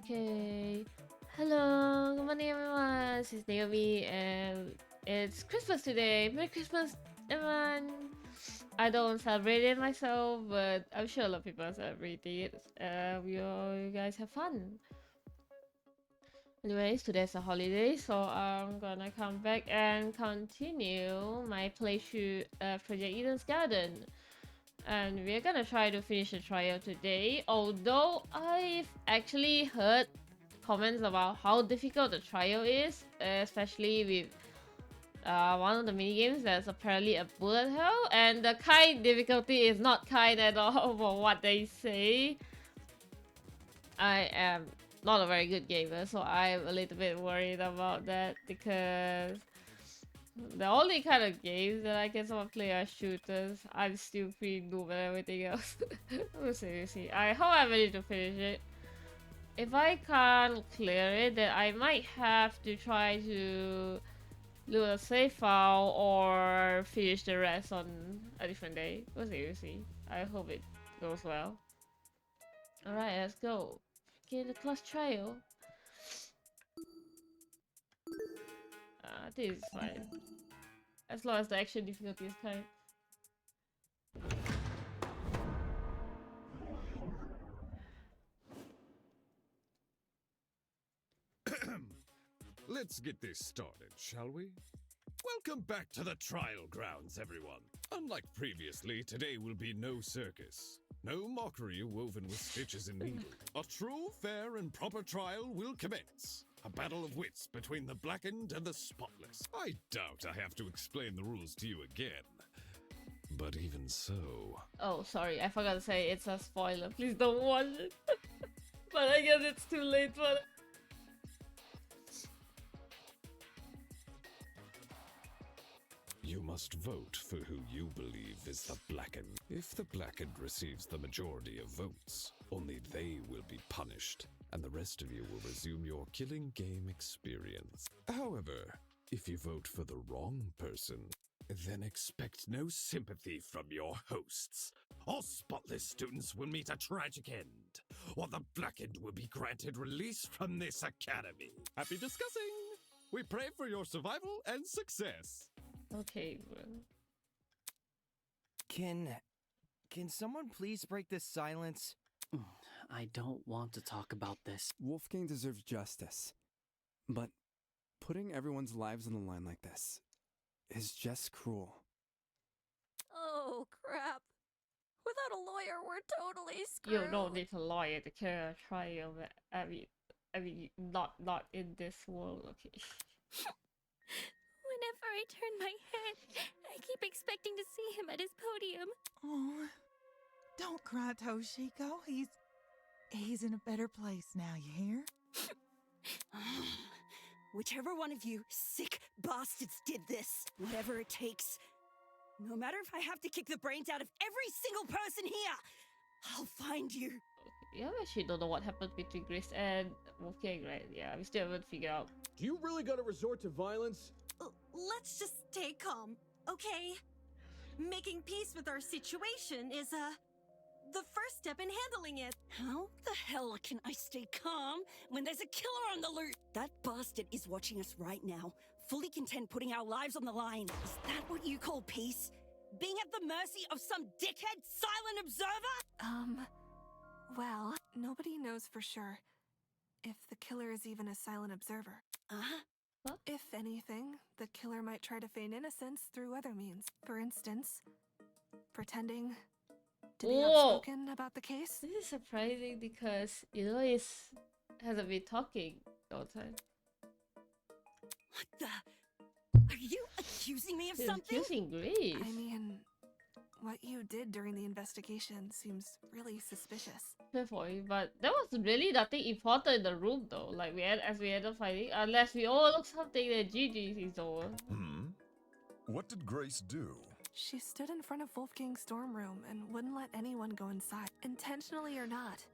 Okay. Hello, good morning everyone. This is Naomi and it's Christmas today. Merry Christmas everyone. I don't celebrate it myself, but I'm sure a lot of people are celebrating it. You guys have fun. Anyways, today's a holiday, so I'm gonna come back and continue my playthrough Project Eden's Garden. And we're gonna try to finish the trial today, although I've actually heard comments about how difficult the trial is, especially with one of the mini games that's apparently a bullet hell, and the kind difficulty is not kind at all for what they say. I am not a very good gamer, so I'm a little bit worried about that because the only kind of games that I can sort of play are shooters. I'm still pretty noob and everything else. We'll see. I hope I manage to finish it. If I can't clear it, then I might have to try to do a save file or finish the rest on a different day. We'll see. I hope it goes well. Alright, let's go. Get the class trial. I think it's fine. As long as the action difficulty is kind. Let's get this started, shall we? Welcome back to the trial grounds, everyone. Unlike previously, today will be no circus. No mockery woven with stitches and needles. A true, fair, and proper trial will commence. A battle of wits between the blackened and the spotless. I doubt I have to explain the rules to you again. But even so... Oh, sorry, I forgot to say it's a spoiler. Please don't watch it. But I guess it's too late for it. You must vote for who you believe is the Blackened. If the Blackened receives the majority of votes, only they will be punished, and the rest of you will resume your killing game experience. However, if you vote for the wrong person, then expect no sympathy from your hosts. All spotless students will meet a tragic end, or the Blackened will be granted release from this academy. Happy discussing! We pray for your survival and success. Okay, bro. Can someone please break this silence? I don't want to talk about this. Wolfgang deserves justice. But putting everyone's lives on the line like this is just cruel. Oh, crap. Without a lawyer, we're totally screwed. You don't need a lawyer to carry a trial. I mean, not in this world. Okay. Whenever I turn my head, I keep expecting to see him at his podium. Oh, don't cry, Toshiko. He's in a better place now, you hear? Whichever one of you sick bastards did this, whatever it takes, no matter if I have to kick the brains out of every single person here, I'll find you. Yeah, I actually don't know what happened between Grace and Wolfgang, right? Yeah, we still haven't figured out. Do you really gotta resort to violence? Let's just stay calm, okay? Making peace with our situation is, the first step in handling it. How the hell can I stay calm when there's a killer on the loose? That bastard is watching us right now, fully content putting our lives on the line. Is that what you call peace? Being at the mercy of some dickhead silent observer? Well, nobody knows for sure if the killer is even a silent observer. If anything, the killer might try to feign innocence through other means. For instance, pretending to be Whoa. outspoken about the case. This is surprising because Eloise hasn't been talking all the time. What the? Are you accusing me of She's something? accusing Grace. I mean, what you did during the investigation seems really suspicious. Fair point, but there was really nothing important in the room though. Like as we ended up fighting, unless we overlooked something, then GG is over. What did Grace do? She stood in front of Wolfgang's dorm room and wouldn't let anyone go inside, intentionally or not.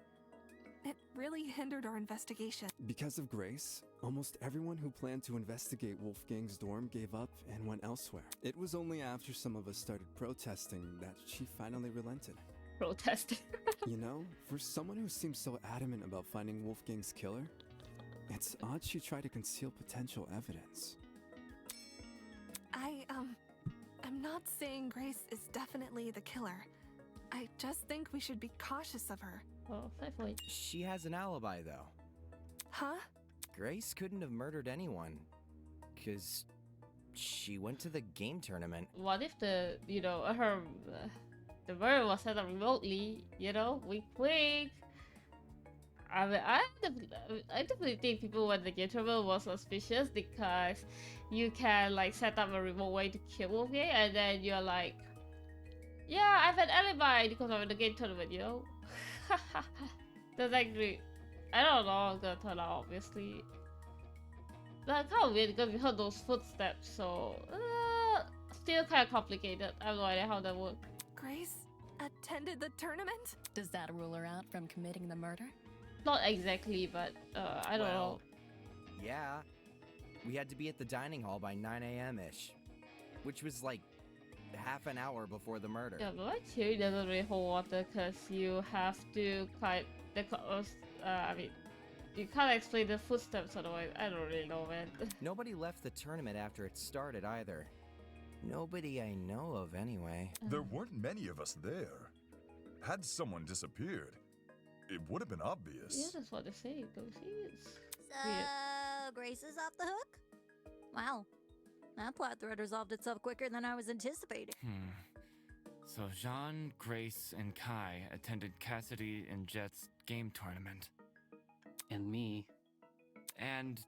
It really hindered our investigation. Because of Grace, almost everyone who planned to investigate Wolfgang's dorm gave up and went elsewhere. It was only after some of us started protesting that she finally relented. protest. You know, for someone who seems so adamant about finding Wolfgang's killer, it's odd she tried to conceal potential evidence. I'm not saying Grace is definitely the killer. I just think we should be cautious of her. Oh, fair point. She has an alibi, though. Huh? Grace couldn't have murdered anyone. Because she went to the game tournament. What if the, her, the murder was set up remotely, wink wink. I mean, I definitely think people when the game tournament was suspicious because you can like set up a remote way to kill Wolfgang and then you're like, yeah, I have an alibi because I'm in the game tournament, That's actually, I don't know how it's gonna turn out, obviously. That's kind of weird because we heard those footsteps, so still kind of complicated. I have no idea how that works. Grace attended the tournament? Does that rule her out from committing the murder? Not exactly, but I don't know. Yeah. We had to be at the dining hall by 9 a.m.-ish, which was like half an hour before the murder. Yeah, but my theory doesn't really hold water because you have to quite you can't explain the footsteps otherwise. I don't really know, man. Nobody left the tournament after it started either. Nobody I know of, anyway. There weren't many of us there. Had someone disappeared, it would have been obvious. Yeah, that's what they say. Those is So, Grace is off the hook? Wow. That plot thread resolved itself quicker than I was anticipating. So Jean, Grace, and Kai attended Cassidy and Jet's game tournament. And me. And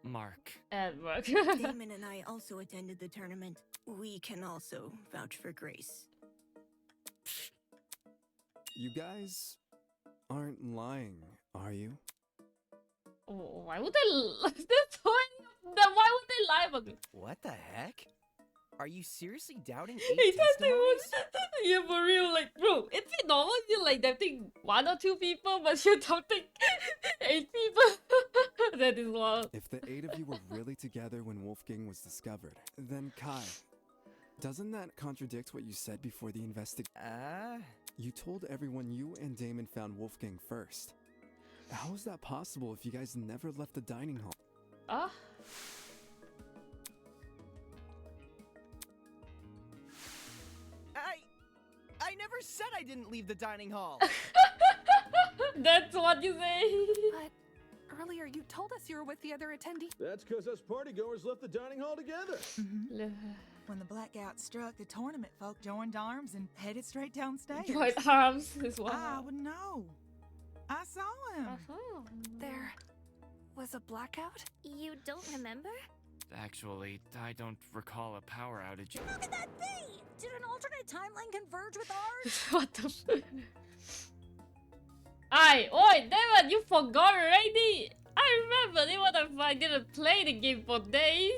Mark. And Mark. Damon and I also attended the tournament. We can also vouch for Grace. You guys aren't lying, are you? Oh, why would they? That's why would they lie about it? What the heck? Are you seriously doubting He 8 said they testimonies? would. Yeah, for real. Like, bro, it's normal you like doubting 1 or 2 people, but you're doubting 8 people. That is wild. If the 8 of you were really together when Wolfgang was discovered, then Kai, doesn't that contradict what you said before the investigation? You told everyone you and Damon found Wolfgang first. How is that possible if you guys never left the dining hall? I never said I didn't leave the dining hall. That's what you say. But earlier you told us you were with the other attendee. That's because us partygoers left the dining hall together. When the blackout struck, the tournament folk joined arms and headed straight downstairs. Joined arms as well. I would know. I saw him. There was a blackout? You don't remember? Actually, I don't recall a power outage. Look at that thing! Did an alternate timeline converge with ours? What the f- Oi, Damon, you forgot already! I remember, even if I didn't play the game for days.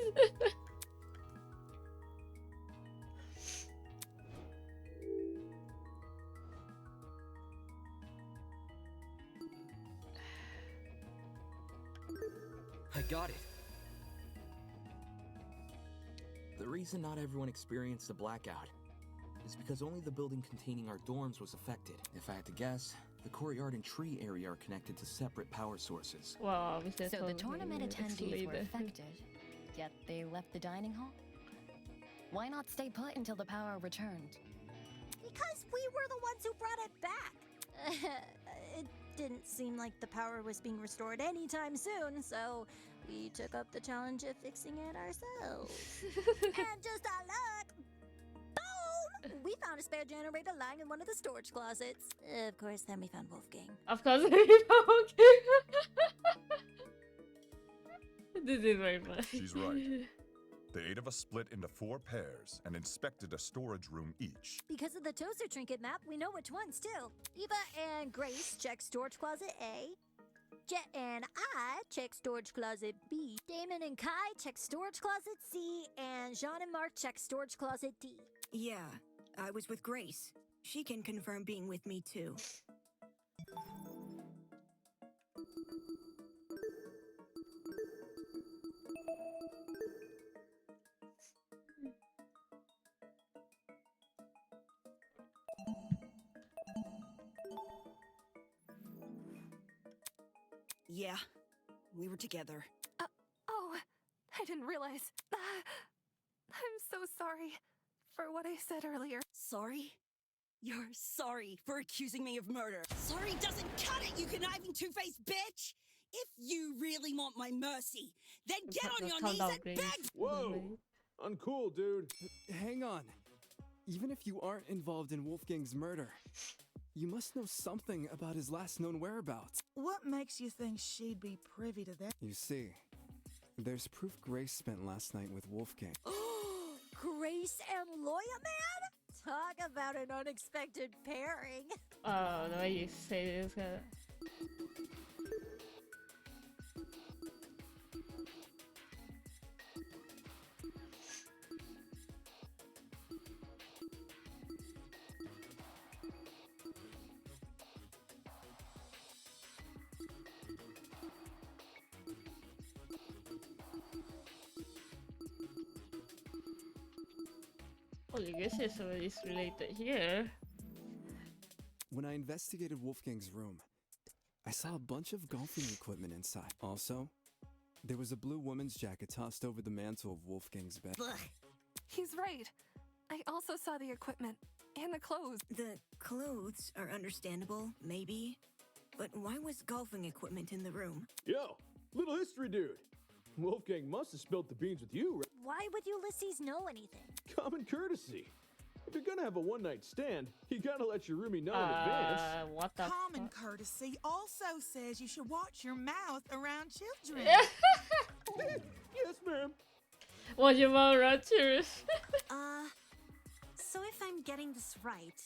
I got it. The reason not everyone experienced the blackout is because only the building containing our dorms was affected. If I had to guess, the courtyard and tree area are connected to separate power sources. Well, obviously, So the tournament attendees were affected, yet they left the dining hall? Why not stay put until the power returned? Because we were the ones who brought it back. It didn't seem like the power was being restored anytime soon, so we took up the challenge of fixing it ourselves. And just our luck, boom! We found a spare generator lying in one of the storage closets. Of course, then we found Wolfgang. Of course, This is very funny. She's right. The 8 of us split into 4 pairs and inspected a storage room each. Because of the toaster trinket map, we know which ones too. Eva and Grace check storage closet A. Jet and I check storage closet B. Damon and Kai check storage closet C. And Jean and Mark check storage closet D. Yeah, I was with Grace. She can confirm being with me too. Yeah, we were together. Oh, I didn't realize. I'm so sorry for what I said earlier. Sorry? You're sorry for accusing me of murder. Sorry doesn't cut it, you conniving two-faced bitch! If you really want my mercy, then get on your knees and beg! Whoa! Uncool, dude. Hang on. Even if you aren't involved in Wolfgang's murder, you must know something about his last known whereabouts. What makes you think she'd be privy to that? You see, there's proof Grace spent last night with Wolfgang. Grace and Lawyer Man? Talk about an unexpected pairing. Oh, the way you say this. Well, I guess there's somebody's related here. When I investigated Wolfgang's room, I saw a bunch of golfing equipment inside. Also, there was a blue woman's jacket tossed over the mantle of Wolfgang's bed. He's right. I also saw the equipment and the clothes. The clothes are understandable, maybe. But why was golfing equipment in the room? Yo, little history dude. Wolfgang must have spilled the beans with you, right? Why would Ulysses know anything? Common courtesy. If you're gonna have a one-night stand, you gotta let your roomie know in advance. What the Common courtesy also says you should watch your mouth around children. Yes, ma'am. Watch your mouth around children. So if I'm getting this right,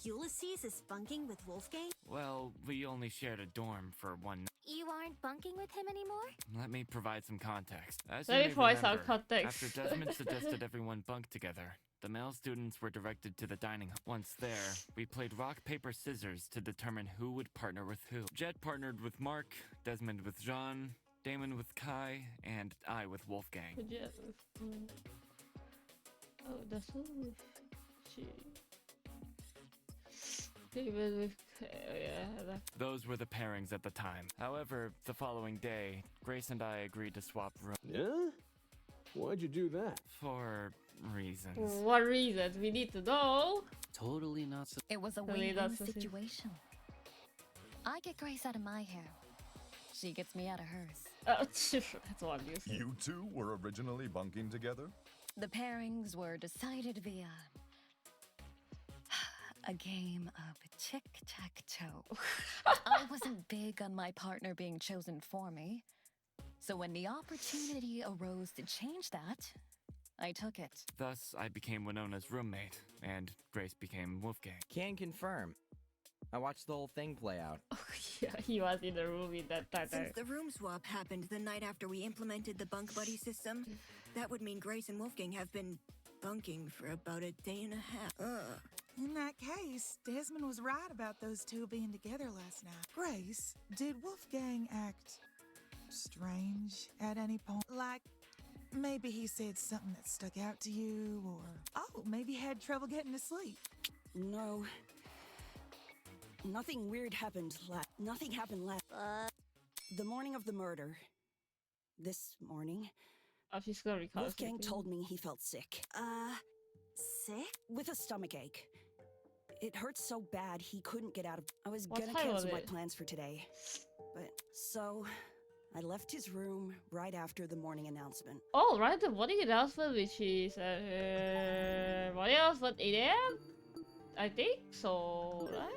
Ulysses is bunking with Wolfgang? Well, we only shared a dorm for one night. You aren't bunking with him anymore? Let me provide some context. As Let you me may provide some remember, context. after Desmond suggested everyone bunk together, the male students were directed to the dining hall. Once there, we played rock, paper, scissors to determine who would partner with who. Jet partnered with Mark, Desmond with Jean, Damon with Kai, and I with Wolfgang. Oh, that's all. David with yeah. Those were the pairings at the time. However, the following day, Grace and I agreed to swap rooms. Yeah? Why'd you do that? For reasons. What reasons? We need to know. Totally not so. It was a Totally win-win not so situation. I get Grace out of my hair. She gets me out of hers. That's obvious. You two were originally bunking together? The pairings were decided via a game of tic-tac-toe. I wasn't big on my partner being chosen for me, so when the opportunity arose to change that, I took it. Thus, I became Winona's roommate, and Grace became Wolfgang. Can confirm. I watched the whole thing play out. Yeah, he was in the room in that time. Since the room swap happened the night after we implemented the bunk buddy system, that would mean Grace and Wolfgang have been bunking for about a day and a half. Ugh. In that case, Desmond was right about those two being together last night. Grace, did Wolfgang act strange at any point? Like, maybe he said something that stuck out to you, or, oh, maybe he had trouble getting to sleep. No. Nothing weird happened Nothing happened last. The morning of the murder. This morning. Wolfgang told me he felt sick. Sick? With a stomach ache. It hurt so bad he couldn't get out of. I was gonna cancel my plans for today. But so I left his room right after the morning announcement. Oh, right, the morning announcement, which is morning announcement 8 AM? I think so, right?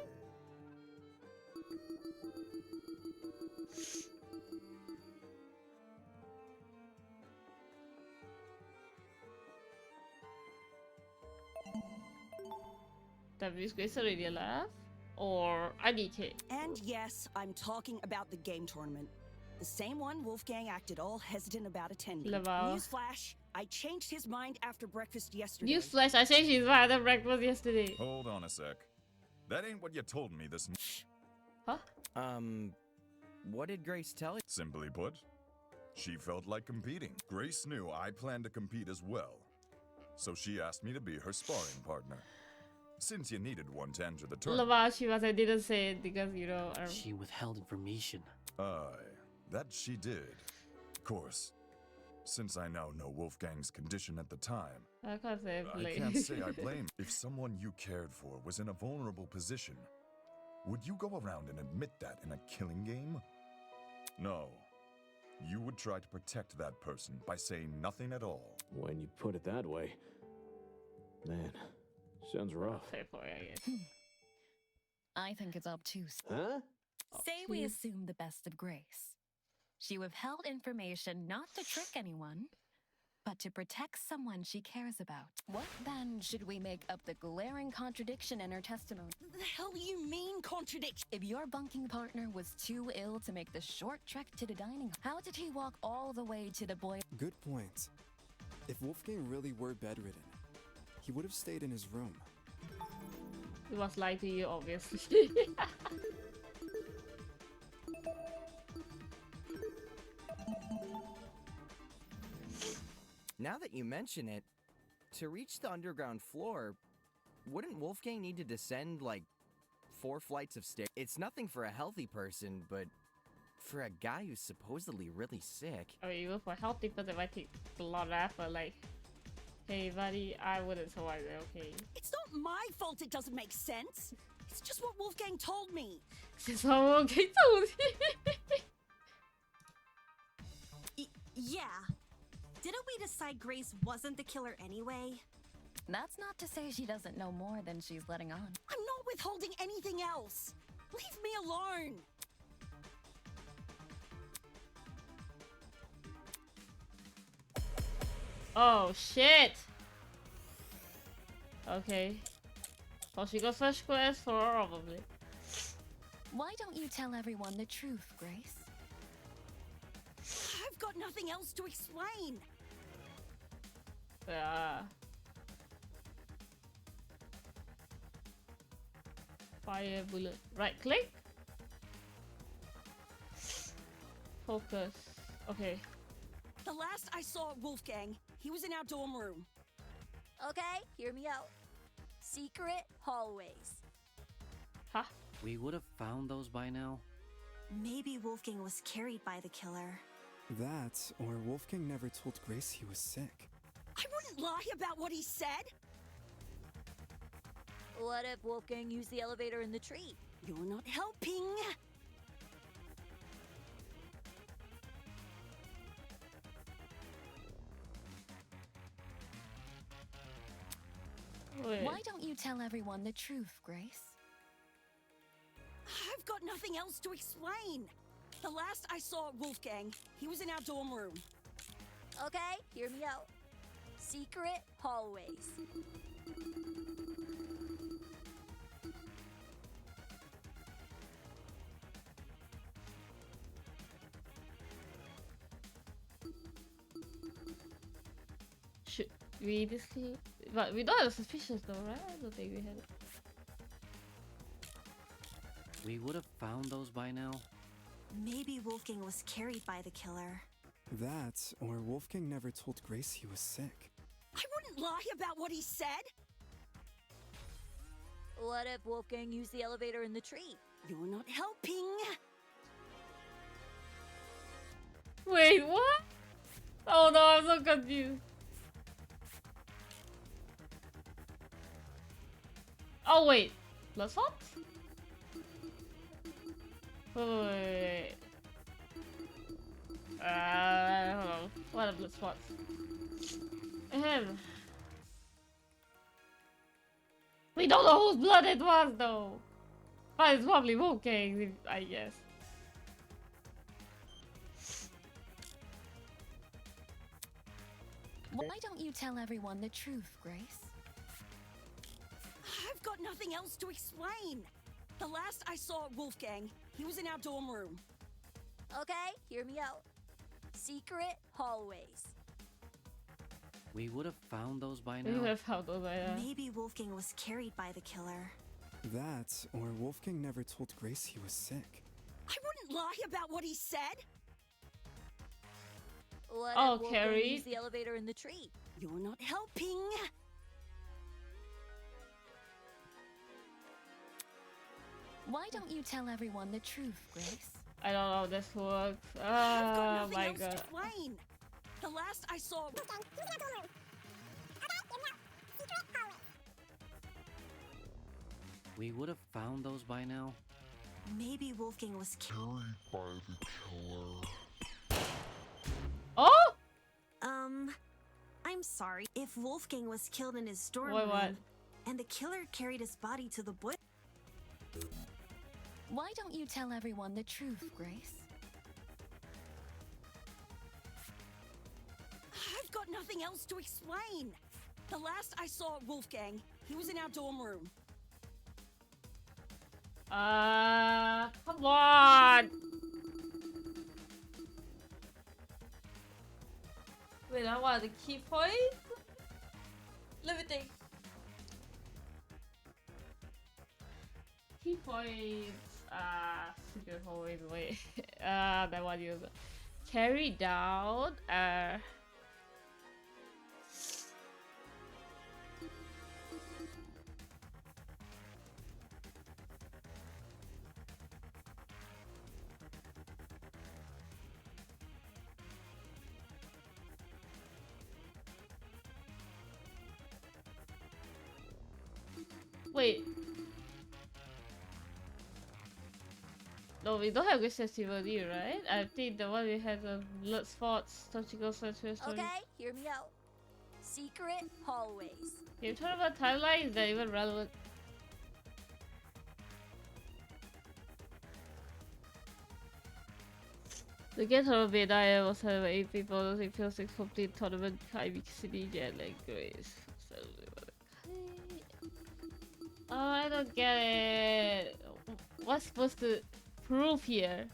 That means Grace already left? Or IDK? And yes, I'm talking about the game tournament. The same one Wolfgang acted all hesitant about attending. Newsflash, I changed his mind after breakfast yesterday. Newsflash, I changed his mind after breakfast yesterday. Hold on a sec. That ain't what you told me this. Huh? What did Grace tell you? Simply put, she felt like competing. Grace knew I planned to compete as well, so she asked me to be her sparring partner. Since you needed one to enter the tournament. She didn't say it because, you know... She withheld information. Aye. That she did. Of course, since I now know Wolfgang's condition at the time, I can't say I can't say I blame. If someone you cared for was in a vulnerable position, would you go around and admit that in a killing game? No. You would try to protect that person by saying nothing at all. When you put it that way, man, sounds rough. Fair point, I guess. I think it's obtuse. Huh? Say we assume the best of Grace. She withheld information not to trick anyone, but to protect someone she cares about. What then should we make up the glaring contradiction in her testimony? The hell do you mean contradiction? If your bunking partner was too ill to make the short trek to the dining hall, how did he walk all the way to the boy? Good point. If Wolfgang really were bedridden, he would have stayed in his room. He was lying to you, obviously. Now that you mention it, to reach the underground floor, wouldn't Wolfgang need to descend like 4 flights of stairs? It's nothing for a healthy person, but for a guy who's supposedly really sick. I mean, even for healthy person, it might take a lot of effort. Like, hey, buddy, I wouldn't survive it, okay? It's not my fault it doesn't make sense. It's just what Wolfgang told me. It's what Wolfgang told me. Yeah. Didn't we decide Grace wasn't the killer anyway? That's not to say she doesn't know more than she's letting on. I'm not withholding anything else. Leave me alone. Oh, shit. Okay. So she got first quest for probably. Why don't you tell everyone the truth, Grace? I've got nothing else to explain. Fire bullet. Right click. Focus. Okay. The last I saw Wolfgang, he was in our dorm room. Okay, hear me out. Secret hallways. Huh? We would have found those by now. Maybe Wolfgang was carried by the killer. That, or Wolfgang never told Grace he was sick. I wouldn't lie about what he said. What if Wolfgang used the elevator in the tree? You're not helping. Wait. Why don't you tell everyone the truth, Grace? I've got nothing else to explain. The last I saw Wolfgang, he was in our dorm room. Okay, hear me out. Secret hallways. Should we disclose? But we don't have suspicions though, right? I don't think we had it. We would have found those by now. Maybe Wolfgang was carried by the killer. That, or Wolfgang never told Grace he was sick. I wouldn't lie about what he said. What if Wolfgang used the elevator in the tree? You're not helping. Wait, what? Oh no, I'm so confused. Oh wait, blood spots? Wait. Hold on. What are blood spots? Ahem. We don't know whose blood it was though. But it's probably Wolfgang, I guess. Why don't you tell everyone the truth, Grace? I've got nothing else to explain. The last I saw Wolfgang, he was in our dorm room. Okay, hear me out. Secret hallways. We would have found those by We now. would have found those by now. Maybe Wolfgang was carried by the killer. That, or Wolfgang never told Grace he was sick. I wouldn't lie about what he said. What Oh, if Wolfgang carried? used the elevator in the tree? You're not helping. Why don't you tell everyone the truth, Grace? I don't know if this works. I've got Oh nothing my else to god. explain. The last I saw. We would have found those by now. Maybe Wolfgang was carried by the killer. Oh! I'm sorry. If Wolfgang was killed in his dorm Wait, room, what? and the killer carried his body to the boy. Why don't you tell everyone the truth, Grace? I've got nothing else to explain. The last I saw Wolfgang, he was in our dorm room. Come on! Wait, I want the key point? Let me think. Key points, secret hallway, wait. That one you carry down, wait. No, we don't have Grace Testimony, right? I think the one we have the blood spots, surgical surgery. Okay, hear me out. Secret hallways. Can you talk about timeline? Is that even relevant? The game tournament beta was held by 8 people. It feels like complete tournament. Kaibik City, Jet and Grace. Oh, I don't get it. What's supposed to prove here?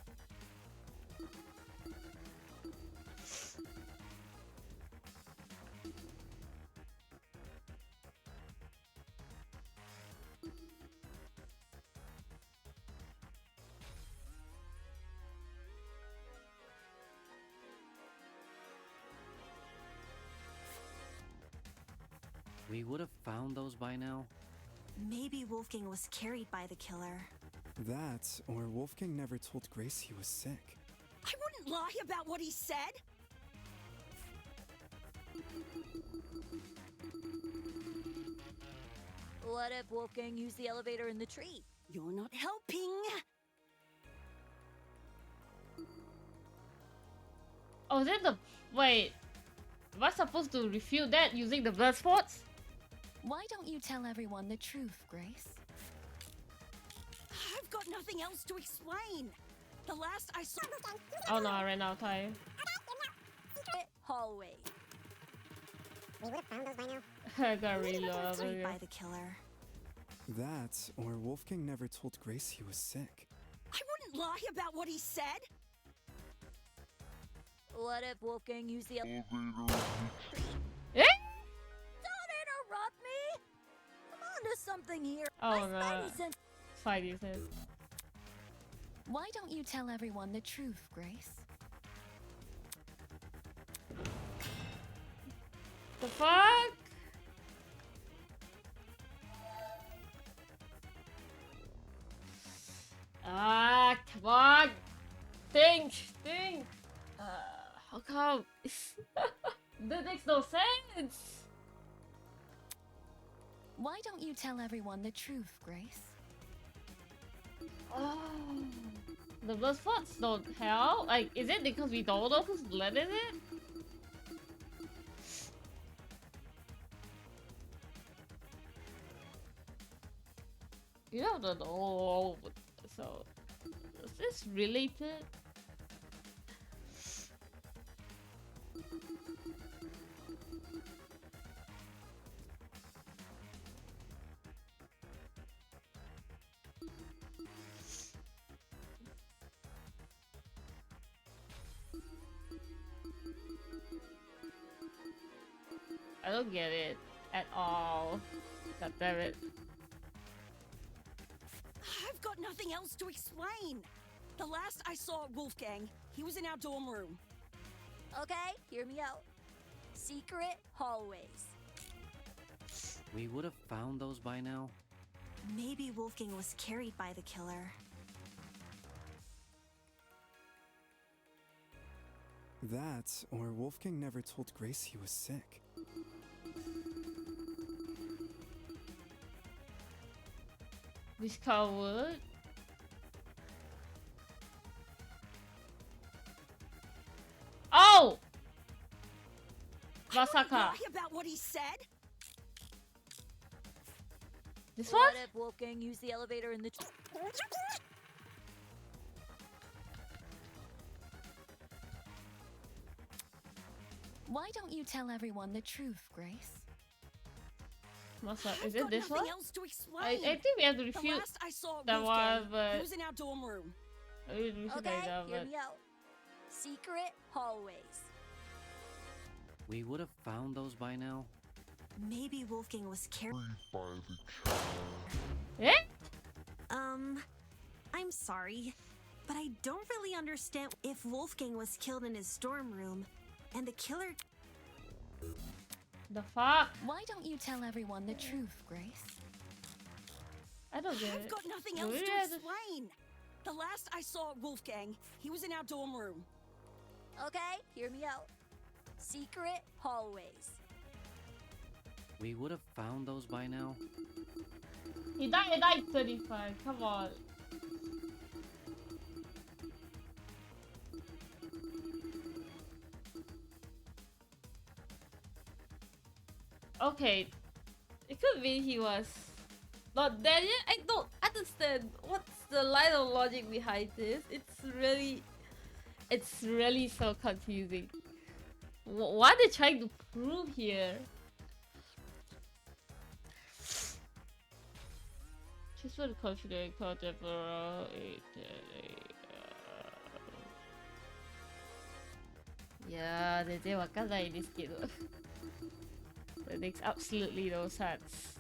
We would have found those by now. Maybe Wolfgang was carried by the killer. That, or Wolfgang never told Grace he was sick. I wouldn't lie about what he said. What if Wolfgang used the elevator in the tree? You're not helping. Oh, then the wait. Am I supposed to refute that using the blood spots? Why don't you tell everyone the truth, Grace? I've got nothing else to explain. The last I saw. Oh no, I ran out of time. Secret hallway. We would have found those by now. I got reload over Carried here. by the killer. That, or Wolfgang never told Grace he was sick. I wouldn't lie about what he said. What if Wolfgang used the elevator? Eh? Don't interrupt me! I'm onto something here. Oh My no. spidey sense. Spidey says. Why don't you tell everyone the truth, Grace? The fuck? Ah, come on! Think! How come? That makes no sense! Why don't you tell everyone the truth, Grace? Oh, the blood spots don't help? Like, is it because we don't know whose blood is it? You don't know. So, is this related? I don't get it at all. God damn it. I've got nothing else to explain. The last I saw Wolfgang, he was in our dorm room. Okay, hear me out. Secret hallways. We would have found those by now. Maybe Wolfgang was carried by the killer. That, or Wolfgang never told Grace he was sick. Discovered. Oh! Masaka. Lie about what he said? This one? What if Wolfgang used the elevator in the... Why don't you tell everyone the truth, Grace? Is it this one? Else to explain. I think we have to The refute last I saw that Wolfgang, one, but he was in our dorm room. Okay, hear me out. Secret hallways. We would have found those by now. Maybe Wolfgang was carried. Eh? I'm sorry, but I don't really understand if Wolfgang was killed in his dorm room, and the killer. The fuck? Why don't you tell everyone the truth, Grace? I don't get I've it. got nothing Do else we to have to- explain. The last I saw Wolfgang, he was in our dorm room. Okay, hear me out. Secret hallways. We would have found those by now. He died at 35. Come on. Okay. It could be he was not dead yet. I don't understand what's the line of logic behind this. It's really so confusing. What are they trying to prove here? Just for the confident contemporary. Yeah, 全然わかんないですけど。That makes absolutely no sense.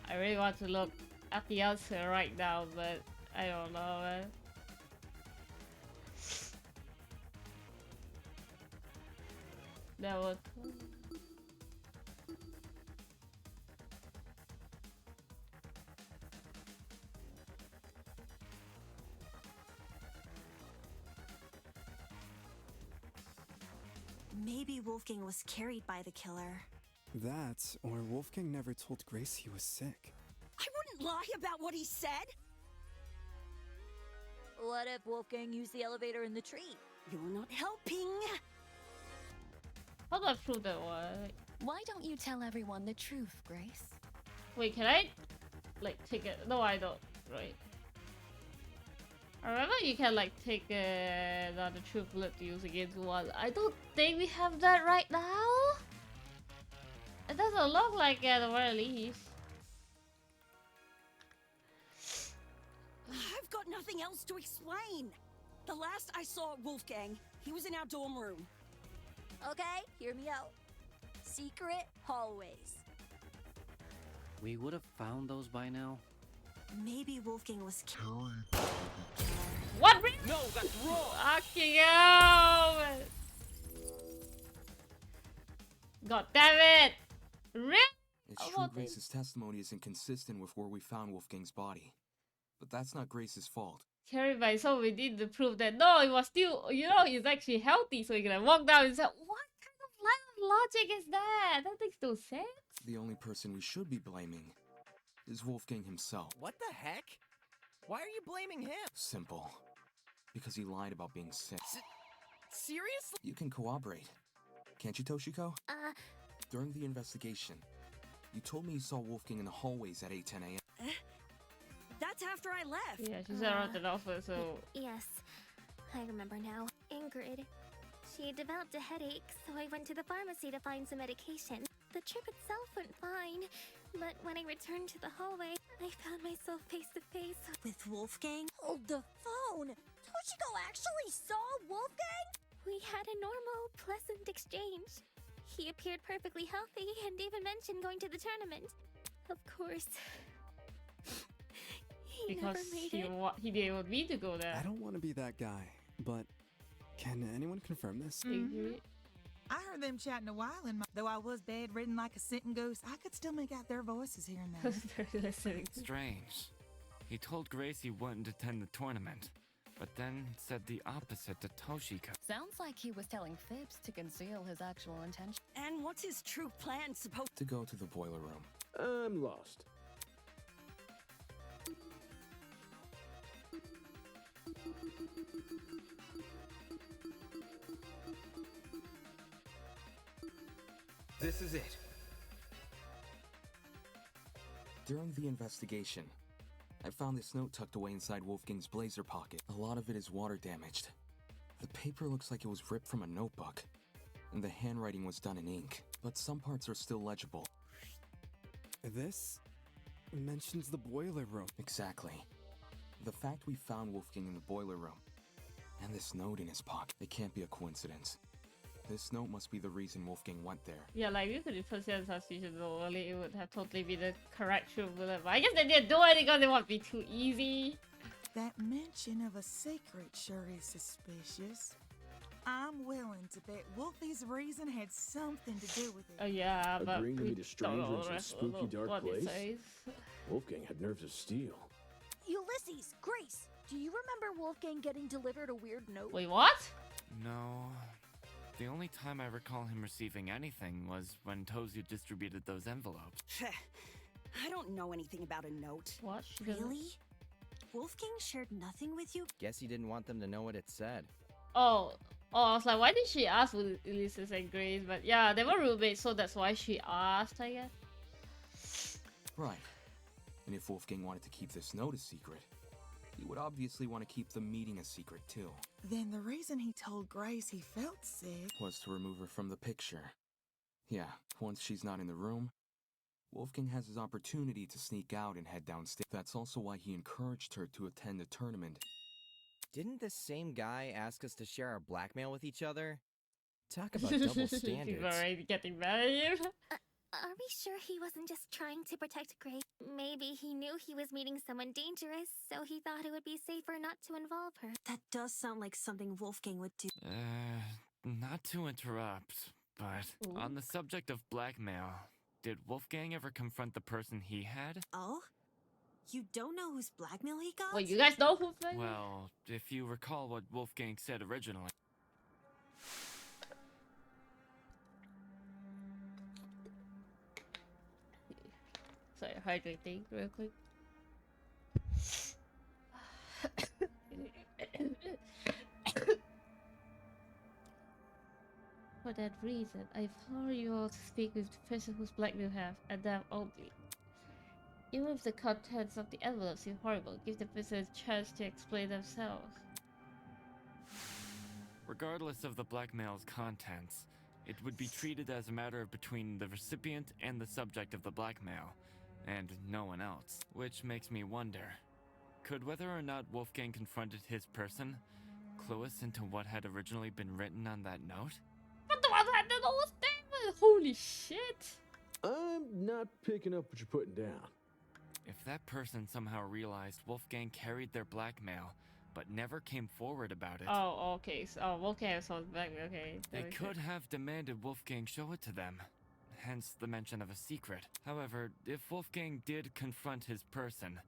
I really want to look at the answer right now, but I don't know, man. That was... Maybe Wolfgang was carried by the killer. That, or Wolfgang never told Grace he was sick. I wouldn't lie about what he said. What if Wolfgang used the elevator in the tree? You're not helping. How do I prove that one? Why don't you tell everyone the truth, Grace? Wait, can I like take it? No, I don't. Right. I remember you can like take another true bullet to use against one. I don't think we have that right now. It doesn't look like it at the very least. I've got nothing else to explain. The last I saw Wolfgang, he was in our dorm room. Okay, hear me out. Secret hallways. We would have found those by now. Maybe Wolfgang was killed. What? No, that's wrong. Fucking hell! God damn it! Really? It's true Grace's testimony is inconsistent with where we found Wolfgang's body. But that's not Grace's fault. Carried by so we need to prove that no, it was still, you know, he's actually healthy, so he can walk down and say, what kind of line of logic is that? That makes no sense. The only person we should be blaming is Wolfgang himself. What the heck? Why are you blaming him? Simple. Because he lied about being sick. Seriously? You can cooperate. Can't you, Toshiko? During the investigation, you told me you saw Wolfgang in the hallways at 8:10 a.m. That's after I left. Yeah, she's around an offer, so... Yes, I remember now. Ingrid. She developed a headache, so I went to the pharmacy to find some medication. The trip itself went fine, but when I returned to the hallway, I found myself face to face with Wolfgang. Hold the phone! Toshiko actually saw Wolfgang? We had a normal, pleasant exchange. He appeared perfectly healthy and even mentioned going to the tournament. Of course. He Because never made it. he didn't want me to go there. I don't want to be that guy, but can anyone confirm this? I heard them chatting a while, and though I was bedridden like a sitting goose, I could still make out their voices here and there. Strange. He told Grace he wouldn't attend the tournament, but then said the opposite to Toshiko. Sounds like he was telling fibs to conceal his actual intention. And what's his true plan supposed To go to the boiler room. I'm lost. This is it. During the investigation, I found this note tucked away inside Wolfgang's blazer pocket. A lot of it is water damaged. The paper looks like it was ripped from a notebook, and the handwriting was done in ink, but some parts are still legible. This mentions the boiler room. Exactly. The fact we found Wolfgang in the boiler room, and this note in his pocket, it can't be a coincidence. This note must be the reason Wolfgang went there. Yeah, like we could proceed as suspicious though. Early, it would have totally been the correct true bullet. But I guess they didn't do it because they want to be too easy. That mention of a secret sure is suspicious. I'm willing to bet Wolfie's reason had something to do with it. Oh yeah, but Agreeing to we meet a stranger don't know in the some rest of spooky dark what it place? says. Wolfgang had nerves of steel. Ulysses, Grace, do you remember Wolfgang getting delivered a weird note? Wait, what? No. The only time I recall him receiving anything was when Tozu distributed those envelopes. I don't know anything about a note. What? Really? Wolfgang shared nothing with you? Guess he didn't want them to know what it said. Oh, I was like, why did she ask Ulysses and Grace? But yeah, they were roommates, so that's why she asked, I guess. Right. And if Wolfgang wanted to keep this note a secret, he would obviously want to keep the meeting a secret too. Then the reason he told Grace he felt sick Was to remove her from the picture. Yeah, once she's not in the room, Wolfgang has his opportunity to sneak out and head downstairs. That's also why he encouraged her to attend the tournament. Didn't this same guy ask us to share our blackmail with each other? Talk about double standards. People are already getting mad at you. Are we sure he wasn't just trying to protect Grace? Maybe he knew he was meeting someone dangerous, so he thought it would be safer not to involve her. That does sound like something Wolfgang would do. Not to interrupt, but on the subject of blackmail, did Wolfgang ever confront the person he had? Oh? You don't know whose blackmail he got? Wait, you guys know who? Well, if you recall what Wolfgang said originally. Sorry, hydrating real quick. For that reason, I implore you all to speak with the person whose blackmail you have, and them only. Even if the contents of the envelope seem horrible, give the person a chance to explain themselves. Regardless of the blackmail's contents, it would be treated as a matter between the recipient and the subject of the blackmail, and no one else. Which makes me wonder, could whether or not Wolfgang confronted his person clue us into what had originally been written on that note? What the one had the whole thing? Holy shit! I'm not picking up what you're putting down. If that person somehow realized Wolfgang carried their blackmail, but never came forward about it. Oh, okay. So, Wolfgang sounds blackmail. Okay. They could have demanded Wolfgang show it to them, hence the mention of a secret. However, if Wolfgang did confront his person,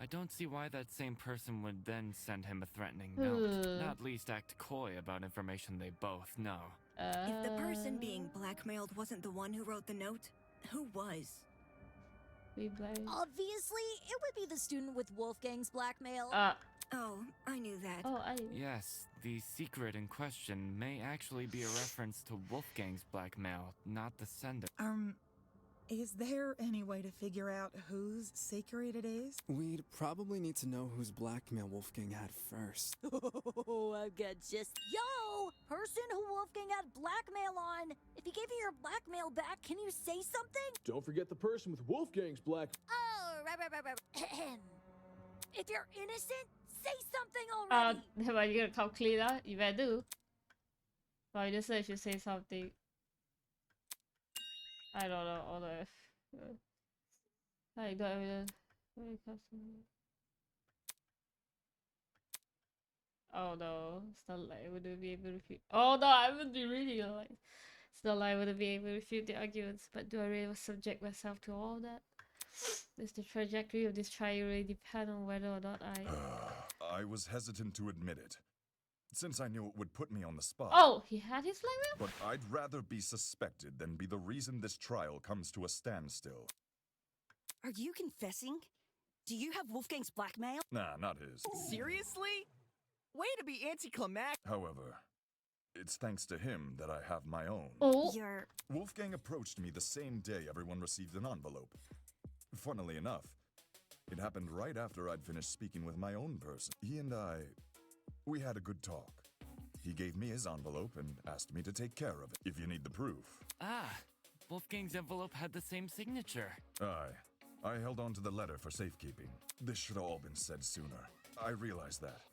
I don't see why that same person would then send him a threatening note, not least act coy about information they both know. If the person being blackmailed wasn't the one who wrote the note, who was? Obviously, it would be the student with Wolfgang's blackmail. Oh, I knew that. Yes, the secret in question may actually be a reference to Wolfgang's blackmail, not the sender. Is there any way to figure out whose secret it is? We'd probably need to know whose blackmail Wolfgang had first. Oh, I've got just... Yo! Person who Wolfgang had blackmail on! If he gave you your blackmail back, can you say something? Don't forget the person with Wolfgang's black... Oh, right. If you're innocent, say something already! But you're gonna come clean up? You better do. But I just said you should say something. I don't know all the I got evidence. Oh no, Starlight wouldn't be able to refute. Oh no, I would be reading like Starlight wouldn't be able to refute the arguments, but do I really subject myself to all that? Does the trajectory of this trial really depend on whether or not I was hesitant to admit it, since I knew it would put me on the spot. Oh, he had his blackmail? But I'd rather be suspected than be the reason this trial comes to a standstill. Are you confessing? Do you have Wolfgang's blackmail? Nah, not his. Seriously? Way to be anticlimactic. However, it's thanks to him that I have my own. Oh. Wolfgang approached me the same day everyone received an envelope. Funnily enough, it happened right after I'd finished speaking with my own person. He and we had a good talk. He gave me his envelope and asked me to take care of it, if you need the proof. Ah, Wolfgang's envelope had the same signature. I held on to the letter for safekeeping. This should have all been said sooner. I realized that.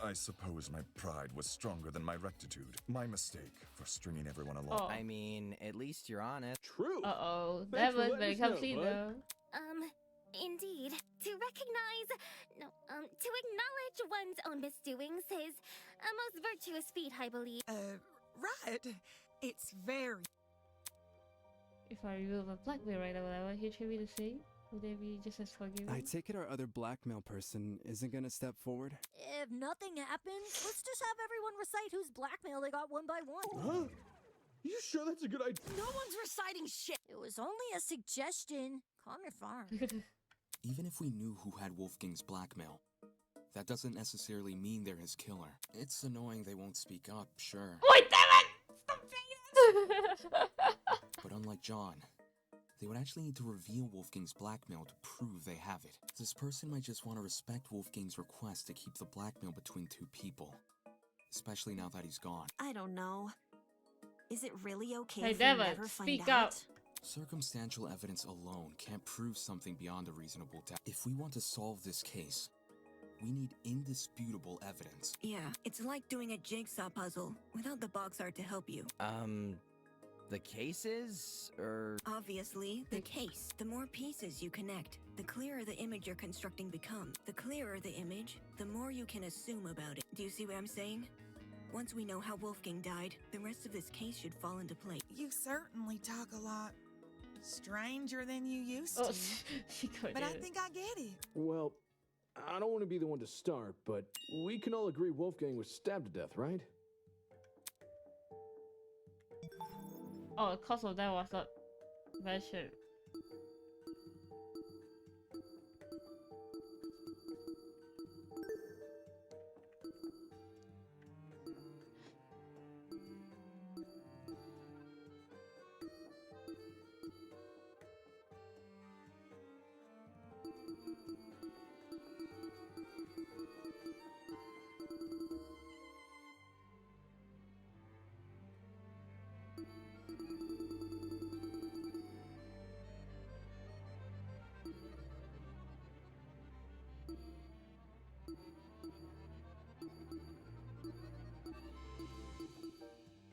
I suppose my pride was stronger than my rectitude. My mistake for stringing everyone along. Oh. I mean, at least you're honest. True. Uh-oh, that was very complete though. Indeed. To acknowledge one's own misdoings is a most virtuous feat, I believe. Right. It's very... If I remove a blackmail right now, what I want you me to say, would they be just as forgiving? I take it our other blackmail person isn't gonna step forward? If nothing happens, let's just have everyone recite whose blackmail they got one by one. Huh? You sure that's a good idea? No one's reciting shit. It was only a suggestion. Calm your farm. Even if we knew who had Wolfgang's blackmail, that doesn't necessarily mean they're his killer. It's annoying they won't speak up, sure. Wait, damn it! But unlike John, they would actually need to reveal Wolfgang's blackmail to prove they have it. This person might just want to respect Wolfgang's request to keep the blackmail between two people, especially now that he's gone. I don't know. Is it really okay Hey, if we Devin, never speak find out? up. Circumstantial evidence alone can't prove something beyond a reasonable doubt. If we want to solve this case, we need indisputable evidence. Yeah, it's like doing a jigsaw puzzle without the box art to help you. The cases, or... Obviously, the case. The more pieces you connect, the clearer the image you're constructing becomes. The clearer the image, the more you can assume about it. Do you see what I'm saying? Once we know how Wolfgang died, the rest of this case should fall into place. You certainly talk a lot stranger than you used to. But I think I get it. Well, I don't want to be the one to start, but we can all agree Wolfgang was stabbed to death, right? Oh, the cause of that was not mentioned.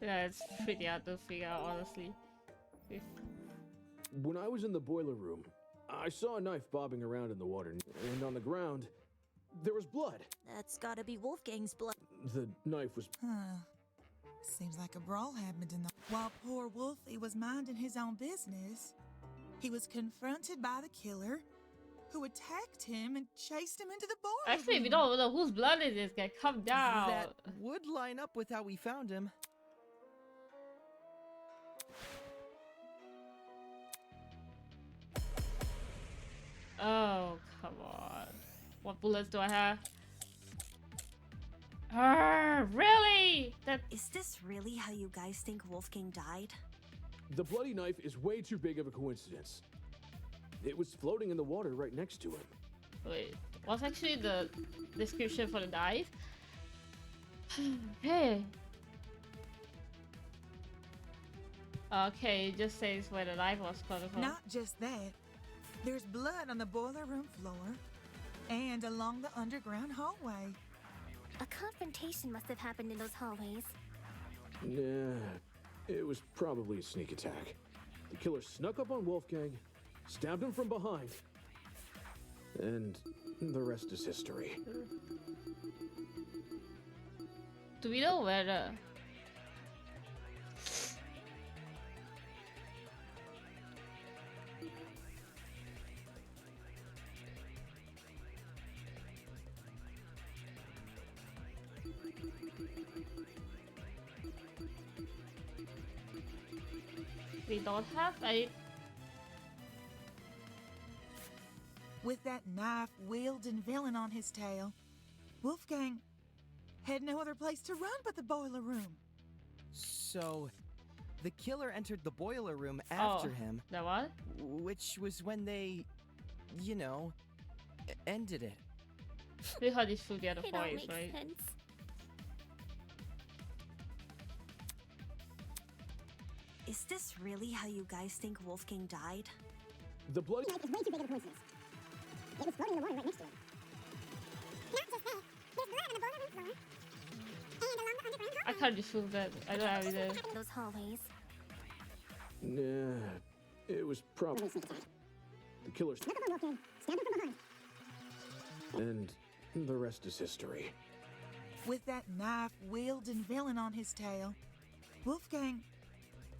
Yeah, it's pretty hard to figure out, honestly. When I was in the boiler room, I saw a knife bobbing around in the water, and on the ground, there was blood. That's gotta be Wolfgang's blood. The knife was... Seems like a brawl happened in the... While poor Wolfie was minding his own business, he was confronted by the killer, who attacked him and chased him into the boiler Actually, we don't know whose blood is this guy. Calm down. That would line up with how we found him. Oh, come on. What bullets do I have? Really? Is this really how you guys think Wolfgang died? The bloody knife is way too big of a coincidence. It was floating in the water right next to him. Wait, what's actually the description for the knife? Hey. Okay, it just says where the knife was coming from. Not just that. There's blood on the boiler room floor and along the underground hallway. A confrontation must have happened in those hallways. Yeah, it was probably a sneak attack. The killer snuck up on Wolfgang, stabbed him from behind, and the rest is history. Do we know whether... We don't have a... With that knife-wielding villain on his tail, Wolfgang had no other place to run but the boiler room. So, the killer entered the boiler room after him. That what? Which was when they, you know, ended it. We heard this through the other It all voice, makes right? sense. Is this really how you guys think Wolfgang died? The bloody knife is way too big of a coincidence. It was floating in the water right next to him. Not just that. There's blood on the boiler room floor. And along the underground I can't just prove that. I don't have either. Those hallways. Nah, it was probably the killer snuck up on Wolfgang, stabbed him from behind. and the rest is history. With that knife-wielding villain on his tail, Wolfgang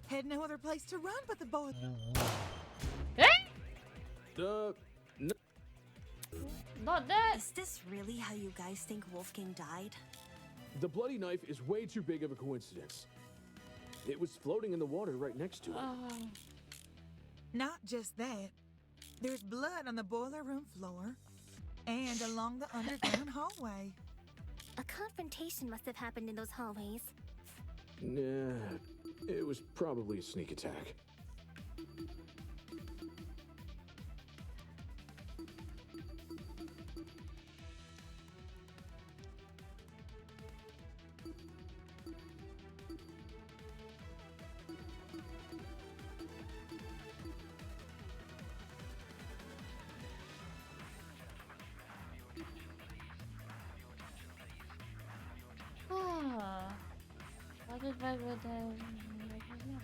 had no other place to run but the boiler. Not that. Is this really how you guys think Wolfgang died? The bloody knife is way too big of a coincidence. It was floating in the water right next to him. Not just that. There's blood on the boiler room floor and along the underground hallway. A confrontation must have happened in those hallways. Nah, it was probably a sneak attack.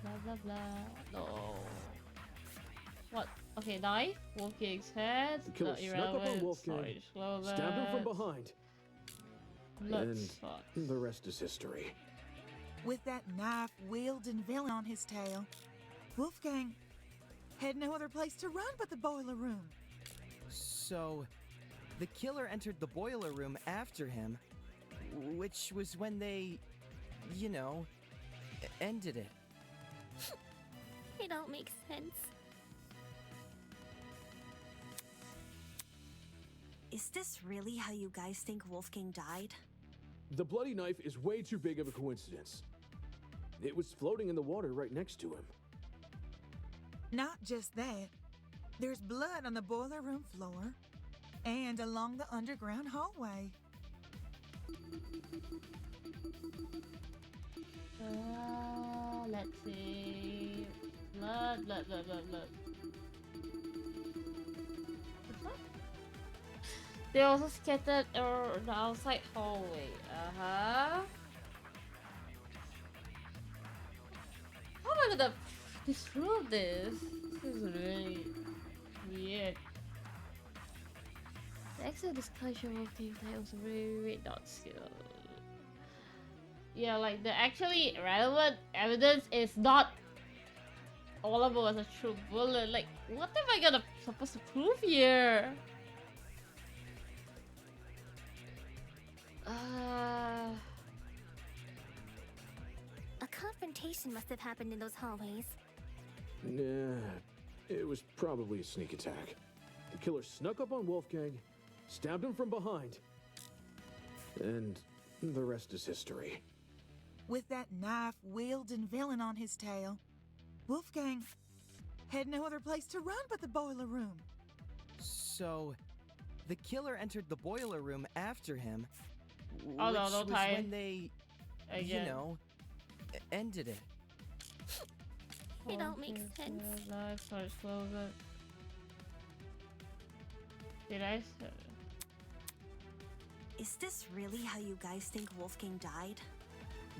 Blah blah blah. No. What? Okay, knife. Wolfgang's head. The killer Not snuck up on irrelevant. Wolfgang, Sorry, slow stabbed him from that. behind, Blood and spots. the rest is history. With that knife-wielding villain on his tail, Wolfgang had no other place to run but the boiler room. So, the killer entered the boiler room after him, which was when they, you know, ended it. It all makes sense. Is this really how you guys think Wolfgang died? The bloody knife is way too big of a coincidence. It was floating in the water right next to him. Not just that. There's blood on the boiler room floor and along the underground hallway. Let's see. Blood. What? They also scattered around the outside hallway. How am I gonna disprove this? This is really weird. The actual discussion of the that was really not skilled. Yeah, like the actually relevant evidence is not all of it was a true bullet. Like, what am I gonna supposed to prove here? A confrontation must have happened in those hallways. Nah, it was probably a sneak attack. The killer snuck up on Wolfgang, stabbed him from behind, and the rest is history. With that knife-wielding villain on his tail, Wolfgang had no other place to run but the boiler room. So, the killer entered the boiler room after him, Oh, which no, was tie. when they, you Again. know, ended it. It all makes sense. Did I? Is this really how you guys think Wolfgang died?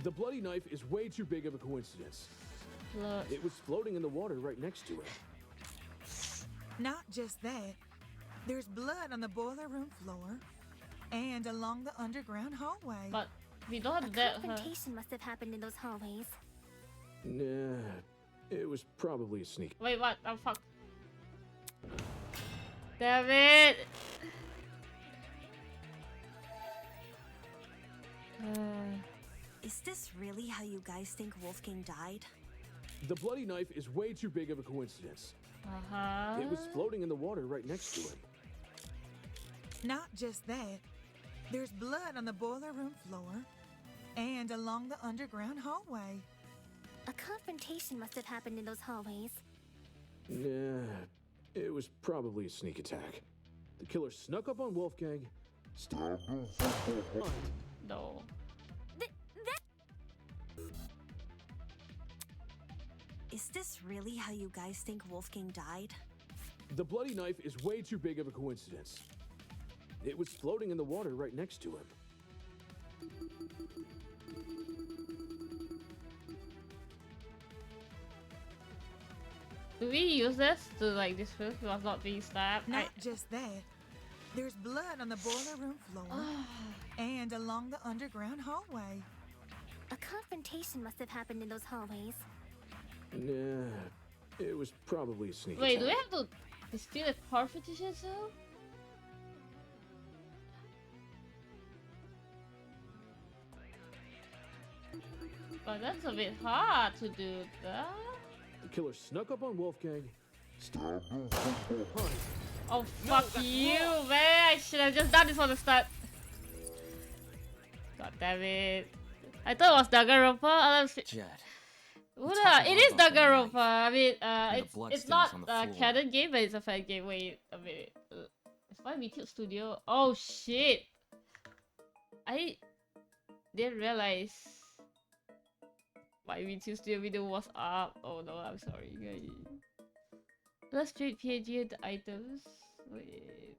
The bloody knife is way too big of a coincidence. Blood. It was floating in the water right next to it. Not just that, there's blood on the boiler room floor and along the underground hallway. But we don't A have that. confrontation must have happened in those hallways. Nah, it was probably a sneak. Wait, what? Oh, fuck. Damn it! Is this really how you guys think Wolfgang died? The bloody knife is way too big of a coincidence. Uh-huh. It was floating in the water right next to him. Not just that, there's blood on the boiler room floor and along the underground hallway. A confrontation must have happened in those hallways. Nah, it was probably a sneak attack. The killer snuck up on Wolfgang, stabbed him from behind. No. Is this really how you guys think Wolfgang died? The bloody knife is way too big of a coincidence. It was floating in the water right next to him. Do we use this to like disprove he was not being stabbed? Not just that, there's blood on the boiler room floor and along the underground hallway. A confrontation must have happened in those hallways. Nah, it was probably a sneak Wait, attack. do we have to dispute a confrontation though? But that's a bit hard to do that. The killer snuck up on Wolfgang, stabbed him from behind. Oh fuck you, man! I should have just done this from the start. God damn it! I thought it was Danganronpa. Jed. It is Danganronpa. I mean, the blood it's stains not on the a floor. canon game, but it's a fan game. Wait a minute. It's by Meteor Studio. Oh shit! I didn't realize my Meteor Studio video was up. Oh no, I'm sorry, guys. Let's trade PNG items. Wait.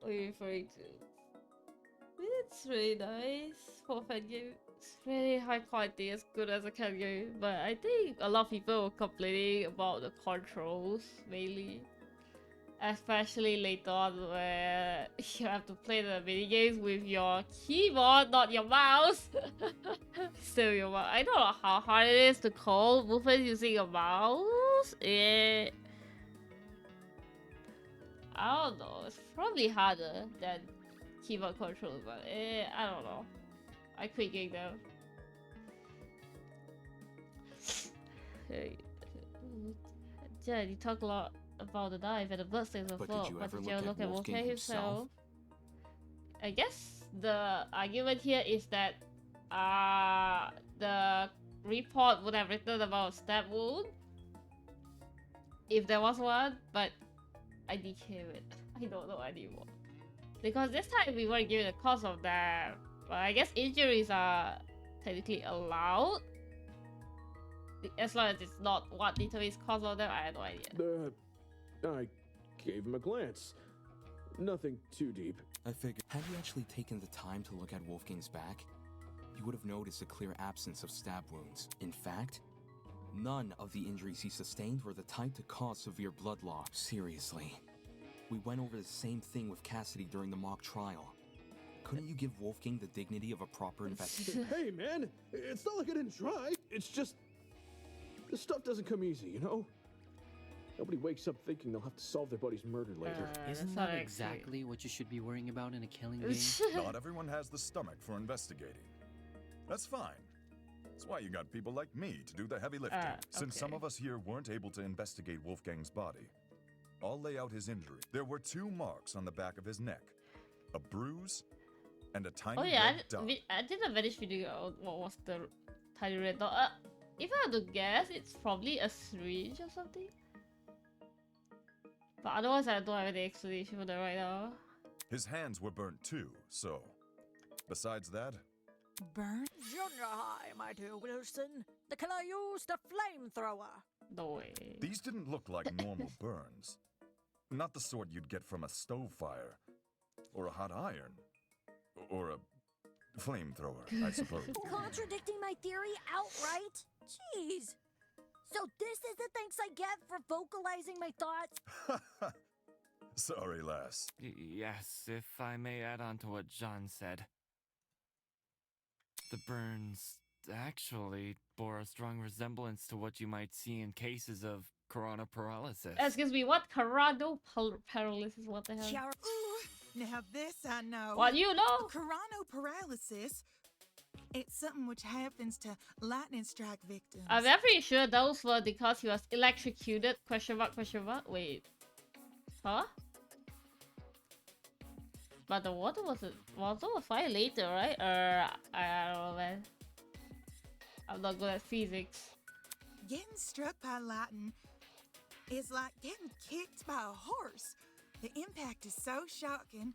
What are you referring to? It's really nice for a fan game. It's really high quality, as good as a can game. But I think a lot of people were complaining about the controls mainly. Especially later on where you have to play the mini games with your keyboard, not your mouse. Still your mouse. I don't know how hard it is to call movements using a mouse. I don't know. It's probably harder than keyboard control, but I don't know. I quit game now. Jed, you talk a lot about the knife and the bloodstains on the floor, but did you ever look at Wolfgang himself? I guess the argument here is that the report would have written about stab wound if there was one, but I decayed it. I don't know anymore. Because this time we weren't given the cause of that. But I guess injuries are technically allowed. As long as it's not what determines cause of them, I have no idea. I gave him a glance. Nothing too deep. I figured, had you actually taken the time to look at Wolfgang's back, you would have noticed a clear absence of stab wounds. In fact, none of the injuries he sustained were the type to cause severe blood loss. Seriously. We went over the same thing with Cassidy during the mock trial. Couldn't you give Wolfgang the dignity of a proper investigation? Hey, man, it's not like I didn't try. It's just, this stuff doesn't come easy, you know? Nobody wakes up thinking they'll have to solve their buddy's murder later. Isn't that exactly what you should be worrying about in a killing game? Not everyone has the stomach for investigating. That's fine. That's why you got people like me to do the heavy lifting. Since some of us here weren't able to investigate Wolfgang's body, I'll lay out his injury. There were 2 marks on the back of his neck. A bruise and a tiny red dot. I did a Vanish video. What was the tiny red dot? If I had to guess, it's probably a syringe or something. But otherwise, I don't have any explanation for that right now. His hands were burnt too, so... Besides that... Burnt? Junior high, my dear Wilson. The killer used a flamethrower. No way. These didn't look like normal burns. Not the sort you'd get from a stove fire, or a hot iron, or a flamethrower, I suppose. Contradicting my theory outright? Jeez. So this is the thanks I get for vocalizing my thoughts? Sorry, lass. Yes, if I may add on to what Jean said. The burns actually bore a strong resemblance to what you might see in cases of corona paralysis. Excuse me, what? Corrado paralysis? What the hell? Ooh, now this I know. What you know? Corona paralysis. It's something which happens to lightning strike victims. I'm pretty sure those were because he was electrocuted. Question mark, question mark. Wait. Huh? But the water was fire later, right? I don't know, man. I'm not good at physics. Getting struck by lightning is like getting kicked by a horse. The impact is so shocking.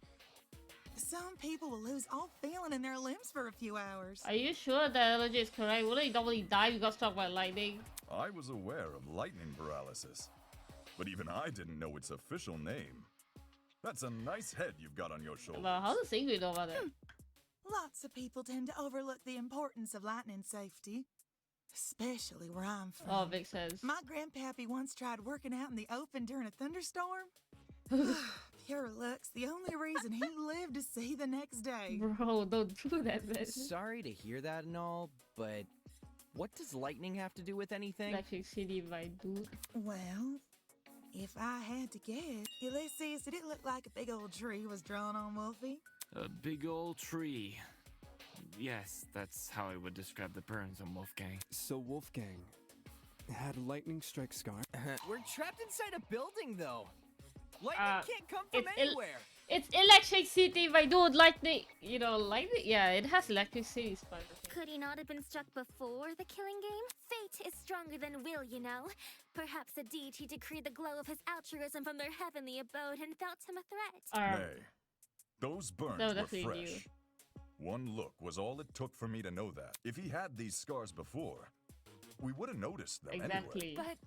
Some people will lose all feeling in their limbs for a few hours. Are you sure the analogy is correct? Wouldn't you normally die if you got struck by lightning? I was aware of lightning paralysis, but even I didn't know its official name. That's a nice head you've got on your shoulders. Well, how does Ingrid know about that? Lots of people tend to overlook the importance of lightning safety, especially where I'm from. Oh, makes sense. My grandpappy once tried working out in the open during a thunderstorm. Pure luck's the only reason he lived to see the next day. Bro, don't do that, man. Sorry to hear that and all, but what does lightning have to do with anything? Electric City, my dude. Well, if I had to guess, Ulysses, did it look like a big old tree was drawn on Wolfie? A big old tree. Yes, that's how I would describe the burns on Wolfgang. So Wolfgang had a lightning strike scar. We're trapped inside a building, though. Lightning can't come from anywhere. It's Electric City, my dude. Lightning, you know, lightning. Yeah, it has electricity spark. Could he not have been struck before the killing game? Fate is stronger than will, you know. Perhaps a deity decreed the glow of his altruism from their heavenly abode and felt him a threat. Nay, those burns No, were definitely fresh. new. One look was all it took for me to know that. If he had these scars before, we would have noticed them anyway. But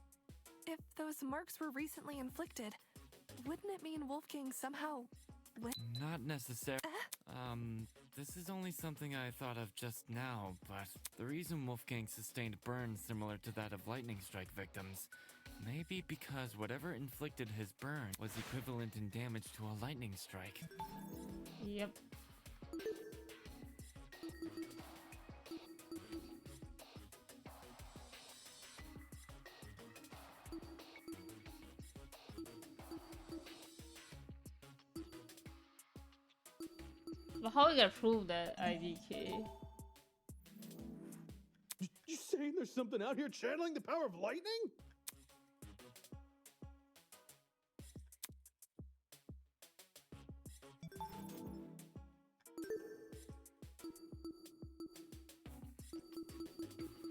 if those marks were recently inflicted, wouldn't it mean Wolfgang somehow Not necessarily. This is only something I thought of just now, but the reason Wolfgang sustained burns similar to that of lightning strike victims may be because whatever inflicted his burn was equivalent in damage to a lightning strike. Yep. But how are we gonna prove that IDK? You saying there's something out here channeling the power of lightning?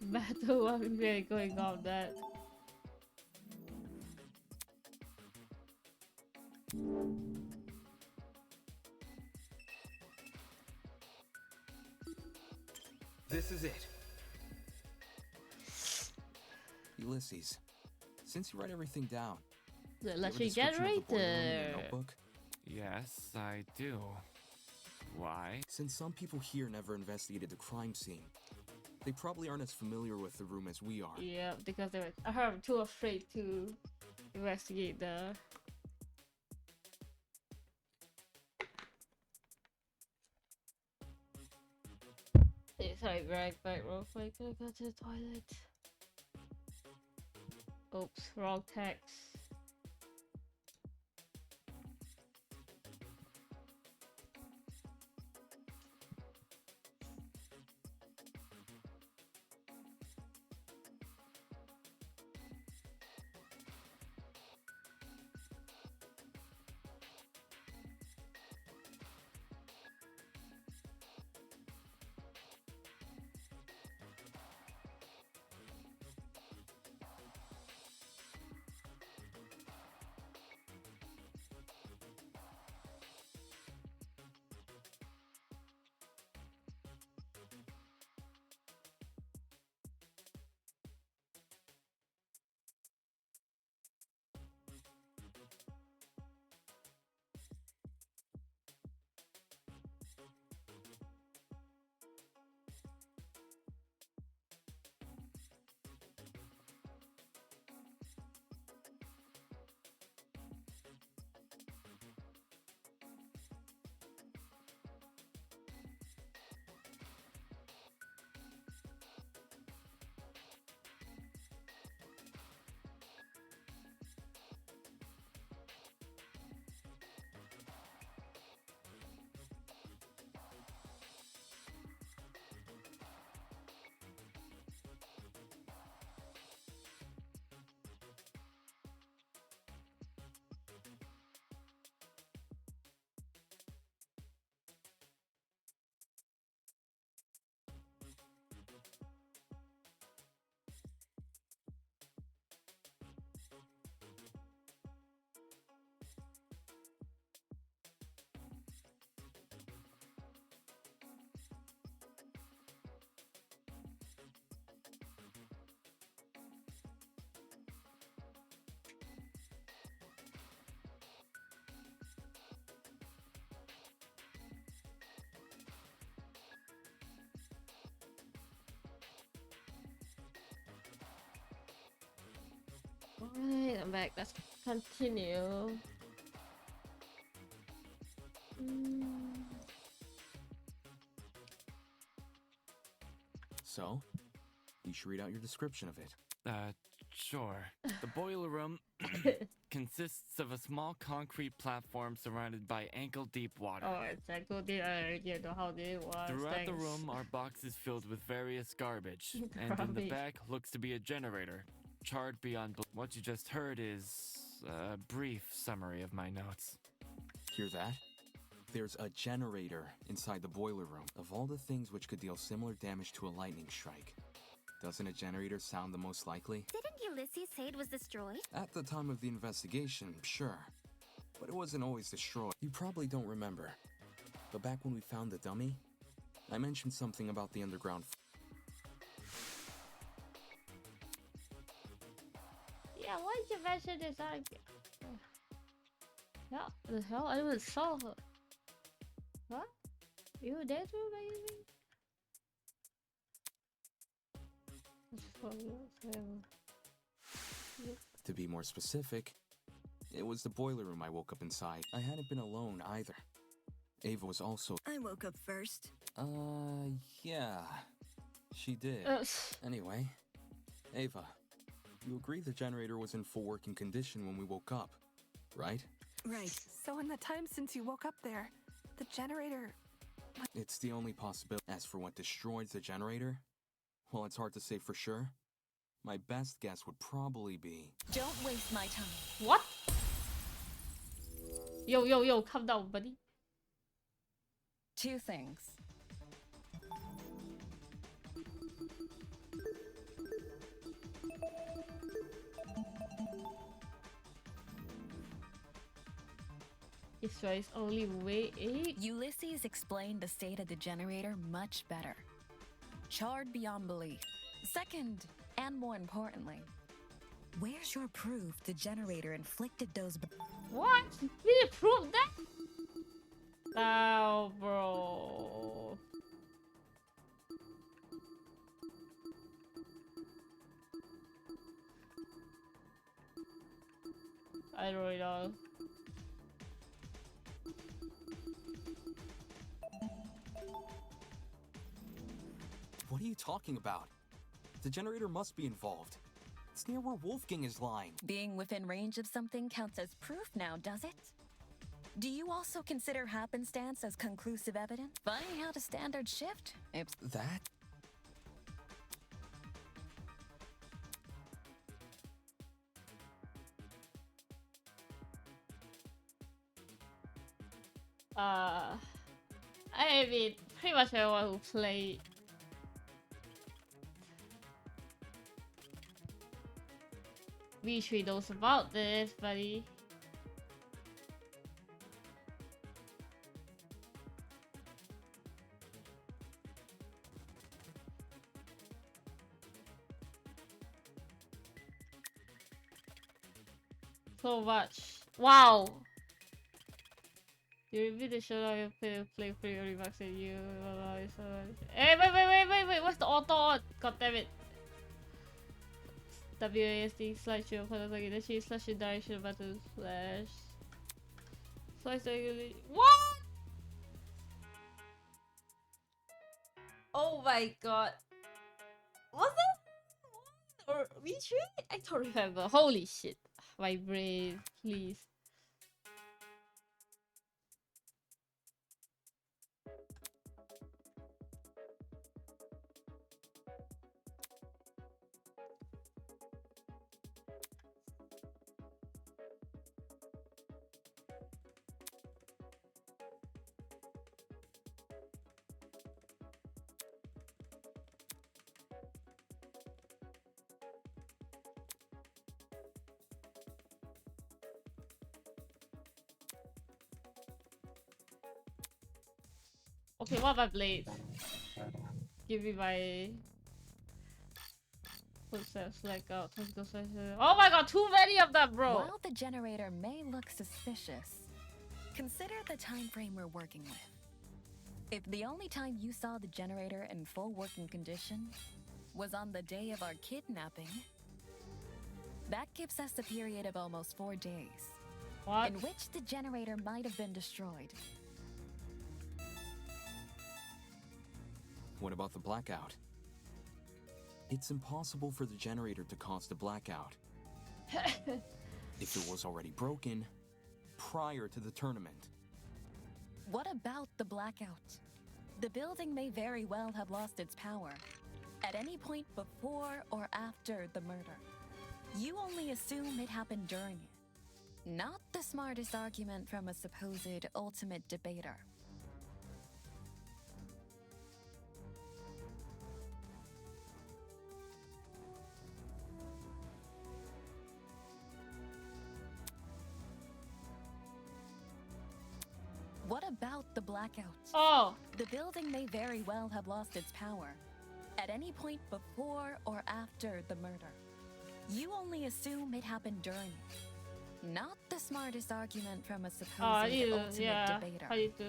Battle, I'm really going off that. This is it. Ulysses, since you write everything down, The do you have a electric description of the boiler room in your generator. notebook? Yes, I do. Why? Since some people here never investigated the crime scene, they probably aren't as familiar with the room as we are. Yeah, because they were too afraid to investigate the. Hey, sorry, back real quick. I go to the toilet. Oops, wrong text. Alright, I'm back. Let's continue. So, you should read out your description of it. Sure. The boiler room consists of a small concrete platform surrounded by ankle-deep water. Oh, it's ankle-deep. I already know how it was. Throughout the room are boxes filled with various garbage, and in the back looks to be a generator, charred beyond. What you just heard is a brief summary of my notes. Hear that? There's a generator inside the boiler room. Of all the things which could deal similar damage to a lightning strike, doesn't a generator sound the most likely? Didn't Ulysses say it was destroyed? At the time of the investigation, sure. But it wasn't always destroyed. You probably don't remember. But back when we found the dummy, I mentioned something about the underground. Yeah, why did you mention this? Yeah, the hell? I even saw her. What? You were there too, baby? To be more specific, it was the boiler room I woke up inside. I hadn't been alone either. Ava was also. I woke up first. Yeah. She did. Anyway, Ava, you agree the generator was in full working condition when we woke up, right? Right. So in the time since you woke up there, the generator... It's the only possibility. As for what destroyed the generator, well, it's hard to say for sure. My best guess would probably be... Don't waste my time. What? Yo, calm down, buddy. Two things. Israel's only way 8? Ulysses explained the state of the generator much better. Charred beyond belief. Second, and more importantly, where's your proof the generator inflicted those... What? We didn't prove that? Oh, bro. I don't really know. What are you talking about? The generator must be involved. It's near where Wolfgang is lying. Being within range of something counts as proof now, does it? Do you also consider happenstance as conclusive evidence? Funny how the standards shift. That? I mean, pretty much everyone who played V3 knows about this, buddy. So much. Wow! You review the show you play free or remarks and you. Hey, wait! What's the auto on? God damn it. WASD slideshow for the initiate slash direction button slash. Slice regularly. What? Oh my god. Was that? Or V3? I don't remember. Holy shit. My brain, please. Okay, what about blades? Give me my footsteps like tactical session. Oh my god, too many of them, bro! While the generator may look suspicious, consider the time frame we're working with. If the only time you saw the generator in full working condition was on the day of our kidnapping, That gives us a period of almost 4 days. What? In which the generator might have been destroyed. What about the blackout? It's impossible for the generator to cause the blackout. If it was already broken prior to the tournament. What about the blackout? The building may very well have lost its power at any point before or after the murder. You only assume it happened during it. Not the smartest argument from a supposed ultimate debater. What about the blackout? Oh! The building may very well have lost its power at any point before or after the murder. You only assume it happened during it. Not the smartest argument from a supposed ultimate debater. How you do?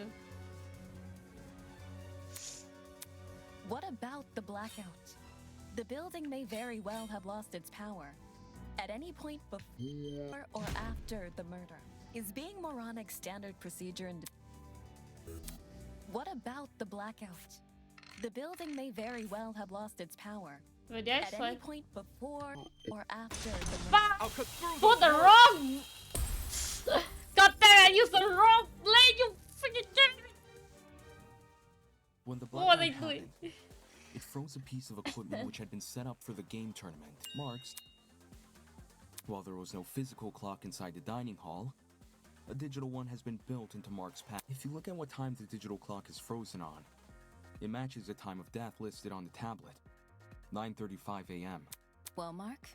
What about the blackout? The building may very well have lost its power at any point before or after the murder. Is being moronic standard procedure in... What about the blackout? The building may very well have lost its power But at that's any like... point before or after the murder. Fuck! Put the wrong... God damn it, I used the wrong blade, you freaking genius! When the What are blackout they doing? happened, it froze a piece of equipment which had been set up for the game tournament. Marks. While there was no physical clock inside the dining hall, a digital one has been built into Mark's pad. If you look at what time the digital clock is frozen on, it matches the time of death listed on the tablet. 9:35 a.m. Well, Mark,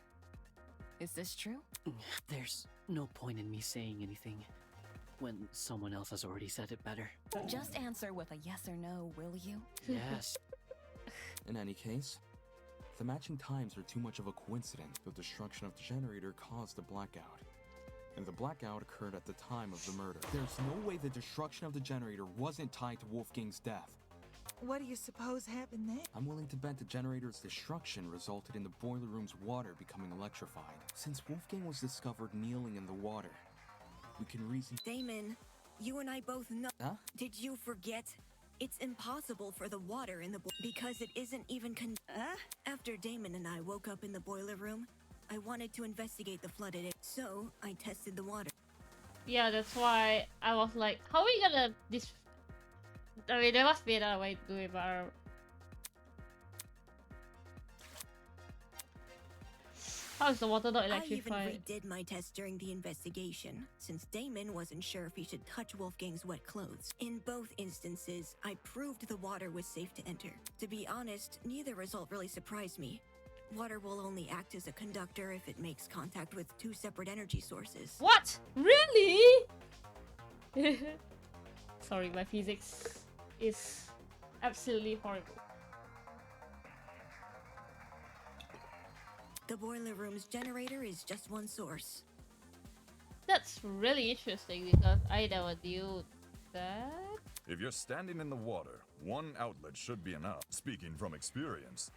is this true? There's no point in me saying anything when someone else has already said it better. Just answer with a yes or no, will you? Yes. In any case, the matching times are too much of a coincidence. The destruction of the generator caused the blackout, and the blackout occurred at the time of the murder. There's no way the destruction of the generator wasn't tied to Wolfgang's death. What do you suppose happened there? I'm willing to bet the generator's destruction resulted in the boiler room's water becoming electrified. Since Wolfgang was discovered kneeling in the water, we can reason... Damon, you and I both know... Huh? Did you forget? It's impossible for the water in the because it isn't even After Damon and I woke up in the boiler room, I wanted to investigate the flooded area, so I tested the water. Yeah, that's why I was like, how are we gonna I mean, there must be another way to do it, but how is the water not electrified? I even redid my test during the investigation, since Damon wasn't sure if he should touch Wolfgang's wet clothes. In both instances, I proved the water was safe to enter. To be honest, neither result really surprised me. Water will only act as a conductor if it makes contact with two separate energy sources. What? Really? Sorry, my physics is absolutely horrible. The boiler room's generator is just one source. That's really interesting because I never knew that. If you're standing in the water, one outlet should be enough. Speaking from experience,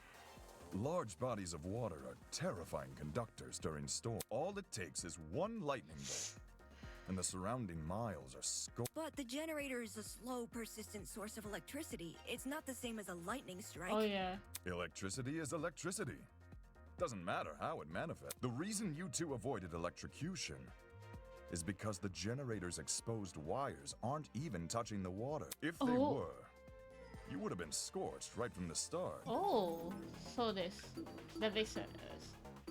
large bodies of water are terrifying conductors during storm. All it takes is one lightning bolt, and the surrounding miles are But the generator is a slow, persistent source of electricity. It's not the same as a lightning strike. Oh yeah. Electricity is electricity. Doesn't matter how it manifests. The reason you two avoided electrocution is because the generator's exposed wires aren't even touching the water. If they were, you would have been scorched right from the start. Oh, so that makes sense.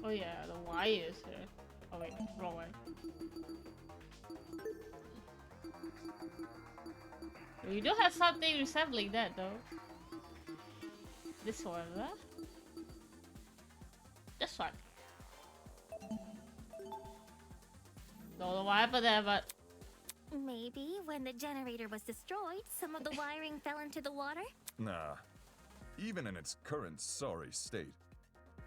Oh yeah, the wires here. Oh wait, wrong way. We do have something resembling that though. This one, huh? This one. Don't know what happened there, but... Maybe when the generator was destroyed, some of the wiring fell into the water? Nah. Even in its current sorry state,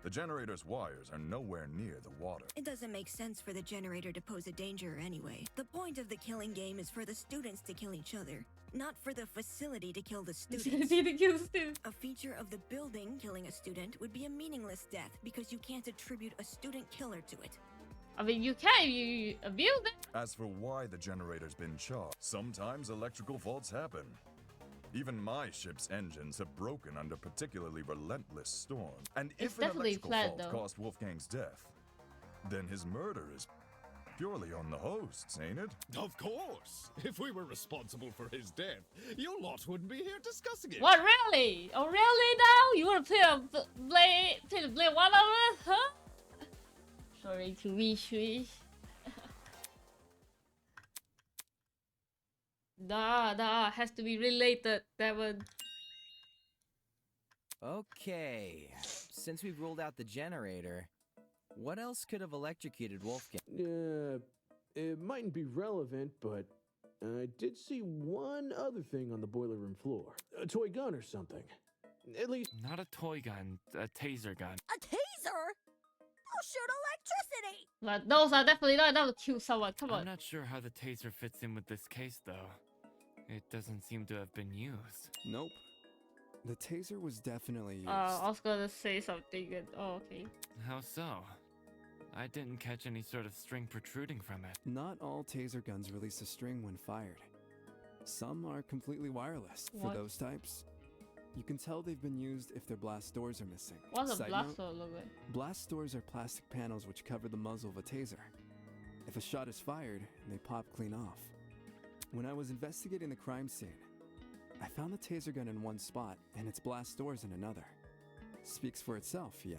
the generator's wires are nowhere near the water. It doesn't make sense for the generator to pose a danger anyway. The point of the killing game is for the students to kill each other, not for the facility to kill the students. A feature of the building killing a student would be a meaningless death because you can't attribute a student killer to it. I mean, you can, you abuse it. As for why the generator's been charged, sometimes electrical faults happen. Even my ship's engines have broken under particularly relentless storms. And It's if an definitely electrical flat, fault though. caused Wolfgang's death, then his murder is purely on the hosts, ain't it? Of course. If we were responsible for his death, you lot wouldn't be here discussing it. What, really? Oh, really now? You want to play the blame one of us, huh? Sorry to wish. Nah, has to be related, that one. Okay, since we've ruled out the generator, what else could have electrocuted Wolfgang? It mightn't be relevant, but I did see one other thing on the boiler room floor. A toy gun or something. At least... Not a toy gun, a taser gun. A taser? I'll shoot electricity! But those are definitely not enough to kill someone, come on. I'm not sure how the taser fits in with this case, though. It doesn't seem to have been used. Nope. The taser was definitely used. I was gonna say something and okay. How so? I didn't catch any sort of string protruding from it. Not all taser guns release a string when fired. Some are completely wireless. What? For those types, you can tell they've been used if their blast doors are missing. What's a Side blast note, door look like? blast doors are plastic panels which cover the muzzle of a taser. If a shot is fired, they pop clean off. When I was investigating the crime scene, I found the taser gun in one spot and its blast doors in another. Speaks for itself, yeah?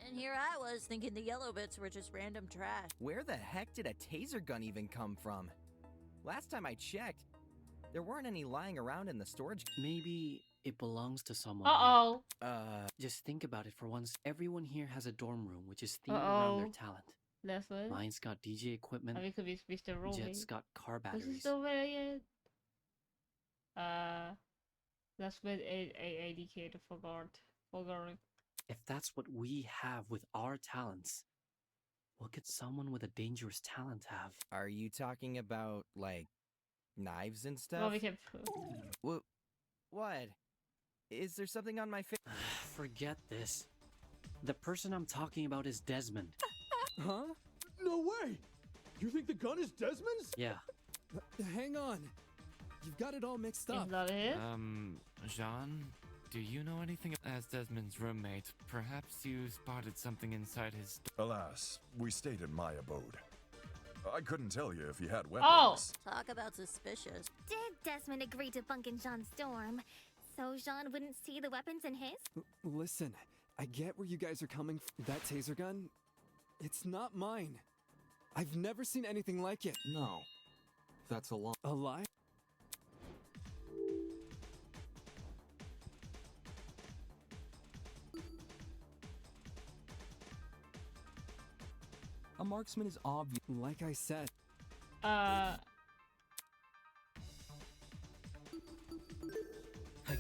And here I was thinking the yellow bits were just random trash. Where the heck did a taser gun even come from? Last time I checked, there weren't any lying around in the storage. Maybe it belongs to someone. Uh-oh. Just think about it for once. Everyone here has a dorm room which is themed around their talent. That's what? Mine's got DJ equipment. I mean, it could be Mr. Roman. Jet's got car This batteries. is the way it. That's with a indicator for guard. If that's what we have with our talents, what could someone with a dangerous talent have? Are you talking about, like, knives and stuff? Well, we can. What? Is there something on my face? Forget this. The person I'm talking about is Desmond. Huh? No way! You think the gun is Desmond's? Yeah. Hang on. You've got it all mixed up. Is that it? Jean, do you know anything? As Desmond's roommate, perhaps you spotted something inside his... Alas, we stayed in my abode. I couldn't tell you if he had Oh. weapons. Talk about suspicious. Did Desmond agree to bunk in Jean's dorm so Jean wouldn't see the weapons in his? Listen, I get where you guys are coming from. That taser gun, it's not mine. I've never seen anything like it. No. That's a lie. A lie? A marksman is obvious. Like I said. I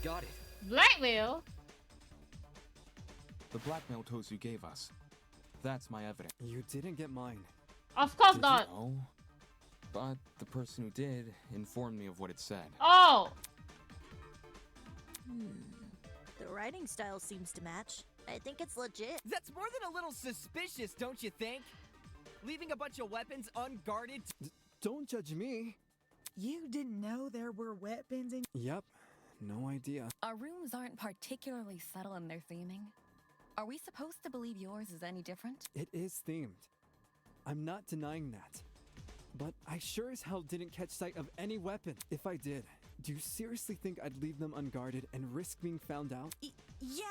got it. Blackmail? The blackmail Tozu gave us. That's my evidence. You didn't get mine. Of course Did not. you know? But the person who did informed me of what it said. Oh! The writing style seems to match. I think it's legit. That's more than a little suspicious, don't you think? Leaving a bunch of weapons unguarded. Don't judge me. You didn't know there were weapons in. Yep. No idea. Our rooms aren't particularly subtle in their theming. Are we supposed to believe yours is any different? It is themed. I'm not denying that. But I sure as hell didn't catch sight of any weapon. If I did, do you seriously think I'd leave them unguarded and risk being found out? Yeah.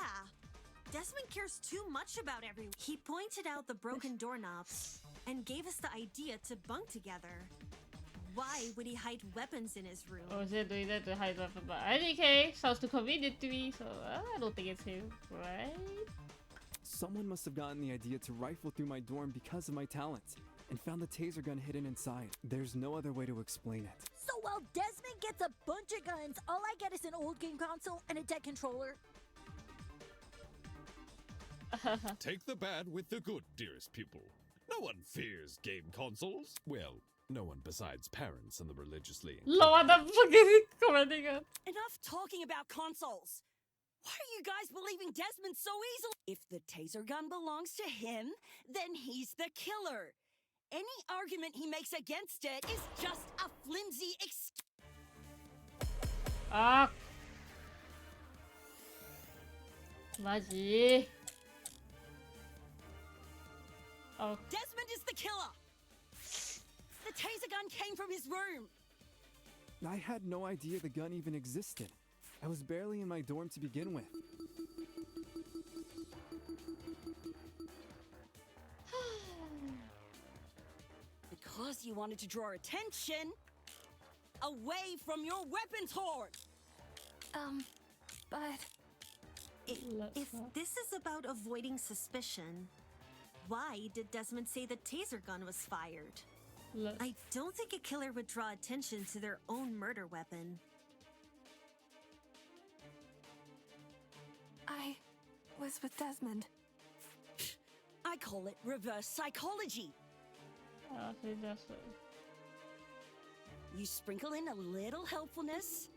Desmond cares too much about everyone. He pointed out the broken doorknobs and gave us the idea to bunk together. Why would he hide weapons in his room? Or is it doing that to hide weapon? But IDK sounds too convenient to me, so I don't think it's him, right? Someone must have gotten the idea to rifle through my dorm because of my talent, and found the taser gun hidden inside. There's no other way to explain it. So while Desmond gets a bunch of guns, all I get is an old game console and a dead controller. Take the bad with the good, dearest pupil. No one fears game consoles. Well, no one besides parents and the religiously. Lord, I'm fucking commenting on. Enough talking about consoles. Why are you guys believing Desmond so easily? If the taser gun belongs to him, then he's the killer. any argument he makes against it is just a flimsy excuse. Ah. Maji. Oh. Desmond is the killer. The taser gun came from his room. I had no idea the gun even existed. I was barely in my dorm to begin with. Because you wanted to draw attention away from your weapons hoard. But if this is about avoiding suspicion, why did Desmond say the taser gun was fired? I don't think a killer would draw attention to their own murder weapon. I was with Desmond. I call it reverse psychology. I think that's it. You sprinkle in a little helpfulness.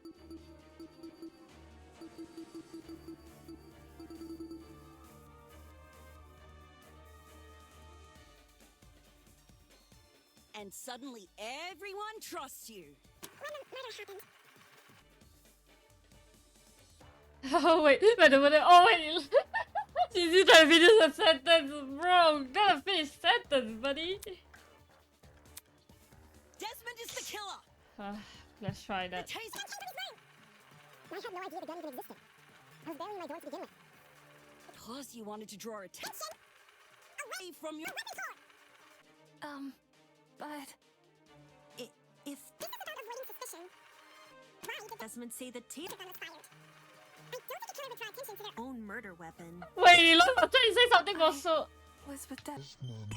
And suddenly everyone trusts you. Oh wait, oh wait. She's trying to finish a sentence, bro. Gotta finish sentence, buddy. Desmond is the killer. Let's try that. The taser. I had no idea the gun even existed. I was barely in my dorm to begin with. Because you wanted to draw attention away from your but if this is about avoiding suspicion, why did Desmond say the taser gun was fired? I don't think a killer would draw attention to their own murder weapon. Wait, look, I'm trying to say something also. Was with Desmond.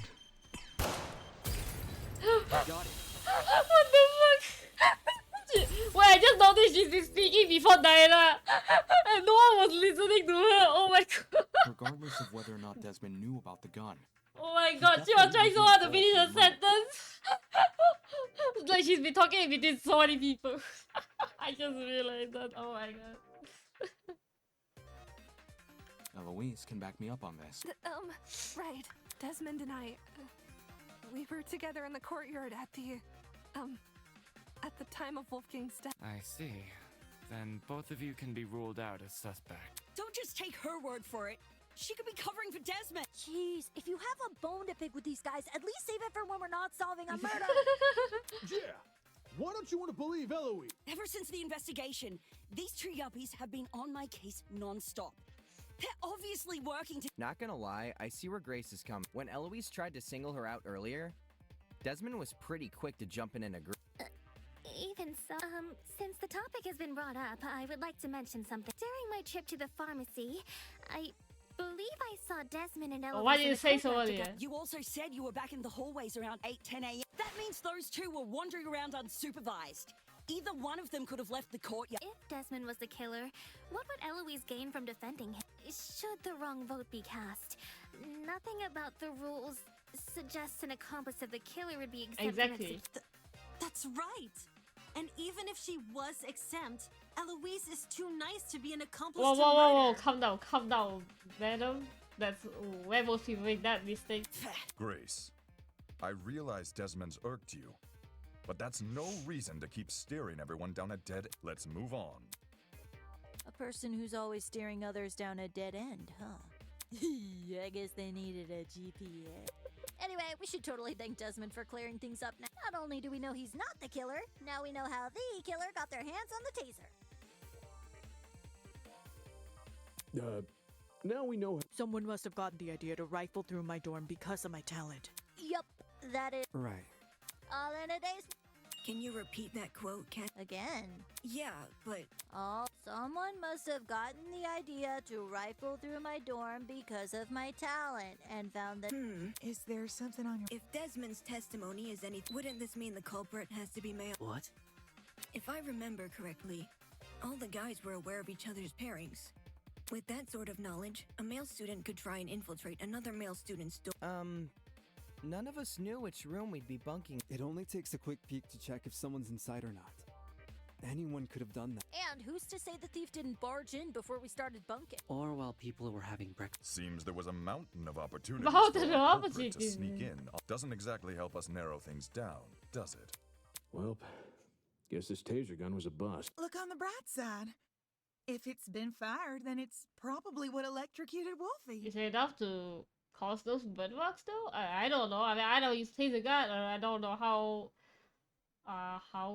Got it. What the fuck? Wait, I just noticed she's been speaking before Diana, and no one was listening to her. Oh my god. Regardless of whether or not Desmond knew about the gun. Oh my god, she was trying so hard to finish a sentence. It's like she's been talking in between so many people. I just realized that. Oh my god. Eloise can back me up on this. Right. Desmond and I, we were together in the courtyard at the time of Wolfgang's death. I see. Then both of you can be ruled out as suspect. Don't just take her word for it. She could be covering for Desmond. Jeez, if you have a bone to pick with these guys, at least save it for when we're not solving a murder. Yeah. Why don't you want to believe Eloise? Ever since the investigation, these two yuppies have been on my case non-stop. They're obviously working to— Not gonna lie, I see where Grace is coming. When Eloise tried to single her out earlier, Desmond was pretty quick to jump in and agree. Even so, since the topic has been brought up, I would like to mention something. During my trip to the pharmacy, I believe I saw Desmond and Eloise. Why did you say so earlier? You also said you were back in the hallways around 8-10 a.m. That means those two were wandering around unsupervised. Either one of them could have left the courtyard. If Desmond was the killer, what would Eloise gain from defending him? Should the wrong vote be cast? Nothing about the rules suggests an accomplice of the killer would be exempt. Exactly. That's right. And even if she was exempt, Eloise is too nice to be an accomplice to murder. Whoa, calm down, madam. That's where most people make that mistake. Grace, I realize Desmond's irked you, but that's no reason to keep steering everyone down a dead. Let's move on. A person who's always steering others down a dead end, huh? I guess they needed a GPS. Anyway, we should totally thank Desmond for clearing things up now. Not only do we know he's not the killer, now we know how the killer got their hands on the taser. Now we know. Someone must have gotten the idea to rifle through my dorm because of my talent. Yup, that is Right. all in a day's. Can you repeat that quote, Kat? Again. Yeah, but Oh, someone must have gotten the idea to rifle through my dorm because of my talent and found that. Is there something on your... if Desmond's testimony is anything, wouldn't this mean the culprit has to be male? What? If I remember correctly, all the guys were aware of each other's pairings. With that sort of knowledge, a male student could try and infiltrate another male student's dorm. None of us knew which room we'd be bunking. It only takes a quick peek to check if someone's inside or not. Anyone could have done that. And who's to say the thief didn't barge in before we started bunking? Or while people were having breakfast. Seems there was a mountain of opportunities Mountain for of our culprit to opportunities. sneak in. Doesn't exactly help us narrow things down, does it? Well, guess this taser gun was a bust. Look on the bright side. If it's been fired, then it's probably what electrocuted Wolfie. Is it enough to cause those bird marks though? I don't know. I mean, I don't use taser gun, or I don't know how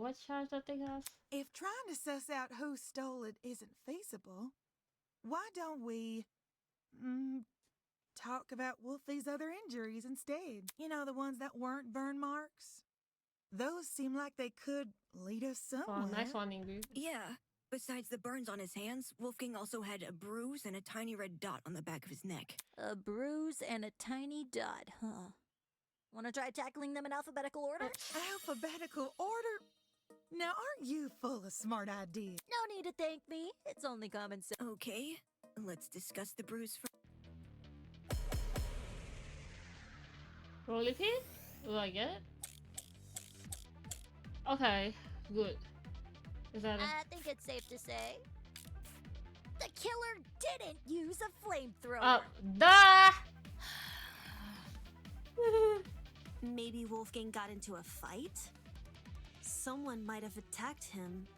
much charge that thing has. If trying to suss out who stole it isn't feasible, why don't we talk about Wolfie's other injuries instead? You know, the ones that weren't burn marks? Those seem like they could lead us somewhere. Oh, nice one, Ingrid. Yeah. Besides the burns on his hands, Wolfgang also had a bruise and a tiny red dot on the back of his neck. A bruise and a tiny dot, huh? Want to try tackling them in alphabetical order? Alphabetical order? Now, aren't you full of smart ideas? No need to thank me. It's only common sense. Okay, let's discuss the bruise first. Rolly pin? Do I get it? Okay, good. Is that I think it's safe to say the killer didn't use a flamethrower. Oh, duh! Maybe Wolfgang got into a fight? Someone might have attacked him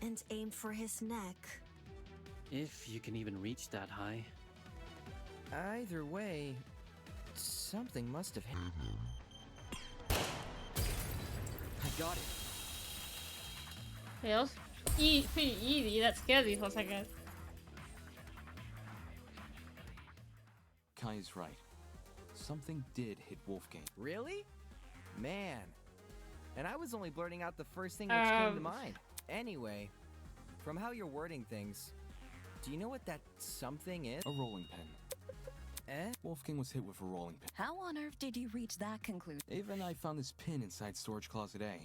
and aimed for his neck. If you can even reach that high. Either way, something must have happened. I got it. Yeah, that was pretty easy. That scared me for a second. Kai is right. Something did hit Wolfgang. Really? Man. And I was only blurting out the first thing which came to mind. Anyway, from how you're wording things, do you know what that something is? A rolling pin. Wolfgang was hit with a rolling pin. How on earth did you reach that conclusion? Ava and I found this pin inside storage closet A,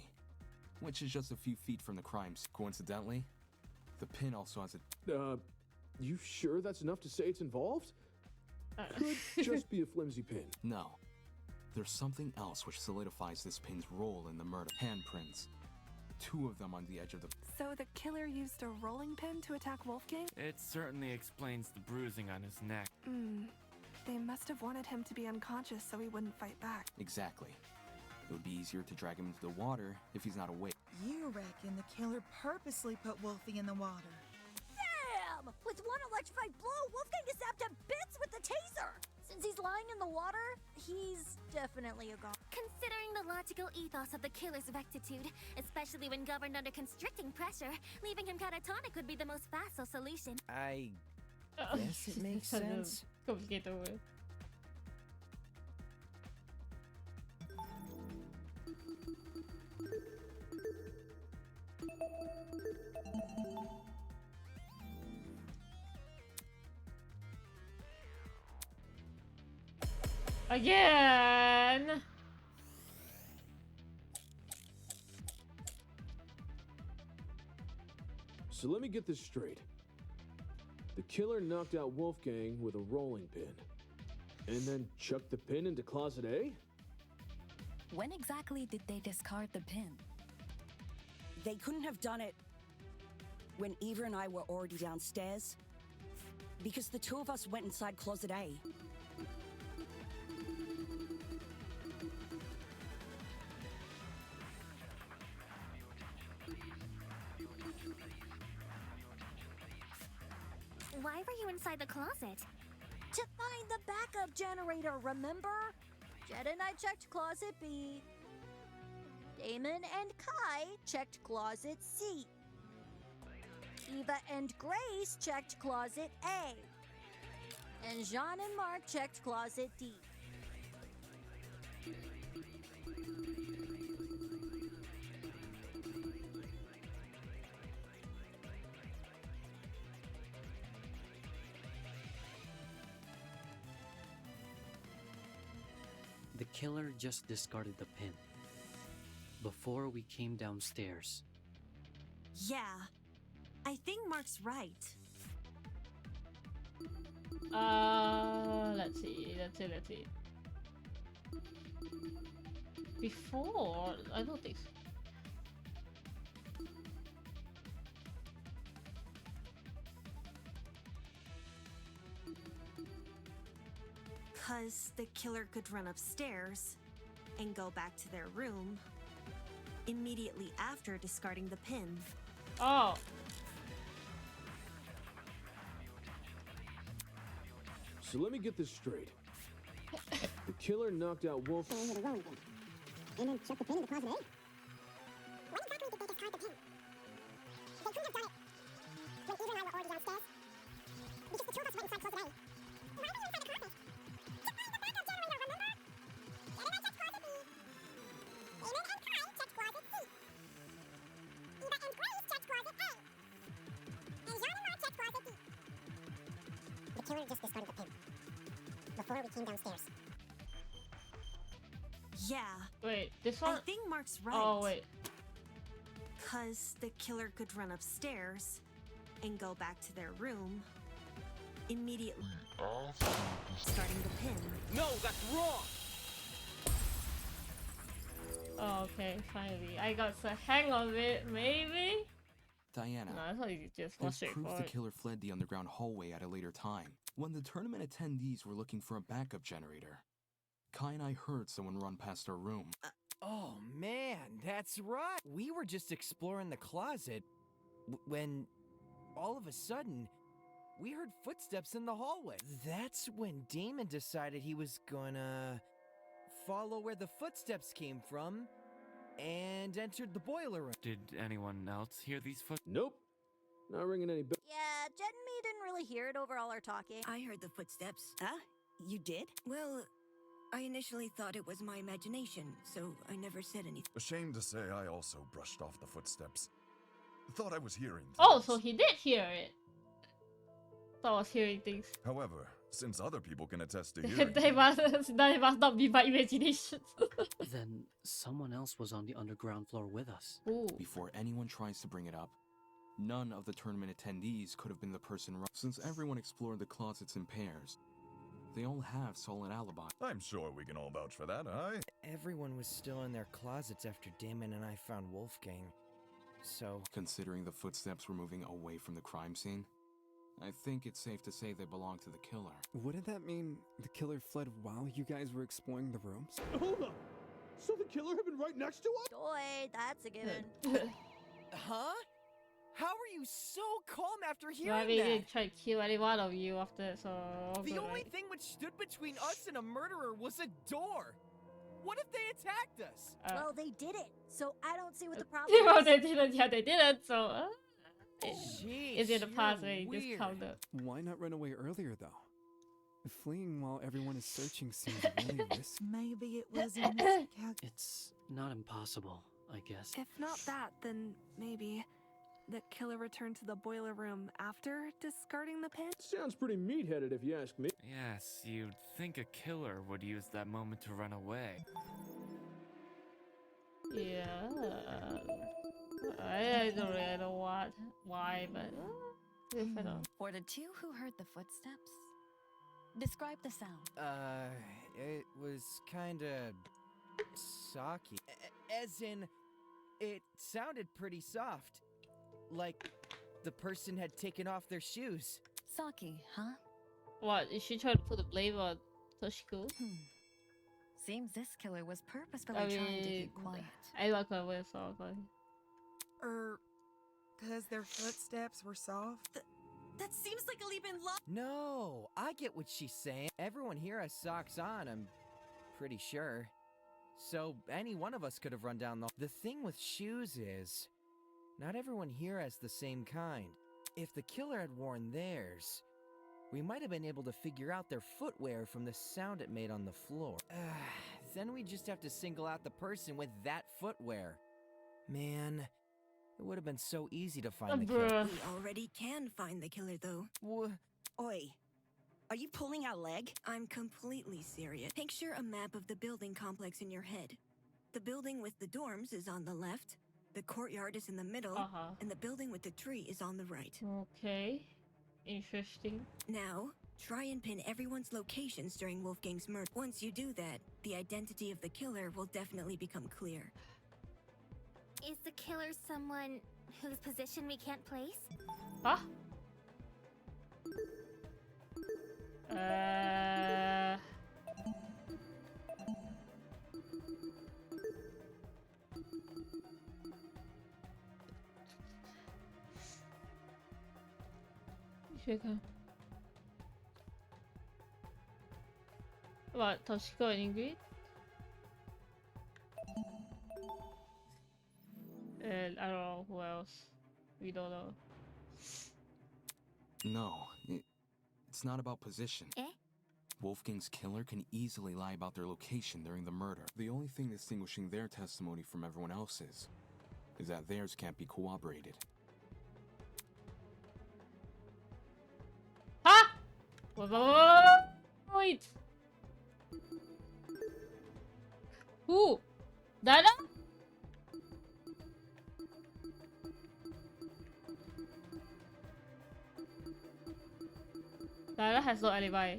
which is just a few feet from the crimes. Coincidentally, the pin also has a... You sure that's enough to say it's involved? Could just be a flimsy pin. No. There's something else which solidifies this pin's role in the murder. Handprints. 2 of them on the edge of the... So the killer used a rolling pin to attack Wolfgang? It certainly explains the bruising on his neck. They must have wanted him to be unconscious so he wouldn't fight back. Exactly. It would be easier to drag him into the water if he's not awake. You reckon the killer purposely put Wolfie in the water? Damn! With one electrified blow, Wolfgang is zapped to bits with the taser! Since he's lying in the water, he's definitely a god. Considering the logical ethos of the killer's rectitude, especially when governed under constricting pressure, leaving him catatonic would be the most facile solution. I guess it makes sense. Complicated word. Again! So let me get this straight. The killer knocked out Wolfgang with a rolling pin, and then chucked the pin into Closet A? When exactly did they discard the pin? They couldn't have done it when Eva and I were already downstairs, because the 2 of us went inside Closet A. Why were you inside the closet? To find the backup generator, remember? Jed and I checked Closet B. Damon and Kai checked Closet C. Eva and Grace checked Closet A. And Jean and Mark checked Closet D. The killer just discarded the pin. Before we came downstairs. Yeah, I think Mark's right. Let's see. Before, I don't think so. Because the killer could run upstairs and go back to their room immediately after discarding the pin. Oh. So let me get this straight. The killer knocked out Wolf. So he hit a rolling pin. And then chucked the pin in the closet, eh? When exactly did they discard the pin? They couldn't have done it when Eva and I were already downstairs. Because the two of us went inside closet A. Why were you inside the closet? To find the backup generator, remember? Eva checked closet B. Damon and Kai checked closet C. Eva and Grace checked closet A. And Jean and Mark checked closet D. The killer just discarded the pin before we came downstairs. Yeah. Wait, this one? I think Mark's right. Oh, wait. Because the killer could run upstairs and go back to their room immediately starting the pin. No, that's wrong! Oh, okay, finally. I got the hang of it, maybe? Diana, No, I thought you just there's was proof the straightforward. killer fled the underground hallway at a later time. When the tournament attendees were looking for a backup generator, Kai and I heard someone run past our room. Oh man, that's right. We were just exploring the closet when all of a sudden we heard footsteps in the hallway. That's when Damon decided he was gonna follow where the footsteps came from and entered the boiler room. Did anyone else hear these foot? Nope. Not ringing any bells. Yeah, Jen and me didn't really hear it over all our talking. I heard the footsteps. Huh? You did? Well, I initially thought it was my imagination, so I never said anything. Ashamed to say, I also brushed off the footsteps. Thought I was hearing things. Oh, so he did hear it. So I was hearing things. However, since other people can attest to hearing, they must not be my imagination. Then someone else was on the underground floor with us. Ooh. Before anyone tries to bring it up, none of the tournament attendees could have been the person since everyone explored the closets in pairs. They all have solid alibis. I'm sure we can all vouch for that, aye? Everyone was still in their closets after Damon and I found Wolfgang. So, Considering the footsteps were moving away from the crime scene, I think it's safe to say they belong to the killer. Wouldn't that mean the killer fled while you guys were exploring the rooms? Hold up! So the killer had been right next to us? Joy, that's a given. huh? How are you so calm after I hearing mean, that? they tried to kill any one of you after, so. The good, only right? thing which stood between us and a murderer was a door. What if they attacked us? Well, they did it, so I don't see what the problem Well, is. they didn't. Yeah, they didn't. So. Jeez, Is it a past you're where you just weird. count up? Why not run away earlier, though? Fleeing while everyone is searching seems really risky. Maybe it was a miscalculation. It's not impossible, I guess. If not that, then maybe the killer returned to the boiler room after discarding the pin? Sounds pretty meat-headed if you ask me. Yes, you'd think a killer would use that moment to run away. Yeah. I don't really know why, but if I know. For the two who heard the footsteps, describe the sound. It was kinda socky. As in, it sounded pretty soft. Like the person had taken off their shoes. Saki, huh? What? Is she trying to put the blame on Toshiko? Seems this killer was purposefully I trying to mean, keep quiet. I like her way so but Because their footsteps were soft? That seems like a leap in love. No, I get what she's saying. Everyone here has socks on, I'm pretty sure. So any one of us could have run down the... The thing with shoes is, not everyone here has the same kind. If the killer had worn theirs, we might have been able to figure out their footwear from the sound it made on the floor. Then we just have to single out the person with that footwear. Man, it would have been so easy to find the killer. We already can find the killer, though. Oi, are you pulling our leg? I'm completely serious. Picture a map of the building complex in your head. The building with the dorms is on the left, the courtyard is in the middle, and the building with the tree is on the right. Okay. Interesting. Now, try and pin everyone's locations during Wolfgang's murder. Once you do that, the identity of the killer will definitely become clear. Is the killer someone whose position we can't place? Huh? Sugar. What, Toshiko and Ingrid? And I don't know who else. We don't know. No, it's not about position. Eh? Wolfgang's killer can easily lie about their location during the murder. The only thing distinguishing their testimony from everyone else's is that theirs can't be corroborated. Ha! Wait! Who? Dada? Dada has no alibi.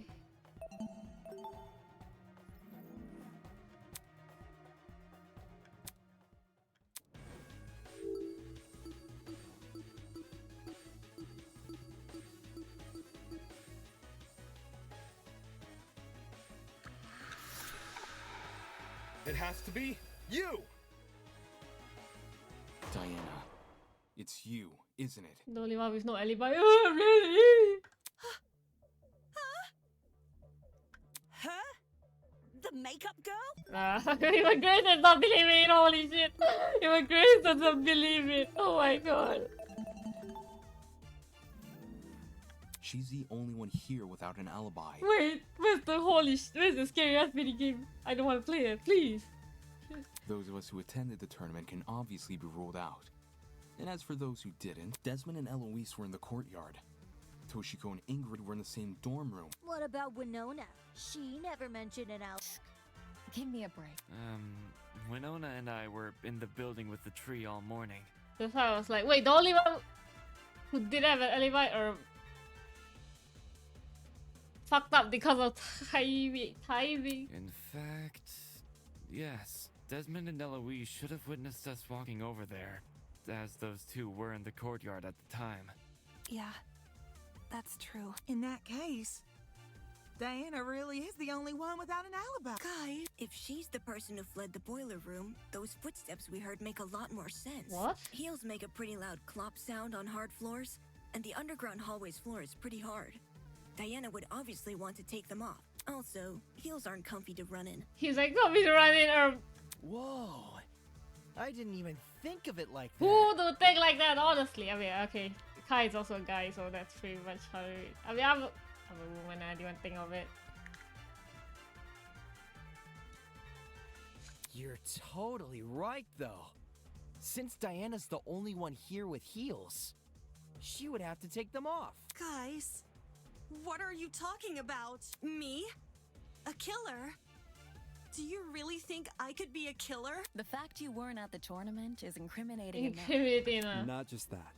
It has to be you! Diana, it's you, isn't it? The only one with no alibi. Oh, really? Huh? The makeup girl? Even Grace does not believe it. Holy shit. Even Grace doesn't believe it. Oh my god. She's the only one here without an alibi. Wait, where's the scary ass mini game? I don't want to play it, please. Those of us who attended the tournament can obviously be ruled out. And as for those who didn't, Desmond and Eloise were in the courtyard. Toshiko and Ingrid were in the same dorm room. What about Winona? She never mentioned an out. Give me a break. Winona and I were in the building with the tree all morning. That's why I was like, wait, the only one who did have an alibi or fucked up because of timing. In fact, yes. Desmond and Eloise should have witnessed us walking over there, as those two were in the courtyard at the time. Yeah, that's true. In that case, Diana really is the only one without an alibi. Guys, if she's the person who fled the boiler room, those footsteps we heard make a lot more sense. What? Heels make a pretty loud clop sound on hard floors, and the underground hallway's floor is pretty hard. Diana would obviously want to take them off. Also, heels aren't comfy to run in. He's like, comfy to run in or... Whoa. I didn't even think of it like that. Who would think like that, honestly? I mean, okay. Kai is also a guy, so that's pretty much how it... I mean, I'm a woman, I didn't think of it. You're totally right, though. Since Diana's the only one here with heels, she would have to take them off. Guys, what are you talking about? Me? A killer? Do you really think I could be a killer? The fact you weren't at the tournament is incriminating enough. Incriminating enough. Not just that.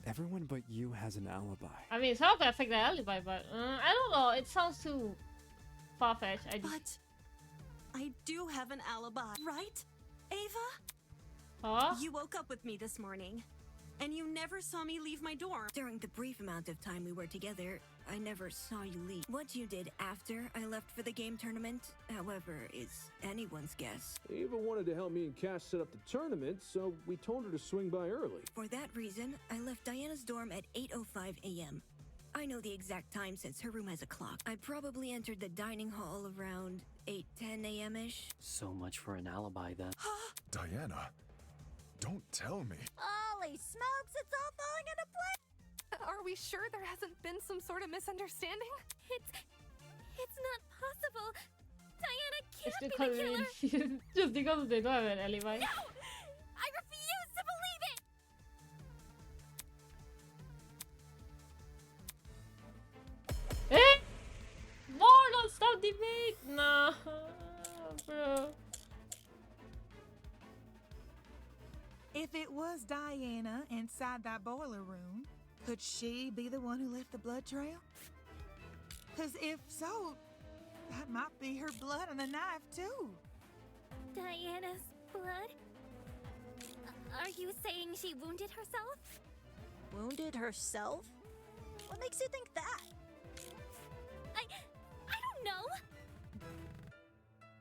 Everyone but you has an alibi. I mean, it's not gonna affect the alibi, but I don't know. It sounds too far-fetched. But I do have an alibi, right, Ava? Huh? You woke up with me this morning, and you never saw me leave my dorm. During the brief amount of time we were together, I never saw you leave. What you did after I left for the game tournament, however, is anyone's guess. Ava wanted to help me and Cash set up the tournament, so we told her to swing by early. For that reason, I left Diana's dorm at 8:05 a.m. I know the exact time since her room has a clock. I probably entered the dining hall around 8:10 a.m.-ish. So much for an alibi then. Diana, don't tell me. Holy smokes, it's all falling into place! Are we sure there hasn't been some sort of misunderstanding? It's not possible. Diana It's can't because be the killer. just because they don't have an alibi. No! I refuse to believe it! Eh? More non-stop debate? Nah, bro. If it was Diana inside that boiler room, could she be the one who left the blood trail? Because if so, that might be her blood on the knife, too. Diana's blood? Are you saying she wounded herself? Wounded herself? What makes you think that? I don't know.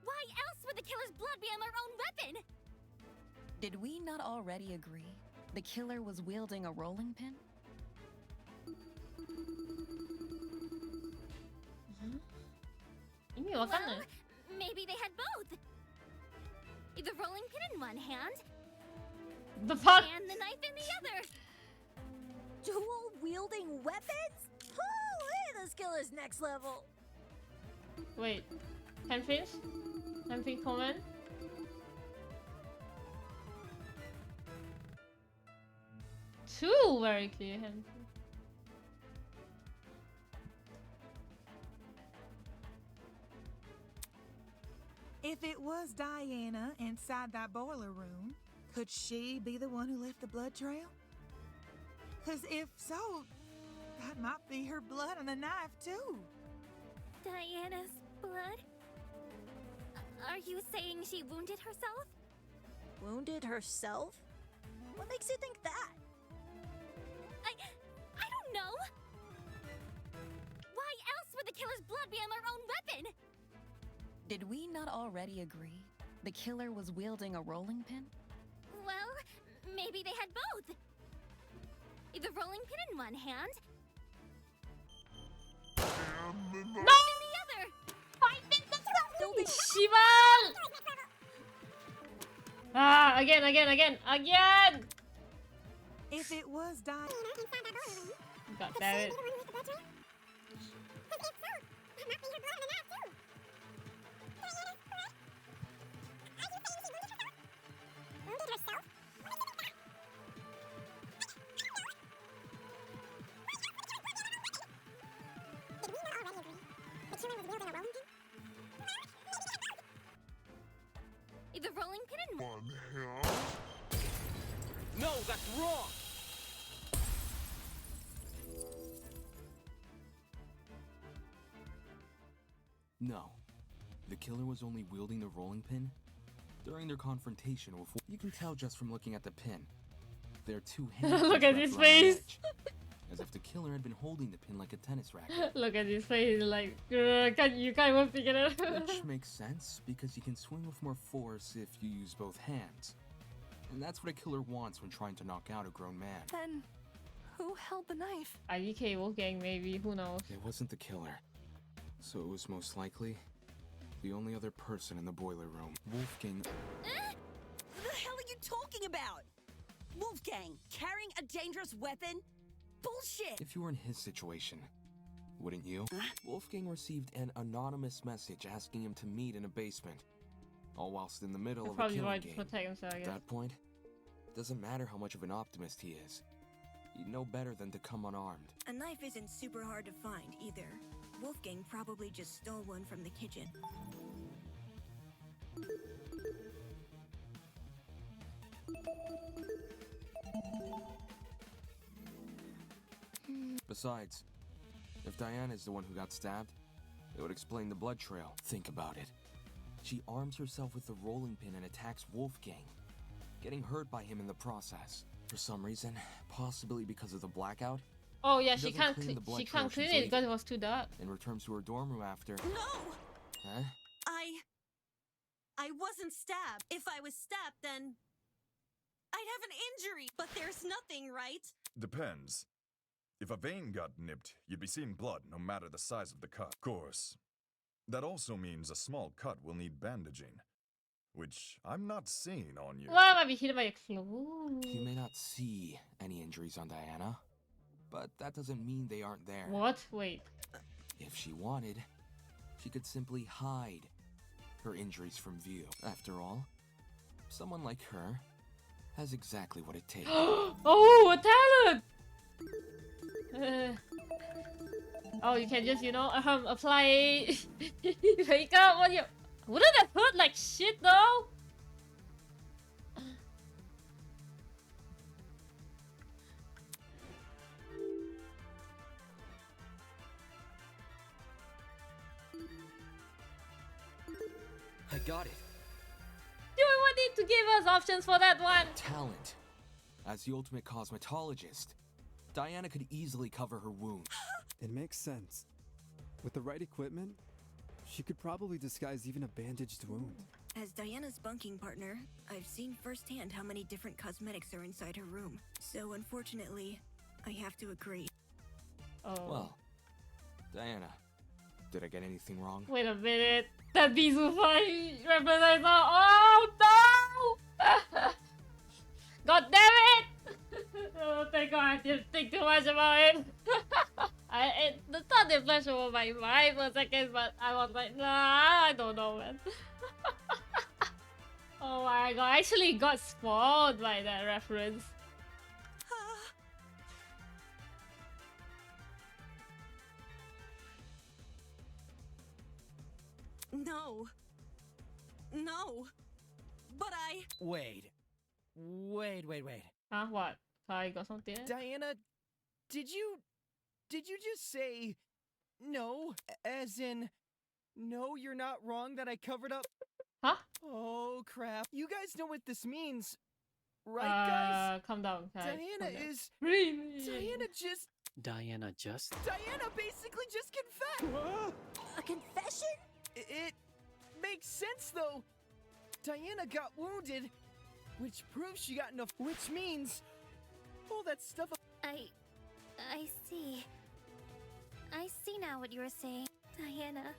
Why else would the killer's blood be on their own weapon? Did we not already agree the killer was wielding a rolling pin? 의미 와닿네. Well, maybe they had both. The rolling pin in one hand, The fuck? and the knife in the other. Dual wielding weapons? Holy, this killer's next level. Wait. Can finish? Can finish comment? Two very clear hands. If it was Diana inside that boiler room, could she be the one who left the blood trail? Because if so, that might be her blood on the knife, too. Diana's blood? Are you saying she wounded herself? Wounded herself? What makes you think that? I don't know. Why else would the killer's blood be on their own weapon? Did we not already agree the killer was wielding a rolling pin? Well, maybe they had both. The rolling pin in one hand, No! in the other. Shival! Ah, again! If it was Diana inside that boiler room, God could damn she it. be the one who left the blood trail? Because if so, that might be her blood on the knife, too. Diana's blood? Are you saying she wounded herself? Wounded herself? What makes you think that? Did we not already agree? The killer was wielding a rolling pin? The rolling pin in one. No, that's wrong! No. The killer was only wielding the rolling pin during their confrontation with. You can tell just from looking at the pin. Their two hands. Look at his face. As if the killer had been holding the pin like a tennis racket. Look at his face, like, you can't even figure it out. Which makes sense, because you can swing with more force if you use both hands. And that's what a killer wants when trying to knock out a grown man. Then, who held the knife? IDK Wolfgang, maybe, who knows? It wasn't the killer. So it was most likely the only other person in the boiler room. Wolfgang. What the hell are you talking about? Wolfgang, carrying a dangerous weapon? Bullshit! If you were in his situation, wouldn't you? Wolfgang received an anonymous message asking him to meet in a basement. All whilst in the middle of a Probably killing right to game. protect himself, I At guess. that point, doesn't matter how much of an optimist he is. He'd know better than to come unarmed. A knife isn't super hard to find, either. Wolfgang probably just stole one from the kitchen. Besides, if Diana is the one who got stabbed, it would explain the blood trail. Think about it. She arms herself with the rolling pin and attacks Wolfgang, getting hurt by him in the process. For some reason, possibly because of the blackout, Oh yeah, she doesn't can't clean the blood she trail can't clean she's it because leaving it was too dark. and returns to her dorm room after. No! Huh? I wasn't stabbed. If I was stabbed, then I'd have an injury. But there's nothing, right? Depends. If a vein got nipped, you'd be seeing blood no matter the size of the cut. Of course. That also means a small cut will need bandaging, which I'm not seeing on you. Well, might be hit by a clue. You may not see any injuries on Diana, but that doesn't mean they aren't there. What? Wait. If she wanted, she could simply hide her injuries from view. After all, someone like her has exactly what it takes. Oh, a talent! Oh, you can just, you know, apply makeup on your... Wouldn't that hurt like shit though? I got it. Do we want it to give us options for that one? Talent. As the ultimate cosmetologist, Diana could easily cover her wound. It makes sense. With the right equipment, she could probably disguise even a bandaged wound. As Diana's bunking partner, I've seen firsthand how many different cosmetics are inside her room. So unfortunately, I have to agree. Oh. Well, Diana, Did I get anything wrong? Wait a minute. That Bizufai reference I saw. Oh no! God damn it! Oh, thank God I didn't think too much about it. The thought did flash over my mind for a second, but I was like, nah, I don't know, man. Oh my God, I actually got spoiled by that reference. No. No. But I... Wait. Huh? What? Kai got something? Diana, did you just say no? As in, no, you're not wrong that I covered up? Huh? Oh, crap. You guys know what this means, right, guys? Calm down, Kai. Diana is... Really? Diana basically just confessed! A confession? It makes sense, though. Diana got wounded, which proves she got enough... Which means... all that stuff... I see. I see now what you were saying. Diana.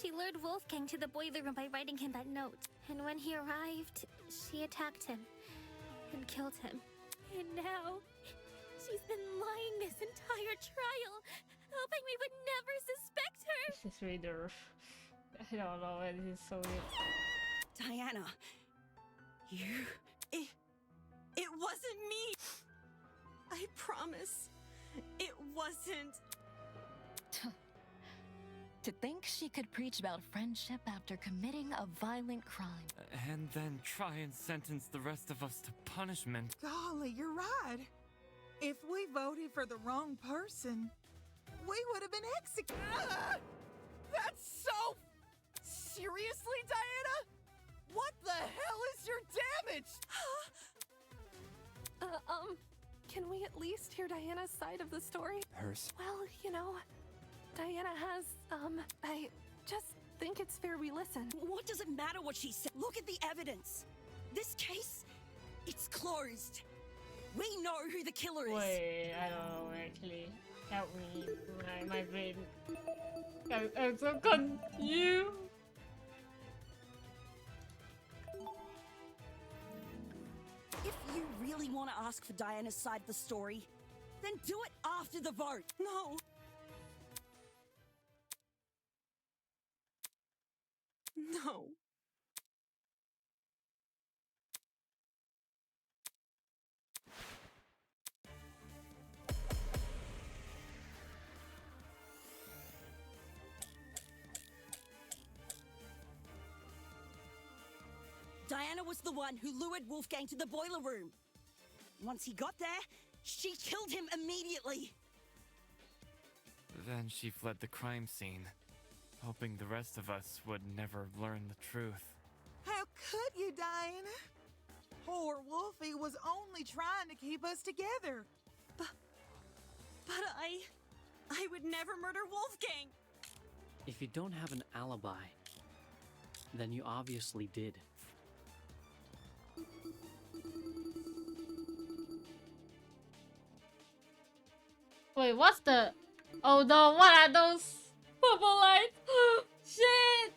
She lured Wolfgang to the boiler room by writing him that note. And when he arrived, she attacked him. And killed him. And now... she's been lying this entire trial, hoping we would never suspect her! This is really rough. I don't know, this is so weird. Diana, you... It wasn't me! I promise. It wasn't. To think she could preach about friendship after committing a violent crime. And then try and sentence the rest of us to punishment. Golly, you're right. If we voted for the wrong person, we would have been executed. That's so... Seriously, Diana? What the hell is your damage? Can we at least hear Diana's side of the story? Hers. Well, you know, Diana has, I just think it's fair we listen. What does it matter what she said? Look at the evidence. This case, it's closed. We know who the killer is. Wait, I don't know actually. Help me. My brain. I'm so confused. If you really want to ask for Diana's side of the story, then do it after the vote. No. No. Diana was the one who lured Wolfgang to the boiler room. Once he got there, she killed him immediately. Then she fled the crime scene, hoping the rest of us would never learn the truth. How could you, Diana? Poor Wolfie was only trying to keep us together. But I would never murder Wolfgang. If you don't have an alibi, then you obviously did. Wait, what's the... Oh no, what are those purple lights? Shit!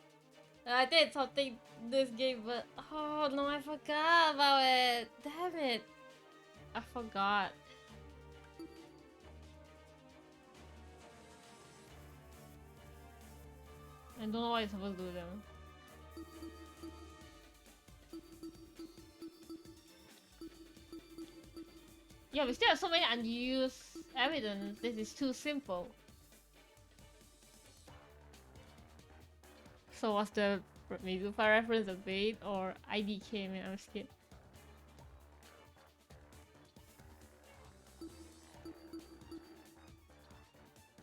I did something this game, but... Oh no, I forgot about it. Damn it. I forgot. I don't know what you're supposed to do then. Yeah, we still have so many unused evidence. This is too simple. So was the Mizufa reference a bait or IDK? Man, I'm scared.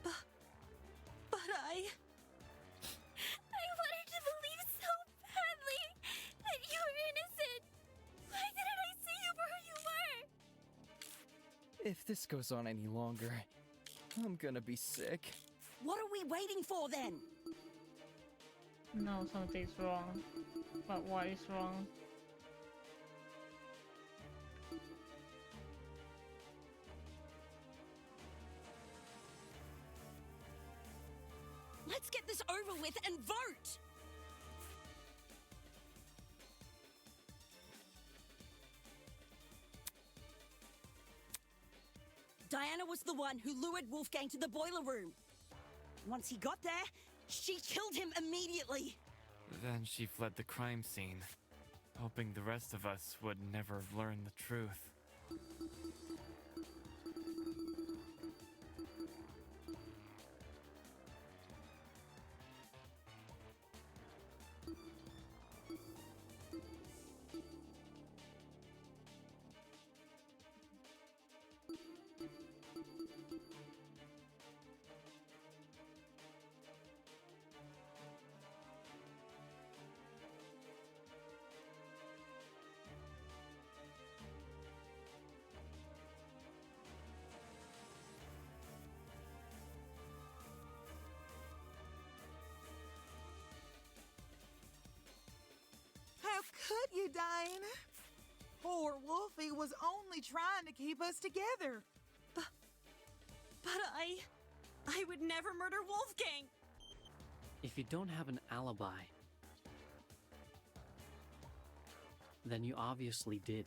But I wanted to believe so badly that you were innocent. Why didn't I see you for who you were? If this goes on any longer, I'm gonna be sick. What are we waiting for then? No, something's wrong. But what is wrong? Let's get this over with and vote! Diana was the one who lured Wolfgang to the boiler room. Once he got there, she killed him immediately. Then she fled the crime scene, hoping the rest of us would never learn the truth. How could you, Diana? Poor Wolfie was only trying to keep us together. But I would never murder Wolfgang. If you don't have an alibi, then you obviously did.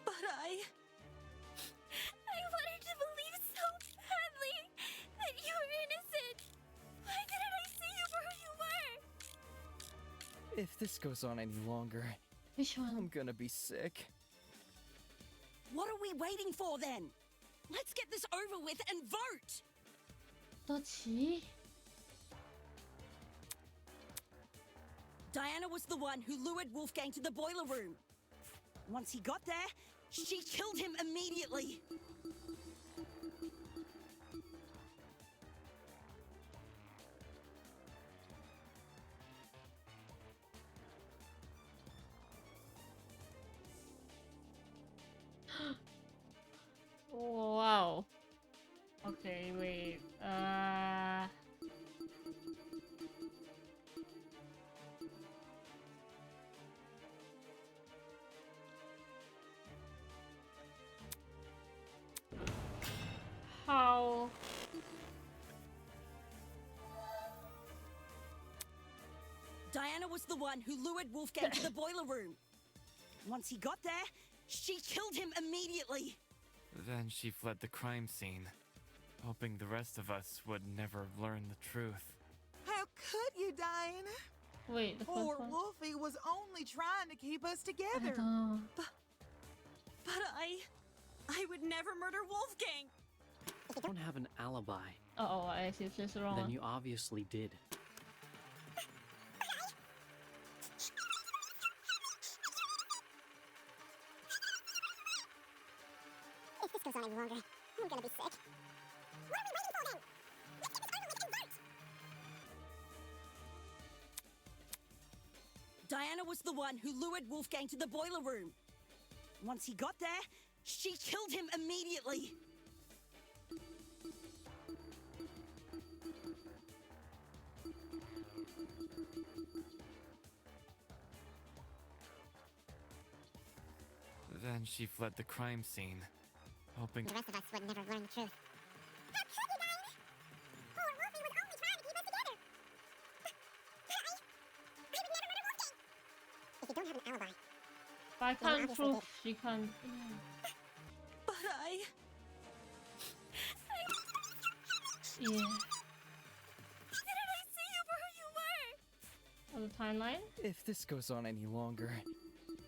But I wanted to believe so badly that you were innocent. Why didn't I see you for who you were? If this goes on any longer, I'm gonna be sick. What are we waiting for then? Let's get this over with and vote! Dochi? Diana was the one who lured Wolfgang to the boiler room. Once he got there, she killed him immediately. Wow. Okay, wait. How? Diana was the one who lured Wolfgang to the boiler room. Once he got there, she killed him immediately. Then she fled the crime scene, hoping the rest of us would never learn the truth. How could you, Diana? Wait, the Poor first one? Wolfie was only trying to keep us together. But I would never murder Wolfgang. If you don't have an alibi, Uh-oh, I see it's just wrong. then you obviously did. If this goes on any longer, I'm gonna be sick. What are we waiting for then? Let's get this over with and vote! Diana was the one who lured Wolfgang to the boiler room. Once he got there, she killed him immediately. Then she fled the crime scene, hoping The rest of us would never learn the truth. How could you, Diana? Poor Wolfie was only trying to keep us together. But I would never murder Wolfgang. If you don't have an alibi, But I then you can't obviously prove did. she can't. But I Yeah. Didn't I see you for who you were? On the timeline? If this goes on any longer,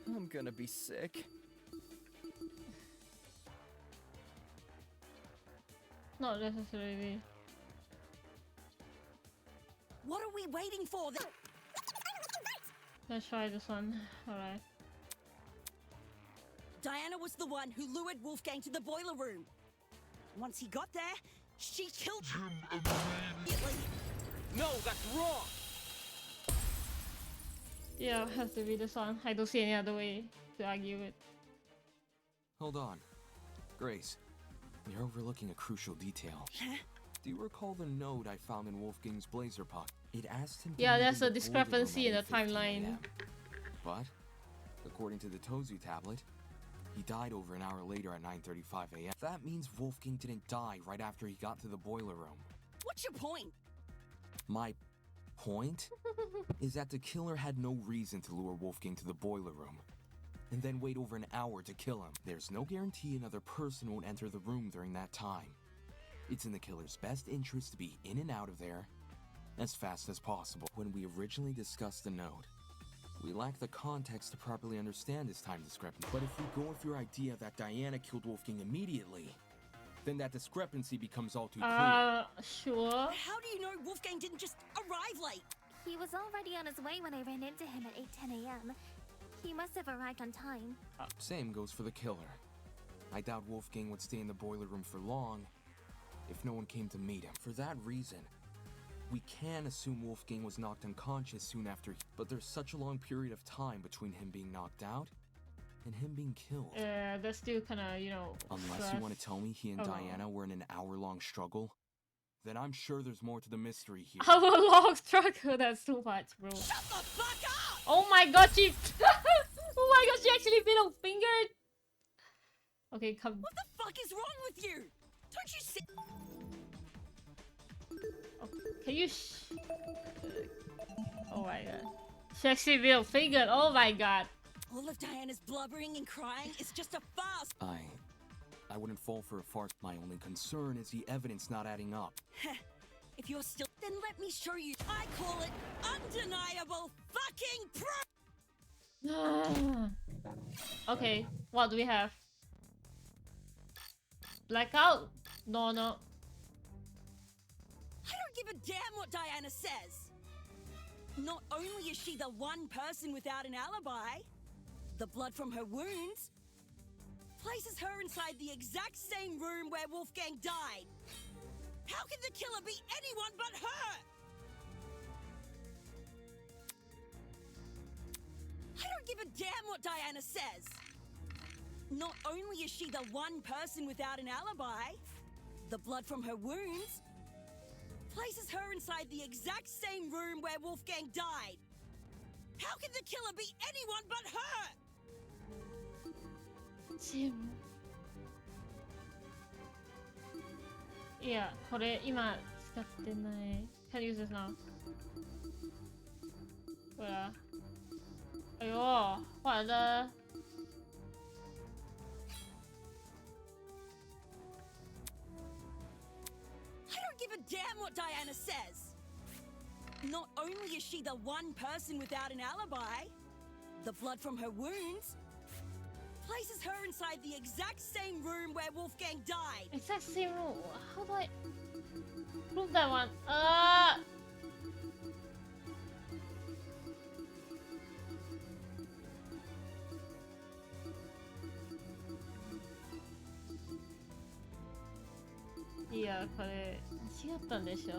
I'm gonna be sick. Not necessarily. What are we waiting for then? Let's try this one. Alright. Diana was the one who lured Wolfgang to the boiler room. Once he got there, she killed him immediately. No, that's wrong! Yeah, has to be this one. I don't see any other way to argue it. Hold on. Grace, you're overlooking a crucial detail. Do you recall the note I found in Wolfgang's blazer pocket? It asked him to Yeah, meet there's in a the boiler discrepancy in room the at 8:15 timeline. a.m. But, according to the Tozu tablet, he died over an hour later at 9:35 a.m. That means Wolfgang didn't die right after he got to the boiler room. What's your point? My point is that the killer had no reason to lure Wolfgang to the boiler room and then wait over an hour to kill him. There's no guarantee another person won't enter the room during that time. It's in the killer's best interest to be in and out of there as fast as possible. When we originally discussed the note, we lacked the context to properly understand this time discrepancy. But if we go with your idea that Diana killed Wolfgang immediately, then that discrepancy becomes all too clear. Sure. How do you know Wolfgang didn't just arrive late? He was already on his way when I ran into him at 8:10 a.m. He must have arrived on time. Same goes for the killer. I doubt Wolfgang would stay in the boiler room for long if no one came to meet him. For that reason, we can assume Wolfgang was knocked unconscious soon after, but there's such a long period of time between him being knocked out and him being killed. Yeah, that's still kind of, you know. Unless you want to tell me he and Oh. Diana were in an hour-long struggle, then I'm sure there's more to the mystery here. How a long struggle? That's too much, bro. Shut the fuck up! Oh my god, she. Oh my god, she actually middle fingered. Okay, come. What the fuck is wrong with you? Don't you see? Can you? Oh my god. She actually middle fingered. Oh my god. All of Diana's blubbering and crying is just a farce. I wouldn't fall for a farce. My only concern is the evidence not adding up. Heh. If you're still, then let me show you. I call it undeniable fucking proof. Okay, what do we have? Blackout? No, no. I don't give a damn what Diana says. Not only is she the one person without an alibi, the blood from her wounds places her inside the exact same room where Wolfgang died. How can the killer be anyone but her? I don't give a damn what Diana says. Not only is she the one person without an alibi, the blood from her wounds places her inside the exact same room where Wolfgang died. How can the killer be anyone but her? Jim. いや、これ今使ってない。Can you use this now? 对啊。哎呦，坏了。I don't give a damn what Diana says. Not only is she the one person without an alibi, the blood from her wounds places her inside the exact same room where Wolfgang died. Exact same room. How do I prove that one?いや、これ違ったんでしょ?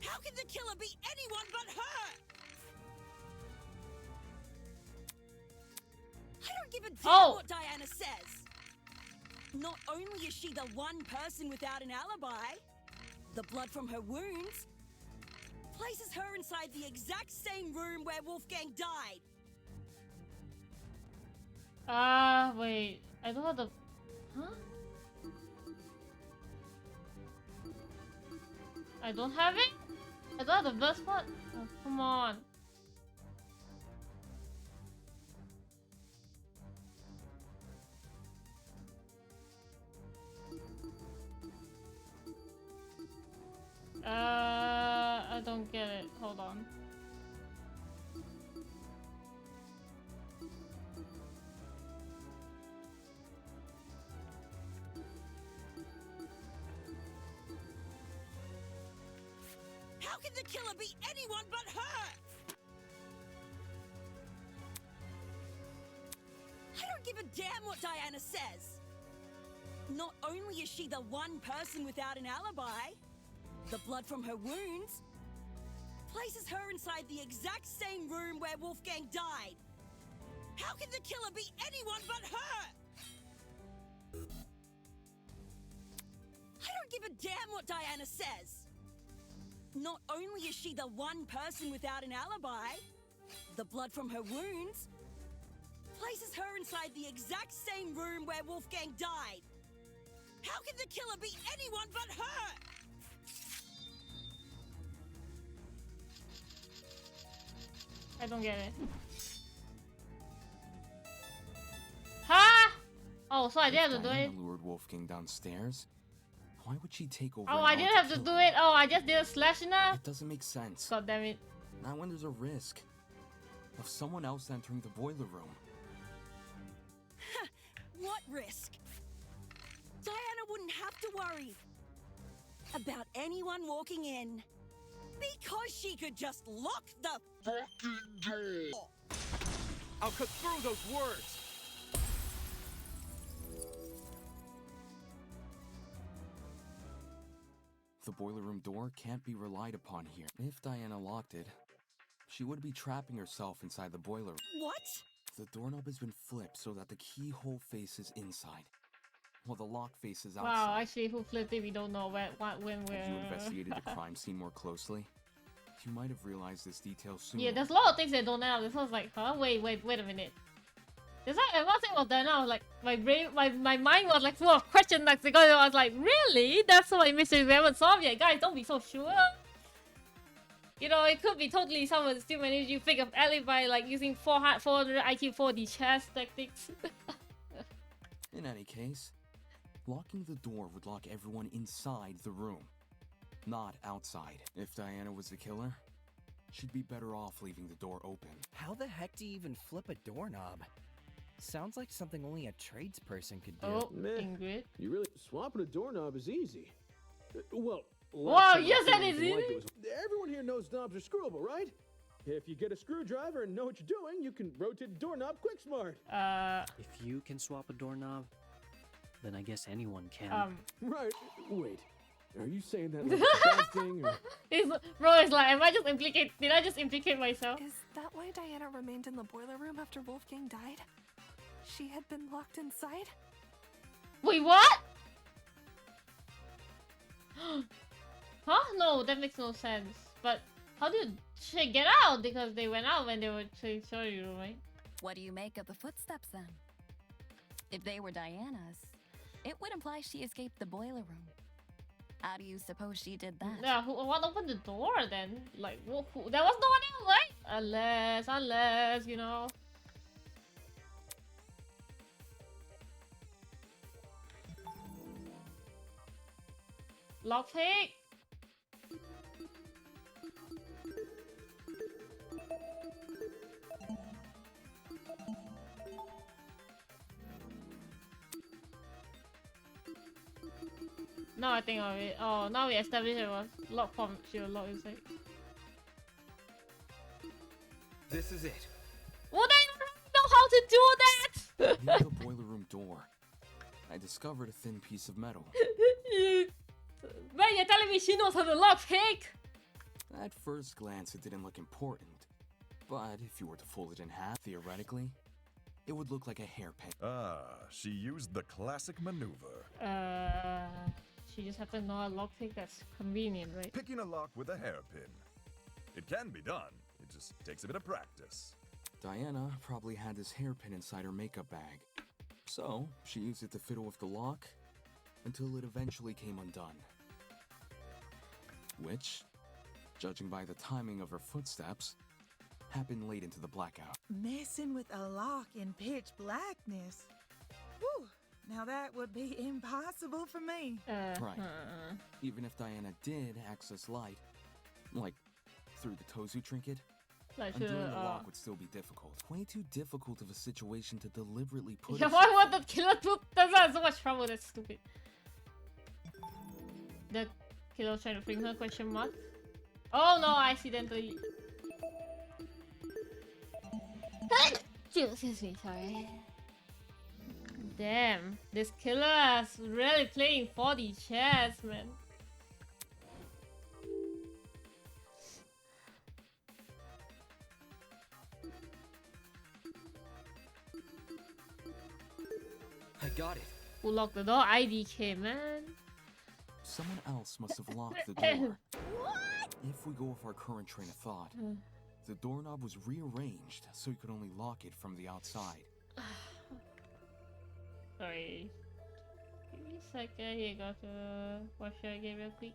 How can the killer be anyone but her? I don't give a damn what Diana says. Not only is she the one person without an alibi, the blood from her wounds places her inside the exact same room where Wolfgang died. Wait. I don't have the... Huh? I don't have it? I don't have the best part? Oh, come on. I don't get it. Hold on. How How can the killer be anyone but her? I don't give a damn what Diana says. Not only is she the one person without an alibi, the blood from her wounds places her inside the exact same room where Wolfgang died. How can the killer be anyone but her? I don't give a damn what Diana says. Not only is she the one person without an alibi, the blood from her wounds places her inside the exact same room where Wolfgang died. How can the killer be anyone but her? I don't get it. Huh? Oh, so I didn't have to do it. Diana lured Wolfgang downstairs. Why would she take over? Oh, I didn't have to do it. Oh, I just did a slash enough. It doesn't make sense. God damn it. Not when there's a risk of someone else entering the boiler room. What risk? Diana wouldn't have to worry about anyone walking in because she could just lock the fucking door. I'll cut through those words. The boiler room door can't be relied upon here. If Diana locked it, she would be trapping herself inside the boiler. What? The doorknob has been flipped so that the keyhole faces inside, while the lock faces outside. Wow, actually, who flipped it? We don't know when, where. If you investigated the crime scene more closely, you might have realized this detail sooner. Yeah, there's a lot of things that don't add up. This one's like, huh? Wait a minute. It's like, and one thing was done, I was like, my brain, my mind was like full of question marks because I was like, really? That's so many mysteries we haven't solved yet. Guys, don't be so sure. You know, it could be totally someone still managed to figure alibi like using 400 IQ 4D chess tactics. In any case, locking the door would lock everyone inside the room, not outside. If Diana was the killer, she'd be better off leaving the door open. How the heck do you even flip a doorknob? Sounds like something only a tradesperson could do. Oh, Meh. Ingrid. You really swapping a doorknob is easy. Well, Wow, yes, that is easy. Everyone here knows knobs are screwable, right? If you get a screwdriver and know what you're doing, you can rotate the doorknob quick smart. If you can swap a doorknob, then I guess anyone can. Right. Wait. Are you saying that like a bad thing? Or... Bro, it's like, did I just implicate myself? Is that why Diana remained in the boiler room after Wolfgang died? She had been locked inside? Wait, what? Huh? No, that makes no sense. But how did she get out? Because they went out when they were saying sorry, right? What do you make of the footsteps then? If they were Diana's, it would imply she escaped the boiler room. How do you suppose she did that? Yeah, what opened the door then? Like, there was no one else, right? Unless, you know. Lockpick? Now I think of it. Oh, now we established it was lock form. She was locked inside. This is it. Well, they don't know how to do that! Near the boiler room door, I discovered a thin piece of metal. Man, you're telling me she knows how to lock pick? At first glance, it didn't look important. But if you were to fold it in half, theoretically, it would look like a hairpin. Ah, she used the classic maneuver. She just happened to know a lockpick. That's convenient, right? Picking a lock with a hairpin. It can be done. It just takes a bit of practice. Diana probably had this hairpin inside her makeup bag. So, she used it to fiddle with the lock until it eventually came undone. Which, judging by the timing of her footsteps, happened late into the blackout. Messing with a lock in pitch blackness. Whew. Now that would be impossible for me. Right. Even if Diana did access light, like through the Tozu trinket, undoing the lock would still be difficult. Way too difficult of a situation to deliberately put. Yeah, why would the killer do that? So much trouble. That's stupid. The killer trying to bring her ? Oh no, I accidentally. Excuse me, sorry. Damn, this killer is really playing 4D chess, man. I got it. Who locked the door? IDK, man. Someone else must have locked the door. If we go with our current train of thought, the doorknob was rearranged so you could only lock it from the outside. Sorry. Give me a second. You got to watch your game real quick.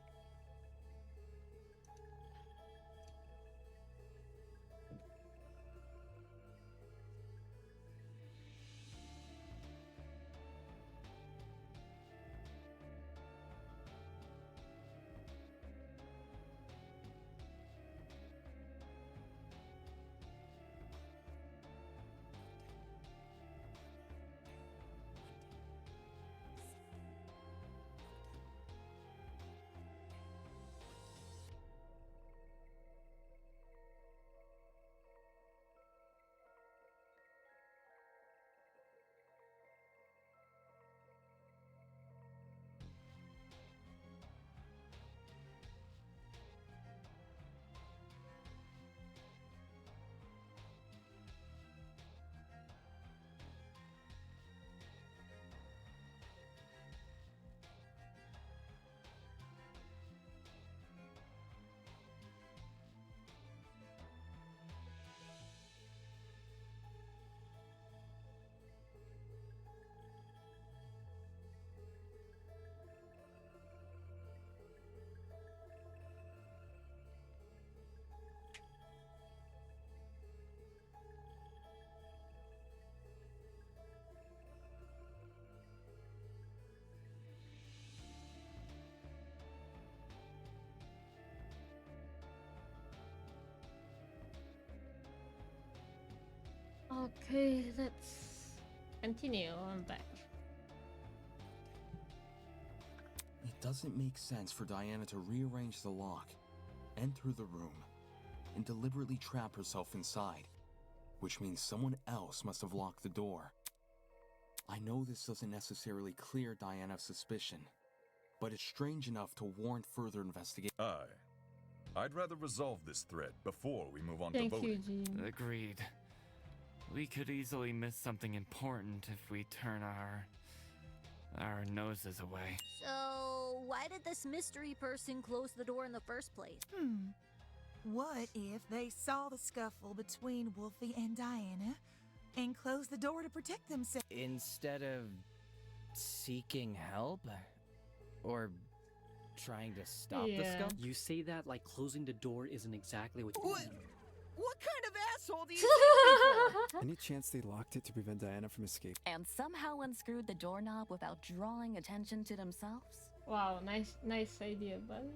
Okay, let's continue. I'm back. It doesn't make sense for Diana to rearrange the lock, enter the room, and deliberately trap herself inside, which means someone else must have locked the door. I know this doesn't necessarily clear Diana's suspicion, but it's strange enough to warrant further investigation. I'd rather resolve this thread before we move on to Thank you, voting. Gene. Agreed. We could easily miss something important if we turn our noses away. So, why did this mystery person close the door in the first place? What if they saw the scuffle between Wolfie and Diana and closed the door to protect themselves? Instead of seeking help or trying to stop the skull. You say that like closing the door isn't exactly what you mean. What kind of asshole do you think? Any chance they locked it to prevent Diana from escaping? And somehow unscrewed the doorknob without drawing attention to themselves? Wow, nice idea, buddy.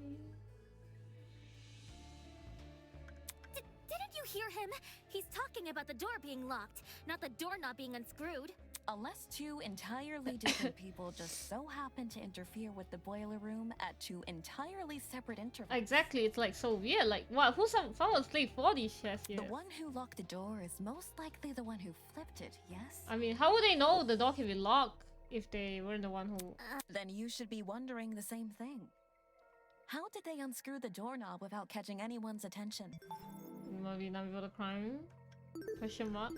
Didn't you hear him? He's talking about the door being locked, not the doorknob being unscrewed. Unless two entirely different people just so happen to interfere with the boiler room at two entirely separate intervals. Exactly, it's like so weird. Like, what? Someone's playing 4D chess here? The one who locked the door is most likely the one who flipped it, yes? I mean, how would they know the door can be locked if they weren't the one who... Then you should be wondering the same thing. How did they unscrew the doorknob without catching anyone's attention? Maybe not before the crime? Question mark?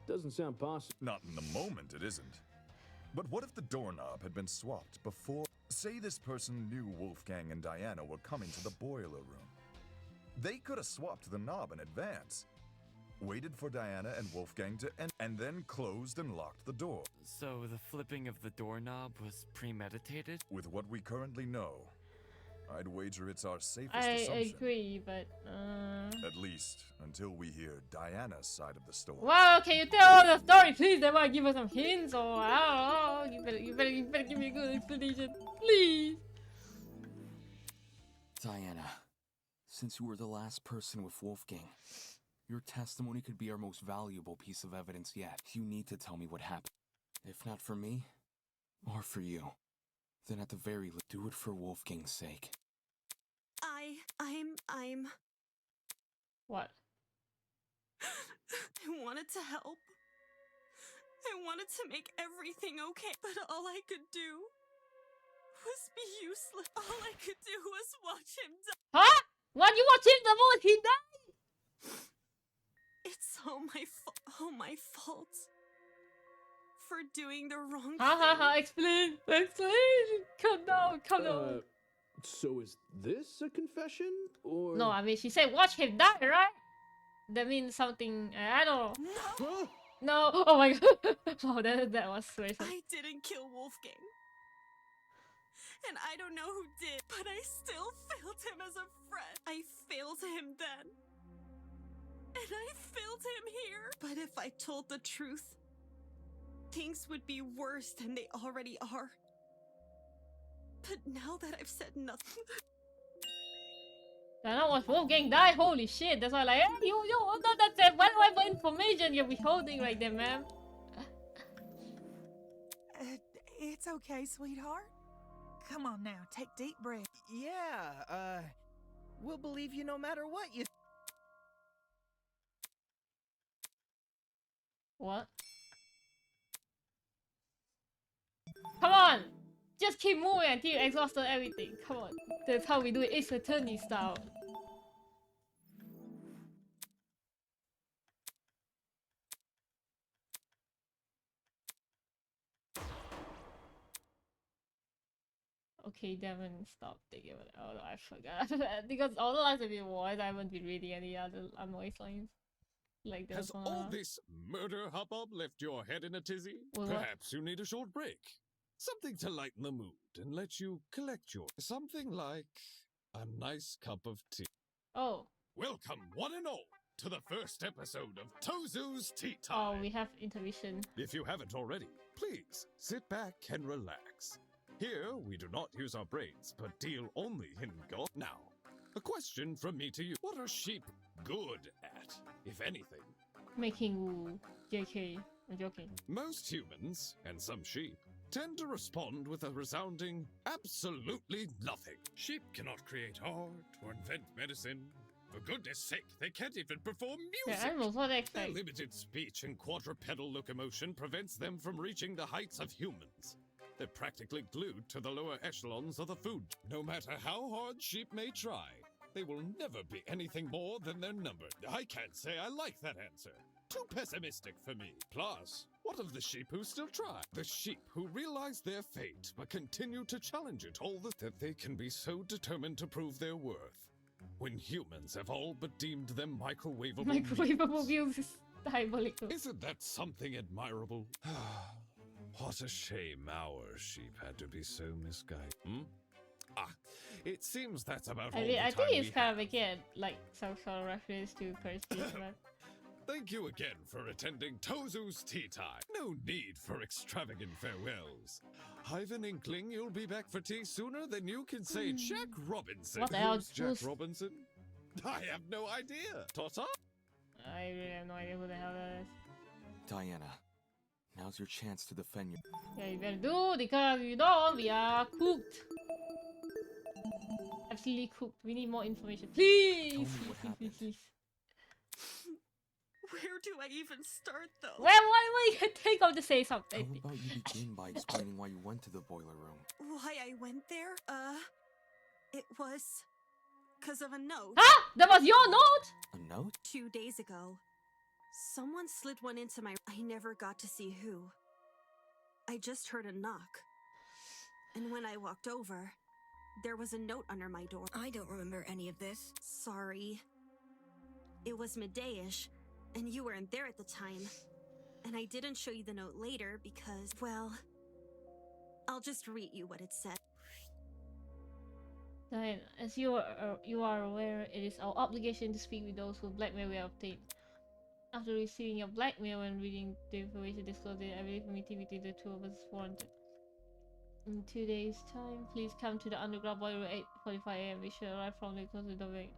Doesn't sound possible. Not in the moment, it isn't. But what if the doorknob had been swapped before? Say this person knew Wolfgang and Diana were coming to the boiler room. They could have swapped the knob in advance, waited for Diana and Wolfgang to end, and then closed and locked the door. So the flipping of the doorknob was premeditated? With what we currently know, I'd wager it's our safest I assumption. agree, but At least until we hear Diana's side of the story. Wow, can you tell the story, please? They might give us some hints, or I don't know. You better give me a good explanation, please. Diana, since you were the last person with Wolfgang, your testimony could be our most valuable piece of evidence yet. You need to tell me what happened. If not for me, or for you, then at the very least, do it for Wolfgang's sake. I'm... What? I wanted to help. I wanted to make everything okay, but all I could do was be useless. All I could do was watch him die. Huh? What? You watch him the moment he died? It's all my fault. For doing the wrong Ha ha thing. ha, explain! Calm down. So is this a confession, or...? No, I mean, she said watch him die, right? That means something, I don't know. No! No, oh my god. Wow, that was crazy. I didn't kill Wolfgang. And I don't know who did, but I still failed him as a friend. I failed him then. And I failed him here. But if I told the truth, things would be worse than they already are. But now that I've said nothing... I don't watch Wolfgang die, holy shit. That's why like, hey, you, that's it. Whatever information you're withholding right there, ma'am. It's okay, sweetheart. Come on now, take deep breath. Yeah, we'll believe you no matter what you... What? Come on! Just keep moving until you exhausted everything. Come on. That's how we do it. Ace Attorney style. Okay, Devin, stop thinking about it. Oh no, I forgot. Because all the lines have been voiced, I haven't been reading any other noise lines. Like this Has one. all this murder hubbub left your head in a tizzy? Well, what? Perhaps you need a short break. Something to lighten the mood and let you collect your... Something like a nice cup of tea. Oh. Welcome, one and all, to the first episode of Tozu's Tea Time. Oh, we have intermission. If you haven't already, please sit back and relax. Here, we do not use our brains, but deal only in gold. Now, a question from me to you. What are sheep good at, if anything? Making woo. JK. I'm joking. Most humans, and some sheep, tend to respond with a resounding absolutely nothing. Sheep cannot create art or invent medicine. For goodness sake, they can't even perform music. Animals, what do they expect? Their limited speech and quadrupedal locomotion prevents them from reaching the heights of humans. They're practically glued to the lower echelons of the food. No matter how hard sheep may try, they will never be anything more than their number. I can't say I like that answer. Too pessimistic for me. Plus, what of the sheep who still try? The sheep who realize their fate but continue to challenge it all that they can be so determined to prove their worth. When humans have all but deemed them microwavable Microwavable views is diabolical. Isn't that something admirable? What a shame our sheep had to be so misguided. It seems that's about all I the time think it's we kind of again like some sort of reference to Kirsty, but Thank you again for attending Tozu's Tea Time. No need for extravagant farewells. I've an inkling you'll be back for tea sooner than you can say Jack Robinson. What the hell? Who's Jack Robinson? I have no idea. Ta-ta? I really have no idea who the hell that is. Diana, now's your chance to defend your... Yeah, you better do because you know we are cooked. Absolutely cooked. We need more information. Please! Please. Where do I even start, though? Well, what you can think of to say something? How about you begin by explaining why you went to the boiler room? Why I went there? It was... because of a note. Huh? That was your note? A note? 2 days ago. Someone slid one into my... I never got to see who. I just heard a knock. And when I walked over, there was a note under my door. I don't remember any of this. Sorry. It was midday-ish, and you weren't there at the time. And I didn't show you the note later because, well... I'll just read you what it said. Diane, as you are aware, it is our obligation to speak with those who blackmail we have obtained. After receiving your blackmail and reading the information disclosed, I believe a meeting between the two of us is warranted. In 2 days' time, please come to the underground boiler at 8:45 AM. We should arrive from the close to the way.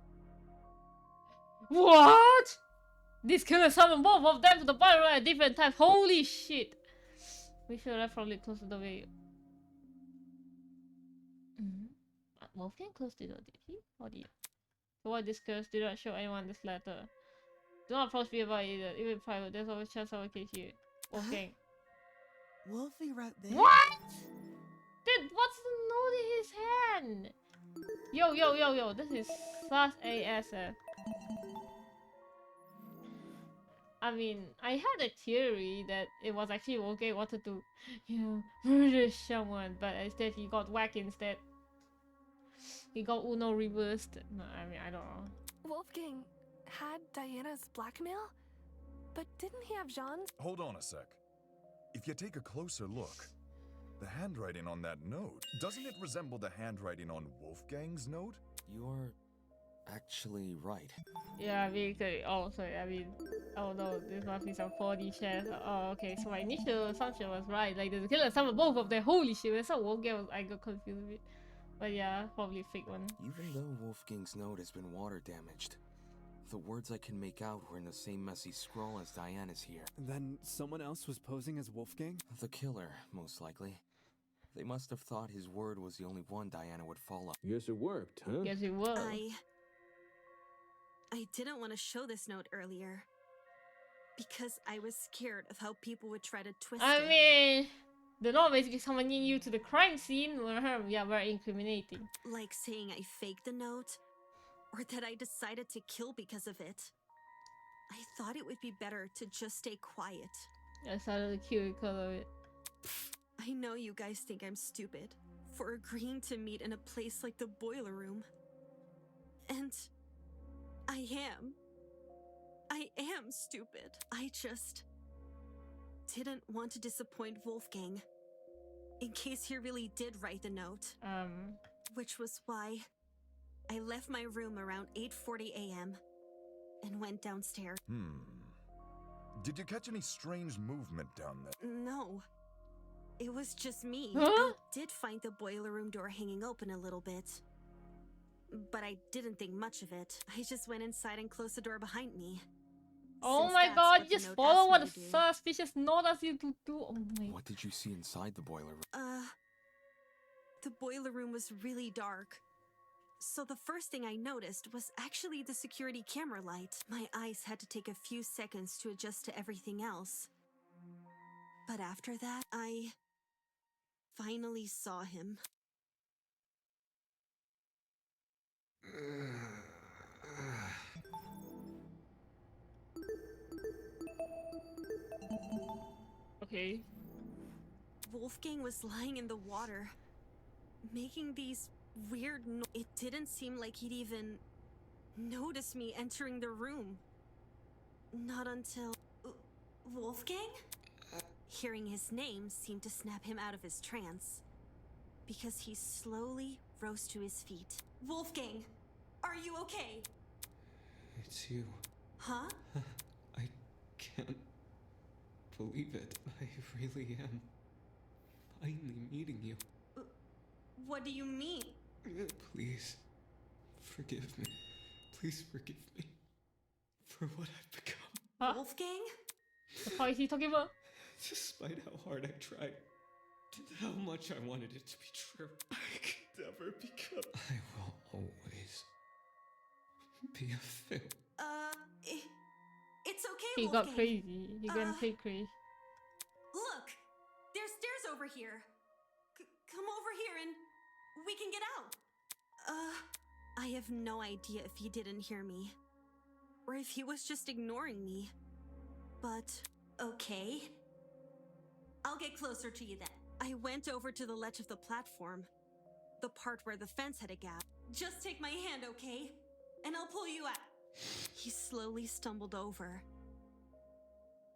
What? This killer summoned both of them to the boiler at different times. Holy shit! We should arrive from the close to the way. Wolfgang closed the door, did he? Or did he? To avoid this curse, do not show anyone this letter. Do not approach me about it, even private. There's always chance someone can hear. Wolfgang. Wolfie wrote this. What? Dude, what's the note in his hand? Yo, this is sus ASF. I mean, I had a theory that it was actually Wolfgang wanted to, murder someone, but instead he got whacked instead. He got Uno reversed. No, I mean, I don't know. Wolfgang had Diana's blackmail? But didn't he have Jean's? Hold on a sec. If you take a closer look, the handwriting on that note, doesn't it resemble the handwriting on Wolfgang's note? You're actually right. Yeah, oh, sorry, oh no, this must be some 4D shares. Oh, okay, so my initial assumption was right. Like, the killer summoned both of them. Holy shit, when I saw Wolfgang, I got confused a bit. But yeah, probably a fake one. Even though Wolfgang's note has been water damaged, the words I can make out were in the same messy scroll as Diana's here. Then someone else was posing as Wolfgang? The killer, most likely. They must have thought his word was the only one Diana would follow. Guess it worked, huh? Guess it was. I didn't want to show this note earlier. Because I was scared of how people would try to twist it. I mean, the note basically summoning you to the crime scene. Yeah, very incriminating. Like saying I faked the note, or that I decided to kill because of it. I thought it would be better to just stay quiet. I started the cute color of it. I know you guys think I'm stupid for agreeing to meet in a place like the boiler room. And I am. I am stupid. I just didn't want to disappoint Wolfgang. In case he really did write the note. Which was why I left my room around 8:40 a.m. and went downstairs. Did you catch any strange movement down there? No. It was just me. Huh? I did find the boiler room door hanging open a little bit. But I didn't think much of it. I just went inside and closed the door behind me. Oh Since my that's god, what you the just note follow asked what me the to do. suspicious note asks you to do. Oh my. What did you see inside the boiler room? The boiler room was really dark. So the first thing I noticed was actually the security camera light. My eyes had to take a few seconds to adjust to everything else. But after that, I finally saw him. Okay. Wolfgang was lying in the water, making these weird It didn't seem like he'd even notice me entering the room. Not until... Wolfgang? Hearing his name seemed to snap him out of his trance, because he slowly rose to his feet. Wolfgang, are you okay? It's you. Huh? I can't believe it. I really am finally meeting you. What do you mean? Please, forgive me. Please forgive me for what I've become. Wolfgang? What is he talking about? Despite how hard I tried, how much I wanted it to be true, I could never become. I will always be a fail. It's okay, He Wolfgang. got crazy. He went pretty crazy. Look, there's stairs over here. Come over here and we can get out. I have no idea if he didn't hear me, or if he was just ignoring me. But, okay. I'll get closer to you then. I went over to the ledge of the platform, the part where the fence had a gap. Just take my hand, okay? And I'll pull you out. He slowly stumbled over,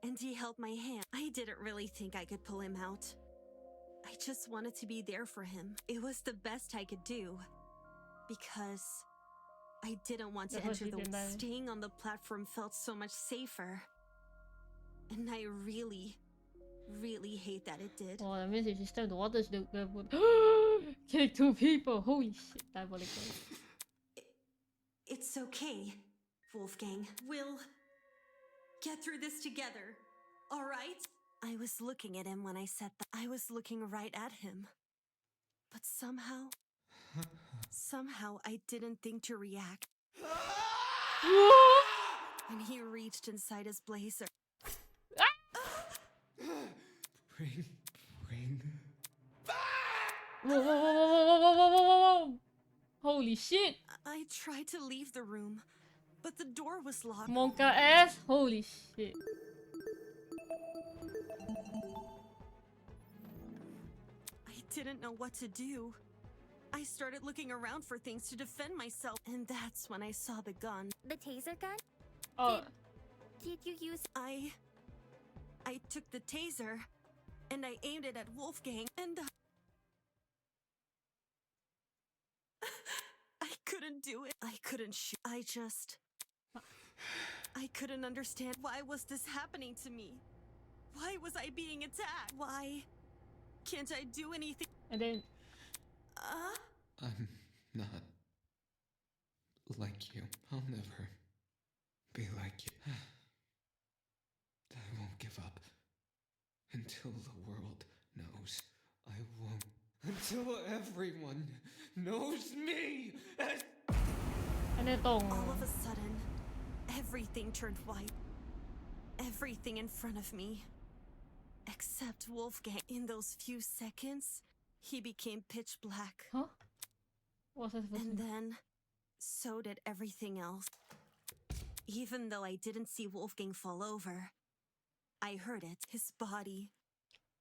and he held my hand. I didn't really think I could pull him out. I just wanted to be there for him. It was the best I could do, because I didn't want to enter the... Staying on the platform felt so much safer. And I really hate that it did. Oh, that means if you step the water, they would kill 2 people. Holy shit, diabolical. It's okay, Wolfgang. We'll get through this together, all right? I was looking at him when I said that. I was looking right at him. But somehow, Somehow I didn't think to react. And he reached inside his blazer. Bring. Whoa. Holy shit. I tried to leave the room, but the door was locked. Monka ass. Holy shit. I didn't know what to do. I started looking around for things to defend myself, and that's when I saw the gun. The taser gun? Oh. Did you use... I took the taser, and I aimed it at Wolfgang, and I couldn't do it. I couldn't shoot. I couldn't understand. Why was this happening to me? Why was I being attacked? Why can't I do anything? And then... I'm not like you. I'll never be like you. I won't give up until the world knows. I won't. Until everyone knows me as... All of a sudden, everything turned white. Everything in front of me. Except Wolfgang. In those few seconds, he became pitch black. Huh? What's that supposed to And mean? then, so did everything else. Even though I didn't see Wolfgang fall over, I heard it. His body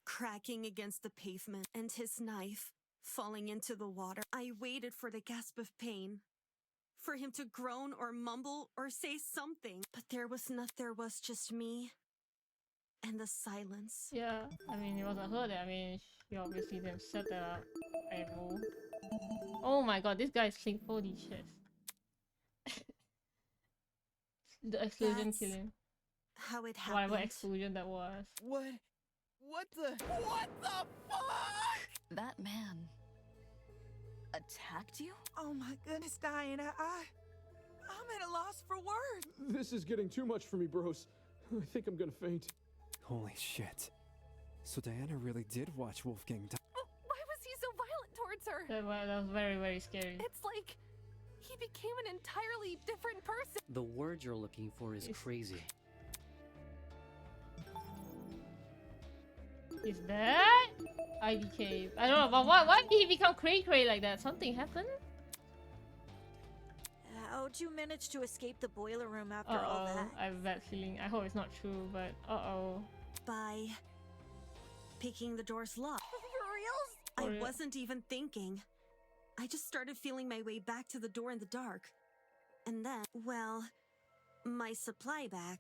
cracking against the pavement and his knife falling into the water. I waited for the gasp of pain, for him to groan or mumble or say something. But there was nothing. There was just me and the silence. Yeah, I mean, it wasn't her that. I mean, she obviously didn't set that up. Oh my god, this guy is sling. Holy shit. The explosion That's killing. how it Whatever happened. explosion that was. What the fuck? That man attacked you? Oh my goodness, Diana, I'm at a loss for words. This is getting too much for me, bros. I think I'm gonna faint. Holy shit. So Diana really did watch Wolfgang die. Why was he so violent towards her? That was very, very scary. It's like he became an entirely different person. The word you're looking for is crazy. Is that IDK? I don't know, but why did he become cray like that? Something happened? How'd you manage to escape the boiler room after all that? I have a bad feeling. I hope it's not true, but By picking the door's lock. For reals? I wasn't even thinking. I just started feeling my way back to the door in the dark. And then, well, my supply bag.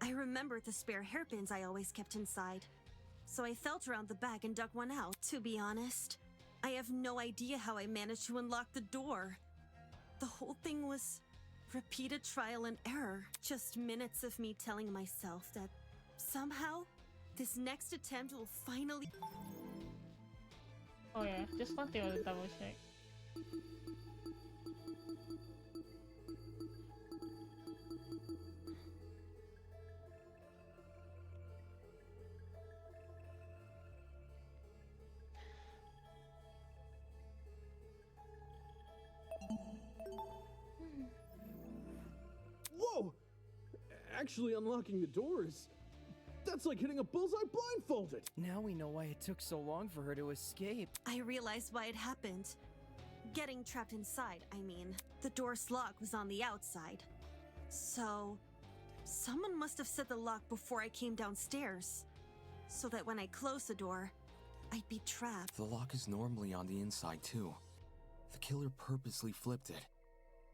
I remembered the spare hairpins I always kept inside. So I felt around the bag and dug one out. To be honest, I have no idea how I managed to unlock the door. The whole thing was repeated trial and error. Just minutes of me telling myself that somehow this next attempt will finally... Oh yeah, just one thing I want to double check. Whoa! Actually unlocking the doors. That's like hitting a bullseye blindfolded. Now we know why it took so long for her to escape. I realized why it happened. Getting trapped inside, I mean. The door's lock was on the outside. So, someone must have set the lock before I came downstairs. So that when I closed the door, I'd be trapped. The lock is normally on the inside, too. The killer purposely flipped it,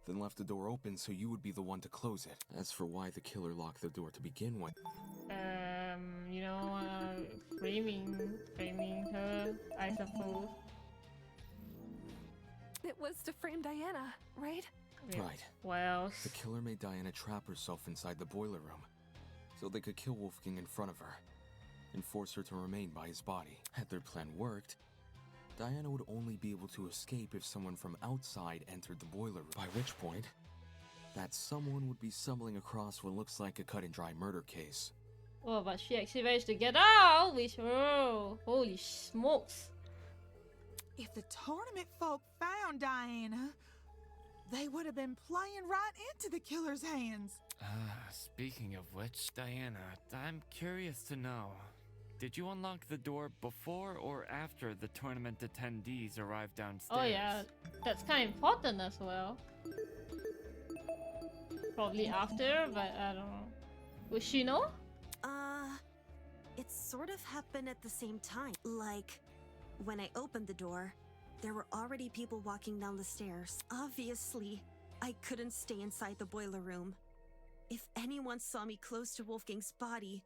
then left the door open so you would be the one to close it. As for why the killer locked the door to begin with... You know, framing her, I suppose. It was to frame Diana, right? Right. Well... The killer made Diana trap herself inside the boiler room, so they could kill Wolfgang in front of her, and force her to remain by his body. Had their plan worked, Diana would only be able to escape if someone from outside entered the boiler room, by which point, that someone would be stumbling across what looks like a cut-and-dry murder case. Oh, but she actually managed to get out, which, oh, holy smokes. If the tournament folk found Diana, they would have been playing right into the killer's hands. Speaking of which, Diana, I'm curious to know. Did you unlock the door before or after the tournament attendees arrived downstairs? Oh yeah, that's kind of important as well. Probably after, but I don't know. Would she know? It sort of happened at the same time. Like, when I opened the door, there were already people walking down the stairs. Obviously, I couldn't stay inside the boiler room. If anyone saw me close to Wolfgang's body,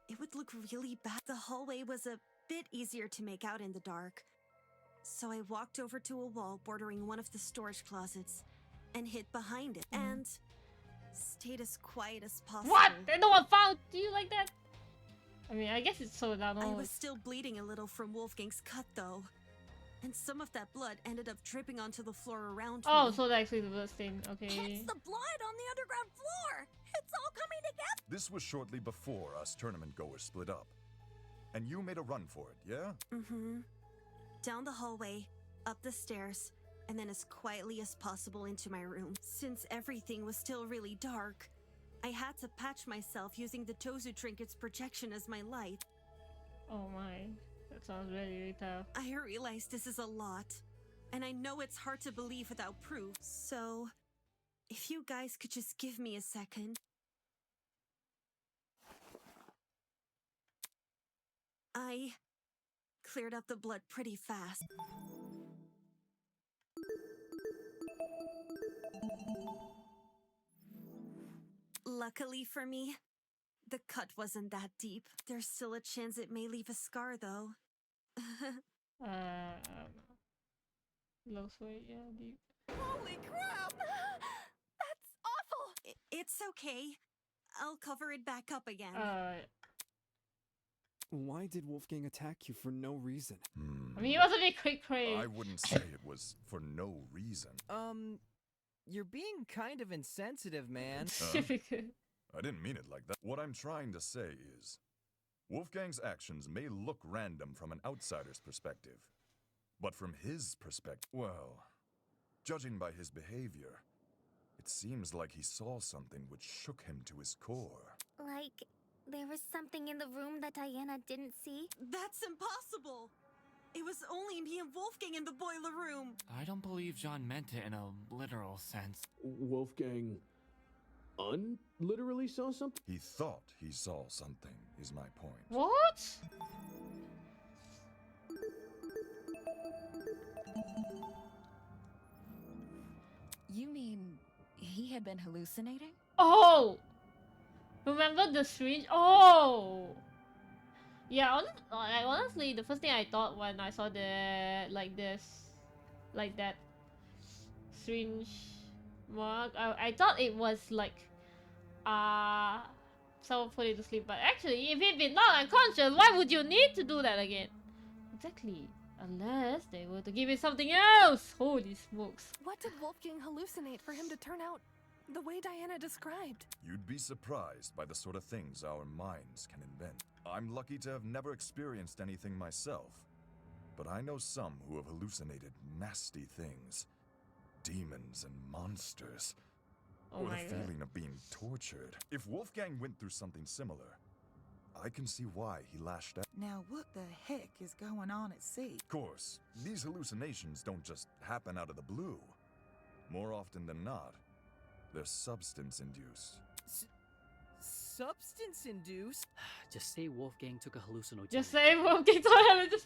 it would look really bad. The hallway was a bit easier to make out in the dark. So I walked over to a wall bordering one of the storage closets and hid behind it and stayed as quiet as possible. What? No one found you like that? I mean, I guess it's so down. I was still bleeding a little from Wolfgang's cut though. And some of that blood ended up dripping onto the floor around me. Oh, so that's actually the blood stain. Okay. It's the blood on the underground floor! It's all coming together! This was shortly before us tournament goers split up. And you made a run for it, yeah? Mm-hmm. Down the hallway, up the stairs, and then as quietly as possible into my room. Since everything was still really dark, I had to patch myself using the Tozu Trinket's projection as my light. Oh my. That sounds really, really tough. I realize this is a lot, and I know it's hard to believe without proof. So, if you guys could just give me a second. I cleared up the blood pretty fast. Luckily for me, the cut wasn't that deep. There's still a chance it may leave a scar, though. Low sweat, yeah, deep. Holy crap! That's awful! It's okay. I'll cover it back up again. Why did Wolfgang attack you for no reason? I mean, he was a bit cray-cray. I wouldn't say it was for no reason. You're being kind of insensitive, man. I didn't mean it like that. What I'm trying to say is, Wolfgang's actions may look random from an outsider's perspective, but from his perspective, well, judging by his behavior, it seems like he saw something which shook him to his core. Like, there was something in the room that Diana didn't see? That's impossible! It was only me and Wolfgang in the boiler room! I don't believe Jean meant it in a literal sense. Wolfgang literally saw something? He thought he saw something, is my point. What? You mean he had been hallucinating? Oh! Remember the syringe? Oh! Yeah, honestly, the first thing I thought when I saw that syringe mark, I thought it was like, someone put it to sleep. But actually, if he'd been not unconscious, why would you need to do that again? Exactly. Unless they were to give it something else. Holy smokes. What did Wolfgang hallucinate for him to turn out the way Diana described? You'd be surprised by the sort of things our minds can invent. I'm lucky to have never experienced anything myself, but I know some who have hallucinated nasty things. Demons and monsters. Oh or the my God. feeling of being tortured. If Wolfgang went through something similar, I can see why he lashed out. Now what the heck is going on at sea? Of course, these hallucinations don't just happen out of the blue. More often than not, they're substance-induced. Substance-induced? Just say Wolfgang took a hallucinogen. Just say Wolfgang told him to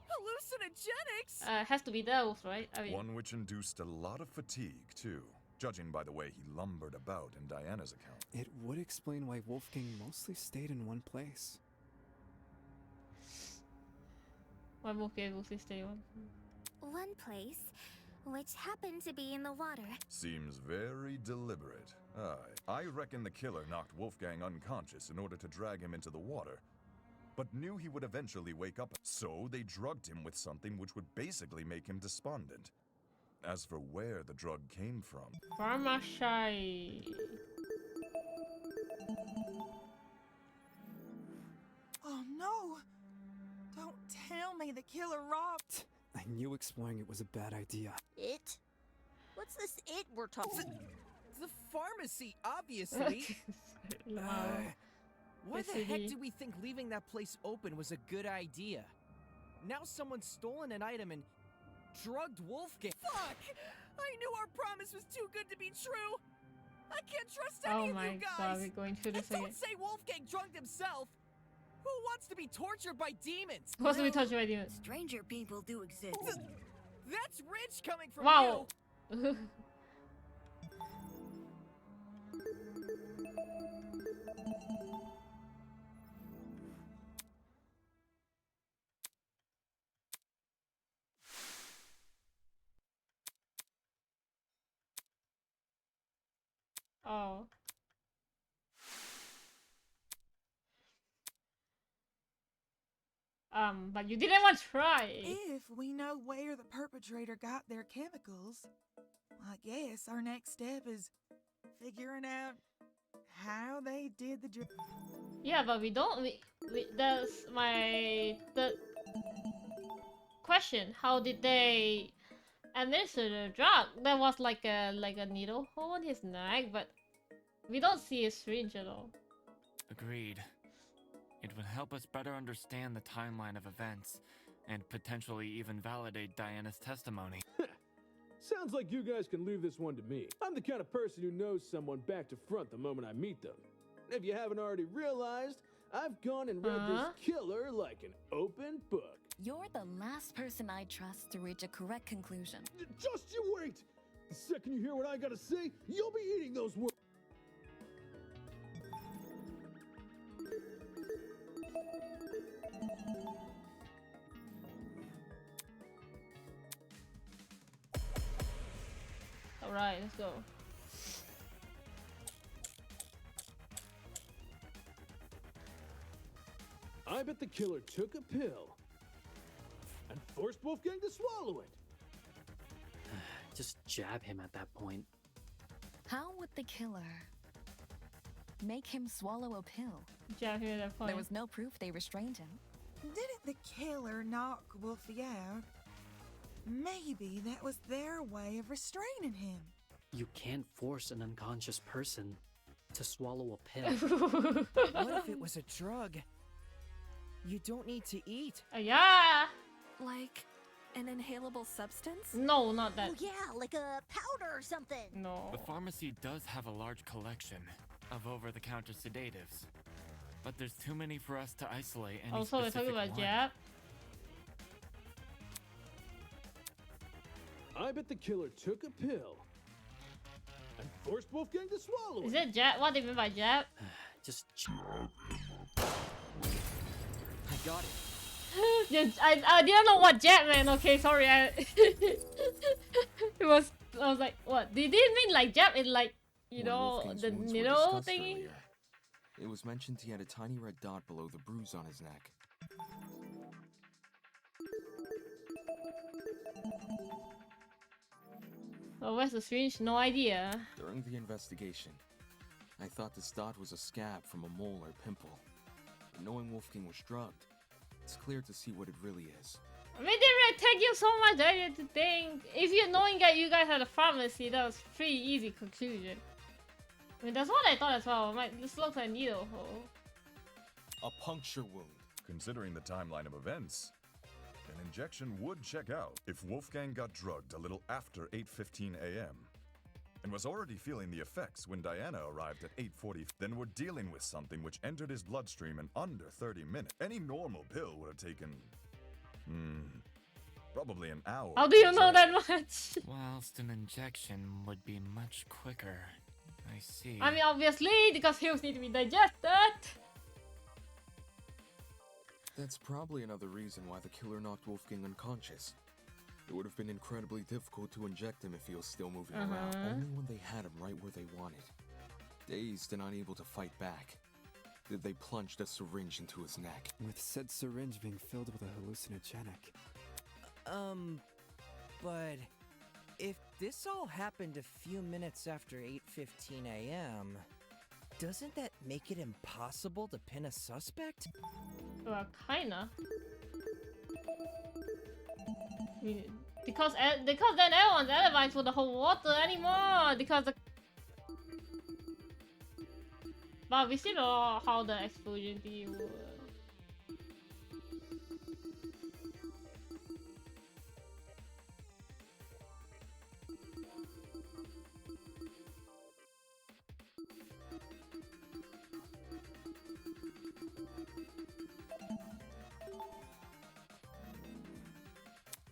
Hallucinogenics? has to be those, right? I mean, One which induced a lot of fatigue, too, judging by the way he lumbered about in Diana's account. It would explain why Wolfgang mostly stayed in one place. why Wolfgang will stay on. One place, which happened to be in the water. Seems very deliberate. Aye. I reckon the killer knocked Wolfgang unconscious in order to drag him into the water, but knew he would eventually wake up, so they drugged him with something which would basically make him despondent. As for where the drug came from... Pharmacide. Oh no! Don't tell me the killer robbed. I knew exploring it was a bad idea. It? What's this it we're talking? The pharmacy, obviously. Why the heck do we think leaving that place open was a good idea? Now someone's stolen an item and drugged Wolfgang. Fuck! I knew our promise was too good to be true. I can't trust any of you guys. God, we're going through this and again. don't say Wolfgang drugged himself. Who wants to be tortured by demons? Who wants to be tortured by demons? Stranger people do exist. That's rich coming from Wow. you. Oh. But you didn't want to try. If we know where the perpetrator got their chemicals, I guess our next step is figuring out how they did the drug. Yeah, but we don't. That's the question. How did they administer the drug? There was like a needle hole in his neck, but we don't see a syringe at all. Agreed. It would help us better understand the timeline of events, and potentially even validate Diana's testimony. Sounds like you guys can leave this one to me. I'm the kind of person who knows someone back to front the moment I meet them. If you haven't already realized, I've gone and read this killer like an open book. You're the last person I trust to reach a correct conclusion. Just you wait! The second you hear what I gotta say, you'll be eating those words. Alright, let's go. I bet the killer took a pill and forced Wolfgang to swallow it. Just jab him at that point. How would the killer make him swallow a pill? Jab him at that point. There was no proof they restrained him. Didn't the killer knock Wolfie out? Maybe that was their way of restraining him. You can't force an unconscious person to swallow a pill. What if it was a drug? You don't need to eat. Yeah. Like an inhalable substance? No, not that. Oh yeah, like a powder or something. No. The pharmacy does have a large collection of over-the-counter sedatives, but there's too many for us to isolate any Also, we're talking specific about one. jab. I bet the killer took a pill and forced Wolfgang to swallow it. Is that jab? What do you mean by jab? Just I got it. Yeah, I didn't know what jab meant. Okay, sorry. It was. I was like, what? Did it mean like jab? It like When know Wolfgang's the wounds were needle discussed thingy. earlier, it was mentioned he had a tiny red dot below the bruise on his neck. Oh, where's the syringe? No idea. During the investigation, I thought this dot was a scab from a mole or pimple. But knowing Wolfgang was drugged, it's clear to see what it really is. I mean, it take you so much earlier to think. If you're knowing that you guys had a pharmacy, that was pretty easy conclusion. I mean, that's what I thought as well. This looks like a needle hole. A puncture wound. Considering the timeline of events, an injection would check out. If Wolfgang got drugged a little after 8:15 a.m. and was already feeling the effects when Diana arrived at 8:40, then we're dealing with something which entered his bloodstream in under 30 minutes. Any normal pill would have taken, probably an hour. How do you know that much? Whilst an injection would be much quicker. I see. I mean, obviously, because pills need to be digested. That's probably another reason why the killer knocked Wolfgang unconscious. It would have been incredibly difficult to inject him if he was still moving around, only when they had him right where they wanted. Dazed and unable to fight back, they plunged a syringe into his neck. With said syringe being filled with a hallucinogenic. But if this all happened a few minutes after 8:15 a.m., doesn't that make it impossible to pin a suspect? Well, kinda. Because then everyone's alibis for the whole water anymore. Because the but we still don't know how the explosion thing works.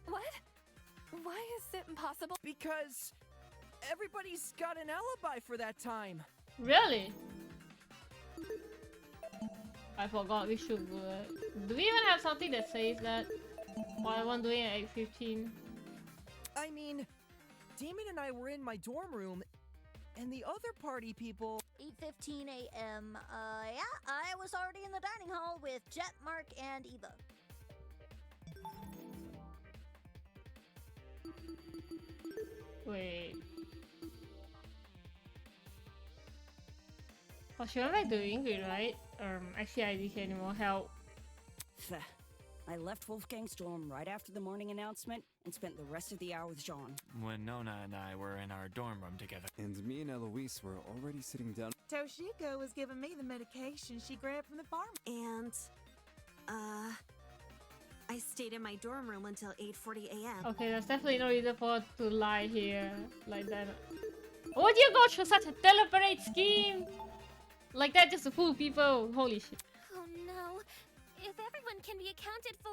What? Why is it impossible? Because everybody's got an alibi for that time. Really? I forgot we should do it. Do we even have something that says that? Why am I doing it at 8:15? I mean, Damon and I were in my dorm room, and the other party people. 8:15 a.m. Yeah, I was already in the dining hall with Jet, Mark, and Eva. Wait. Oh, she went back to Ingrid, right? Actually, I didn't any more help. I left Wolfgang's dorm right after the morning announcement and spent the rest of the hour with Jean. When Nona and I were in our dorm room together. And me and Eloise were already sitting down. Toshiko was giving me the medication she grabbed from the farm. And, I stayed in my dorm room until 8:40 a.m. Okay, there's definitely no reason for her to lie here like that. Would you go through such a deliberate scheme? Like that just to fool people? Holy shit. Oh no. If everyone can be accounted for,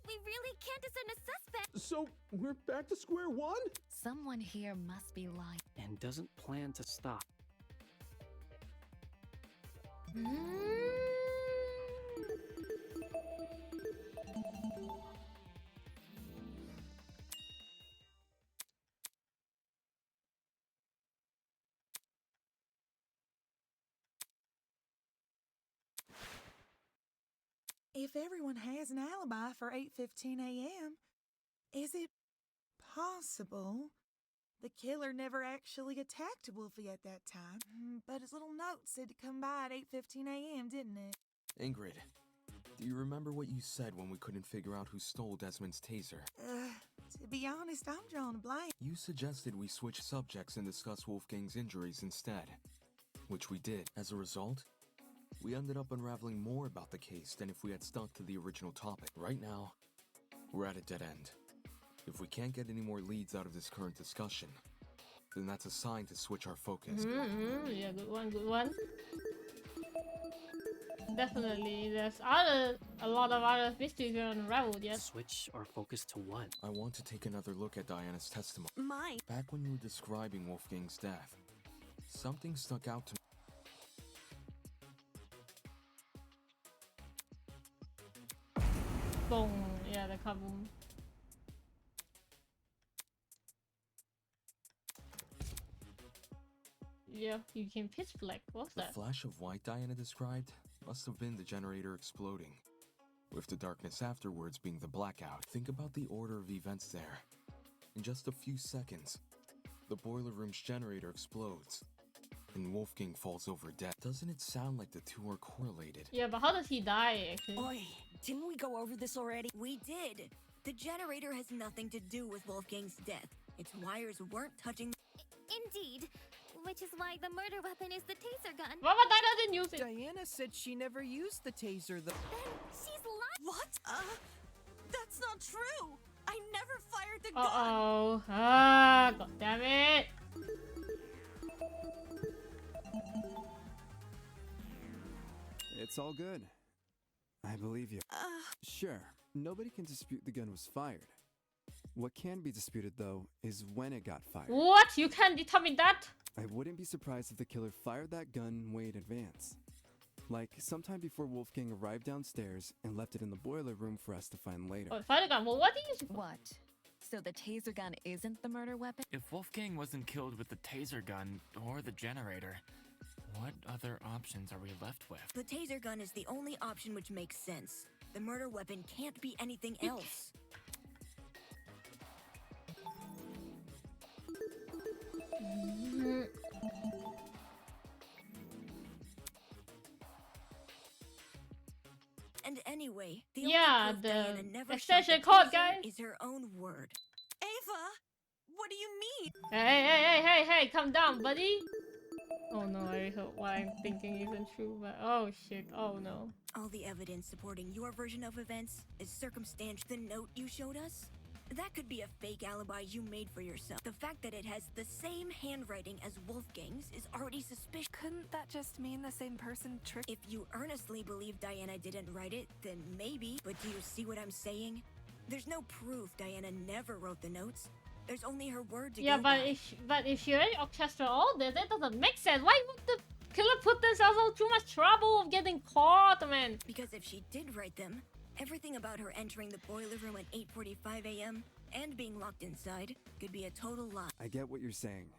we really can't discern a suspect. So, we're back to square one? Someone here must be lying. And doesn't plan to stop. If everyone has an alibi for 8:15 a.m., is it possible the killer never actually attacked Wolfie at that time? But his little note said to come by at 8:15 a.m., didn't it? Ingrid, do you remember what you said when we couldn't figure out who stole Desmond's taser? To be honest, I'm drawing a blank. You suggested we switch subjects and discuss Wolfgang's injuries instead, which we did. As a result, we ended up unraveling more about the case than if we had stuck to the original topic. Right now, we're at a dead end. If we can't get any more leads out of this current discussion, then that's a sign to switch our focus. Yeah, good one, good one. Definitely, there's a lot of other mysteries we unraveled, yes. Switch our focus to what? I want to take another look at Diana's testimony. Mine. Back when you were describing Wolfgang's death, something stuck out to me. Boom. Yeah, the kaboom. Yeah, you became pitch black. What's The that? flash of white Diana described must have been the generator exploding, with the darkness afterwards being the blackout. Think about the order of events there. In just a few seconds, the boiler room's generator explodes, and Wolfgang falls over dead. Doesn't it sound like the two are correlated? Yeah, but how does he die, actually? Oi, didn't we go over this already? We did. The generator has nothing to do with Wolfgang's death. Its wires weren't touching. Indeed. Which is why the murder weapon is the taser gun. What about Diana didn't use it? Diana said she never used the taser, though. Then she's lying. What? That's not true. I never fired the gun. Uh-oh. Ah, god damn it. It's all good. I believe you. Sure, nobody can dispute the gun was fired. What can be disputed, though, is when it got fired. What? You can't determine that? I wouldn't be surprised if the killer fired that gun way in advance. Like, sometime before Wolfgang arrived downstairs and left it in the boiler room for us to find later. Oh, fire the gun. Well, what do you use it for? What? So the taser gun isn't the murder weapon? If Wolfgang wasn't killed with the taser gun or the generator, what other options are we left with? The taser gun is the only option which makes sense. The murder weapon can't be anything else. And anyway, the Yeah, only proof Diana the never extension shot code, the taser guys. is her own word. Ava, what do you mean? Hey, calm down, buddy. Oh no, I hope what I'm thinking isn't true, but oh shit, oh no. All the evidence supporting your version of events is circumstantial. The note you showed us? That could be a fake alibi you made for yourself. The fact that it has the same handwriting as Wolfgang's is already suspicious. Couldn't that just mean the same person tricked? If you earnestly believe Diana didn't write it, then maybe. But do you see what I'm saying? There's no proof Diana never wrote the notes. There's only her word to Yeah, go but by. if she already orchestrated all this, that doesn't make sense. Why would the killer put themselves in too much trouble of getting caught, man? Because if she did write them, everything about her entering the boiler room at 8:45 a.m. and being locked inside could be a total lie. I get what you're saying.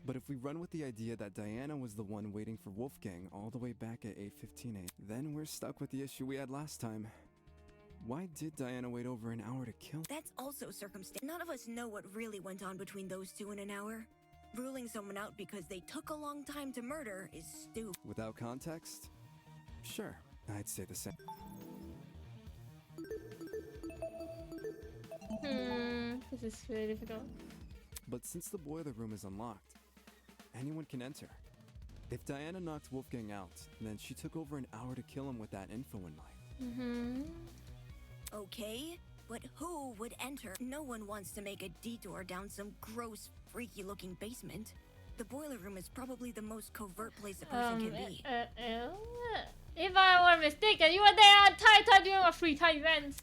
But if we run with the idea that Diana was the one waiting for Wolfgang all the way back at 8:15 a.m., then we're stuck with the issue we had last time. Why did Diana wait over an hour to kill? That's also circumstance. None of us know what really went on between those two in an hour. Ruling someone out because they took a long time to murder is stupid. Without context? Sure, I'd say the same. This is really difficult. But since the boiler room is unlocked, anyone can enter. If Diana knocked Wolfgang out, then she took over an hour to kill him with that info in mind. Okay, but who would enter? No one wants to make a detour down some gross, freaky-looking basement. The boiler room is probably the most covert place a person can be. If I were mistaken, you were there at Taita doing a free time event.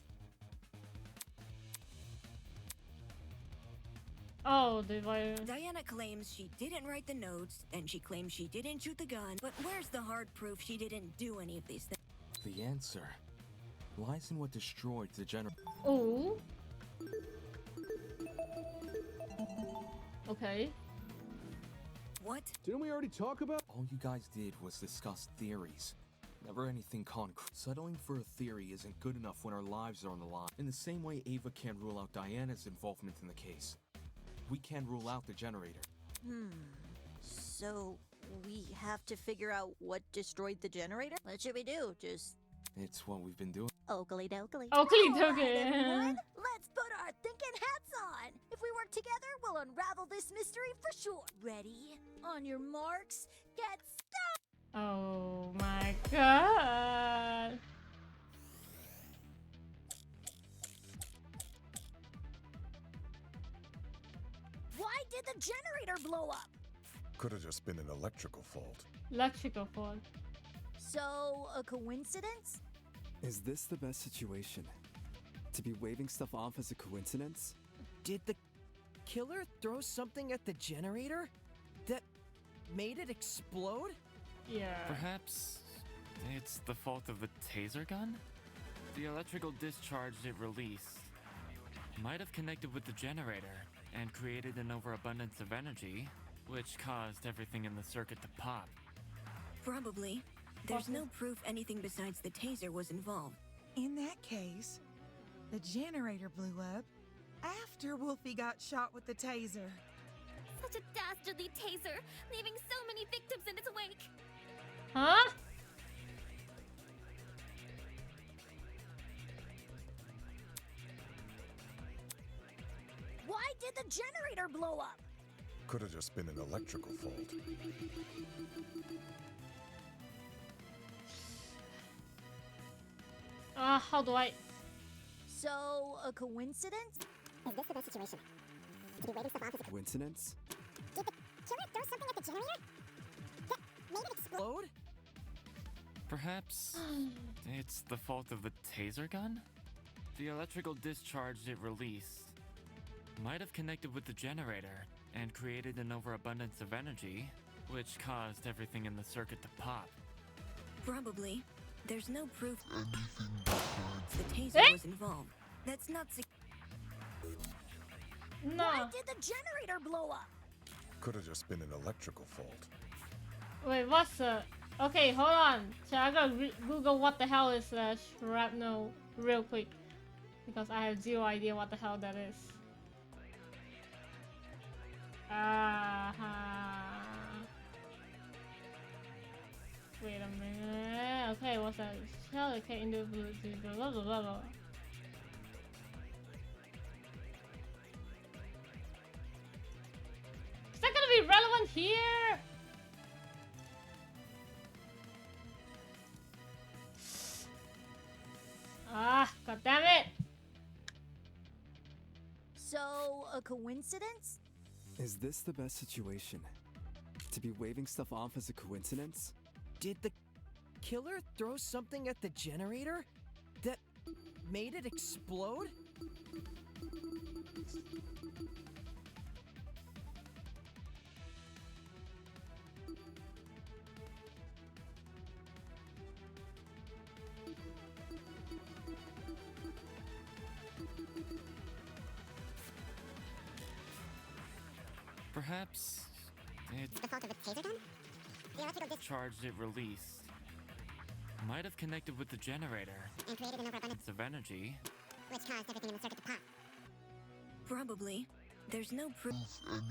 Oh, Diana claims she didn't write the notes, and she claims she didn't shoot the gun. But where's the hard proof she didn't do any of these things? The answer lies in what destroyed the generator. Oh. Okay. What? Didn't we already talk about? All you guys did was discuss theories. Never anything concrete. Settling for a theory isn't good enough when our lives are on the line. In the same way Ava can't rule out Diana's involvement in the case, we can't rule out the generator. So we have to figure out what destroyed the generator? What should we do? Just It's what we've been doing. Oakley dokley. Oakley Alright, dokley. everyone, let's put our thinking hats on. If we work together, we'll unravel this mystery for sure. Ready? On your marks, get set. Oh my god. Why did the generator blow up? Could have just been an electrical fault. Electrical fault. So, a coincidence? Is this the best situation? To be waving stuff off as a coincidence? Did the killer throw something at the generator that made it explode? Yeah. Perhaps it's the fault of the taser gun? The electrical discharge it released might have connected with the generator and created an overabundance of energy, which caused everything in the circuit to pop. Probably. There's no proof anything besides the taser was involved. In that case, the generator blew up after Wolfie got shot with the taser. Such a dastardly taser, leaving so many victims in its wake. Huh? Why did the generator blow up? Could have just been an electrical fault. How do I? So, a coincidence? Is this the best situation? To be waiting stuff off as a Coincidence? Did the killer throw something at the generator that made it explode? Perhaps it's the fault of the taser gun? The electrical discharge it released might have connected with the generator and created an overabundance of energy, which caused everything in the circuit to pop. Probably. There's no proof the taser was involved. That's not No. Why did the generator blow up? Could have just been an electrical fault. Wait, what's the? Okay, hold on. So I gotta Google what the hell is shrapnel real quick, because I have zero idea what the hell that is. Wait a minute. Okay, say was that shell okay in the blah blah blah blah. Is that gonna be relevant here? Ah, god damn it! So, a coincidence? Is this the best situation? To be waving stuff off as a coincidence? Did the killer throw something at the generator that made it explode? Perhaps it The fault of the taser gun? The electrical disc charged it released. Might have connected with the generator. and created an overabundance, Of energy. which caused everything in the circuit to pop. Probably. There's no proof that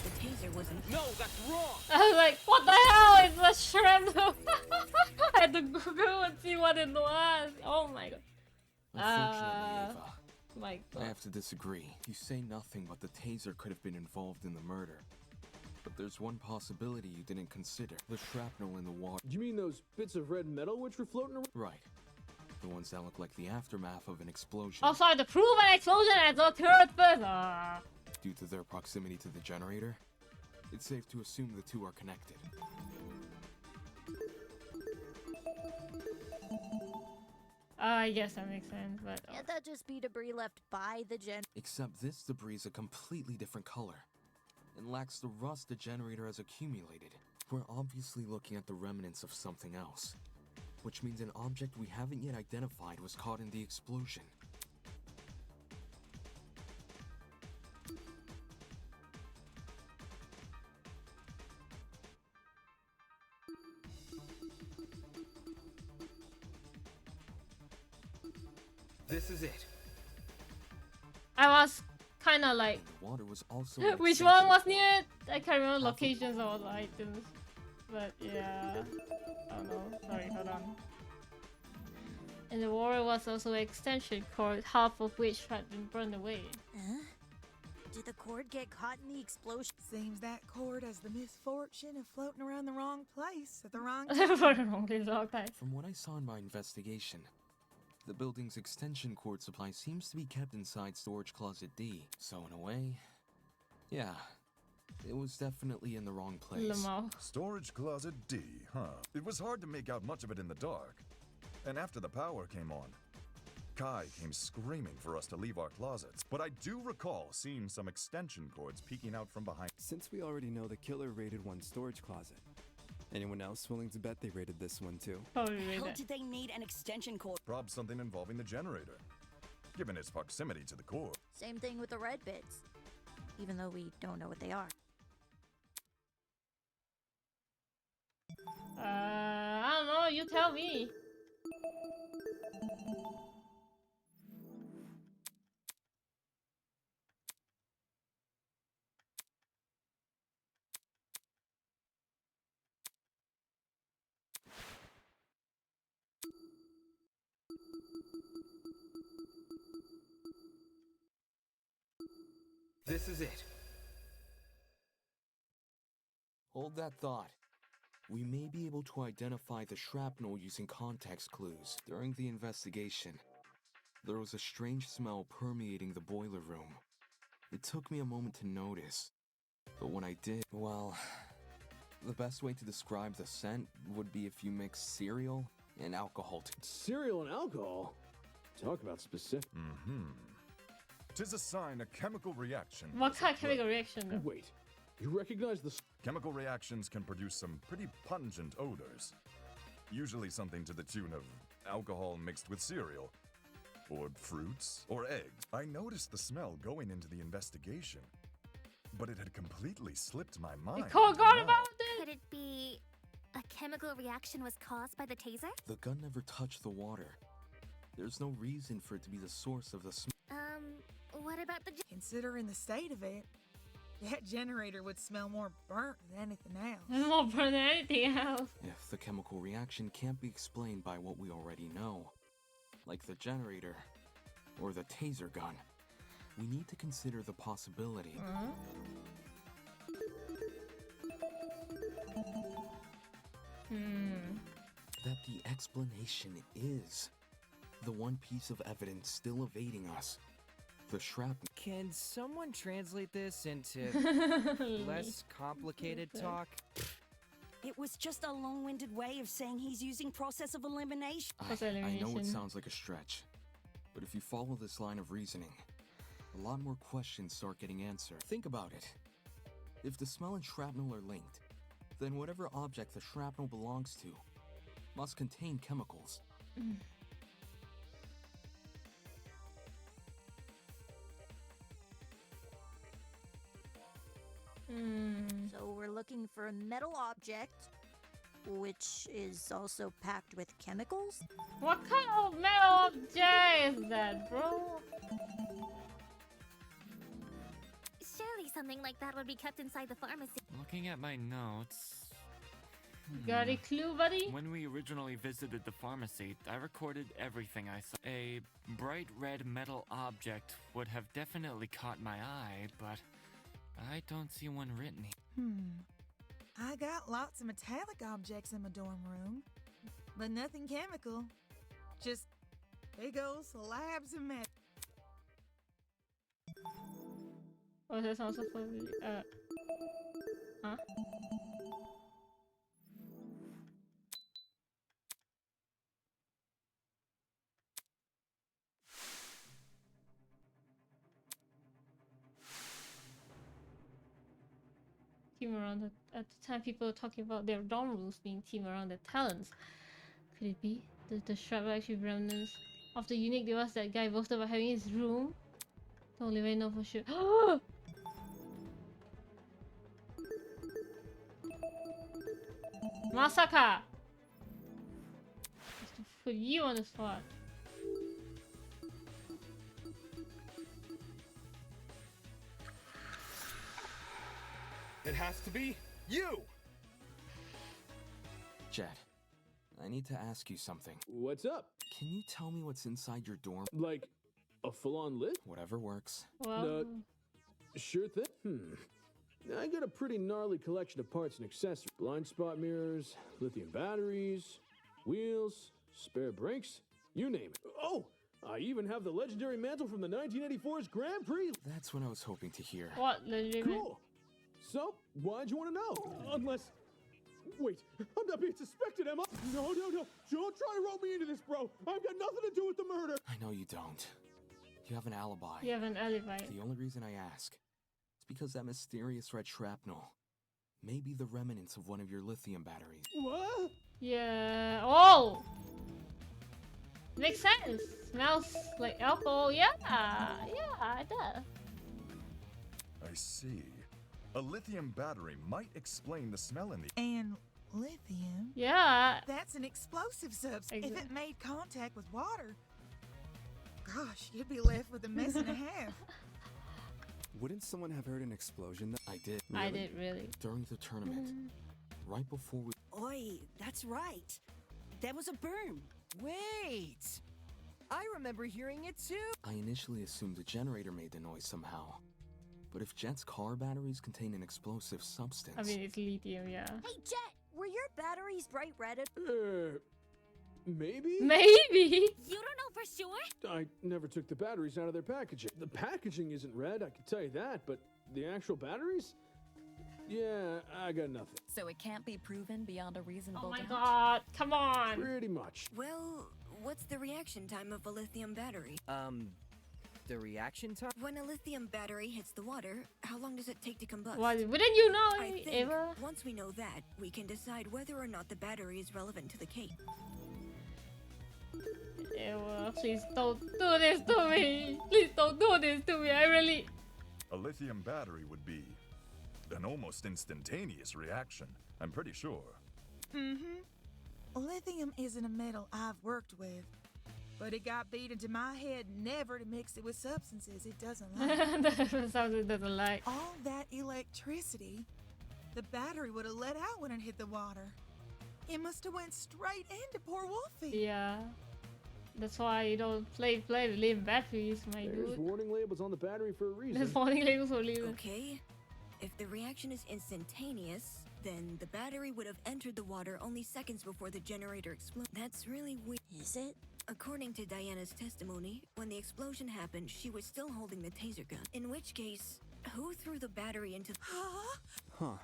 the taser wasn't. No, that's wrong! I was like, what the hell is the shrimp? I had to Google and see what it was. Oh my god. Unfortunately, Ava, My I god. have to disagree. You say nothing but the taser could have been involved in the murder. But there's one possibility you didn't consider. The shrapnel in the water. You mean those bits of red metal which were floating around? Right. The ones that look like the aftermath of an explosion. Oh, sorry, to prove an explosion has occurred first. Due to their proximity to the generator, it's safe to assume the two are connected. I guess that makes sense, but Can't that just be debris left by the gen? Except this debris is a completely different color and lacks the rust the generator has accumulated. We're obviously looking at the remnants of something else, which means an object we haven't yet identified was caught in the explosion. This is it. I was kind of like, The water was also which one was near it? I can't remember locations of all the items. But yeah, I don't know. Sorry, hold on. And the water was also an extension cord, half of which had been burned away. Huh? Did the cord get caught in the explosion? Seems that cord has the misfortune of floating around the wrong place at the wrong time. From what I saw in my investigation, the building's extension cord supply seems to be kept inside Storage Closet D. So in a way, yeah, it was definitely in the wrong place. Storage Closet D, huh? It was hard to make out much of it in the dark. And after the power came on, Kai came screaming for us to leave our closets. But I do recall seeing some extension cords peeking out from behind. Since we already know the killer raided one storage closet, anyone else willing to bet they raided this one too? How did they need an extension cord? Probably something involving the generator, given its proximity to the core. Same thing with the red bits. Even though we don't know what they are. I don't know. You tell me. This is it. Hold that thought. We may be able to identify the shrapnel using context clues. During the investigation, there was a strange smell permeating the boiler room. It took me a moment to notice, but when I did, well, the best way to describe the scent would be if you mix cereal and alcohol. Cereal and alcohol? Talk about specific. Mm-hmm. 'Tis a sign of chemical reaction. What kind of chemical reaction though? Wait, you recognize the... Chemical reactions can produce some pretty pungent odors. Usually something to the tune of alcohol mixed with cereal. Or fruits, or eggs. I noticed the smell going into the investigation, but it had completely slipped my mind. Could it be a chemical reaction was caused by the taser? The gun never touched the water. There's no reason for it to be the source of the smell. What about the... Considering the state of it, That generator would smell more burnt than anything else. More burnt than anything else. If the chemical reaction can't be explained by what we already know, like the generator or the taser gun, we need to consider the possibility. That the explanation is the one piece of evidence still evading us. The shrapnel. Can someone translate this into less complicated talk? It was just a long-winded way of saying he's using process of elimination. I know it sounds like a stretch, but if you follow this line of reasoning, a lot more questions start getting answered. Think about it. If the smell and shrapnel are linked, then whatever object the shrapnel belongs to must contain chemicals. So we're looking for a metal object, which is also packed with chemicals? What kind of metal object is that, bro? Surely something like that would be kept inside the pharmacy. Looking at my notes. Got a clue, buddy? When we originally visited the pharmacy, I recorded everything I saw. A bright red metal object would have definitely caught my eye, but I don't see one written here. I got lots of metallic objects in my dorm room, but nothing chemical. Just big old slabs of metal. Oh, that sounds so funny. Huh? Team around at the time, people were talking about their dorm rooms being team around their talents. Could it be the shrub are actually remnants of the unique device that guy boasted about having in his room? Don't really know for sure. Masaka! Just to put you on the spot. It has to be you! Jet, I need to ask you something. What's up? Can you tell me what's inside your dorm? Like, a full-on list? Whatever works. Well, Sure thing. I got a pretty gnarly collection of parts and accessories. Blind spot mirrors, lithium batteries, wheels, spare brakes, you name it. Oh, I even have the legendary mantle from the 1984's Grand Prix. That's what I was hoping to hear. what legendary? Cool. So, why'd you want to know? Unless... Wait, I'm not being suspected, am I? No. Don't try to rope me into this, bro. I've got nothing to do with the murder. I know you don't. You have an alibi. You have an alibi. The only reason I ask is because that mysterious red shrapnel may be the remnants of one of your lithium batteries. What? Yeah. Oh! Makes sense. Smells like alcohol. Yeah, it does. I see. A lithium battery might explain the smell in the... And lithium? Yeah. That's an explosive substance. If it made contact with water, gosh, you'd be left with a mess and a half. Wouldn't someone have heard an explosion? I did. I did, really. During the tournament. Right before we... Oi, that's right. There was a boom. Wait! I remember hearing it too! I initially assumed the generator made the noise somehow. But if Jet's car batteries contain an explosive substance... I mean, it's lithium, yeah. Hey, Jet, were your batteries bright red? Maybe? You don't know for sure? I never took the batteries out of their packaging. The packaging isn't red, I can tell you that, but the actual batteries? Yeah, I got nothing. So it can't be proven beyond a reasonable Oh my doubt? god, come on! Pretty much. Well, what's the reaction time of a lithium battery? The reaction time? When a lithium battery hits the water, how long does it take to combust? What? Wouldn't you know, I think Ava? once we know that, we can decide whether or not the battery is relevant to the case. Ava, please don't do this to me. Please don't do this to me. I really... A lithium battery would be an almost instantaneous reaction, I'm pretty sure. Lithium isn't a metal I've worked with. But it got beat into my head never to mix it with substances it doesn't like. Something doesn't like. All that electricity, the battery would have let out when it hit the water. It must have went straight into poor Wolfie. Yeah. That's why you don't play with living batteries, my There's dude. warning labels on the battery for a reason. There's warning labels for a reason. Okay. If the reaction is instantaneous, then the battery would have entered the water only seconds before the generator exploded. That's really weird. Is it? According to Diana's testimony, when the explosion happened, she was still holding the taser gun. In which case, who threw the battery into... Huh.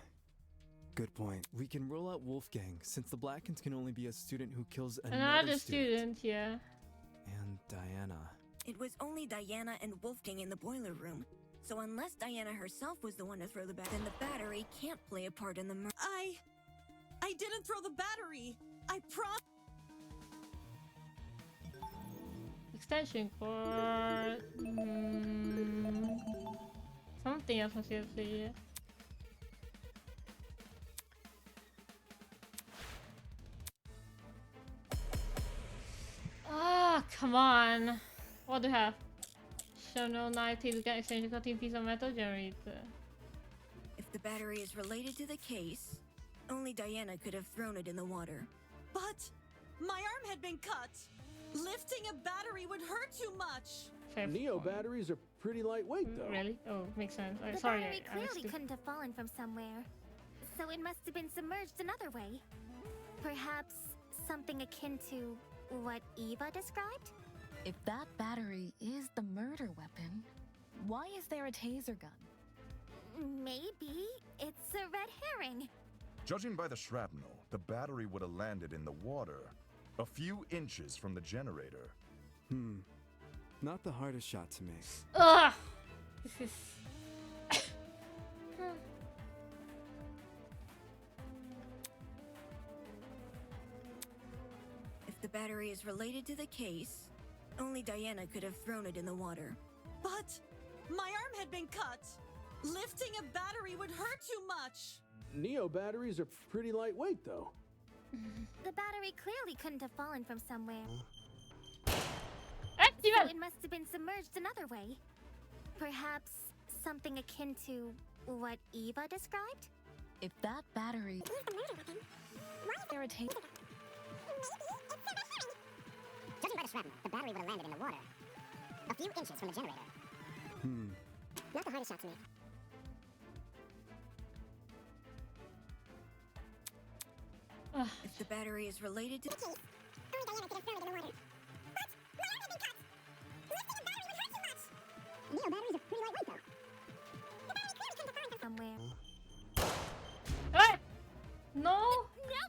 Good point. We can rule out Wolfgang, since the Blackens can only be a student who kills Another student, yeah. And Diana. It was only Diana and Wolfgang in the boiler room. So unless Diana herself was the one to throw the battery, then the battery can't play a part in the murder. I didn't throw the battery. I promise. Extension cord. Something else was here. Ah, come on. What do you have? Show no knife, taser gun, extension cutting piece of metal generator. If the battery is related to the case, only Diana could have thrown it in the water. But my arm had been cut. Lifting a battery would hurt too much. Fair Neo point. batteries are pretty lightweight, though. Really? Oh, makes sense. The Sorry, battery I clearly understood. couldn't have fallen from somewhere, so it must have been submerged another way. Perhaps something akin to what Eva described? If that battery is the murder weapon, why is there a taser gun? Maybe it's a red herring. Judging by the shrapnel, the battery would have landed in the water, a few inches from the generator. Not the hardest shot to make. Ugh! This is... If the battery is related to the case, only Diana could have thrown it in the water. But my arm had been cut. Lifting a battery would hurt too much. Neo batteries are pretty lightweight, though. The battery clearly couldn't have fallen from somewhere. So So it must have been submerged another way. Perhaps something akin to what Eva described? If that battery... Why is there a taser? Judging by the shrapnel, the battery would have landed in the water, a few inches from the generator. Not the hardest shot to make. If the battery is related to... Only Diana could have thrown it in the water. But my arm had been cut. Lifting a battery would hurt too much. Neo batteries are pretty lightweight, though.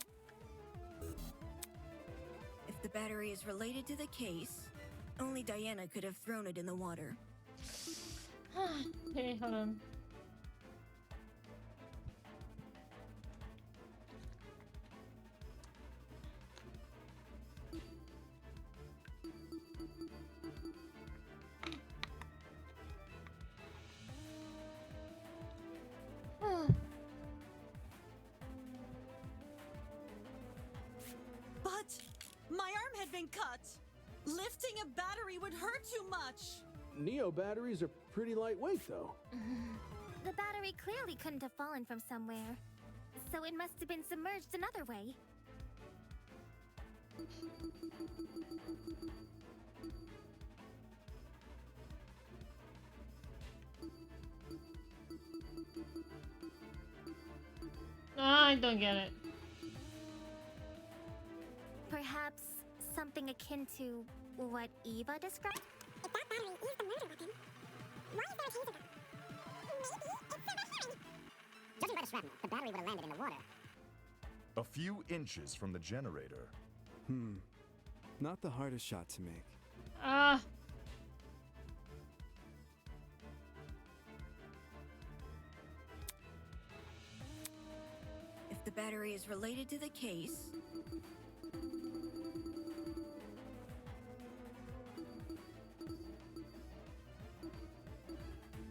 The battery clearly couldn't have fallen from somewhere. What? No? If the battery is related to the case, only Diana could have thrown it in the water. Okay, hold on. But my arm had been cut. Lifting a battery would hurt too much. Neo batteries are pretty lightweight, though. The battery clearly couldn't have fallen from somewhere, so it must have been submerged another way. I don't get it. Perhaps something akin to what Eva described? If that battery is the murder weapon, why is there a taser gun? Maybe it's a red herring. Judging by the shrapnel, the battery would have landed in the water. A few inches from the generator. Not the hardest shot to make. Ah. If the battery is related to the case,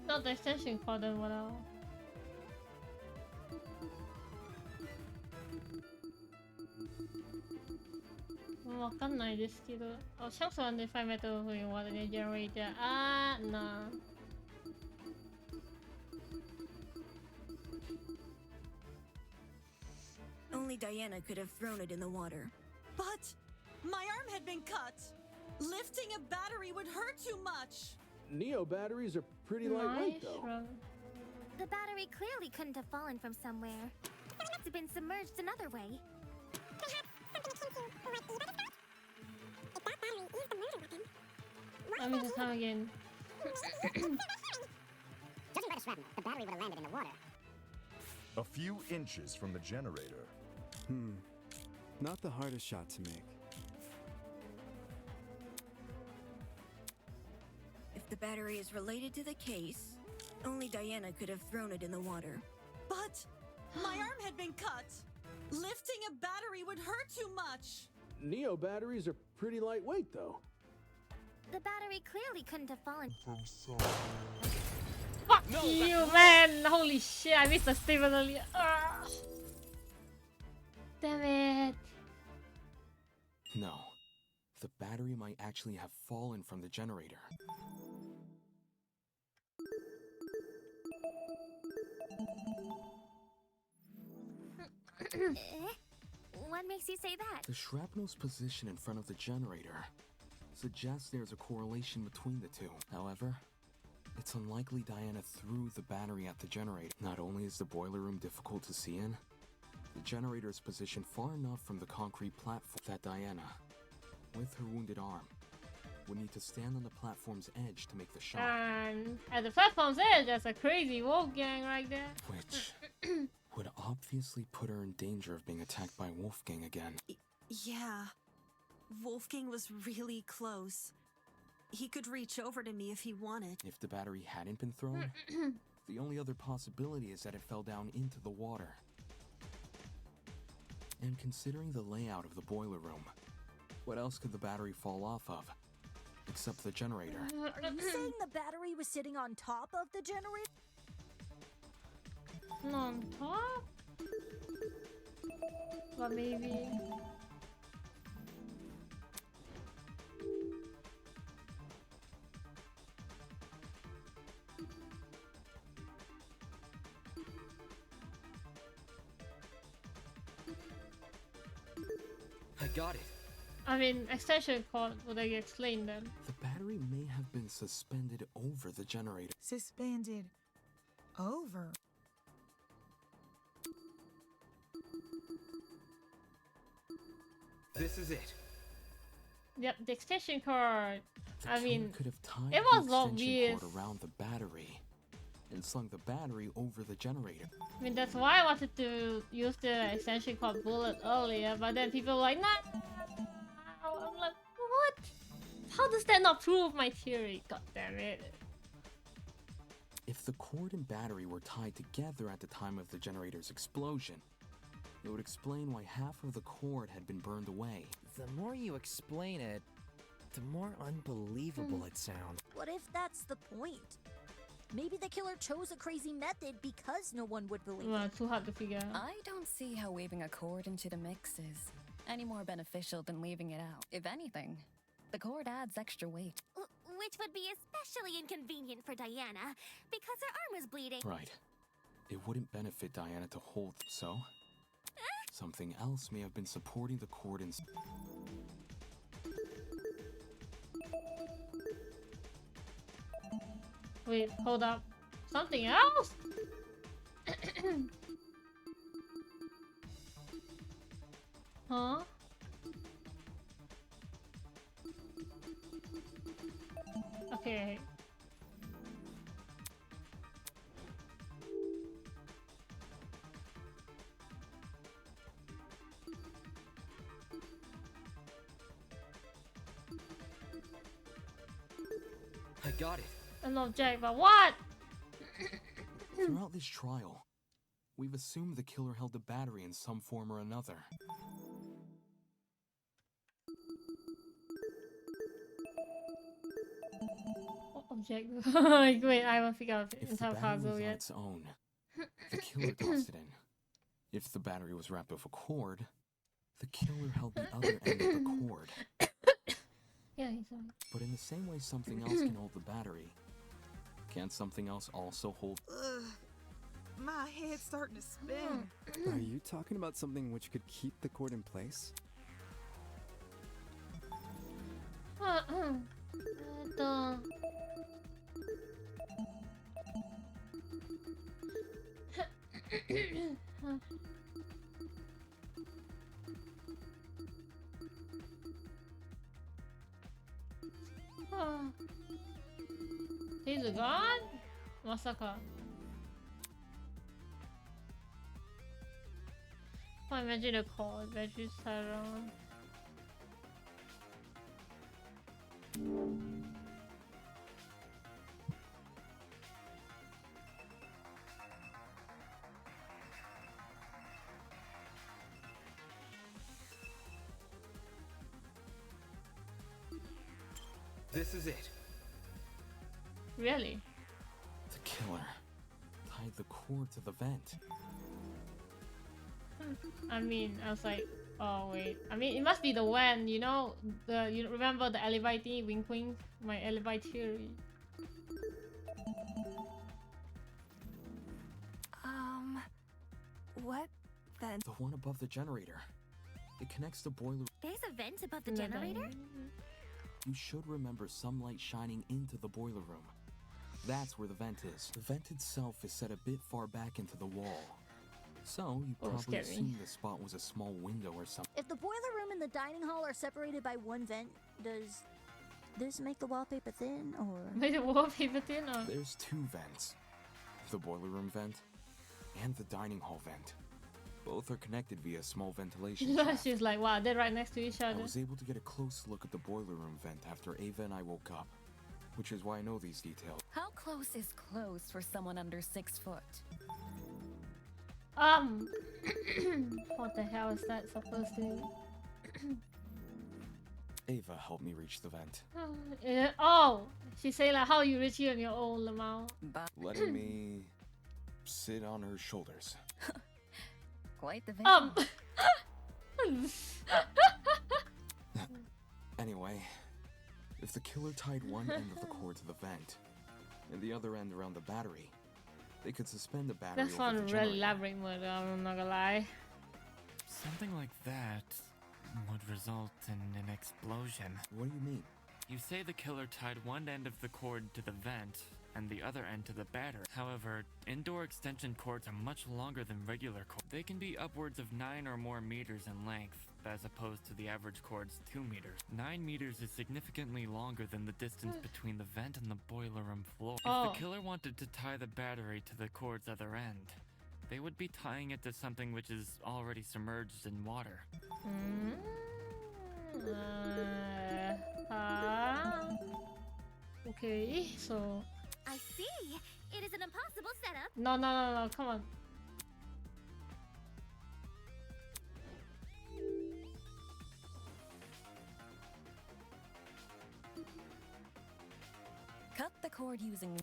Not the extension cord then what else? わかんないですけど。Oh, Shanks wondered if I met the moving water in a generator. Ah, nah. Only Diana could have thrown it in the water. But my arm had been cut. Lifting a battery would hurt too much. Neo batteries are pretty lightweight, though. The battery clearly couldn't have fallen from somewhere. It must have been submerged another way. Let me just come again. Judging by the shrapnel, the battery would have landed in the water. A few inches from the generator. Not the hardest shot to make. If the battery is related to the case, only Diana could have thrown it in the water. But my arm had been cut. Lifting a battery would hurt too much. Neo batteries are pretty lightweight, though. The battery clearly couldn't have fallen from Fuck you, man! Holy shit, I missed the statement earlier. Damn it. No. The battery might actually have fallen from the generator. What makes you say that? The shrapnel's position in front of the generator suggests there's a correlation between the two. However, it's unlikely Diana threw the battery at the generator. Not only is the boiler room difficult to see in, the generator is positioned far enough from the concrete platform that Diana, with her wounded arm, would need to stand on the platform's edge to make the shot. And at the platform's edge, that's a crazy Wolfgang right there. Which would obviously put her in danger of being attacked by Wolfgang again. Yeah. Wolfgang was really close. He could reach over to me if he wanted. If the battery hadn't been thrown, the only other possibility is that it fell down into the water. And considering the layout of the boiler room, what else could the battery fall off of? Except the generator. Are you saying the battery was sitting on top of the generator? On top? But maybe... I got it. I mean, extension cord would I explain them? The battery may have been suspended over the generator. Suspended over? This is it. Yep, the extension cord. I mean, Could have tied it was the extension obvious. cord around the battery and slung the battery over the generator. I mean, that's why I wanted to use the extension cord bullet earlier, but then people were like, nah. I'm like, what? How does that not prove my theory? God damn it. If the cord and battery were tied together at the time of the generator's explosion, it would explain why half of the cord had been burned away. The more you explain it, the more unbelievable it sounds. What if that's the point? Maybe the killer chose a crazy method because no one would believe it. Too hard to figure out. I don't see how weaving a cord into the mix is any more beneficial than leaving it out. If anything, the cord adds extra weight. Which would be especially inconvenient for Diana, because her arm was bleeding. Right. It wouldn't benefit Diana to hold, so something else may have been supporting the cord and... Wait, hold up. Something else? Huh? Okay. I got it. I love Jack, but what? Throughout this trial, we've assumed the killer held the battery in some form or another. What object? Wait, I haven't figured out the If the entire battery was puzzle on yet. its own, the killer tossed it in. If the battery was wrapped with a cord, The killer held the other end of the cord. Yeah, he's on. But in the same way something else can hold the battery, can't something else also hold... Ugh, my head's starting to spin. Are you talking about something which could keep the cord in place? He's gone? Masaka. Oh, imagine the cord that you sat around. This is it. Really? The killer tied the cord to the vent. I mean, I was like, oh wait. I mean, it must be the when, you know, you remember the alibi thing, wink wink, my alibi theory. What then? The one above the generator. It connects the boiler. There's a vent above the generator? You should remember some light shining into the boiler room. That's where the vent is. The vent itself is set a bit far back into the wall. So, you probably assumed the spot was a small window or something. If the boiler room and the dining hall are separated by one vent, does this make the wallpaper thin, or...? Make the wallpaper thin, or...? There's two vents. The boiler room vent and the dining hall vent. Both are connected via small ventilation shaft. She's like, wow, they're right next to each other. I was able to get a close look at the boiler room vent after Ava and I woke up, which is why I know these details. How close is close for someone under 6 foot? What the hell is that supposed to be? Ava helped me reach the vent. Oh, she say like, how you reach here on your own, Lamau? Letting me sit on her shoulders. Quite the vision. Anyway, if the killer tied one end of the cord to the vent and the other end around the battery, they could suspend the battery. That sounds really elaborate murder, I'm not gonna lie. Something like that would result in an explosion. What do you mean? You say the killer tied one end of the cord to the vent and the other end to the battery. However, indoor extension cords are much longer than regular cords. They can be upwards of 9 or more meters in length, as opposed to the average cord's 2 meters. 9 meters is significantly longer than the distance between the vent and the boiler room floor. If the killer wanted to tie the battery to the cord's other end, they would be tying it to something which is already submerged in water. Okay, so... I see. It is an impossible setup. No, come on. Cut the cord using...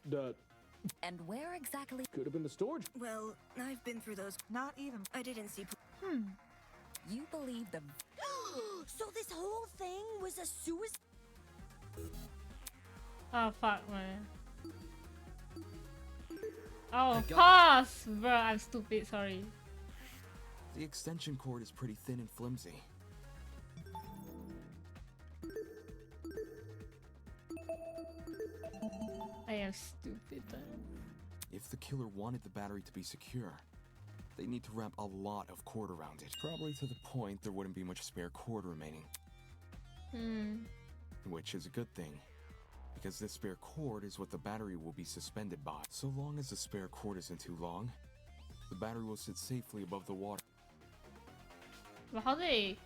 And where exactly... Could have been the storage. Well, I've been through those. Not even. I didn't see... You believe the... So this whole thing was a suicide? Oh, fuck, man. Oh, pause! Bro, I'm stupid, sorry. The extension cord is pretty thin and flimsy. I am stupid then. If the killer wanted the battery to be secure, they need to wrap a lot of cord around it. Probably to the point there wouldn't be much spare cord remaining. Which is a good thing, because this spare cord is what the battery will be suspended by. So long as the spare cord isn't too long, the battery will sit safely above the water. But how did they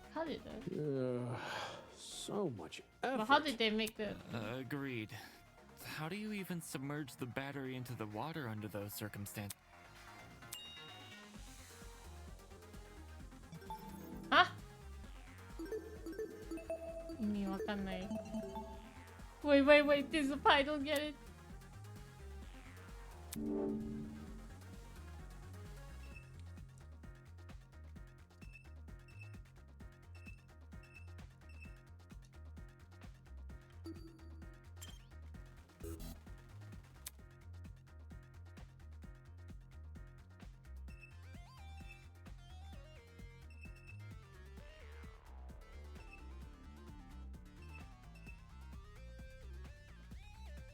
so much effort. But how did they make the... Agreed. How do you even submerge the battery into the water under those circumstances? Huh? 意味わかんない。Wait, this is a pie, I don't get it.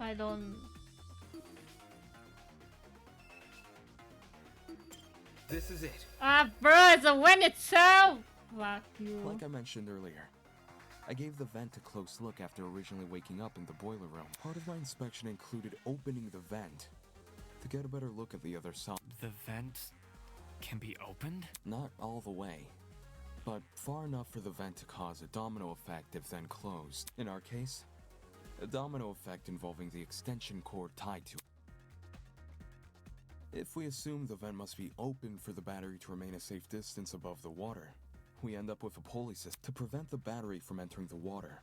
I don't. This is it. Ah, bro, it's a vent itself! Fuck you. Like I mentioned earlier, I gave the vent a close look after originally waking up in the boiler room. Part of my inspection included opening the vent to get a better look at the other side. The vent can be opened? Not all the way, but far enough for the vent to cause a domino effect if then closed. In our case, a domino effect involving the extension cord tied to it. If we assume the vent must be open for the battery to remain a safe distance above the water, we end up with a pulley system to prevent the battery from entering the water.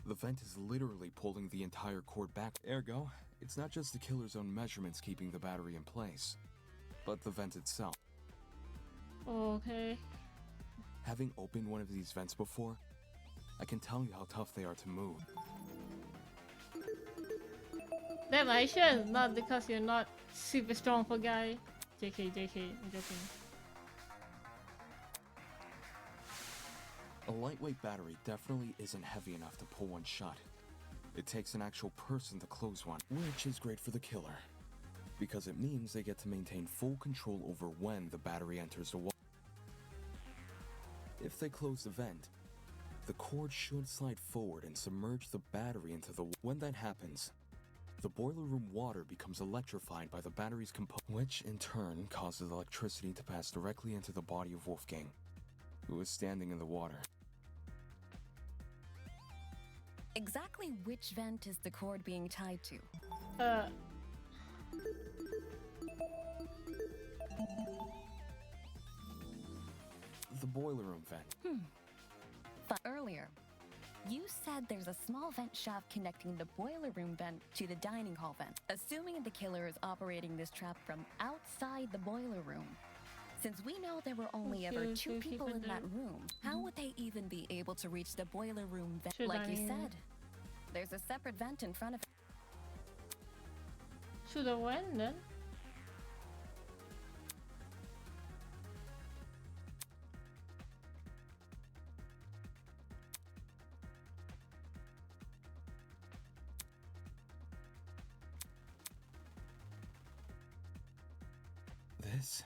The vent is literally pulling the entire cord back. Ergo, it's not just the killer's own measurements keeping the battery in place, but the vent itself. Okay. Having opened one of these vents before, I can tell you how tough they are to move. Damn, Aisha, not because you're not super strong for guy. JK, I'm joking. A lightweight battery definitely isn't heavy enough to pull one shut. It takes an actual person to close one, which is great for the killer, because it means they get to maintain full control over when the battery enters the water. If they close the vent, the cord should slide forward and submerge the battery into the water. When that happens, the boiler room water becomes electrified by the battery's component, which in turn causes electricity to pass directly into the body of Wolfgang, who is standing in the water. Exactly which vent is the cord being tied to? The boiler room vent. But earlier, you said there's a small vent shaft connecting the boiler room vent to the dining hall vent. Assuming the killer is operating this trap from outside the boiler room, since we know there were only ever two people in that room, how would they even be able to reach the boiler room vent? Like you said, there's a separate vent in front of it. Should have went then. This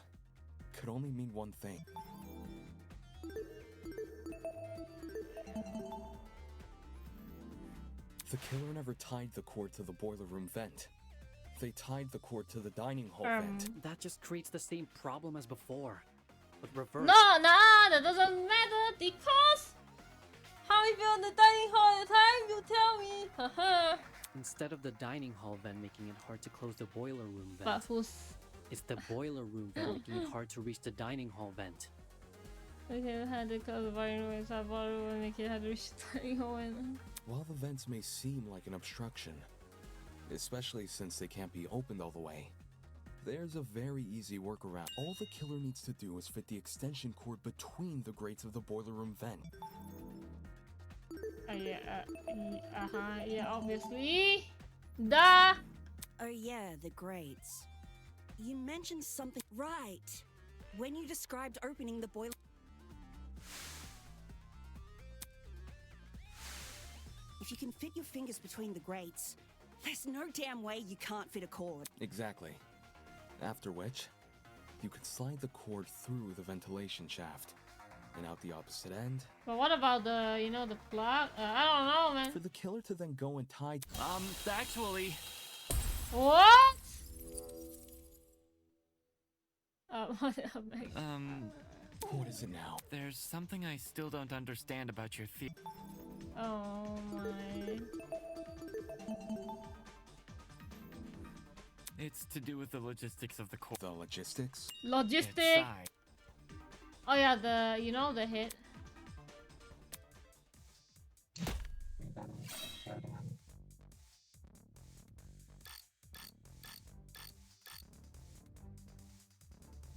could only mean one thing. The killer never tied the cord to the boiler room vent. They tied the cord to the dining hall vent. That just creates the same problem as before, but reversed. No, that doesn't matter because how if you're on the dining hall at the time, you tell me. Haha. Instead of the dining hall vent making it hard to close the boiler room vent, But who's... it's the boiler room vent making it hard to reach the dining hall vent. Okay, I had to close the boiler room inside boiler room and make it hard to reach the dining hall vent. While the vents may seem like an obstruction, especially since they can't be opened all the way, there's a very easy workaround. All the killer needs to do is fit the extension cord between the grates of the boiler room vent. Yeah, obviously. Duh! Oh yeah, the grates. You mentioned something right when you described opening the boiler. If you can fit your fingers between the grates, there's no damn way you can't fit a cord. Exactly. After which, you could slide the cord through the ventilation shaft and out the opposite end. But what about the, the plug? I don't know, man. For the killer to then go and tie... Actually... What? What is it now? There's something I still don't understand about your theory. Oh my... It's to do with the logistics of the core. The logistics? Logistic! Oh yeah, the hit.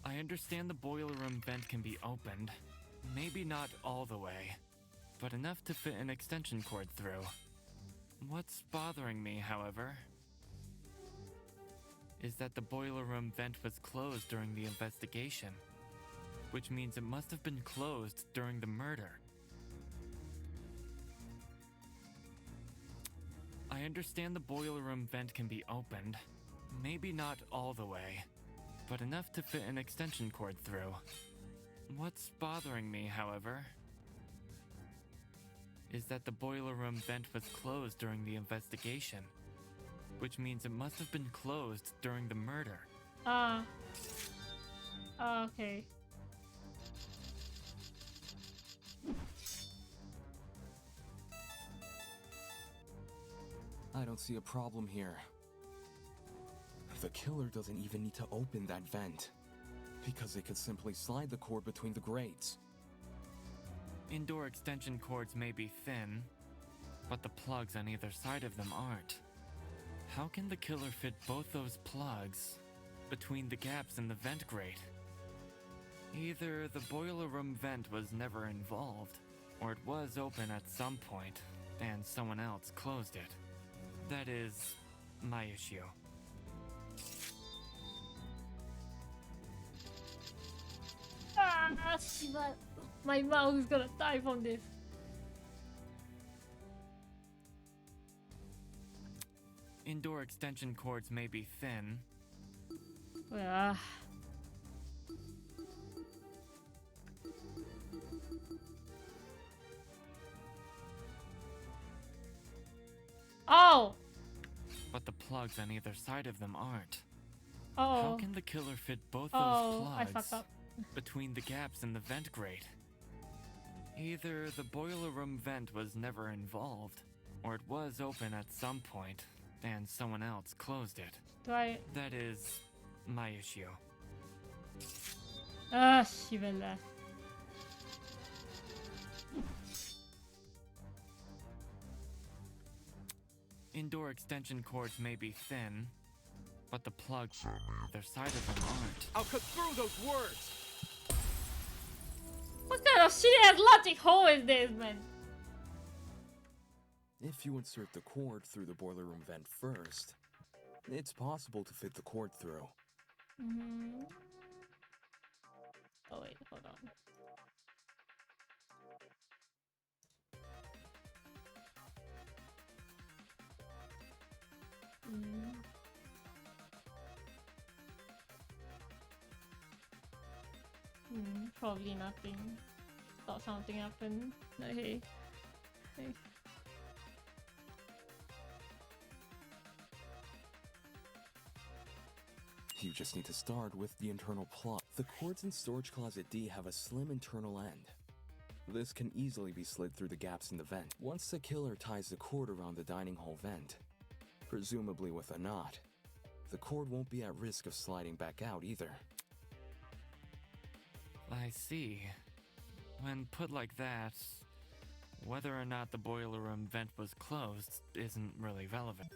I understand the boiler room vent can be opened. Maybe not all the way, but enough to fit an extension cord through. What's bothering me, however, is that the boiler room vent was closed during the investigation, which means it must have been closed during the murder. I understand the boiler room vent can be opened. Maybe not all the way, but enough to fit an extension cord through. What's bothering me, however, is that the boiler room vent was closed during the investigation, which means it must have been closed during the murder. Okay. I don't see a problem here. The killer doesn't even need to open that vent, because they could simply slide the cord between the grates. Indoor extension cords may be thin, but the plugs on either side of them aren't. How can the killer fit both those plugs between the gaps in the vent grate? Either the boiler room vent was never involved, or it was open at some point, and someone else closed it. That is my issue. Shit. My mouse is gonna die from this. Indoor extension cords may be thin. Oh! But the plugs on either side of them aren't. Oh. How can the killer fit both those I plugs fucked up. between the gaps in the vent grate? Either the boiler room vent was never involved, or it was open at some point, and someone else closed it. That is my issue. Shivella. Indoor extension cords may be thin, but the plugs on either side of them aren't. I'll cut through those words! What kind of shit-ass logic hole is this, man? If you insert the cord through the boiler room vent first, it's possible to fit the cord through. Oh wait, hold on. Probably nothing. Thought something happened. Hey. You just need to start with the internal plug. The cords in storage closet D have a slim internal end. This can easily be slid through the gaps in the vent. Once the killer ties the cord around the dining hall vent, presumably with a knot, the cord won't be at risk of sliding back out either. I see. When put like that, whether or not the boiler room vent was closed isn't really relevant.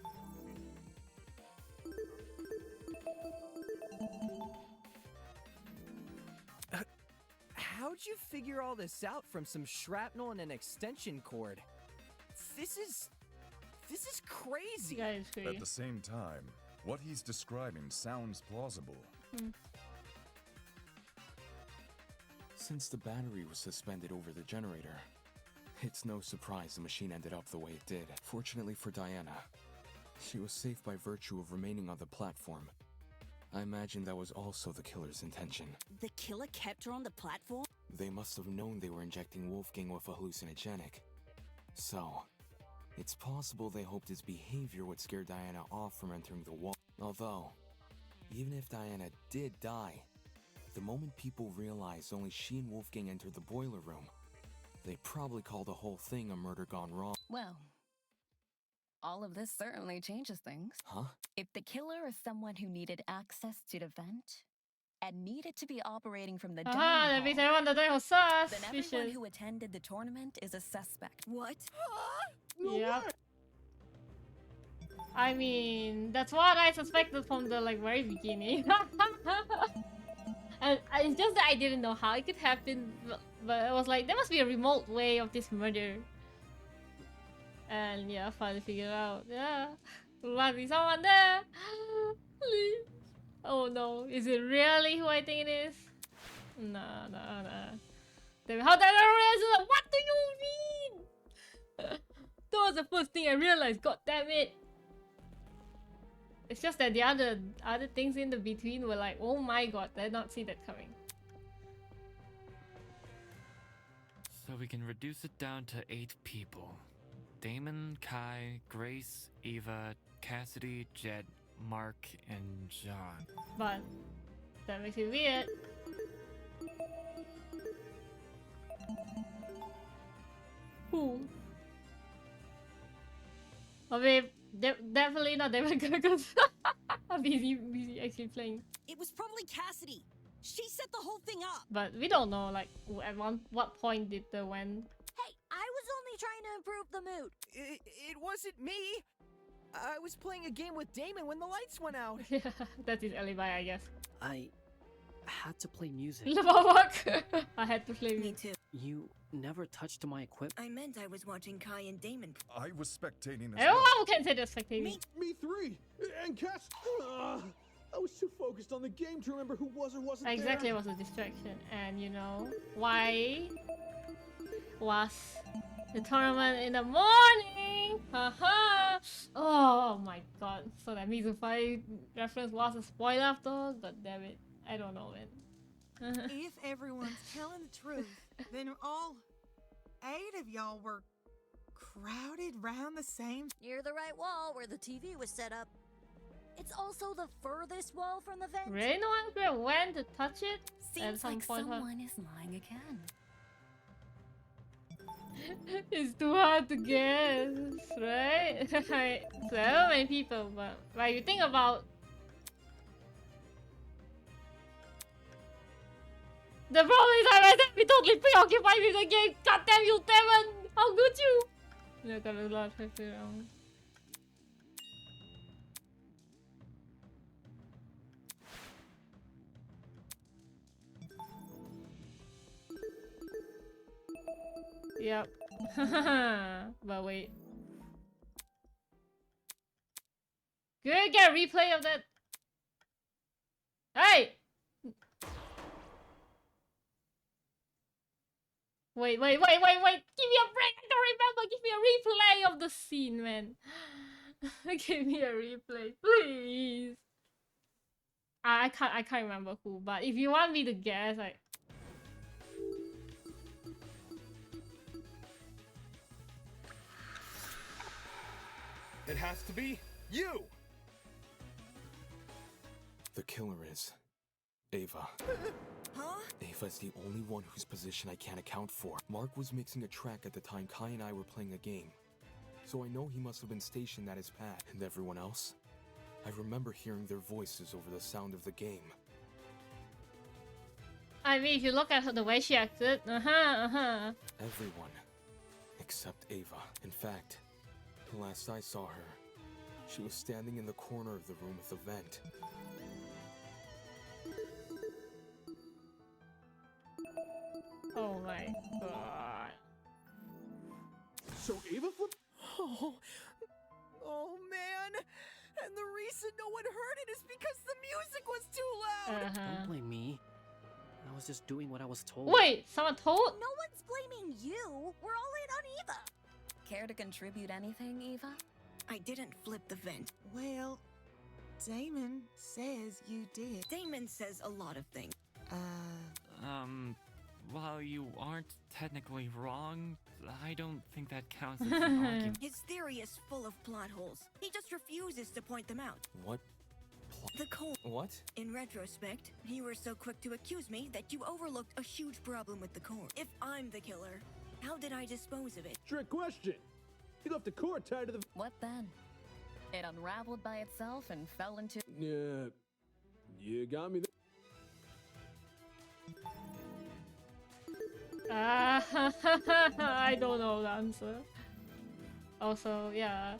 How'd you figure all this out from some shrapnel and an extension cord? This is crazy. At the same time, what he's describing sounds plausible. Since the battery was suspended over the generator, it's no surprise the machine ended up the way it did. Fortunately for Diana, she was safe by virtue of remaining on the platform. I imagine that was also the killer's intention. The killer kept her on the platform? They must have known they were injecting Wolfgang with a hallucinogenic. So, it's possible they hoped his behavior would scare Diana off from entering the wall. Although, even if Diana did die, the moment people realized only she and Wolfgang entered the boiler room, they probably call the whole thing a murder gone wrong. Well, all of this certainly changes things. Huh? If the killer is someone who needed access to the vent and needed to be operating from the dining that makes everyone the dining then suspicious. everyone who attended the tournament is a suspect. What? Yep. I mean, that's what I suspected from the very beginning. And it's just that I didn't know how it could happen, but it was like, there must be a remote way of this murder. And yeah, finally figured out. Yeah, there must be someone there. Please. Oh no, is it really who I think it is? Nah. How did I realize? What do you mean? That was the first thing I realized. God damn it. It's just that the other things in the between were like, oh my god, I did not see that coming. So we can reduce it down to 8 people. Damon, Kai, Grace, Eva, Cassidy, Jed, Mark, and John. But that makes it weird. Who? I mean, definitely not David because I'm busy actually playing. It was probably Cassidy. She set the whole thing up. But we don't know, like, at what point did the when. Hey, I was only trying to improve the mood. It wasn't me. I was playing a game with Damon when the lights went out. Yeah, that is alibi, I guess. I had to play music. I had to play Me too. You never touched my equipment. I meant I was watching Kai and Damon. I was spectating as Everyone well. can say they're spectating. Me three. And Cass. I was too focused on the game to remember who was or wasn't Exactly, there. it was a distraction. And you know why was the tournament in the morning? Haha. Oh my god. So that Mizufai reference was a spoiler after all? God damn it. I don't know, man. If everyone's telling the truth, then all 8 of y'all were crowded round the same. Near the right wall where the TV was set up. It's also the furthest wall from the vent. Really? No one went to touch it? At Seems some like point, huh? someone is lying again. It's too hard to guess, right? So many people, but like you think about the problem is I said be totally preoccupied with the game. God damn you, Devon! How could you? Look at a lot of people around. Yep. But wait. Could I get a replay of that? Hey! Wait. Give me a break! I don't remember! Give me a replay of the scene, man. Give me a replay, please. I can't remember who, but if you want me to guess, like... It has to be you! The killer is Ava. Huh? Ava's the only one whose position I can't account for. Mark was mixing a track at the time Kai and I were playing a game. So I know he must have been stationed at his pad. And everyone else? I remember hearing their voices over the sound of the game. I mean, if you look at her, the way she acted, Everyone. Except Ava. In fact, the last I saw her, she was standing in the corner of the room with the vent. Oh my god. So Ava flipped? Oh man! And the reason no one heard it is because the music was too loud! Don't blame me. I was just doing what I was told. Wait, someone told? No one's blaming you. We're all in on Eva. Care to contribute anything, Eva? I didn't flip the vent. Well, Damon says you did. Damon says a lot of things. While you aren't technically wrong, I don't think that counts as an argument. His theory is full of plot holes. He just refuses to point them out. What? The core. What? In retrospect, you were so quick to accuse me that you overlooked a huge problem with the core. If I'm the killer, how did I dispose of it? Trick question. You left the core tied to the... What then? It unraveled by itself and fell into... Yeah, you got me there. I don't know the answer. Also, yeah.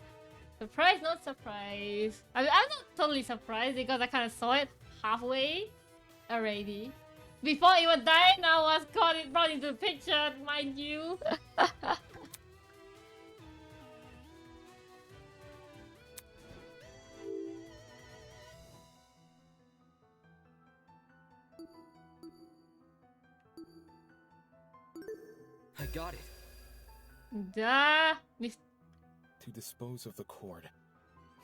Surprise, not surprise. I'm not totally surprised because I kind of saw it halfway already. Before it even died, now was brought into the picture, mind you. I got it. Duh. To dispose of the cord,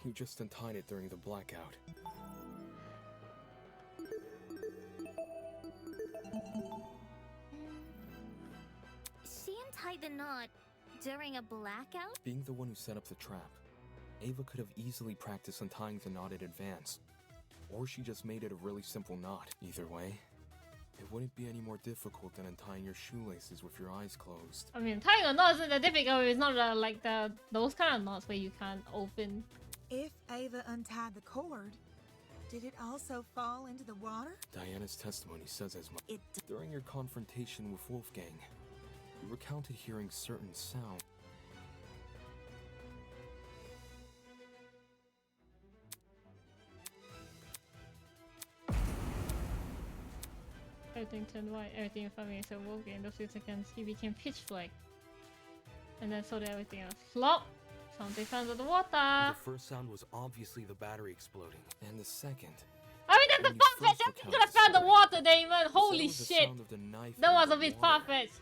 You just untied it during the blackout. She untied the knot during a blackout? Being the one who set up the trap, Ava could have easily practiced untying the knot in advance. Or she just made it a really simple knot. Either way, it wouldn't be any more difficult than untying your shoelaces with your eyes closed. I mean, tying a knot isn't that difficult. It's not like those kind of knots where you can't open. If Ava untied the cord, did it also fall into the water? Diana's testimony says as much. During your confrontation with Wolfgang, you recounted hearing certain sounds. Everything turned white, everything in front of me except Wolfgang. In those few seconds, he became pitch black. And then so did everything else. Flop! Something fell into the water! The first sound was obviously the battery exploding. And the second... I mean, that's a far-fetched! You could have found the water, Damon! Holy shit! That was a bit far-fetched!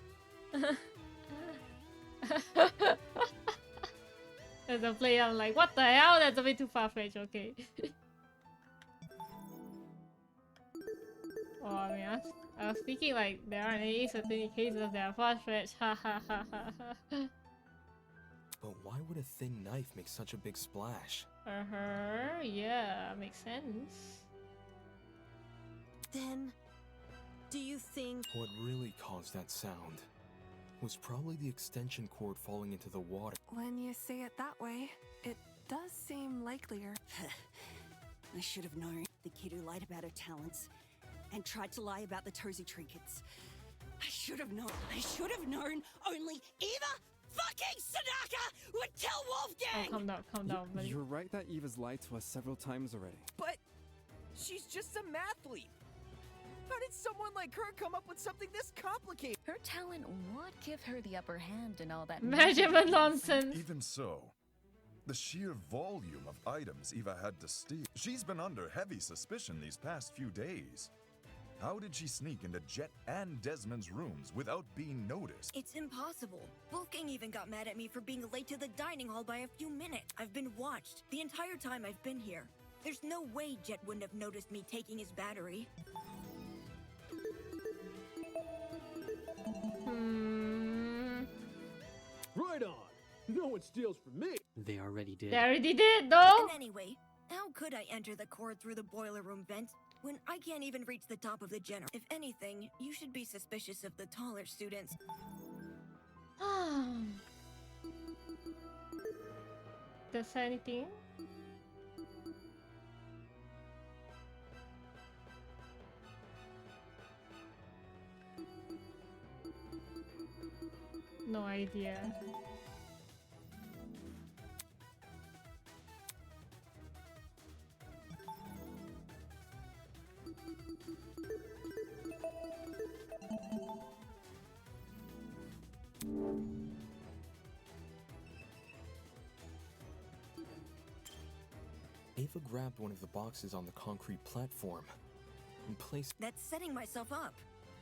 As a player, I'm like, what the hell? That's a bit too far-fetched, okay. Oh, I mean, I was thinking like there aren't any certain cases that are far-fetched. Ha ha ha ha ha. But why would a thin knife make such a big splash? Yeah, makes sense. Then, do you think... What really caused that sound was probably the extension cord falling into the water. When you say it that way, it does seem likelier. I should have known. The kid who lied about her talents and tried to lie about the Tozy trinkets. I should have known. I should have known only Eva fucking Sadaka would tell Wolfgang! Oh, calm down, buddy. You're right that Eva's lied to us several times already. But she's just a mathlete. How did someone like her come up with something this complicated? Her talent would give her the upper hand and all that measurement nonsense. Even so, the sheer volume of items Eva had to steal. She's been under heavy suspicion these past few days. How did she sneak into Jet and Desmond's rooms without being noticed? It's impossible. Wolfgang even got mad at me for being late to the dining hall by a few minutes. I've been watched the entire time I've been here. There's no way Jet wouldn't have noticed me taking his battery. Right on. No one steals from me. They already did. They already did, though. And anyway, how could I enter the cord through the boiler room vent when I can't even reach the top of the generator? If anything, you should be suspicious of the taller students. Does anything? No idea. Ava grabbed one of the boxes on the concrete platform and placed... That's setting myself up.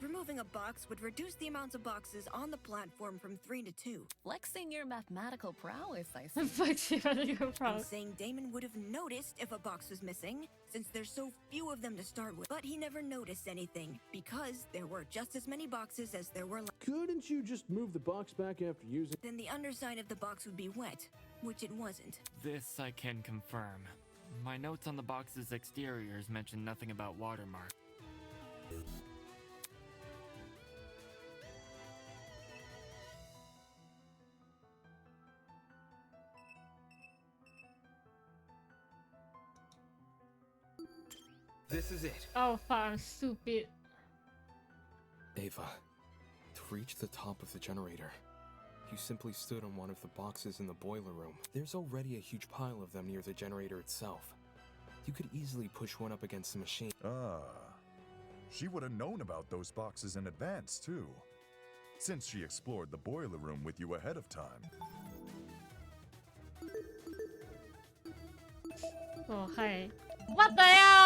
Removing a box would reduce the amount of boxes on the platform from 3 to 2. Flexing your mathematical prowess, I see. Flexing your prowess. I'm saying Damon would have noticed if a box was missing, since there's so few of them to start with. But he never noticed anything, because there were just as many boxes as there were... Couldn't you just move the box back after using... Then the underside of the box would be wet, which it wasn't. This I can confirm. My notes on the box's exteriors mention nothing about watermark. This is it. Oh, fuck, I'm stupid. Ava, to reach the top of the generator, you simply stood on one of the boxes in the boiler room. There's already a huge pile of them near the generator itself. You could easily push one up against the machine. Ah, she would have known about those boxes in advance, too, since she explored the boiler room with you ahead of time. Oh, hi. What the hell?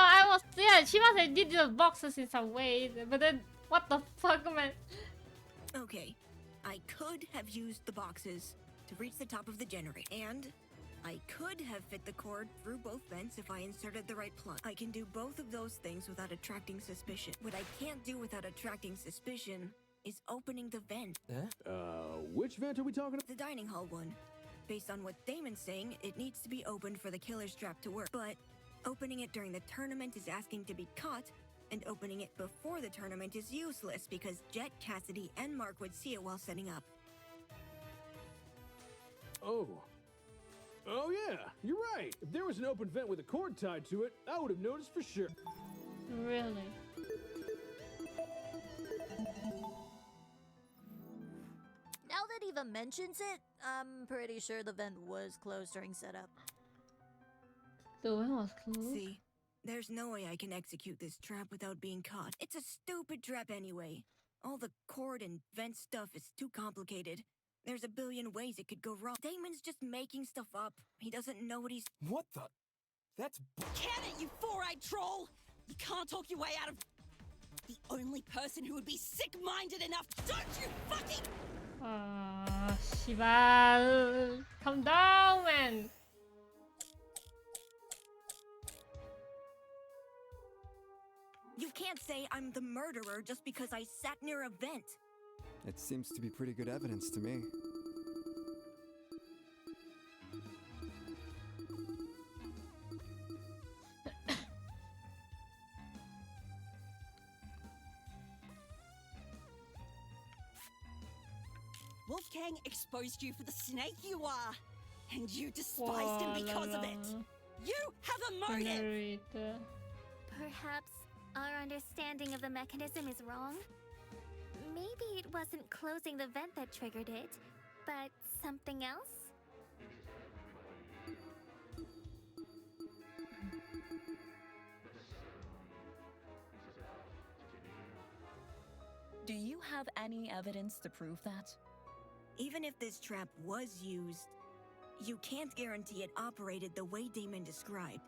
Yeah, she must have did the boxes in some way, but then, what the fuck, man? Okay, I could have used the boxes to reach the top of the generator, and I could have fit the cord through both vents if I inserted the right plug. I can do both of those things without attracting suspicion. What I can't do without attracting suspicion is opening the vent. Which vent are we talking about? The dining hall one. Based on what Damon's saying, it needs to be opened for the killer's trap to work. But opening it during the tournament is asking to be caught, and opening it before the tournament is useless because Jet, Cassidy, and Mark would see it while setting up. Oh, yeah, you're right. If there was an open vent with a cord tied to it, I would have noticed for sure. Really? Now that Eva mentions it, I'm pretty sure the vent was closed during setup. The vent was closed? See, there's no way I can execute this trap without being caught. It's a stupid trap anyway. All the cord and vent stuff is too complicated. There's a billion ways it could go wrong. Damon's just making stuff up. He doesn't know what he's— What the? That's— Can it, you four-eyed troll! You can't talk your way out of— The only person who would be sick-minded enough— Don't you fucking— Shibal, calm down, man. You can't say I'm the murderer just because I sat near a vent. It seems to be pretty good evidence to me. Wolfgang exposed you for the snake you are, and you despised him because of it. You have a motive. Perhaps our understanding of the mechanism is wrong. Maybe it wasn't closing the vent that triggered it, but something else? Do you have any evidence to prove that? Even if this trap was used, you can't guarantee it operated the way Damon described.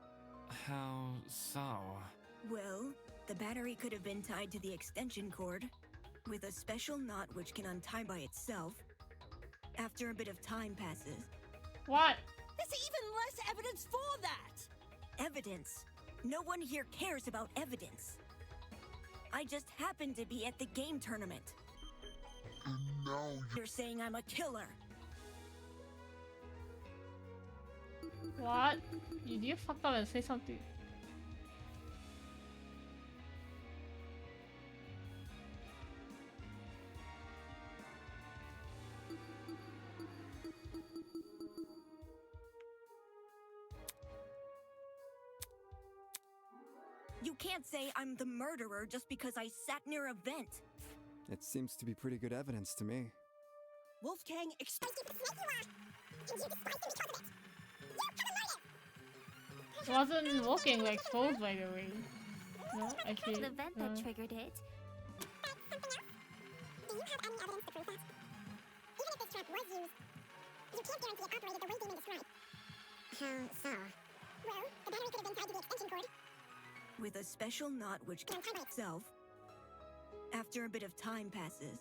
How so? Well, the battery could have been tied to the extension cord, with a special knot which can untie by itself, after a bit of time passes. What? There's even less evidence for that! Evidence? No one here cares about evidence. I just happened to be at the game tournament. And now you're saying I'm a killer. What? You fucked up and say something. You can't say I'm the murderer just because I sat near a vent. It seems to be pretty good evidence to me. Wolfgang Wasn't Wolfgang like exposed, by the way? No, actually. The vent that triggered it. Do you have any evidence to prove that? Even if this trap was used, you can't guarantee it operated the way Damon described. How so? Well, the battery could have been tied to the extension cord. With a special knot which can untie by itself, after a bit of time passes.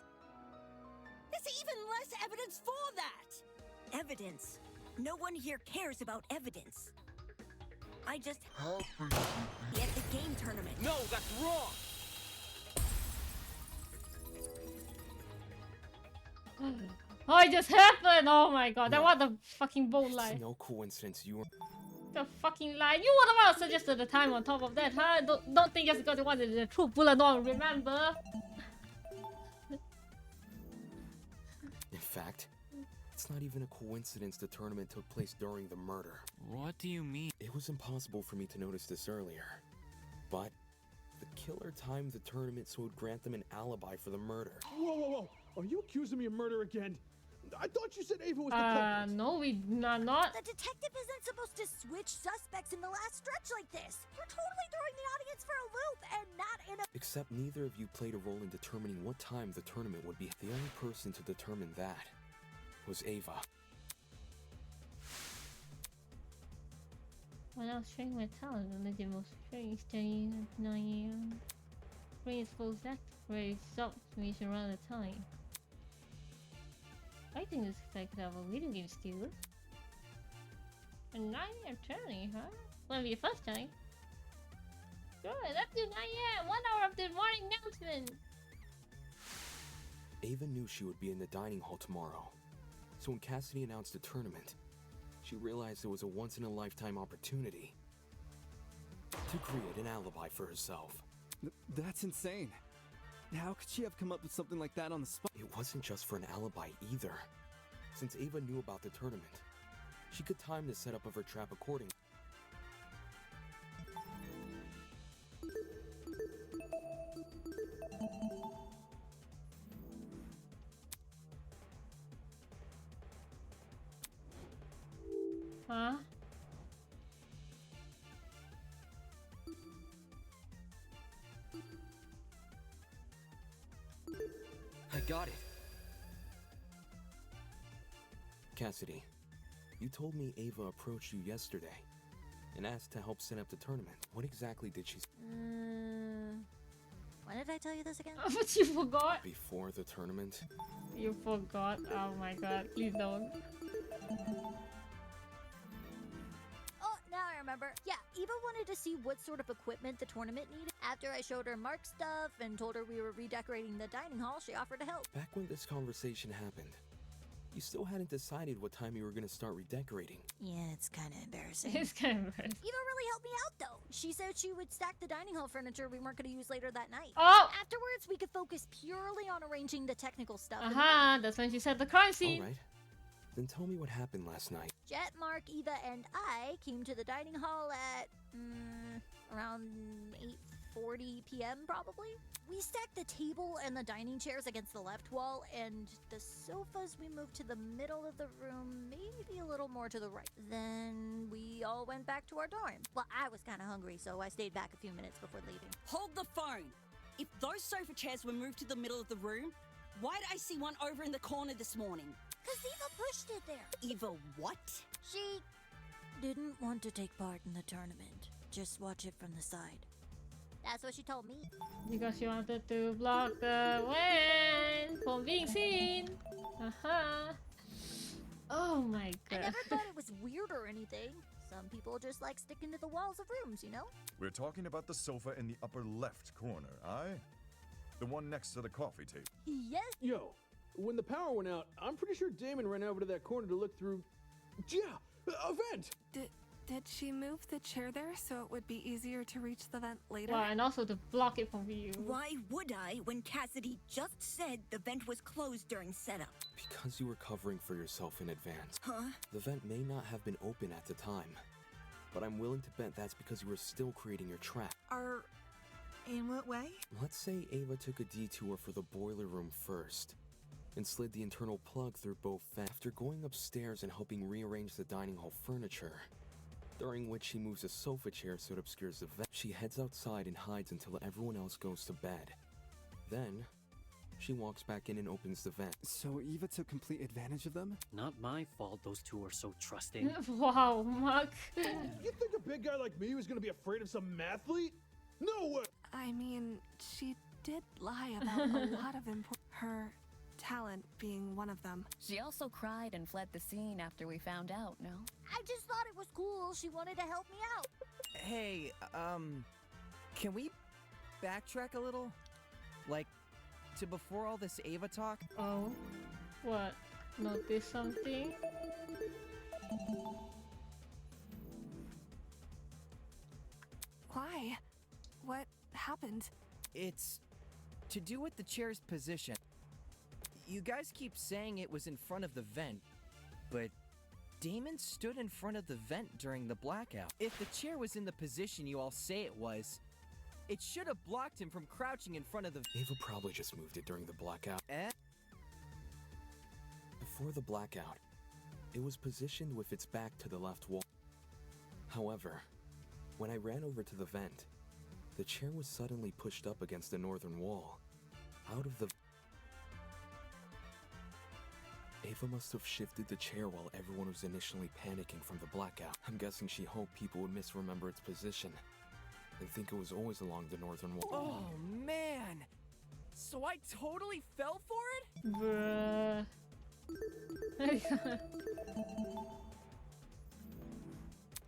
There's even less evidence for that! Evidence? No one here cares about evidence. I just happened to be at the game tournament. No, that's wrong! Oh, it just happened! Oh my god, that was the fucking bold lie. It's no coincidence you were... The fucking lie. You would have suggested the time on top of that, huh? Don't think just because it wasn't the true bullet, don't remember. In fact, it's not even a coincidence the tournament took place during the murder. What do you mean? It was impossible for me to notice this earlier. But the killer timed the tournament so it would grant them an alibi for the murder. Whoa. Are you accusing me of murder again? I thought you said Ava was the culprit. No, we are not. The detective isn't supposed to switch suspects in the last stretch like this. You're totally throwing the audience for a loop and not in a— Except neither of you played a role in determining what time the tournament would be. The only person to determine that was Ava. When I was training my talent, I did most training studying at 9 AM. Brain is full stacked, ready to stop, so we should run out of time. I think this guy could have a video game skill. A 9 or 20, huh? Wanna be a first time? Good, let's do 9 AM! 1 hour of the morning announcement! Ava knew she would be in the dining hall tomorrow. So when Cassidy announced the tournament, she realized it was a once-in-a-lifetime opportunity to create an alibi for herself. That's insane. How could she have come up with something like that on the spot? It wasn't just for an alibi either. Since Ava knew about the tournament, she could time the setup of her trap accordingly. Huh? I got it! Cassidy, you told me Ava approached you yesterday and asked to help set up the tournament. What exactly did she say? When did I tell you this again? But you forgot? Before the tournament? You forgot? Oh my god, please don't. Oh, now I remember. Yeah, Eva wanted to see what sort of equipment the tournament needed. After I showed her Mark's stuff and told her we were redecorating the dining hall, she offered to help. Back when this conversation happened, you still hadn't decided what time you were going to start redecorating. Yeah, it's kind of embarrassing. It's kind of embarrassing. Eva really helped me out, though. She said she would stack the dining hall furniture we weren't going to use later that night. Oh! Afterwards, we could focus purely on arranging the technical stuff. Aha, that's when she said the crime scene. Alright, then tell me what happened last night. Jet, Mark, Eva, and I came to the dining hall at around 8:40 p.m. probably. We stacked the table and the dining chairs against the left wall, and the sofas we moved to the middle of the room, maybe a little more to the right. Then we all went back to our dorm. Well, I was kind of hungry, so I stayed back a few minutes before leaving. Hold the phone. If those sofa chairs were moved to the middle of the room, why did I see one over in the corner this morning? Because Eva pushed it there. Eva what? She didn't want to take part in the tournament. Just watch it from the side. That's what she told me. Because she wanted to block the way from being seen. Oh my god. I never thought it was weird or anything. Some people just like sticking to the walls of rooms, you know? We're talking about the sofa in the upper left corner, aye? The one next to the coffee table. Yes. Yo, when the power went out, I'm pretty sure Damon ran over to that corner to look through. Yeah, a vent! Did she move the chair there so it would be easier to reach the vent later? Well, and also to block it from view. Why would I when Cassidy just said the vent was closed during setup? Because you were covering for yourself in advance. Huh? The vent may not have been open at the time, but I'm willing to bet that's because you were still creating your trap. In what way? Let's say Ava took a detour for the boiler room first and slid the internal plug through both vents. After going upstairs and helping rearrange the dining hall furniture, during which she moves a sofa chair so it obscures the vent, she heads outside and hides until everyone else goes to bed. Then, she walks back in and opens the vent. So Eva took complete advantage of them? Not my fault those two are so trusting. Wow, Mark. You think a big guy like me was gonna be afraid of some mathlete? No way! I mean, she did lie about a lot of her talent being one of them. She also cried and fled the scene after we found out, no? I just thought it was cool. She wanted to help me out. Hey, can we backtrack a little? Like, to before all this Ava talk? Oh, what? Notice something? Why? What happened? It's to do with the chair's position. You guys keep saying it was in front of the vent, but Damon stood in front of the vent during the blackout. If the chair was in the position you all say it was, it should have blocked him from crouching in front of the... Ava probably just moved it during the blackout. Before the blackout, it was positioned with its back to the left wall. However, when I ran over to the vent, the chair was suddenly pushed up against the northern wall, out of the... Ava must have shifted the chair while everyone was initially panicking from the blackout. I'm guessing she hoped people would misremember its position and think it was always along the northern wall. Oh, man! So I totally fell for it? Bruh.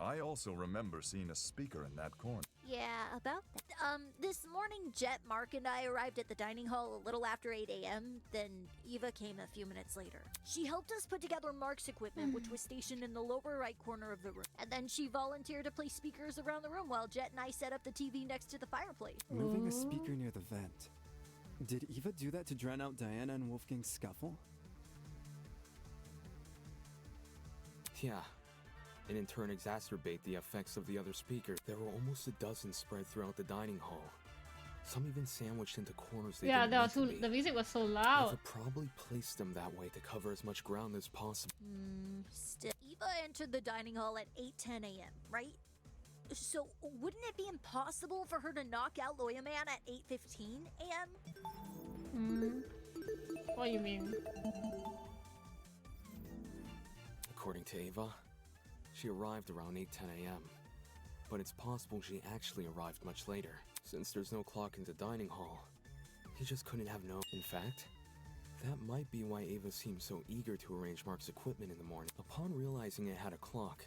I also remember seeing a speaker in that corner. Yeah, about that. This morning, Jet, Mark, and I arrived at the dining hall a little after 8 a.m. Then Eva came a few minutes later. She helped us put together Mark's equipment, which was stationed in the lower right corner of the room. And then she volunteered to place speakers around the room while Jet and I set up the TV next to the fireplace. Moving a speaker near the vent. Did Eva do that to drown out Diana and Wolfgang's scuffle? Yeah. And in turn exacerbate the effects of the other speakers. There were almost a dozen spread throughout the dining hall. Some even sandwiched into corners they Yeah, didn't need to be. the music was so loud. Eva probably placed them that way to cover as much ground as possible. Still, Eva entered the dining hall at 8:10 a.m., right? So wouldn't it be impossible for her to knock out Lawyer Man at 8:15 a.m.? What do you mean? According to Eva, she arrived around 8:10 a.m. But it's possible she actually arrived much later. Since there's no clock in the dining hall, he just couldn't have known. In fact, that might be why Eva seemed so eager to arrange Mark's equipment in the morning. Upon realizing it had a clock,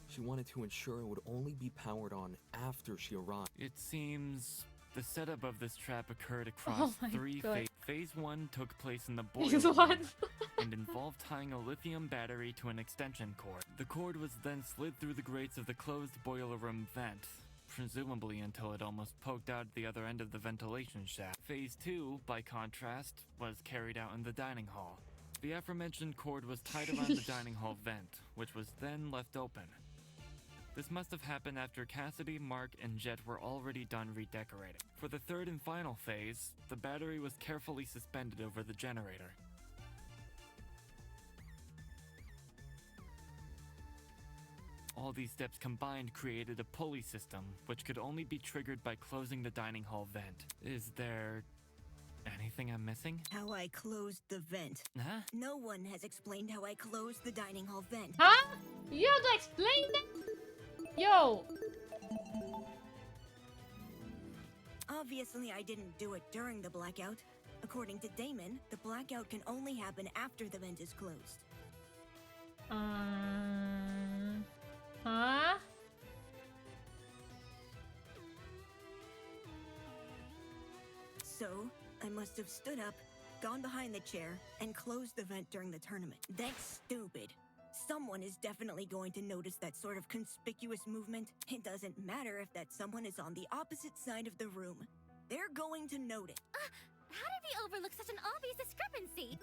she wanted to ensure it would only be powered on after she arrived. It seems the setup of this trap occurred across three phases. Phase 1 took place in the boiler room and involved tying a lithium battery to an extension cord. The cord was then slid through the grates of the closed boiler room vent, presumably until it almost poked out the other end of the ventilation shaft. Phase 2, by contrast, was carried out in the dining hall. The aforementioned cord was tied around the dining hall vent, which was then left open. This must have happened after Cassidy, Mark, and Jet were already done redecorating. For the third and final phase, the battery was carefully suspended over the generator. All these steps combined created a pulley system, which could only be triggered by closing the dining hall vent. Is there anything I'm missing? How I closed the vent. Huh? No one has explained how I closed the dining hall vent. Huh? You have to explain that? Yo! Obviously, I didn't do it during the blackout. According to Damon, the blackout can only happen after the vent is closed. Huh? So, I must have stood up, gone behind the chair, and closed the vent during the tournament. That's stupid. Someone is definitely going to notice that sort of conspicuous movement. It doesn't matter if that someone is on the opposite side of the room. They're going to notice. How did we overlook such an obvious discrepancy?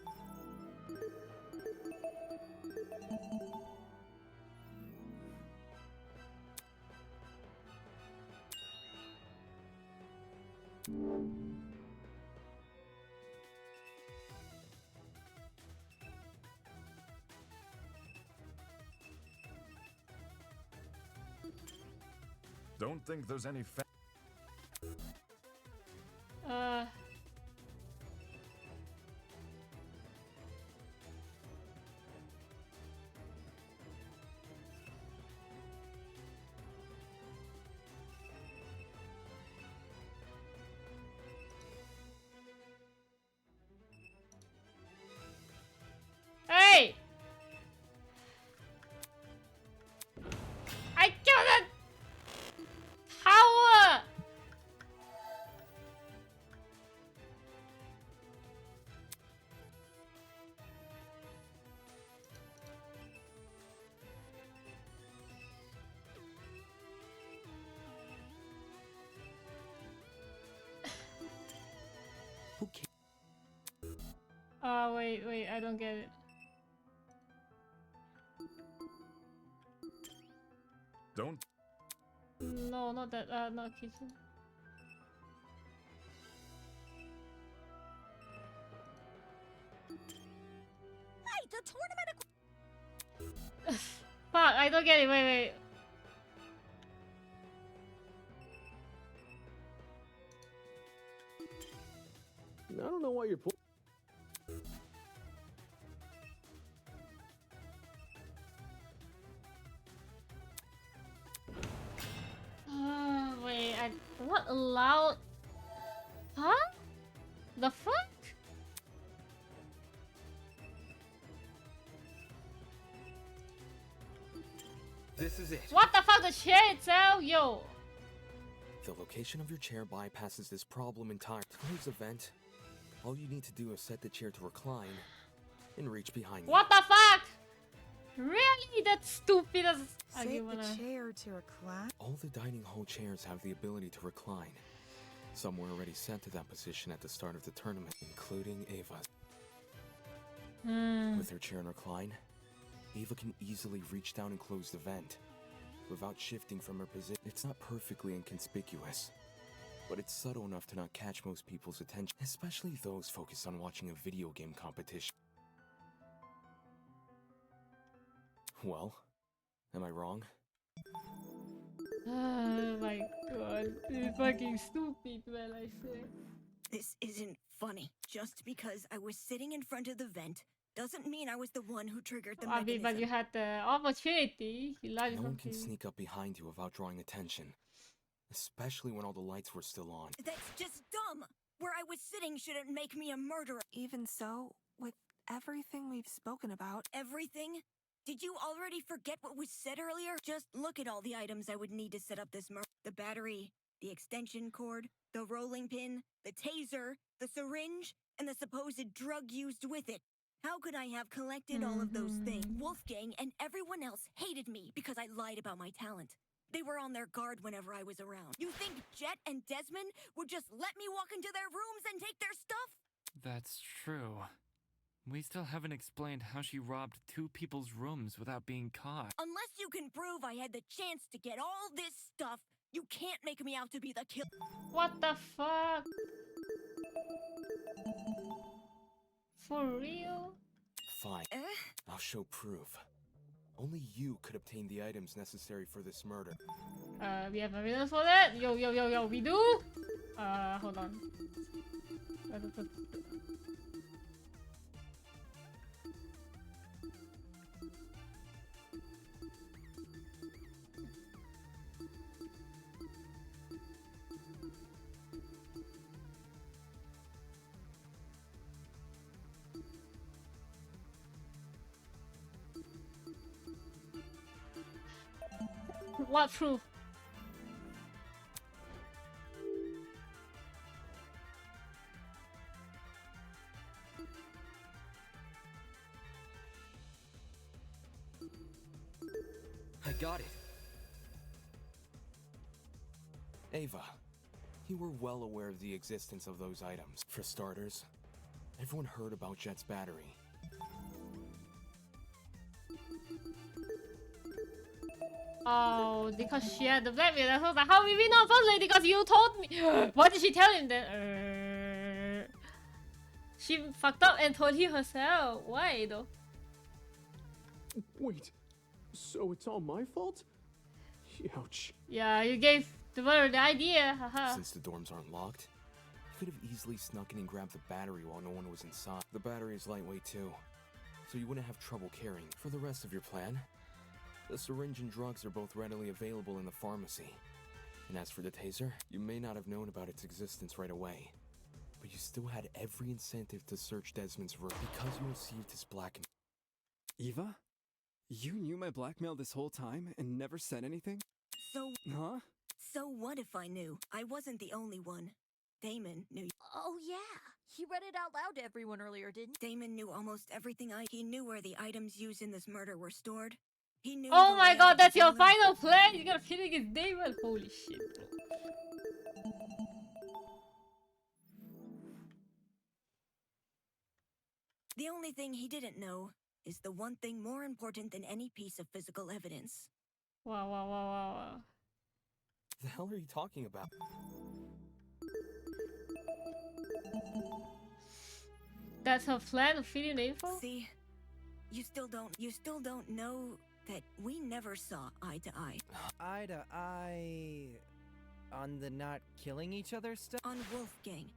Don't think there's any Hey! I couldn't power! Who cares? Oh, wait, I don't get it. Don't. No, not that, not kitchen. Hey, the tournament. Fuck, I don't get it, wait. I don't know why you're pulling. Wait, I'm not allowed. Huh? The fuck? This is it. What the fuck? The chair itself? Yo. The location of your chair bypasses this problem entirely. To close the vent, all you need to do is set the chair to recline and reach behind you. What the fuck? Really? That's stupid as... Set the chair to recline? All the dining hall chairs have the ability to recline. Some were already set to that position at the start of the tournament, including Ava. With her chair in recline, Ava can easily reach down and close the vent without shifting from her position. It's not perfectly inconspicuous, but it's subtle enough to not catch most people's attention, especially those focused on watching a video game competition. Well, am I wrong? Oh my god, it's fucking stupid, man, I say. This isn't funny. Just because I was sitting in front of the vent doesn't mean I was the one who triggered the mechanism. But you had the opportunity. No one can sneak up behind you without drawing attention, especially when all the lights were still on. That's just dumb! Where I was sitting shouldn't make me a murderer. Even so, with everything we've spoken about... Everything? Did you already forget what was said earlier? Just look at all the items I would need to set up this murder. The battery, the extension cord, the rolling pin, the taser, the syringe, and the supposed drug used with it. How could I have collected all of those things? Wolfgang and everyone else hated me because I lied about my talent. They were on their guard whenever I was around. You think Jet and Desmond would just let me walk into their rooms and take their stuff? That's true. We still haven't explained how she robbed 2 people's rooms without being caught. Unless you can prove I had the chance to get all this stuff, you can't make me out to be the killer. What the fuck? For real? Fine. I'll show proof. Only you could obtain the items necessary for this murder. We have evidence for that? Yo, we do? Hold on. What proof? I got it. Ava, you were well aware of the existence of those items. For starters, everyone heard about Jet's battery. Oh, because she had the blackmail. I was like, how did we not firstly? Because you told me. What did she tell him then? She fucked up and told him herself. Why though? Wait, so it's all my fault? Ouch. Yeah, you gave the mother the idea. Haha. Since the dorms aren't locked, you could have easily snuck in and grabbed the battery while no one was inside. The battery is lightweight too, so you wouldn't have trouble carrying. For the rest of your plan, the syringe and drugs are both readily available in the pharmacy. And as for the taser, you may not have known about its existence right away, but you still had every incentive to search Desmond's room because you received his blackmail. Eva? You knew my blackmail this whole time and never said anything? Huh? So what if I knew? I wasn't the only one. Damon knew. Oh yeah, he read it out loud to everyone earlier, didn't he? Damon knew almost everything. He knew where the items used in this murder were stored. He knew. Oh my god, that's your final plan? You gotta finish his Damon? Holy shit, bro. The only thing he didn't know is the one thing more important than any piece of physical evidence. Wow. The hell are you talking about? That's her plan of feeding the info? See, you still don't know that we never saw eye to eye. Eye to eye on the not killing each other stuff? On Wolfgang.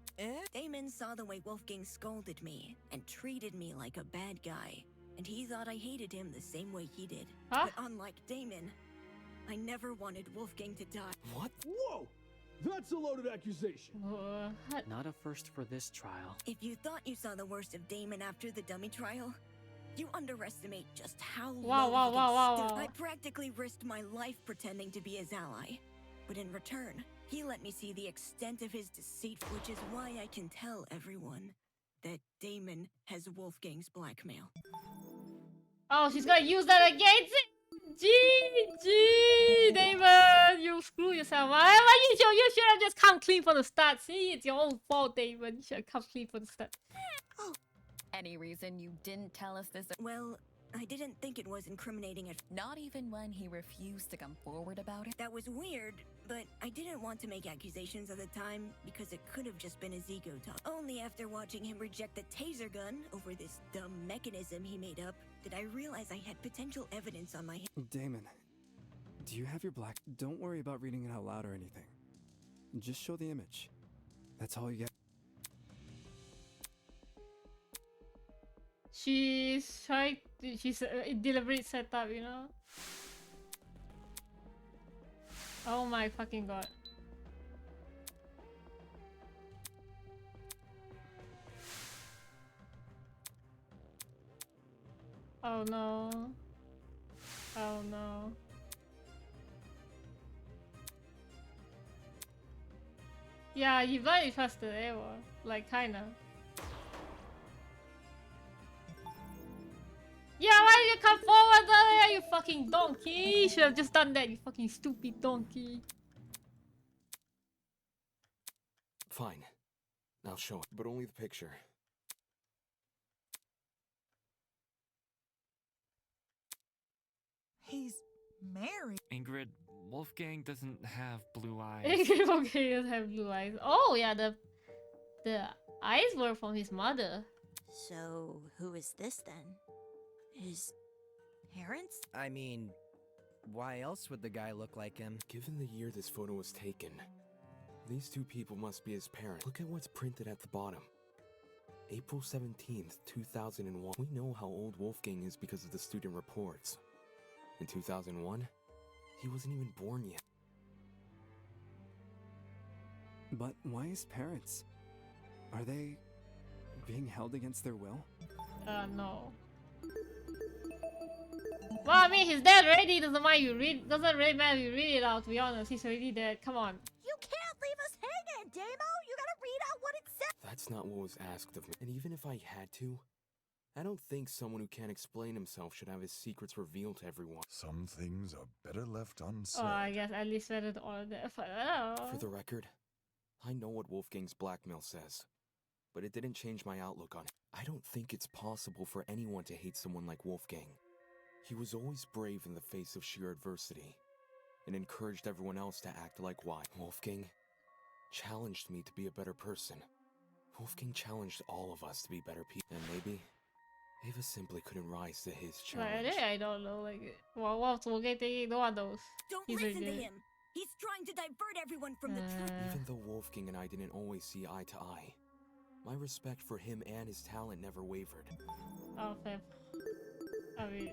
Damon saw the way Wolfgang scolded me and treated me like a bad guy, and he thought I hated him the same way he did. Huh? But unlike Damon, I never wanted Wolfgang to die. What? Whoa! That's a loaded accusation. Not a first for this trial. If you thought you saw the worst of Damon after the dummy trial, You underestimate just how Wow, low wow, he wow, can wow, stoop. wow. I practically risked my life pretending to be his ally. But in return, he let me see the extent of his deceit, which is why I can tell everyone that Damon has Wolfgang's blackmail. Oh, she's gonna use that against it. GG, Damon, you screw yourself. Why you should have just come clean for the start. See, it's your own fault, Damon. You should have come clean for the start. Any reason you didn't tell us this? Well, I didn't think it was incriminating at Not even when he refused to come forward about it? That was weird, but I didn't want to make accusations at the time because it could have just been his ego talk. Only after watching him reject the taser gun over this dumb mechanism he made up did I realize I had potential evidence on my hands. Damon, do you have your black? Don't worry about reading it out loud or anything. Just show the image. That's all you get. She's trying to, she's a deliberate setup, you know? Oh my fucking god. Oh no. Oh no. Yeah, you blindly trusted Ewa. Like, kinda. Yeah, why did you come forward earlier, you fucking donkey? You should have just done that, you fucking stupid donkey. Fine. I'll show it, but only the picture. He's married. Ingrid, Wolfgang doesn't have blue eyes. Okay, doesn't have blue eyes. Oh yeah, the eyes were from his mother. So, who is this then? His parents? I mean, why else would the guy look like him? Given the year this photo was taken, these two people must be his parents. Look at what's printed at the bottom. April 17th, 2001. We know how old Wolfgang is because of the student reports. In 2001, he wasn't even born yet. But why his parents? Are they being held against their will? No. Well, I mean, his dad already doesn't mind you read. Doesn't really matter if you read it out. To be honest, he's already dead. Come on. You can't leave us hanging, Damo! You gotta read out what it says! That's not what was asked of me. And even if I had to, I don't think someone who can't explain himself should have his secrets revealed to everyone. Some things are better left unsaid. Oh, I guess at least better to order that. But I don't know. For the record, I know what Wolfgang's blackmail says, but it didn't change my outlook on it. I don't think it's possible for anyone to hate someone like Wolfgang. He was always brave in the face of sheer adversity, and encouraged everyone else to act likewise. Wolfgang challenged me to be a better person. Wolfgang challenged all of us to be better people, and maybe Ava simply couldn't rise to his challenge. Like, I don't know. Like, what's Wolfgang thinking? No one knows. Don't He's listen to really- him. He's trying to divert everyone from the truth. Even though Wolfgang and I didn't always see eye to eye, my respect for him and his talent never wavered. Oh, fair. I mean,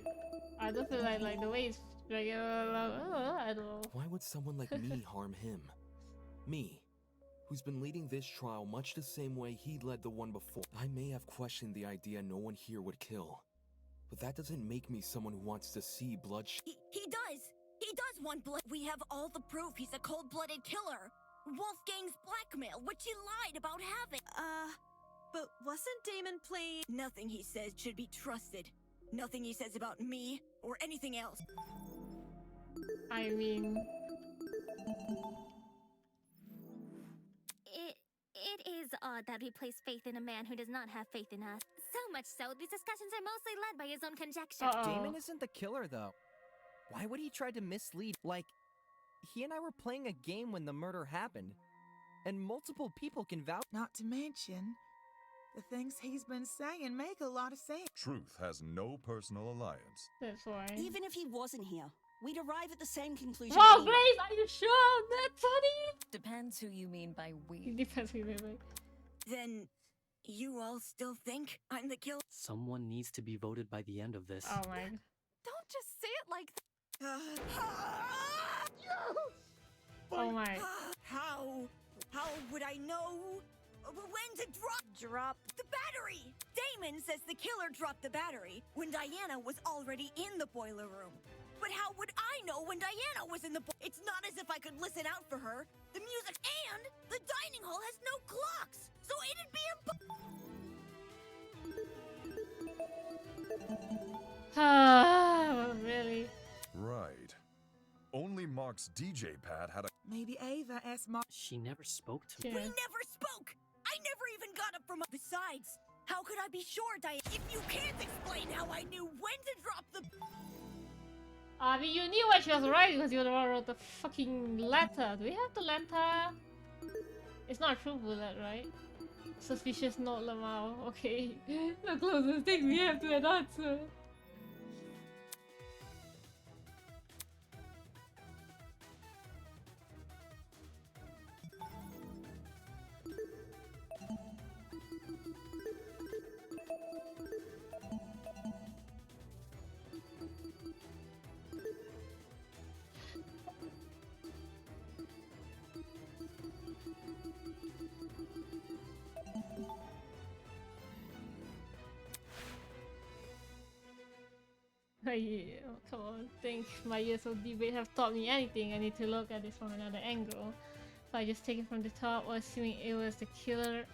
I don't feel like the way it's regular. I don't know. Why would someone like me harm him? Me, who's been leading this trial much the same way he led the one before. I may have questioned the idea no one here would kill, but that doesn't make me someone who wants to see bloodshed. He does! He does want blood! We have all the proof he's a cold-blooded killer! Wolfgang's blackmail, which he lied about having! But wasn't Damon playing? Nothing he says should be trusted. Nothing he says about me, or anything else. I mean... It is odd that we place faith in a man who does not have faith in us. So much so, these discussions are mostly led by his own conjecture. Damon isn't the killer, though. Why would he try to mislead? Like, he and I were playing a game when the murder happened, and multiple people can vouch. Not to mention, the things he's been saying make a lot of sense. Truth has no personal alliance. That's why. Even if he wasn't here, we'd arrive at the same conclusion. Wow, anyway. Grace, are you sure? That's funny. Depends who you mean by we. It depends who you mean by. Then, you all still think I'm the killer? Someone needs to be voted by the end of this. Oh my. Don't just say it like Oh my. How would I know when to drop the battery. Damon says the killer dropped the battery when Diana was already in the boiler room. But how would I know when Diana was in the It's not as if I could listen out for her. The music and the dining hall has no clocks. So it'd be really? Right. Only Mark's DJ pad had a. Maybe Ava asked Mark. She never spoke to We me. never spoke! I never even got up from Besides, how could I be sure, Diana? If you can't explain how I knew when to drop the I mean, you knew what she was writing because you were the one who wrote the fucking letter. Do we have the letter? It's not a true bullet, right? Suspicious note, Lamau. Okay. The closest thing we have to an answer. Yeah, oh, come on, think my years of debate have taught me anything. I need to look at this from another angle. If I just take it from the top, or assuming it was the killer.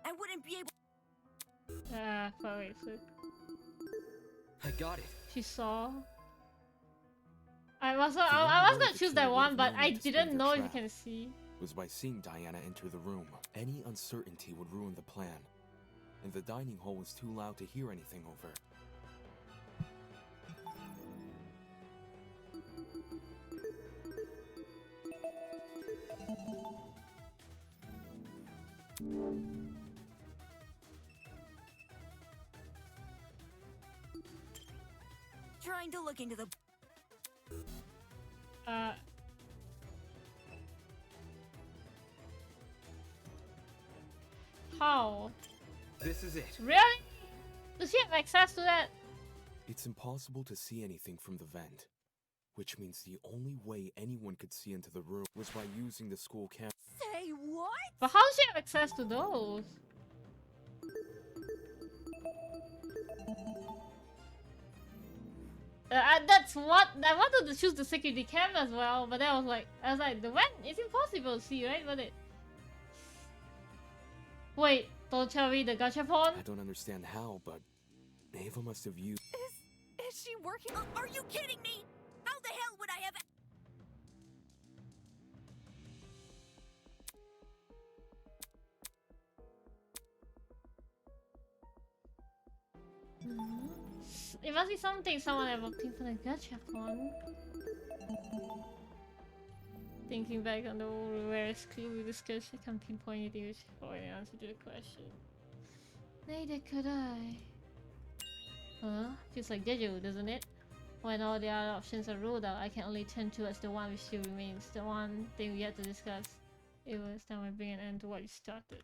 I wouldn't be able. But wait, so I got it. she saw. I was gonna choose that one, but I didn't know if you can see. Was by seeing Diana enter the room. Any uncertainty would ruin the plan. And the dining hall was too loud to hear anything over. Trying to look into the. How? This is it. Really? Does she have access to that? It's impossible to see anything from the vent. Which means the only way anyone could see into the room was by using the school camera. Say what? But how does she have access to those? That's what I wanted to choose the security cam as well, but then I was like, the vent it's impossible to see, right? But it. Wait, don't tell me the gachapon. I don't understand how, but Ava must have used. Is she working? Are you kidding me? How the hell would I have? It must be something someone ever obtained from the gachapon. Thinking back on the rarest clue we discussed, I can't pinpoint anything which for an answer to the question. Neither could I. Huh? Feels like deja vu, doesn't it? When all the other options are ruled out, I can only turn towards the one which still remains. The one thing we had to discuss. It was time I bring an end to what you started.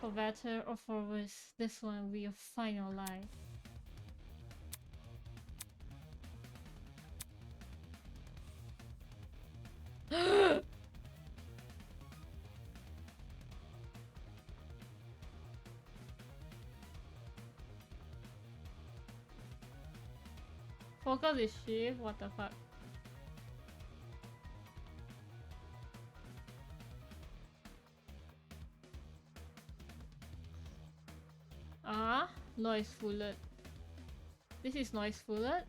For better or for worse, this one will be your final lie. Focus is shift, what the fuck? Noise bullet. This is noise bullet.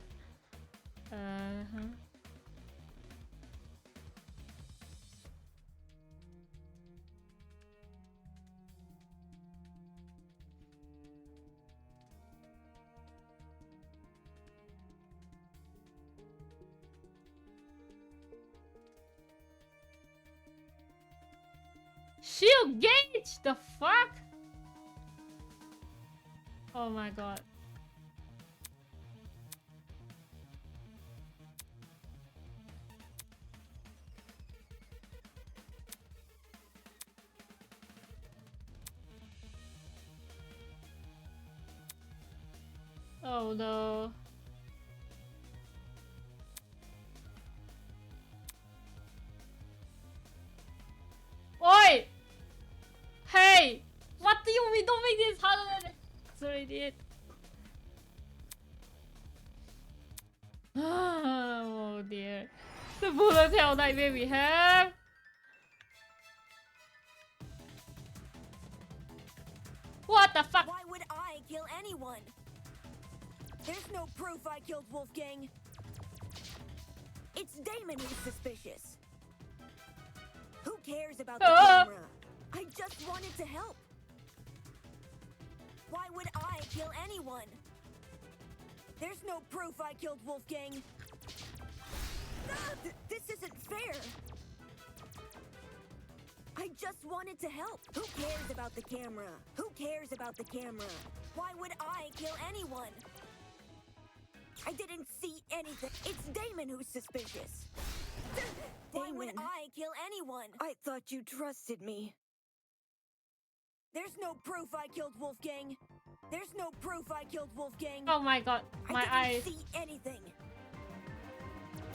Shield gauge! The fuck? Oh my god. Oh no. Oi! Hey! What do you mean? Don't make this harder than it already did. Oh dear. The bullet hell nightmare we have. What the fuck? Why would I kill anyone? There's no proof I killed Wolfgang. It's Damon who's suspicious. Who cares about the camera? I just wanted to help. Why would I kill anyone? There's no proof I killed Wolfgang. This isn't fair. I just wanted to help. Who cares about the camera? Who cares about the camera? Why would I kill anyone? I didn't see anything. It's Damon who's suspicious. Why would I kill anyone? I thought you trusted me. There's no proof I killed Wolfgang. There's no proof I killed Wolfgang. Oh my god, my eyes. I didn't see anything.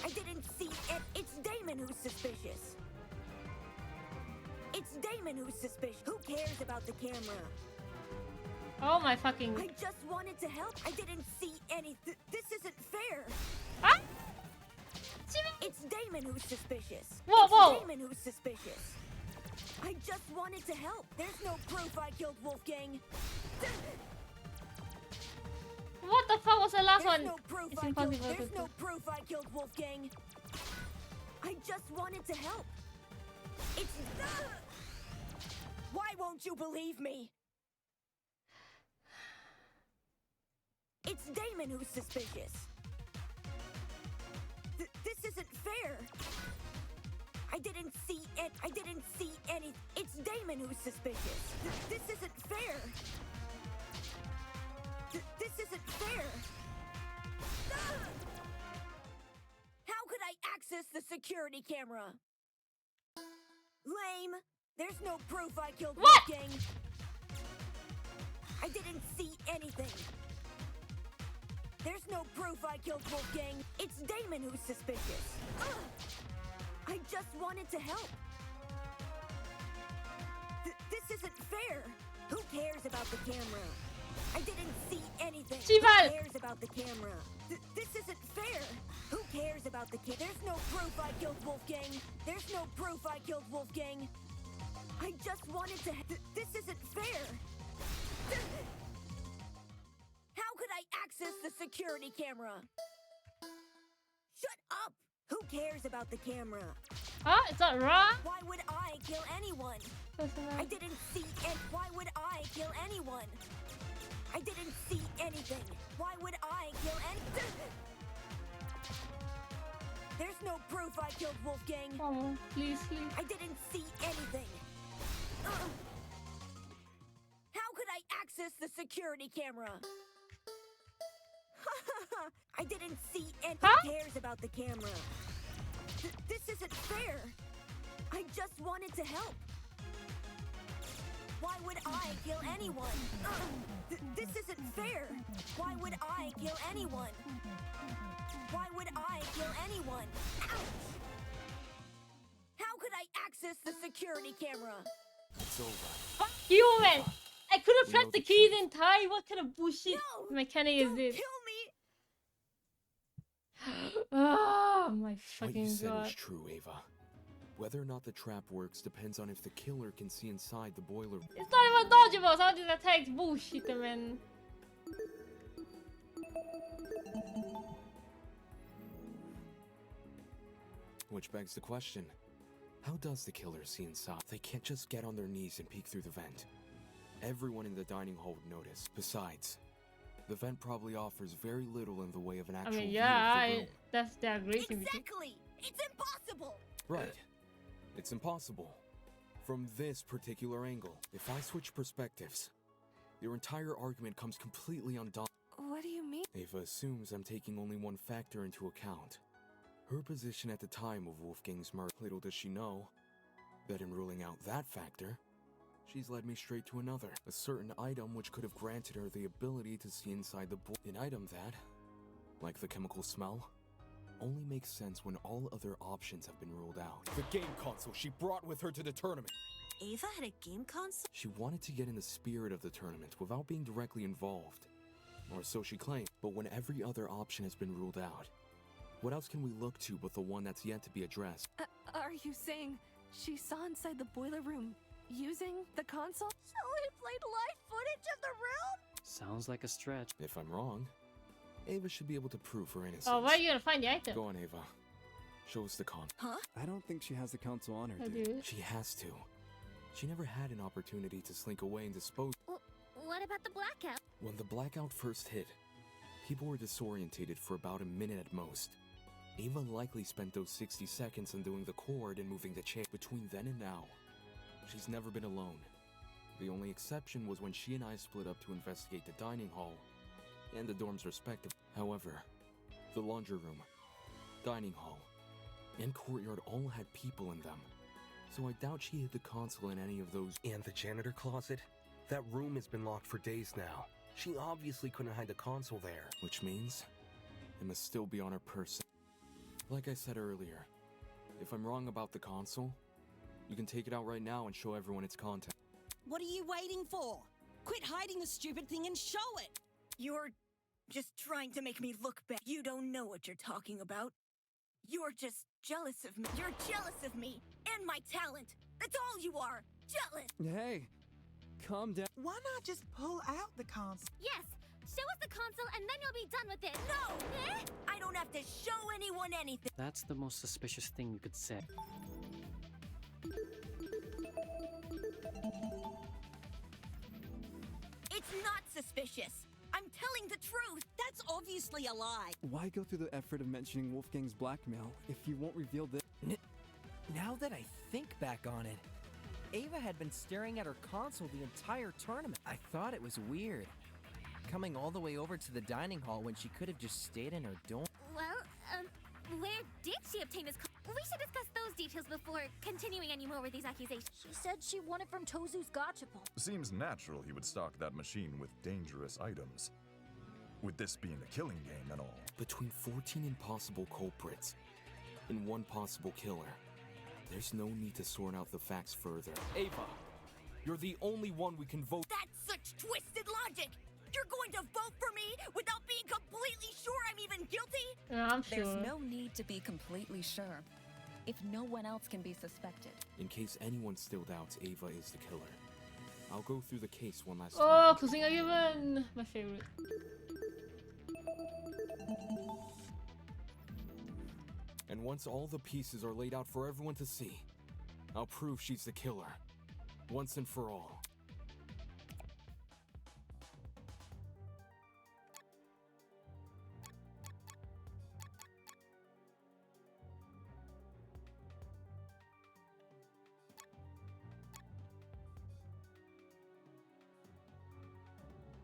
I didn't see it. It's Damon who's suspicious. It's Damon who's suspicious. Who cares about the camera? Oh my fucking. I just wanted to help. I didn't see anything. This isn't fair. Huh? It's Damon who's suspicious. Whoa, whoa. It's Damon who's suspicious. I just wanted to help. There's no proof I killed Wolfgang. What the fuck was the last There's one? No proof It's I impossible killed, to there's no proof I killed Wolfgang. I just wanted to help. It's... Why won't you believe me? It's Damon who's suspicious. This isn't fair. I didn't see it. I didn't see any. It's Damon who's suspicious. This isn't fair. This isn't fair. How could I access the security camera? Lame. There's no proof I killed Wolfgang. I didn't see anything. There's no proof I killed Wolfgang. It's Damon who's suspicious. I just wanted to help. This isn't fair. Who cares about the camera? I didn't see anything. Chival. Who cares about the camera? This isn't fair. Who cares about the camera? There's no proof I killed Wolfgang. There's no proof I killed Wolfgang. I just wanted to... This isn't fair. How could I access the security camera? Shut up! Who cares about the camera? Huh? Is that wrong? Why would I kill anyone? I didn't see it. Why would I kill anyone? I didn't see anything. Why would I kill anything? There's no proof I killed Wolfgang. Oh, please. I didn't see anything. How could I access the security camera? I didn't see it. Huh? Who cares about the camera? This isn't fair. I just wanted to help. Why would I kill anyone? This isn't fair. Why would I kill anyone? Why would I kill anyone? Ouch! How could I access the security camera? It's over. Fuck you, man! I could have pressed the keys in time. What kind of bullshit mechanic is this? Kill me! Oh my What fucking you said god. was true, Ava. Whether or not the trap works depends on if the killer can see inside the boiler. It's not even dodgeable. Some of these attacks bullshit, man. Which begs the question, how does the killer see inside? They can't just get on their knees and peek through the vent. Everyone in the dining hall would notice. Besides, the vent probably offers very little in the way of an I actual mean, view yeah, of the room. that's the agreement. Exactly! It's impossible! Right. It's impossible. From this particular angle, if I switch perspectives, Your entire argument comes completely undone. What do you mean? Ava assumes I'm taking only one factor into account. Her position at the time of Wolfgang's murder. Little does she know that in ruling out that factor, she's led me straight to another. A certain item which could have granted her the ability to see inside the an item that, like the chemical smell, only makes sense when all other options have been ruled out. The game console she brought with her to the tournament. Ava had a game console? She wanted to get in the spirit of the tournament without being directly involved. Or so she claimed. But when every other option has been ruled out, what else can we look to but the one that's yet to be addressed? Are you saying she saw inside the boiler room using the console? So it played live footage of the room? Sounds like a stretch. If I'm wrong, Ava should be able to prove her innocence. Oh, where are you gonna find the item? Go on, Ava. Show us the con. Huh? I don't think she has the console on her, I dude. do. She has to. She never had an opportunity to slink away and dispose. What about the blackout? When the blackout first hit, people were disorientated for about a minute at most. Ava likely spent those 60 seconds undoing the cord and moving the chair. Between then and now, she's never been alone. The only exception was when she and I split up to investigate the dining hall and the dorms respectively. However, the laundry room, dining hall, and courtyard all had people in them. So I doubt she hid the console in any of those. And the janitor closet? That room has been locked for days now. She obviously couldn't hide the console there. Which means it must still be on her person. Like I said earlier, if I'm wrong about the console, you can take it out right now and show everyone its content. What are you waiting for? Quit hiding the stupid thing and show it! You're just trying to make me look bad. You don't know what you're talking about. You're just jealous of me. You're jealous of me and my talent. That's all you are. Jealous. Hey, calm down. Why not just pull out the console? Yes! Show us the console and then you'll be done with it! No! I don't have to show anyone anything. That's the most suspicious thing you could say. It's not suspicious. I'm telling the truth. That's obviously a lie. Why go through the effort of mentioning Wolfgang's blackmail if you won't reveal this? Now that I think back on it, Ava had been staring at her console the entire tournament. I thought it was weird, coming all the way over to the dining hall when she could have just stayed in her dorm. Well, where did she obtain this We should discuss those details before continuing any more with these accusations. She said she won it from Tozu's gachapon. Seems natural he would stock that machine with dangerous items. With this being a killing game and all. Between 14 impossible culprits and one possible killer, there's no need to sort out the facts further. Ava, you're the only one we can vote. That's such twisted logic. You're going to vote for me without being completely sure I'm even guilty? Yeah, I'm sure. There's no need to be completely sure, if no one else can be suspected. In case anyone still doubts Ava is the killer, I'll go through the case one last Oh, time. closing argument! My favorite. And once all the pieces are laid out for everyone to see, I'll prove she's the killer, once and for all.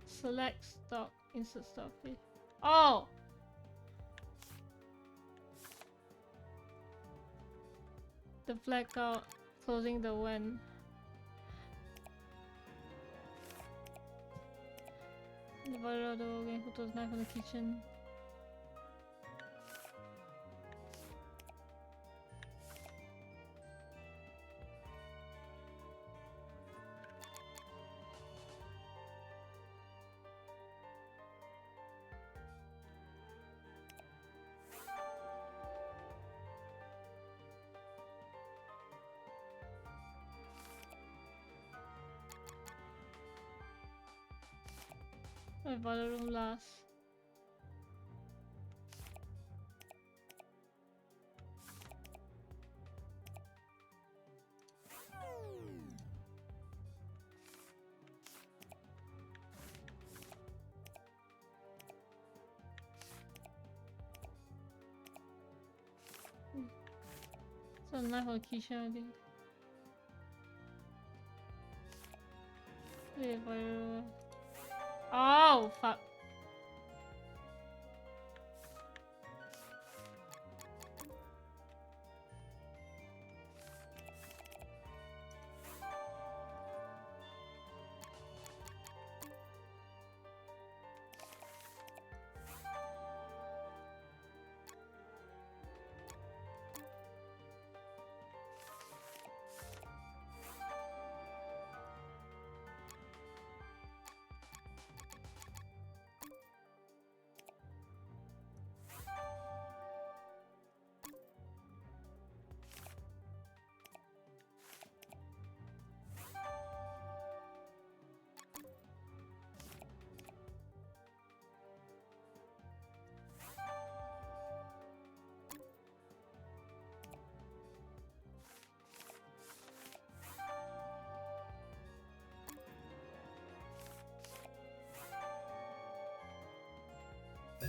Select stock, insert stock. Oh! The blackout, closing the when. The bottle of the game photos knife in the kitchen. My bottle room last. So knife or kitchen, I think. Wait, bottle room. Oh, fuck.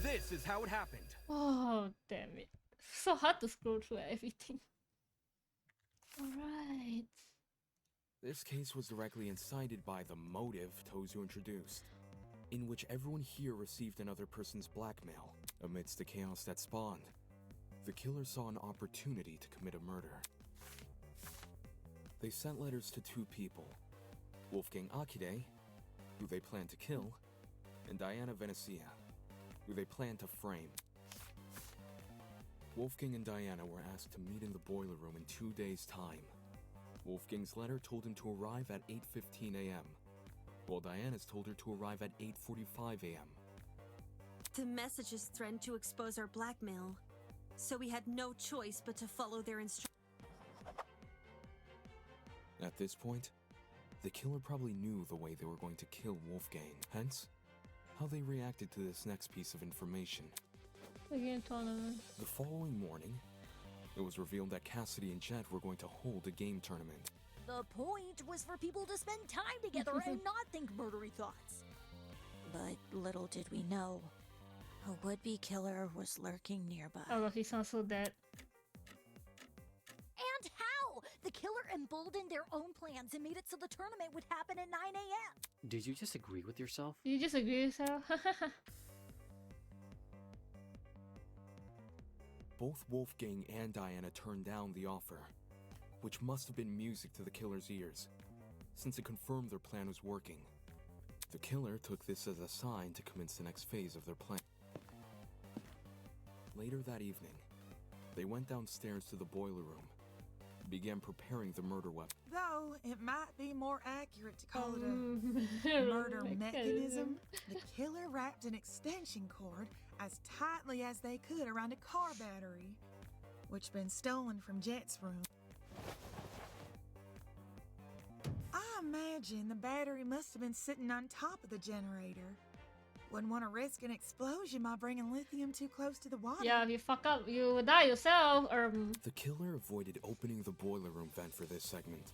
This is how it happened. Oh, damn it. So hard to scroll through everything. Alright. This case was directly incited by the motive Tozu introduced, in which everyone here received another person's blackmail. Amidst the chaos that spawned, the killer saw an opportunity to commit a murder. They sent letters to two people, Wolfgang Akide, who they planned to kill, and Diana Venezia, who they planned to frame. Wolfgang and Diana were asked to meet in the boiler room in 2 days' time. Wolfgang's letter told him to arrive at 8:15 a.m., while Diana's told her to arrive at 8:45 a.m. The messages threatened to expose our blackmail, so we had no choice but to follow their instructions. At this point, the killer probably knew the way they were going to kill Wolfgang, hence, how they reacted to this next piece of information. Again, tournament. The following morning, it was revealed that Cassidy and Jet were going to hold a game tournament. The point was for people to spend time together and not think murdery thoughts. But little did we know, a would-be killer was lurking nearby. Oh, he sounds so dead. And how? The killer emboldened their own plans and made it so the tournament would happen at 9 a.m. Did you just agree with yourself? You just agree with yourself? Both Wolfgang and Diana turned down the offer, which must have been music to the killer's ears, since it confirmed their plan was working. The killer took this as a sign to commence the next phase of their plan. Later that evening, they went downstairs to the boiler room, began preparing the murder weapon. Though it might be more accurate to call it a murder mechanism, the killer wrapped an extension cord as tightly as they could around a car battery, which been stolen from Jet's room. I imagine the battery must have been sitting on top of the generator. Wouldn't want to risk an explosion by bringing lithium too close to the water. Yeah, if you fuck up, you die yourself. The killer avoided opening the boiler room vent for this segment,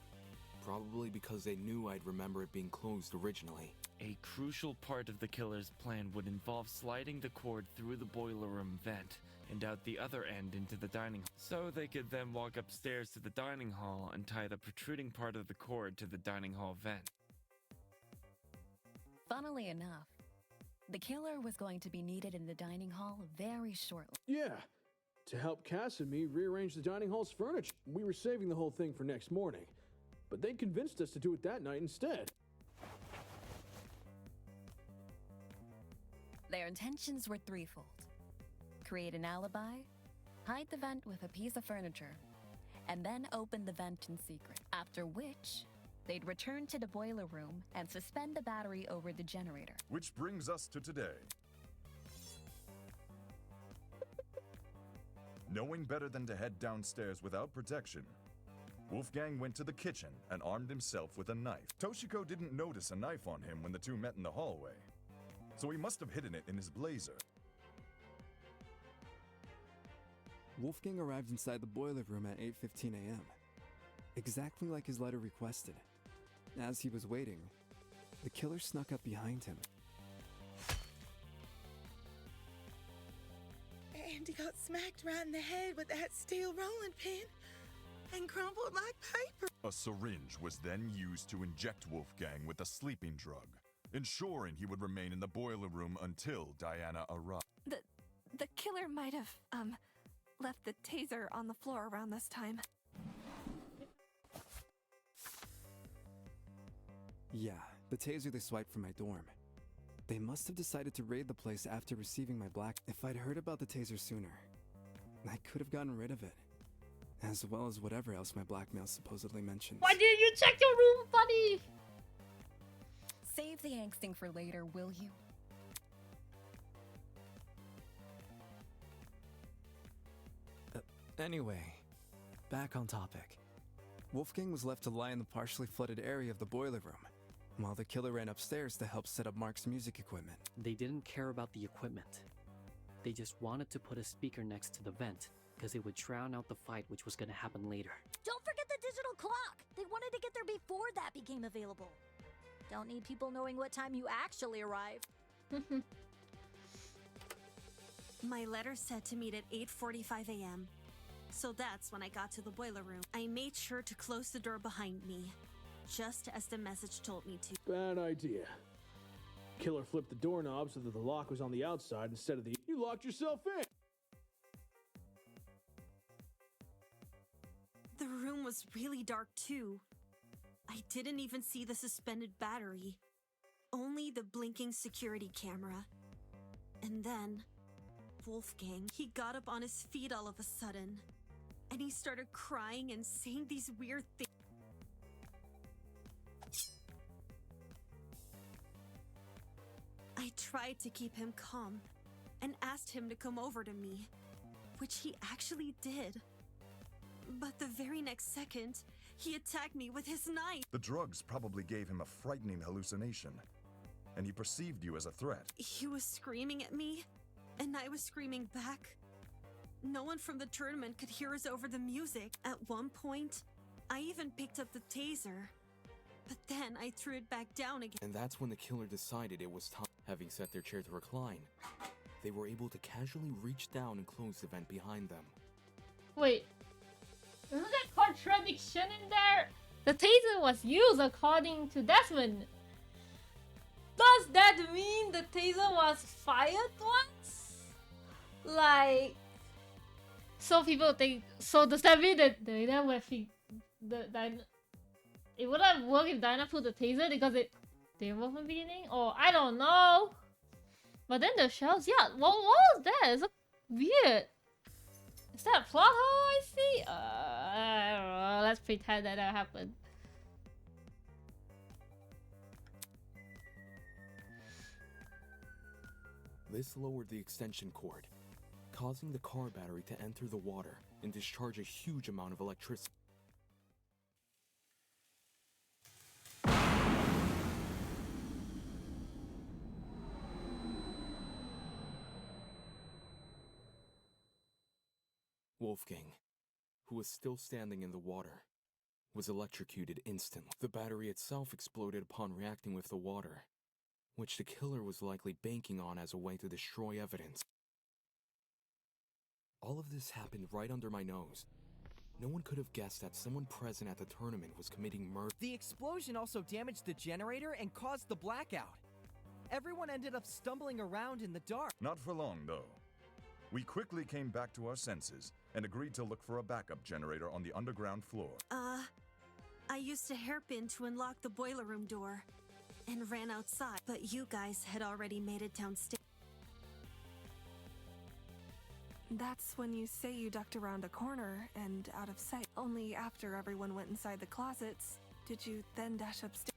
probably because they knew I'd remember it being closed originally. A crucial part of the killer's plan would involve sliding the cord through the boiler room vent and out the other end into the dining hall, so they could then walk upstairs to the dining hall and tie the protruding part of the cord to the dining hall vent. Funnily enough, the killer was going to be needed in the dining hall very shortly. Yeah, to help Cass and me rearrange the dining hall's furniture. We were saving the whole thing for next morning, but they convinced us to do it that night instead. Their intentions were threefold. Create an alibi, hide the vent with a piece of furniture, and then open the vent in secret. After which, they'd return to the boiler room and suspend the battery over the generator. Which brings us to today. Knowing better than to head downstairs without protection, Wolfgang went to the kitchen and armed himself with a knife. Toshiko didn't notice a knife on him when the two met in the hallway, so he must have hidden it in his blazer. Wolfgang arrived inside the boiler room at 8:15 a.m., exactly like his letter requested. As he was waiting, the killer snuck up behind him. And he got smacked right in the head with that steel rolling pin and crumpled like paper. A syringe was then used to inject Wolfgang with a sleeping drug, ensuring he would remain in the boiler room until Diana arrived. The killer might have, left the taser on the floor around this time. Yeah, the taser they swiped from my dorm. They must have decided to raid the place after receiving my black. If I'd heard about the taser sooner, I could have gotten rid of it. As well as whatever else my blackmail supposedly mentions. Why didn't you check your room, buddy? Save the angsting for later, will you? Anyway, back on topic. Wolfgang was left to lie in the partially flooded area of the boiler room, while the killer ran upstairs to help set up Mark's music equipment. They didn't care about the equipment. They just wanted to put a speaker next to the vent, because it would drown out the fight which was gonna happen later. Don't forget the digital clock! They wanted to get there before that became available. Don't need people knowing what time you actually arrived. My letter said to meet at 8:45 a.m. So that's when I got to the boiler room. I made sure to close the door behind me, just as the message told me to. Bad idea. Killer flipped the doorknob so that the lock was on the outside instead of the... You locked yourself in! The room was really dark too. I didn't even see the suspended battery. Only the blinking security camera. And then, Wolfgang, he got up on his feet all of a sudden. And he started crying and saying these weird things. I tried to keep him calm and asked him to come over to me, which he actually did. But the very next second, he attacked me with his knife. The drugs probably gave him a frightening hallucination, and he perceived you as a threat. He was screaming at me, and I was screaming back. No one from the tournament could hear us over the music. At one point, I even picked up the taser. But then I threw it back down again. And that's when the killer decided it was time. Having set their chair to recline, they were able to casually reach down and close the vent behind them. Wait, isn't that contradiction in there? The taser was used according to Desmond. Does that mean the taser was fired once? Like, so people think. So does that mean that Diana would think it would have worked if Diana put the taser because it didn't work from the beginning? Or I don't know. But then the shells, yeah. What was that? It's weird. Is that a plot hole I see? I don't know. Let's pretend that happened. This lowered the extension cord, causing the car battery to enter the water and discharge a huge amount of electricity. Wolfgang, who was still standing in the water, was electrocuted instantly. The battery itself exploded upon reacting with the water, which the killer was likely banking on as a way to destroy evidence. All of this happened right under my nose. No one could have guessed that someone present at the tournament was committing murder. The explosion also damaged the generator and caused the blackout. Everyone ended up stumbling around in the dark. Not for long, though. We quickly came back to our senses and agreed to look for a backup generator on the underground floor. I used a hairpin to unlock the boiler room door and ran outside, but you guys had already made it downstairs. That's when you say you ducked around a corner and out of sight. Only after everyone went inside the closets did you then dash upstairs.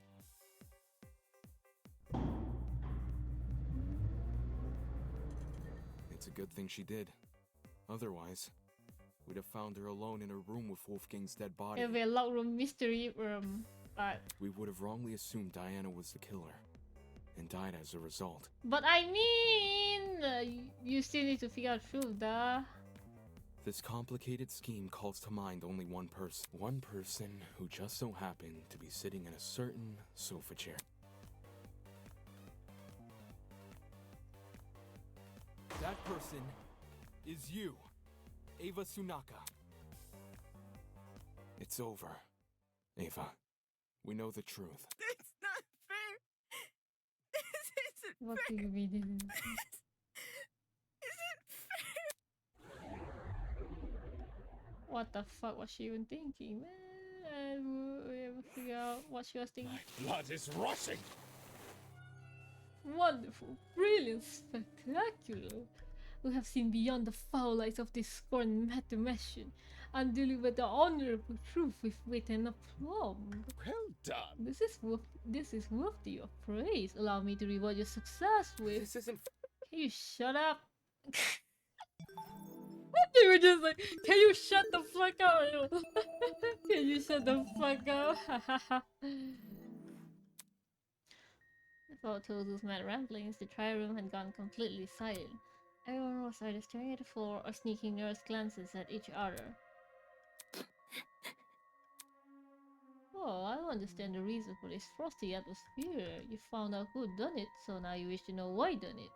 It's a good thing she did. Otherwise, we'd have found her alone in a room with Wolfgang's dead body. It'll be a locked room, mystery room, but... We would have wrongly assumed Diana was the killer, and died as a result. But I mean, you still need to figure out the truth, duh. This complicated scheme calls to mind only one person. One person who just so happened to be sitting in a certain sofa chair. That person is you, Ava Tsunaka. It's over, Ava. We know the truth. It's not fair. What do you mean? What the fuck was she even thinking, man? We have to figure out what she was thinking. Blood is rushing! Wonderful, brilliant, spectacular. We have seen beyond the foul lies of this scorned mathematician and delivered the honorable truth with weight and aplomb. Well done. This is worthy of praise. Allow me to reward your success with. This isn't. Can you shut up? They were just like, can you shut the fuck up? Can you shut the fuck up? Before Tozu's mad ramblings, the trial room had gone completely silent. Everyone was either staring at the floor or sneaking nervous glances at each other. Oh, I understand the reason for this frosty atmosphere. You found out who done it, so now you wish to know why done it.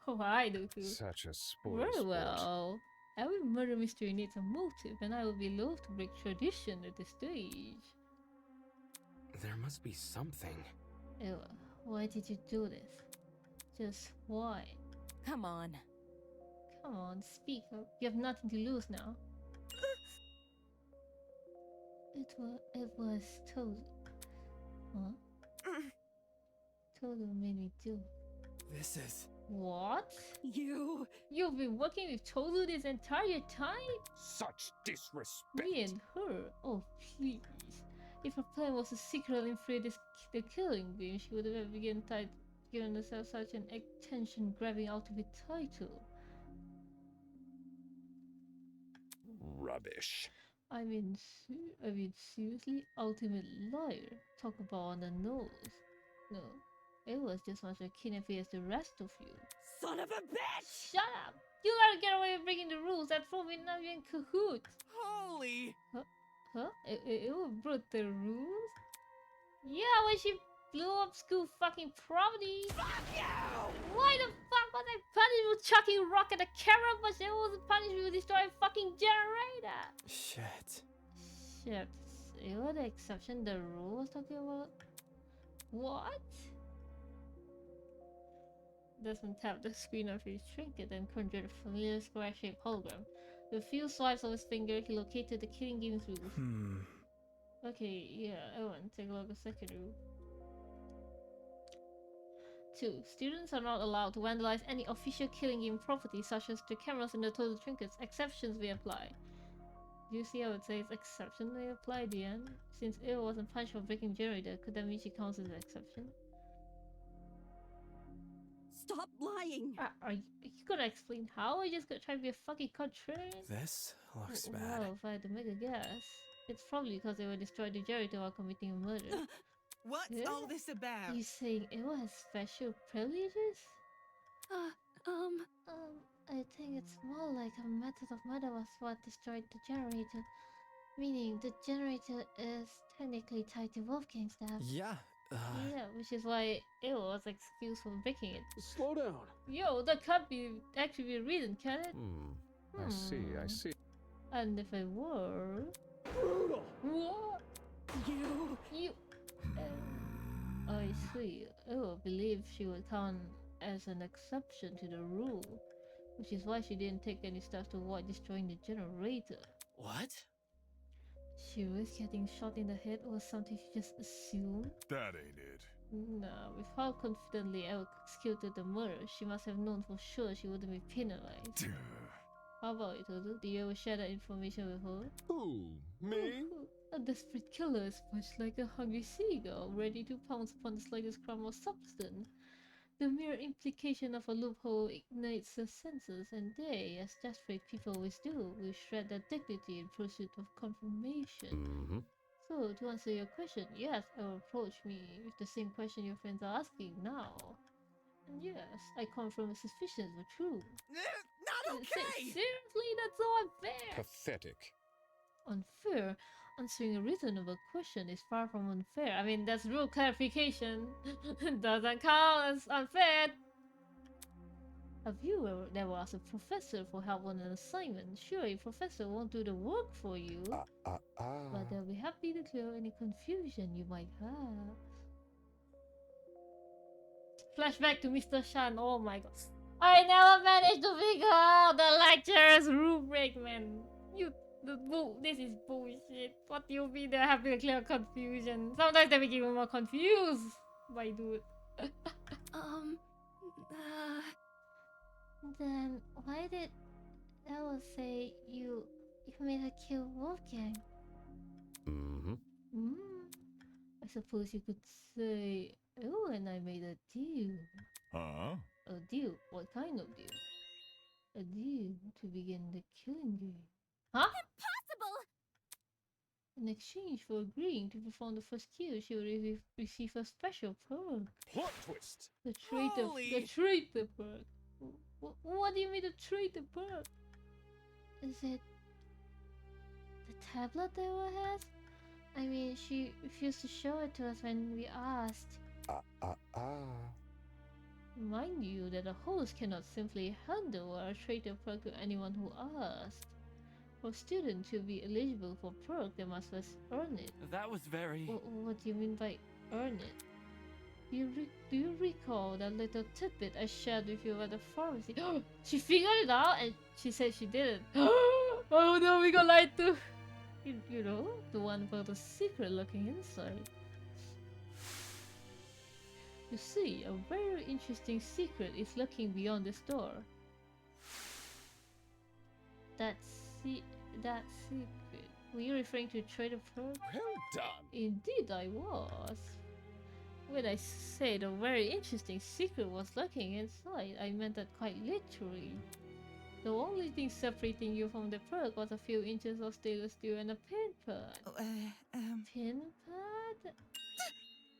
Oh, I do too. Such a spoil Very sport. well. Every murder mystery needs a motive, and I would be loath to break tradition at this stage. There must be something. Ew, why did you do this? Just why? Come on. Come on, speak up. You have nothing to lose now. It was Tozu. Huh? Tozu made me do. This is... What? You've been working with Tozu this entire time? Such disrespect! Me and her? Oh, please. If her plan was to secretly inflate the killing beam, she would have given herself such an attention-grabbing ultimate title. Rubbish. I mean, seriously? Ultimate liar. Talk about on the nose. No, it was just much a kidnapping as the rest of you. Son of a bitch! Shut up! You gotta get away with breaking the rules. That's probably not even cahoots. Holy! Huh? It broke the rules? Yeah, when she blew up school fucking property. Fuck you! Why the fuck was I punished with chucking rock at the camera, but she wasn't punished with destroying fucking generator? Shit. Shit. You were the exception the rule was talking about? What? Desmond tapped the screen of his trinket and conjured a familiar square-shaped hologram. With a few swipes of his finger, he located the killing game's rules. Okay, yeah, Owen, take a look at the second rule. 2. Students are not allowed to vandalize any official killing game property such as the cameras and the total trinkets. Exceptions may apply. Do you see how it says exception may apply, Diane? Since Eva wasn't punished for breaking generator, could that mean she counts as an exception? Stop lying! Are you gonna explain how? I just got trying to be a fucking contrarian? This looks bad. Well, if I had to make a guess, it's probably because they were destroyed the generator while committing a murder. What's all this about? You saying Eva has special privileges? I think it's more like a method of murder was what destroyed the generator. Meaning the generator is technically tied to Wolfgang's staff. Yeah. Yeah, which is why Eva was excused for breaking it. Slow down. Yo, that can't be actually be a reason, can it? I see. And if it were... Brutal! What? You... I see. Eva believed she would count as an exception to the rule, which is why she didn't take any steps to avoid destroying the generator. What? She risked getting shot in the head was something she just assumed? That ain't it. No, with how confidently Eva executed the murder, she must have known for sure she wouldn't be penalized. How about you, Tozu? Did you ever share that information with her? Who? Me? A desperate killer is much like a hungry seagull, ready to pounce upon the slightest crumb of substance. The mere implication of a loophole ignites their senses, and they, as desperate people always do, will shred their dignity in pursuit of confirmation. So, to answer your question, yes, approach me with the same question your friends are asking now. And yes, I confirm the suspicions were true. Not okay! Seriously, that's so unfair! Pathetic. Unfair? Answering a reasonable question is far from unfair. I mean, that's rule clarification. Doesn't count as unfair. Have you ever asked a professor for help on an assignment? Sure, a professor won't do the work for you, but they'll be happy to clear any confusion you might have. Flashback to Mr. Shan. Oh my god. I never managed to figure out the lecturer's rubric, man. The book. This is bullshit. What do you mean they're having a clear confusion? Sometimes they make even more confused. My dude. Then why did Ella say you made her kill Wolfgang? Mm-hmm. I suppose you could say, oh, and I made a deal. Huh? A deal? What kind of deal? A deal to begin the killing game. Huh? Impossible! In exchange for agreeing to perform the first kill, she will receive a special perk. Plot twist. The traitor perk. What do you mean the traitor perk? Is it the tablet that Ella has? I mean, she refused to show it to us when we asked. Mind you that a host cannot simply hand over a traitor perk to anyone who asks. For students to be eligible for perk, they must first earn it. That was very... What do you mean by earn it? Do you recall that little tidbit I shared with you at the pharmacy? She figured it out and she said she didn't. Oh no, we got lied to. You know, the one about the secret looking inside. You see, a very interesting secret is lurking beyond this door. That secret. Were you referring to Trader Pearl? Well done. Indeed I was. When I said a very interesting secret was lurking inside, I meant that quite literally. The only thing separating you from the perk was a few inches of stainless steel and a pin pad. Pin pad?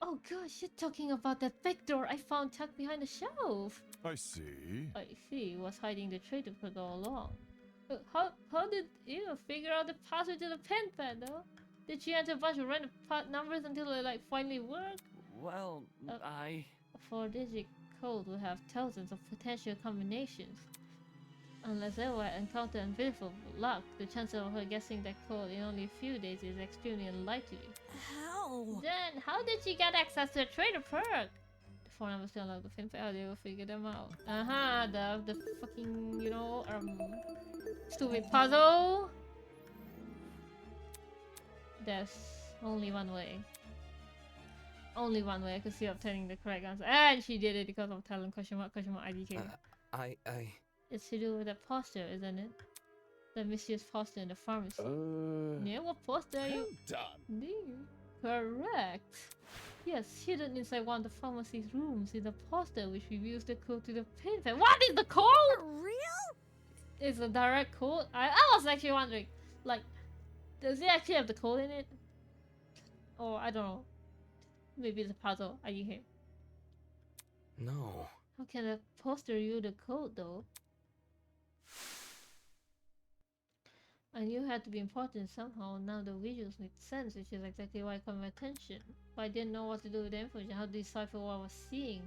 Oh gosh, you're talking about that big door I found tucked behind the shelf. I see. I see, was hiding the traitor perk all along. How did you figure out the password to the pin pad though? Did you enter a bunch of random numbers until they like finally worked? Well, A 4-digit code will have thousands of potential combinations. Unless Ella encountered unbelievable luck, the chance of her guessing that code in only a few days is extremely unlikely. How? Then, how did she get access to the trader perk? The 4 numbers still unlock the fin pad, they will figure them out. The fucking, you know, stupid puzzle. There's only one way. Only one way I could see obtaining the correct answer. And she did it because of talent, question mark, IDK. It's to do with that poster, isn't it? The mysterious poster in the pharmacy. Yeah, what poster are you? Done. Correct. Yes, hidden inside one of the pharmacy's rooms is a poster which reveals the code to the pin pad. What is the code? For real? It's a direct code? I was actually wondering, like, does it actually have the code in it? Or, I don't know. Maybe it's a puzzle. IDK. No. How can a poster reveal the code though? I knew it had to be important somehow. Now the visuals make sense, which is exactly why I caught my attention. But I didn't know what to do with the information, how to decipher what I was seeing.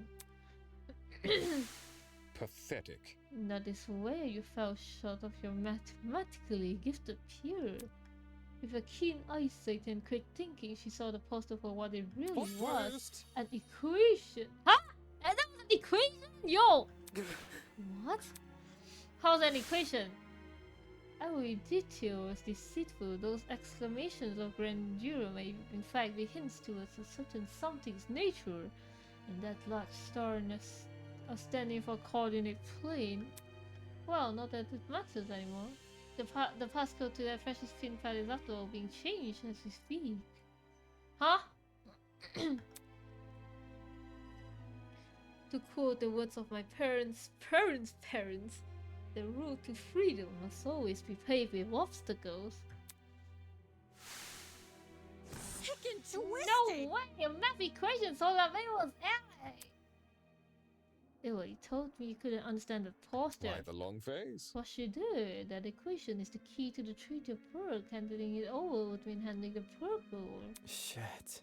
Pathetic. That is where you fell short of your mathematically gifted peer. With a keen eyesight and quick thinking, she saw the poster for what it really was. An equation. Huh? And that was an equation? Yo! What? How's an equation? Every detail was deceitful. Those exclamations of grandeur may in fact be hints towards a certain something's nature. And that large star standing for coordinate plane. Well, not that it matters anymore. The passcode to that precious pin pad is after all being changed as we speak. Huh? To quote the words of my parents, the road to freedom must always be paved with obstacles. Sick and twisted! No way! A math equation so that man was LA! Ew, you told me you couldn't understand the poster. Why the long face? What she did, that equation is the key to the traitor perk. Handling it over would mean handling the perk over. Shit.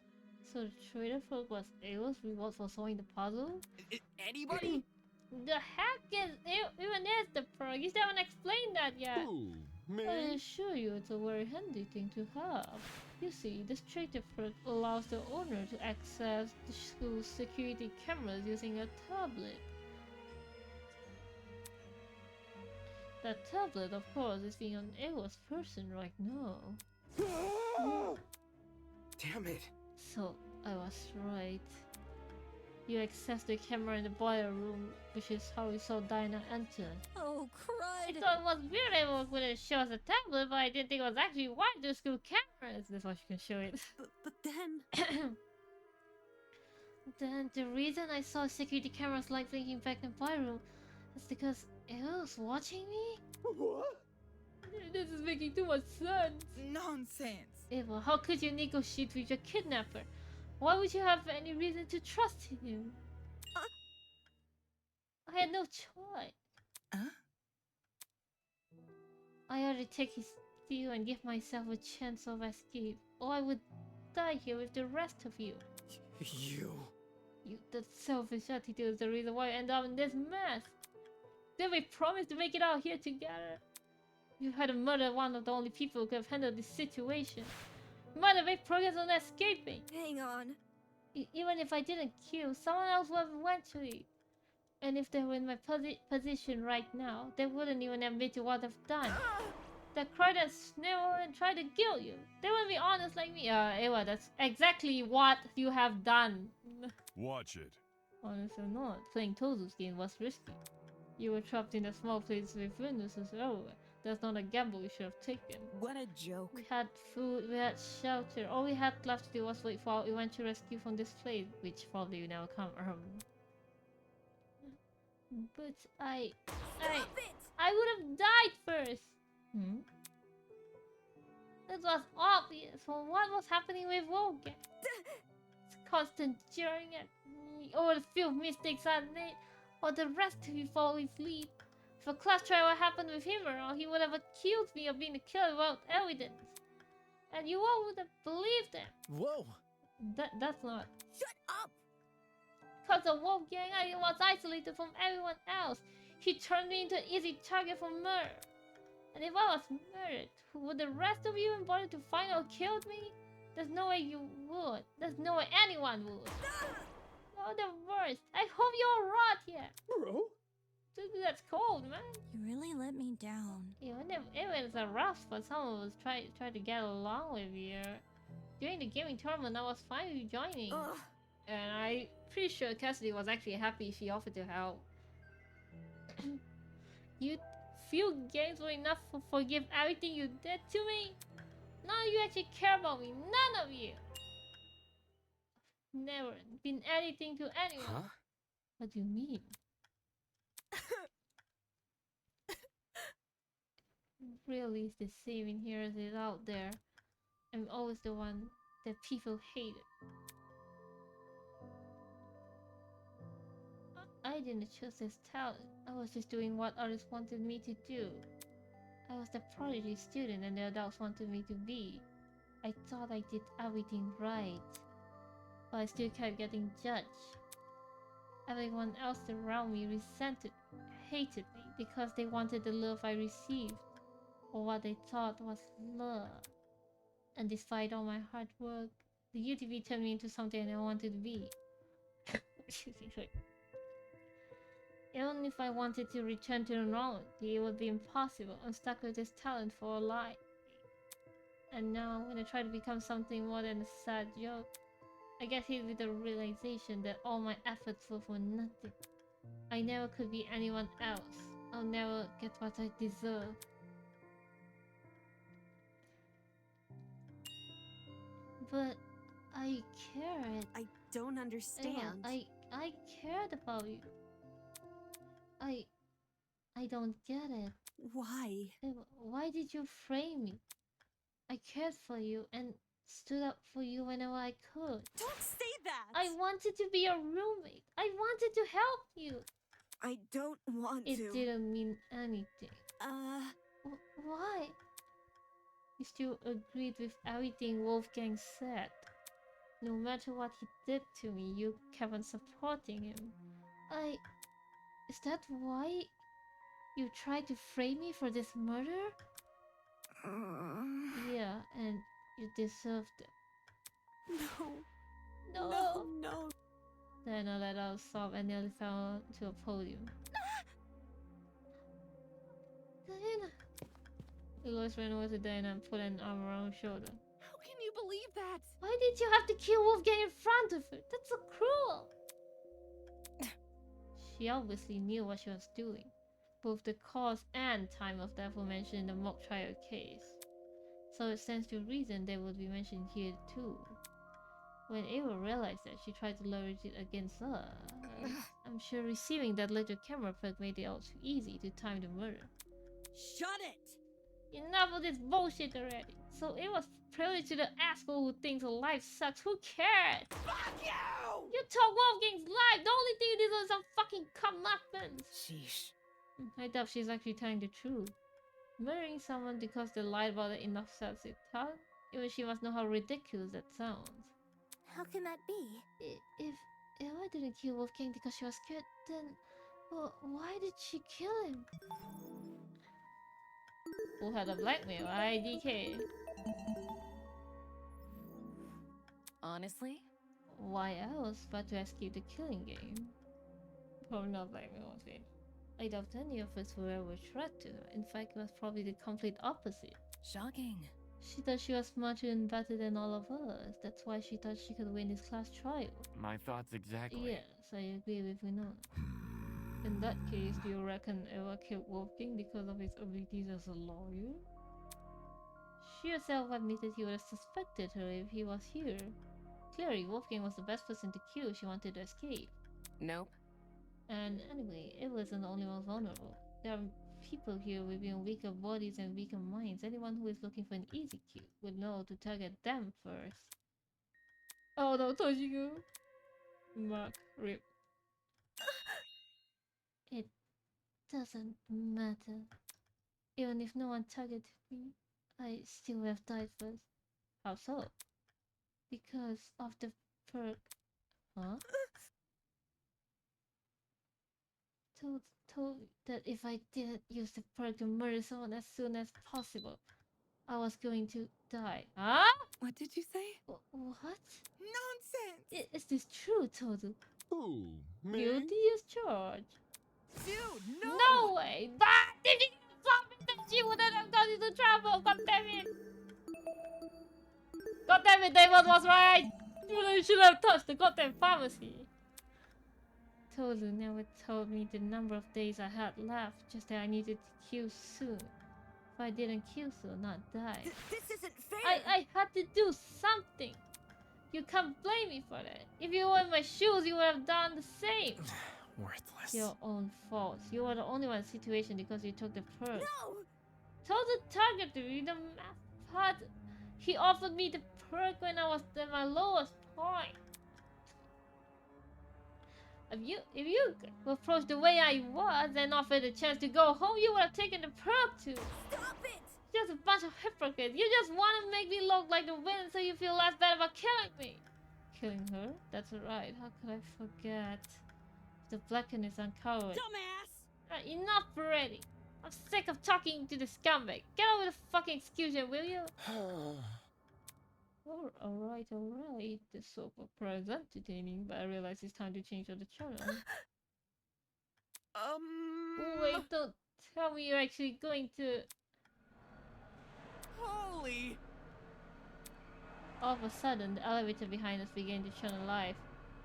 So the traitor perk was Ewa's reward for solving the puzzle? Anybody? The heck is even is the perk? You still haven't explained that yet. Who? Me? I assure you it's a very handy thing to have. You see, this trade effort allows the owner to access the school's security cameras using a tablet. That tablet, of course, is being on Ewa's person right now. Damn it. So, I was right. You accessed the camera in the boiler room, which is how we saw Dinah enter. Oh, crud! I thought it was weird Ewa wouldn't show us a tablet, but I didn't think it was actually wired to school cameras. That's why she can show it. But then... Then the reason I saw security cameras like blinking back in the boiler room is because Ewa was watching me? What? This is making too much sense. Nonsense. Ewa, how could you negotiate with your kidnapper? Why would you have any reason to trust him? I had no choice. I ought to take his deal and give myself a chance of escape, or I would die here with the rest of you. That selfish attitude is the reason why I end up in this mess. Then we promised to make it out here together. You had to murder one of the only people who could have handled this situation. You might have made progress on escaping. Hang on. Even if I didn't kill, someone else would have eventually. And if they were in my position right now, they wouldn't even admit to what they've done. They cried and snivel and tried to kill you. They wouldn't be honest like me. Ewa, that's exactly what you have done. Watch it. Honest or not, playing Tozu's game was risky. You were trapped in a small place with windows everywhere. That's not a gamble you should have taken. What a joke. We had food, we had shelter. All we had left to do was wait for our eventual rescue from this place, which probably will never come. But I would have died first. It was obvious from what was happening with Wolfgang. It's constant jeering at me over the few mistakes I made, or the rest of you fall asleep. If a class trial happened with him around, he would have accused me of being a killer without evidence. And you all would have believed him. Whoa! That's not. Shut up! Because of Wolfgang, I was isolated from everyone else. He turned me into an easy target for murder. And if I was murdered, would the rest of you bother to find out who killed me? There's no way you would. There's no way anyone would. Oh, the worst. I hope you all rot here. Bro? That's cold, man. You really let me down. Even if it's a rough, but someone was trying to get along with you. During the gaming tournament, I was fine with you joining. And I'm pretty sure Cassidy was actually happy she offered to help. You few games were enough to forgive everything you did to me? None of you actually care about me. None of you. Never been anything to anyone. Huh? What do you mean? Really, it's the same in here as it is out there. I'm always the one that people hated. I didn't choose this talent. I was just doing what others wanted me to do. I was the prodigy student and the adults wanted me to be. I thought I did everything right. But I still kept getting judged. Everyone else around me resented, hated me because they wanted the love I received, or what they thought was love. And despite all my hard work, the UTV turned me into something I never wanted to be. Excuse me, sorry. Even if I wanted to return to normality, it would be impossible. I'm stuck with this talent for a life. And now, when I try to become something more than a sad joke, I get hit with the realization that all my efforts were for nothing. I never could be anyone else. I'll never get what I deserve. But I cared. I don't understand. I cared about you. I don't get it. Why? Why did you frame me? I cared for you and stood up for you whenever I could. Don't say that! I wanted to be your roommate. I wanted to help you. I don't want to. It didn't mean anything. Why? You still agreed with everything Wolfgang said. No matter what he did to me, you kept on supporting him. Is that why you tried to frame me for this murder? Yeah, and You deserve it. No. No. No. Diana let out a sob and nearly fell to a podium. Diana! Eloise ran over to Diana and put an arm around her shoulder. How can you believe that? Why did you have to kill Wolfgang in front of her? That's so cruel! She obviously knew what she was doing. Both the cause and time of death were mentioned in the mock trial case. So it stands to reason they would be mentioned here too. When Ava realized that, she tried to leverage it against her. I'm sure receiving that little camera perk made it all too easy to time the murder. Shut it! Enough of this bullshit already. So it was privilege to the asshole who thinks her life sucks. Who cares? Fuck you! You took Wolfgang's life. The only thing you did was some fucking comeuppance. Sheesh. I doubt she's actually telling the truth. Murdering someone because they lied about it enough sets it tongue. Even she must know how ridiculous that sounds. How can that be? If I didn't kill Wolfgang because she was scared, then well, why did she kill him? Who had a blackmail? IDK. Honestly? Why else but to escape the killing game? Probably not blackmail, was it? I doubt any of us were ever a threat to her. In fact, it was probably the complete opposite. Shocking. She thought she was smarter and better than all of us. That's why she thought she could win this class trial. My thoughts exactly. Yes, I agree with Winona. In that case, do you reckon Eva killed Wolfgang because of his abilities as a lawyer? She herself admitted he would have suspected her if he was here. Clearly, Wolfgang was the best person to kill. She wanted to escape. Nope. And anyway, it wasn't the only one vulnerable. There are people here with even weaker bodies and weaker minds. Anyone who is looking for an easy kill would know to target them first. Oh no, Toshiko! Mark, rip. It doesn't matter. Even if no one targeted me, I still would have died first. How so? Because of the perk. Huh? Told that if I didn't use the perk to murder someone as soon as possible, I was going to die. Huh? What did you say? What? Nonsense! Is this true, Toru? Who? Me? Guilty as charged. Dude, no! No way! But if she didn't stop it, then she wouldn't have got into trouble. God damn it! God damn it, David was right! You should have touched the goddamn pharmacy. Toru never told me the number of days I had left, just that I needed to kill soon. If I didn't kill soon, not die. This isn't fair! I had to do something! You can't blame me for that. If you were in my shoes, you would have done the same. Worthless. Your own fault. You were the only one in the situation because you took the perk. No! Told the target to read the math part. He offered me the perk when I was at my lowest point. If you approached the way I was and offered a chance to go home, you would have taken the perk too. Stop it! Just a bunch of hypocrites. You just want to make me look like the villain so you feel less bad about killing me. Killing her? That's right. How could I forget? The blackened is uncovered. Dumbass! Right, enough already. I'm sick of talking to the scumbag. Get over the fucking execution, will you? Alright. The soap opera is entertaining, but I realize it's time to change the channel. Wait, don't tell me you're actually going to... Holy! All of a sudden, the elevator behind us began to turn alive.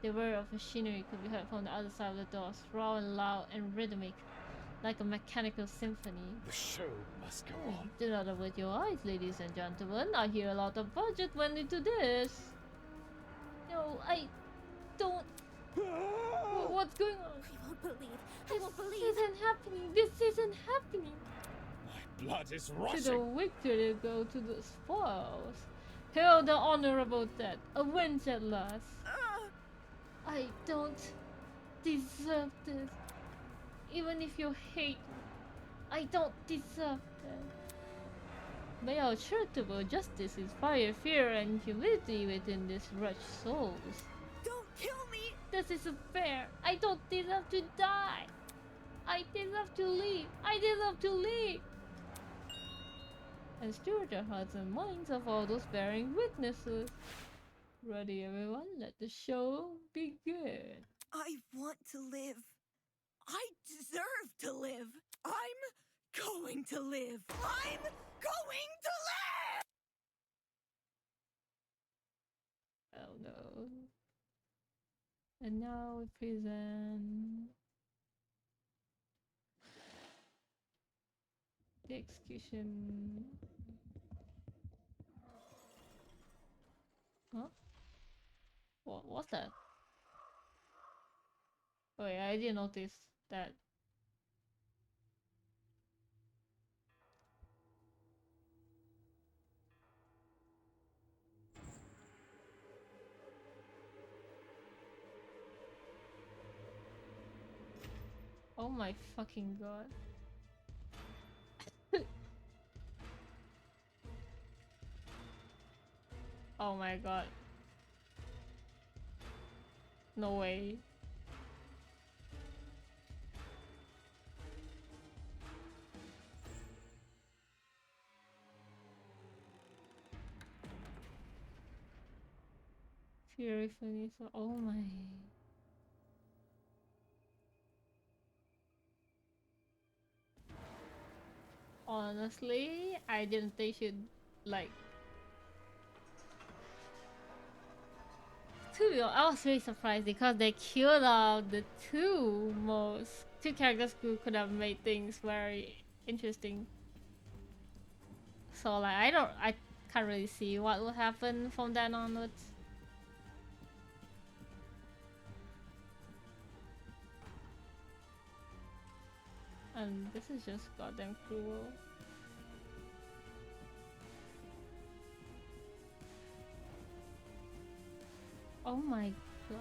The whir of machinery could be heard from the other side of the doors, raw and loud and rhythmic, like a mechanical symphony. The show must go on. Do not avert your eyes, ladies and gentlemen. I hear a lot of budget went into this. No, I don't... What's going on? I won't believe. This isn't happening. This isn't happening. My blood is To rushing. the victor go to the spoils. Hail the honorable dead. Avenge at last. I don't deserve this. Even if you hate me, I don't deserve this. May our charitable justice inspire fear and humility within these wretched souls. Don't kill me! This isn't fair. I don't deserve to die. I deserve to live. I deserve to live. and stir the hearts and minds of all those bearing witnesses. Ready, everyone? Let the show begin. I want to live. I deserve to live. I'm going to live. I'm going to live! Oh no. And now we present the execution. Huh? What's that? Oh yeah, I didn't notice that. Oh my fucking god. Oh my god. No way. Fury Phoenix. Oh my. Honestly, I didn't think she'd like. To be honest, I was really surprised because they killed off the two characters who could have made things very interesting. So like I can't really see what will happen from then onwards. And this is just goddamn cruel. Oh my god.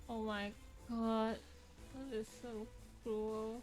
Oh my god. That is so cruel.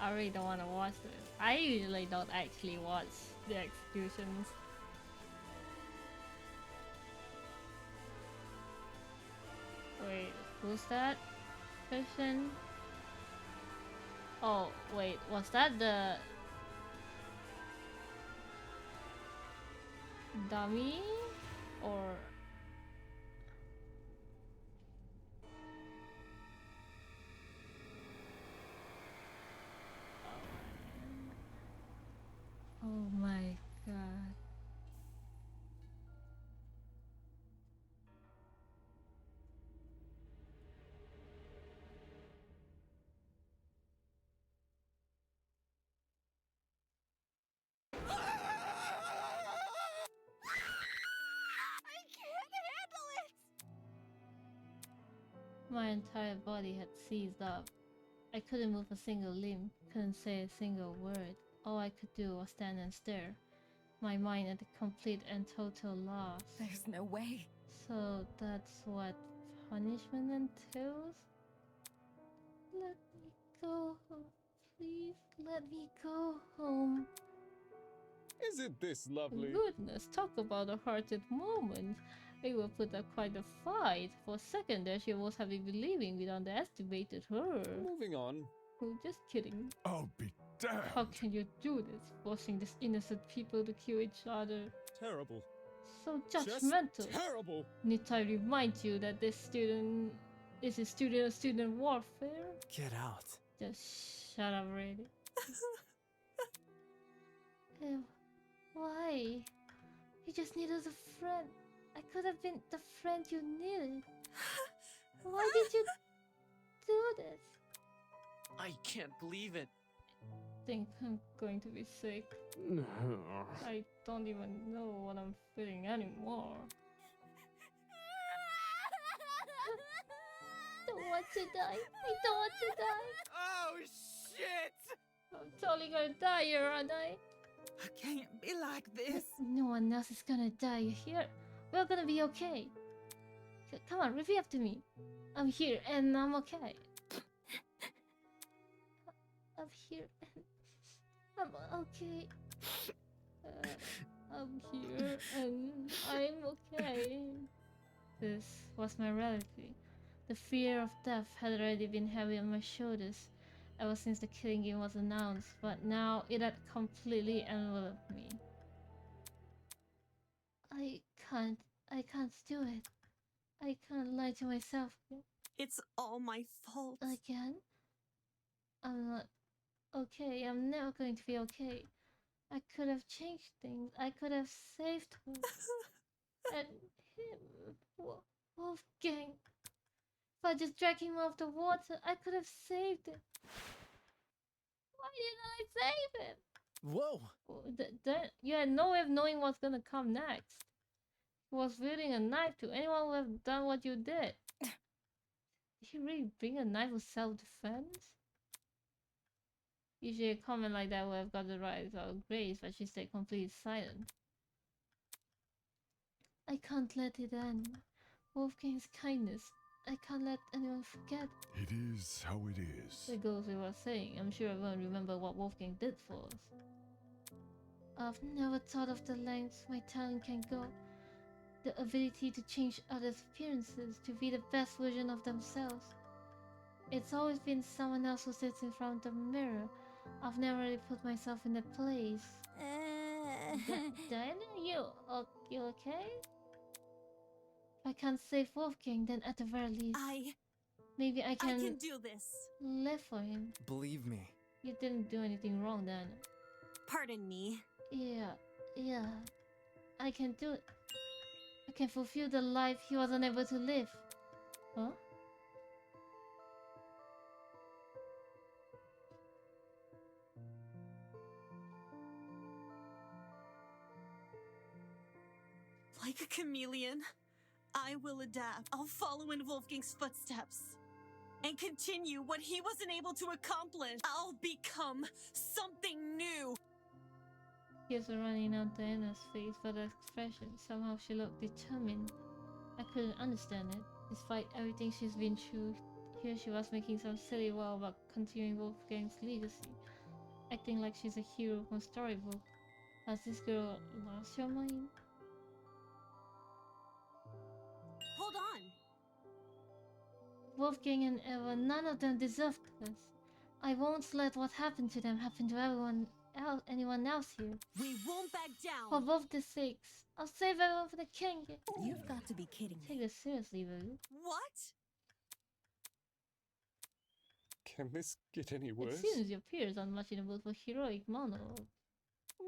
I really don't want to watch this. I usually don't actually watch the executions. Wait, who's that person? Oh, wait, was that the dummy? Or... Oh my god. I can't handle it! My entire body had seized up. I couldn't move a single limb, couldn't say a single word. All I could do was stand and stare, my mind at a complete and total loss. There's no way. So that's what punishment entails? Let me go home. Please let me go home. Isn't this lovely? Goodness, talk about a hearted moment. We will put up quite a fight. For a second there she was having believing we underestimated her. Moving on. Oh, just kidding. I'll be damned. How can you do this? Forcing these innocent people to kill each other. Terrible. So judgmental. Just terrible. Need I remind you that this is a student of student warfare? Get out. Just shut up already. Ew. Why? You just needed a friend. I could have been the friend you needed. Why did you do this? I can't believe it. think I'm going to be sick. I don't even know what I'm feeling anymore. I don't want to die. I don't want to die. Oh, shit! I'm totally gonna die here, aren't I? I can't be like this. No one else is gonna die here. We're gonna be okay. Come on, repeat after me. I'm here and I'm okay. I'm here and I'm okay. I'm here and I'm okay. This was my reality. The fear of death had already been heavy on my shoulders ever since the killing game was announced, but now it had completely enveloped me. I can't do it. I can't lie to myself. It's all my fault. Again? I'm not okay. I'm never going to be okay. I could have changed things. I could have saved her. And him. Wolfgang. If I just dragged him off the water, I could have saved him. Why didn't I save him? Whoa! You had no way of knowing what's gonna come next. He was wielding a knife to anyone who would have done what you did. Did you really bring a knife for self-defense? Usually a comment like that would have got the rise out of Grace, but she stayed completely silent. I can't let it end. Wolfgang's kindness. I can't let anyone forget. It is how it is. It goes with what saying. I'm sure everyone remember what Wolfgang did for us. I've never thought of the lengths my talent can go. The ability to change others' appearances to be the best version of themselves. It's always been someone else who sits in front of the mirror. I've never really put myself in that place. Diana, you okay? If I can't save Wolfgang, then at the very least, maybe I can do this. Live for him. Believe me. You didn't do anything wrong, Diana. Pardon me. Yeah. I can do it. I can fulfill the life he was unable to live. Huh? Like a chameleon, I will adapt. I'll follow in Wolfgang's footsteps and continue what he wasn't able to accomplish. I'll become something new. Tears were running down Diana's face, but her expression, somehow she looked determined. I couldn't understand it. Despite everything she's been through, here she was making some silly vow about continuing Wolfgang's legacy, acting like she's a hero from a storybook. Has this girl lost your mind? Hold on. Wolfgang and Eva, none of them deserved this. I won't let what happened to them happen to anyone else here. We won't back down. For both the sakes. I'll save everyone for the king. You've got to be kidding me. Take this seriously, will you? What? Can this get any worse? It seems your peers aren't much in the mood for heroic monologue.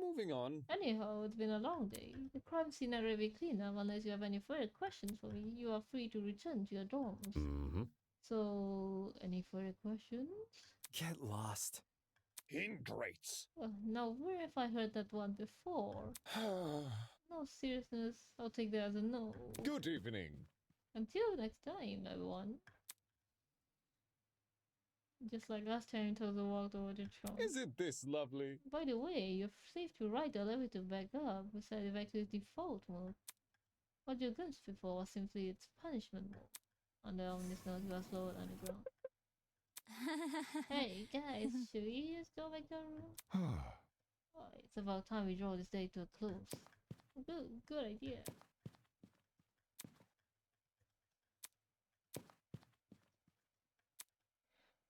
Moving on. Anyhow, it's been a long day. The crime scene had already cleaned up. Unless you have any further questions for me, you are free to return to your dorms. Mm-hmm. So, any further questions? Get lost. Ingrates. Now, where have I heard that one before? No seriousness, I'll take that as a no. Good evening. Until next time, everyone. Just like last time, Tozo walked over to Tron. Isn't this lovely? By the way, you're safe to ride the elevator back up. We set it back to its default mode. What you glimpsed before was simply its punishment mode. On the ominous note, you was lowered on the ground. Hey guys, should we just go back to our room? It's about time we draw this day to a close. Good idea.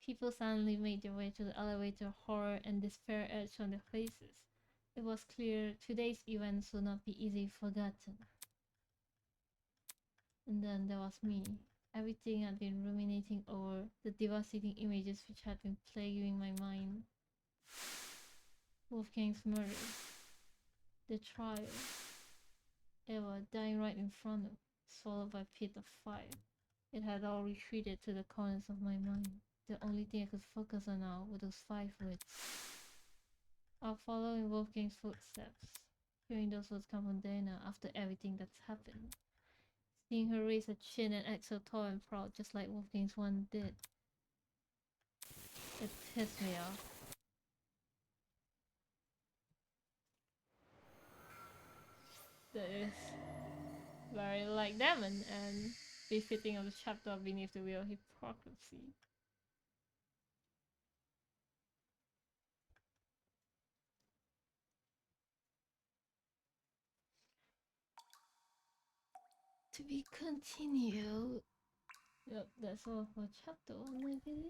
People suddenly made their way to the elevator, horror and despair etched on their faces. It was clear today's events would not be easily forgotten. And then there was me. Everything I'd been ruminating over, the devastating images which had been plaguing my mind. Wolfgang's murder. The trial. Eva dying right in front of me, swallowed by a pit of fire. It had all retreated to the corners of my mind. The only thing I could focus on now were those 5 words. I'll follow in Wolfgang's footsteps. Hearing those words come from Diana after everything that's happened. Seeing her raise her chin and act so tall and proud just like Wolfgang's one did. It pissed me off. That is very like Damon and befitting of the chapter of Beneath the Wheel of Hypocrisy. To be continued. Yep, that's all for chapter 1, I believe.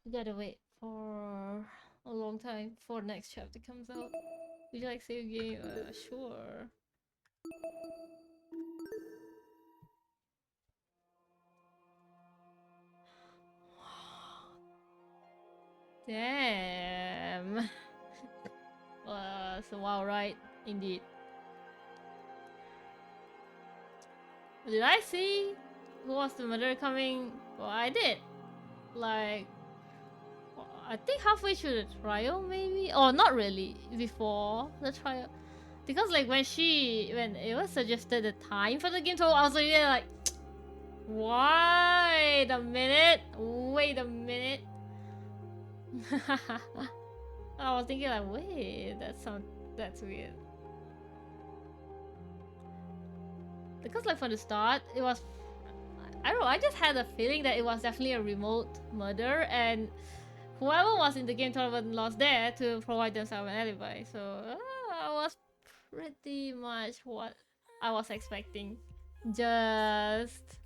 We gotta wait for a long time before next chapter comes out. Would you like to save game? Sure. Damn. So wow, right? Indeed. Did I see who was the murderer coming? Well, I did. Like, I think halfway through the trial, maybe? Or not really, before the trial. Because like when it was suggested the time for the game to, I was like, wait a minute. I was thinking like, wait, that's weird. Because like from the start, it was, I don't know, I just had a feeling that it was definitely a remote murder and whoever was in the game tournament lost there to provide themselves an alibi. So I was pretty much what I was expecting. Just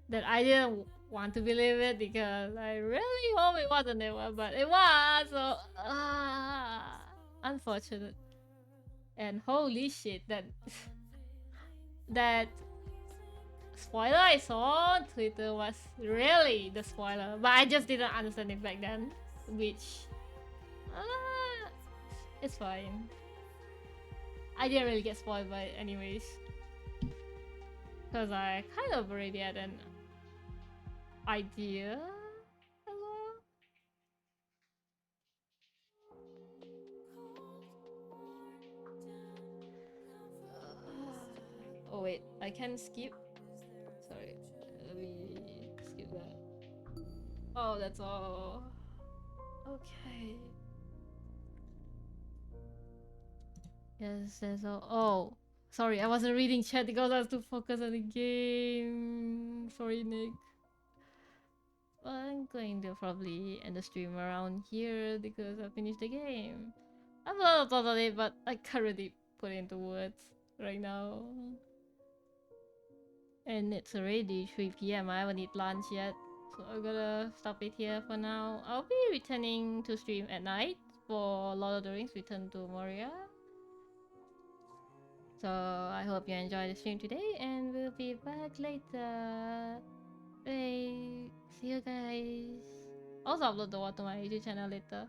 that I didn't want to believe it because I really hope it wasn't it, but it was. So unfortunate. And holy shit, that spoiler I saw on Twitter was really the spoiler, but I just didn't understand it back then, which it's fine. I didn't really get spoiled by it anyways, because I kind of already had an idea as well. Oh wait, I can skip. Sorry, let me skip that. Oh, that's all. Okay. Yes, that's all. Oh, sorry, I wasn't reading chat because I was too focused on the game. Sorry, Nick. Well, I'm going to probably end the stream around here because I finished the game. I have a lot of thoughts on it, but I can't really put it into words right now. And it's already 3 PM. I haven't eaten lunch yet, so I'm gonna stop it here for now. I'll be returning to stream at night for Lord of the Rings Return to Moria. So I hope you enjoyed the stream today, and we'll be back later. Bye. See you guys. Also upload the one to my YouTube channel later.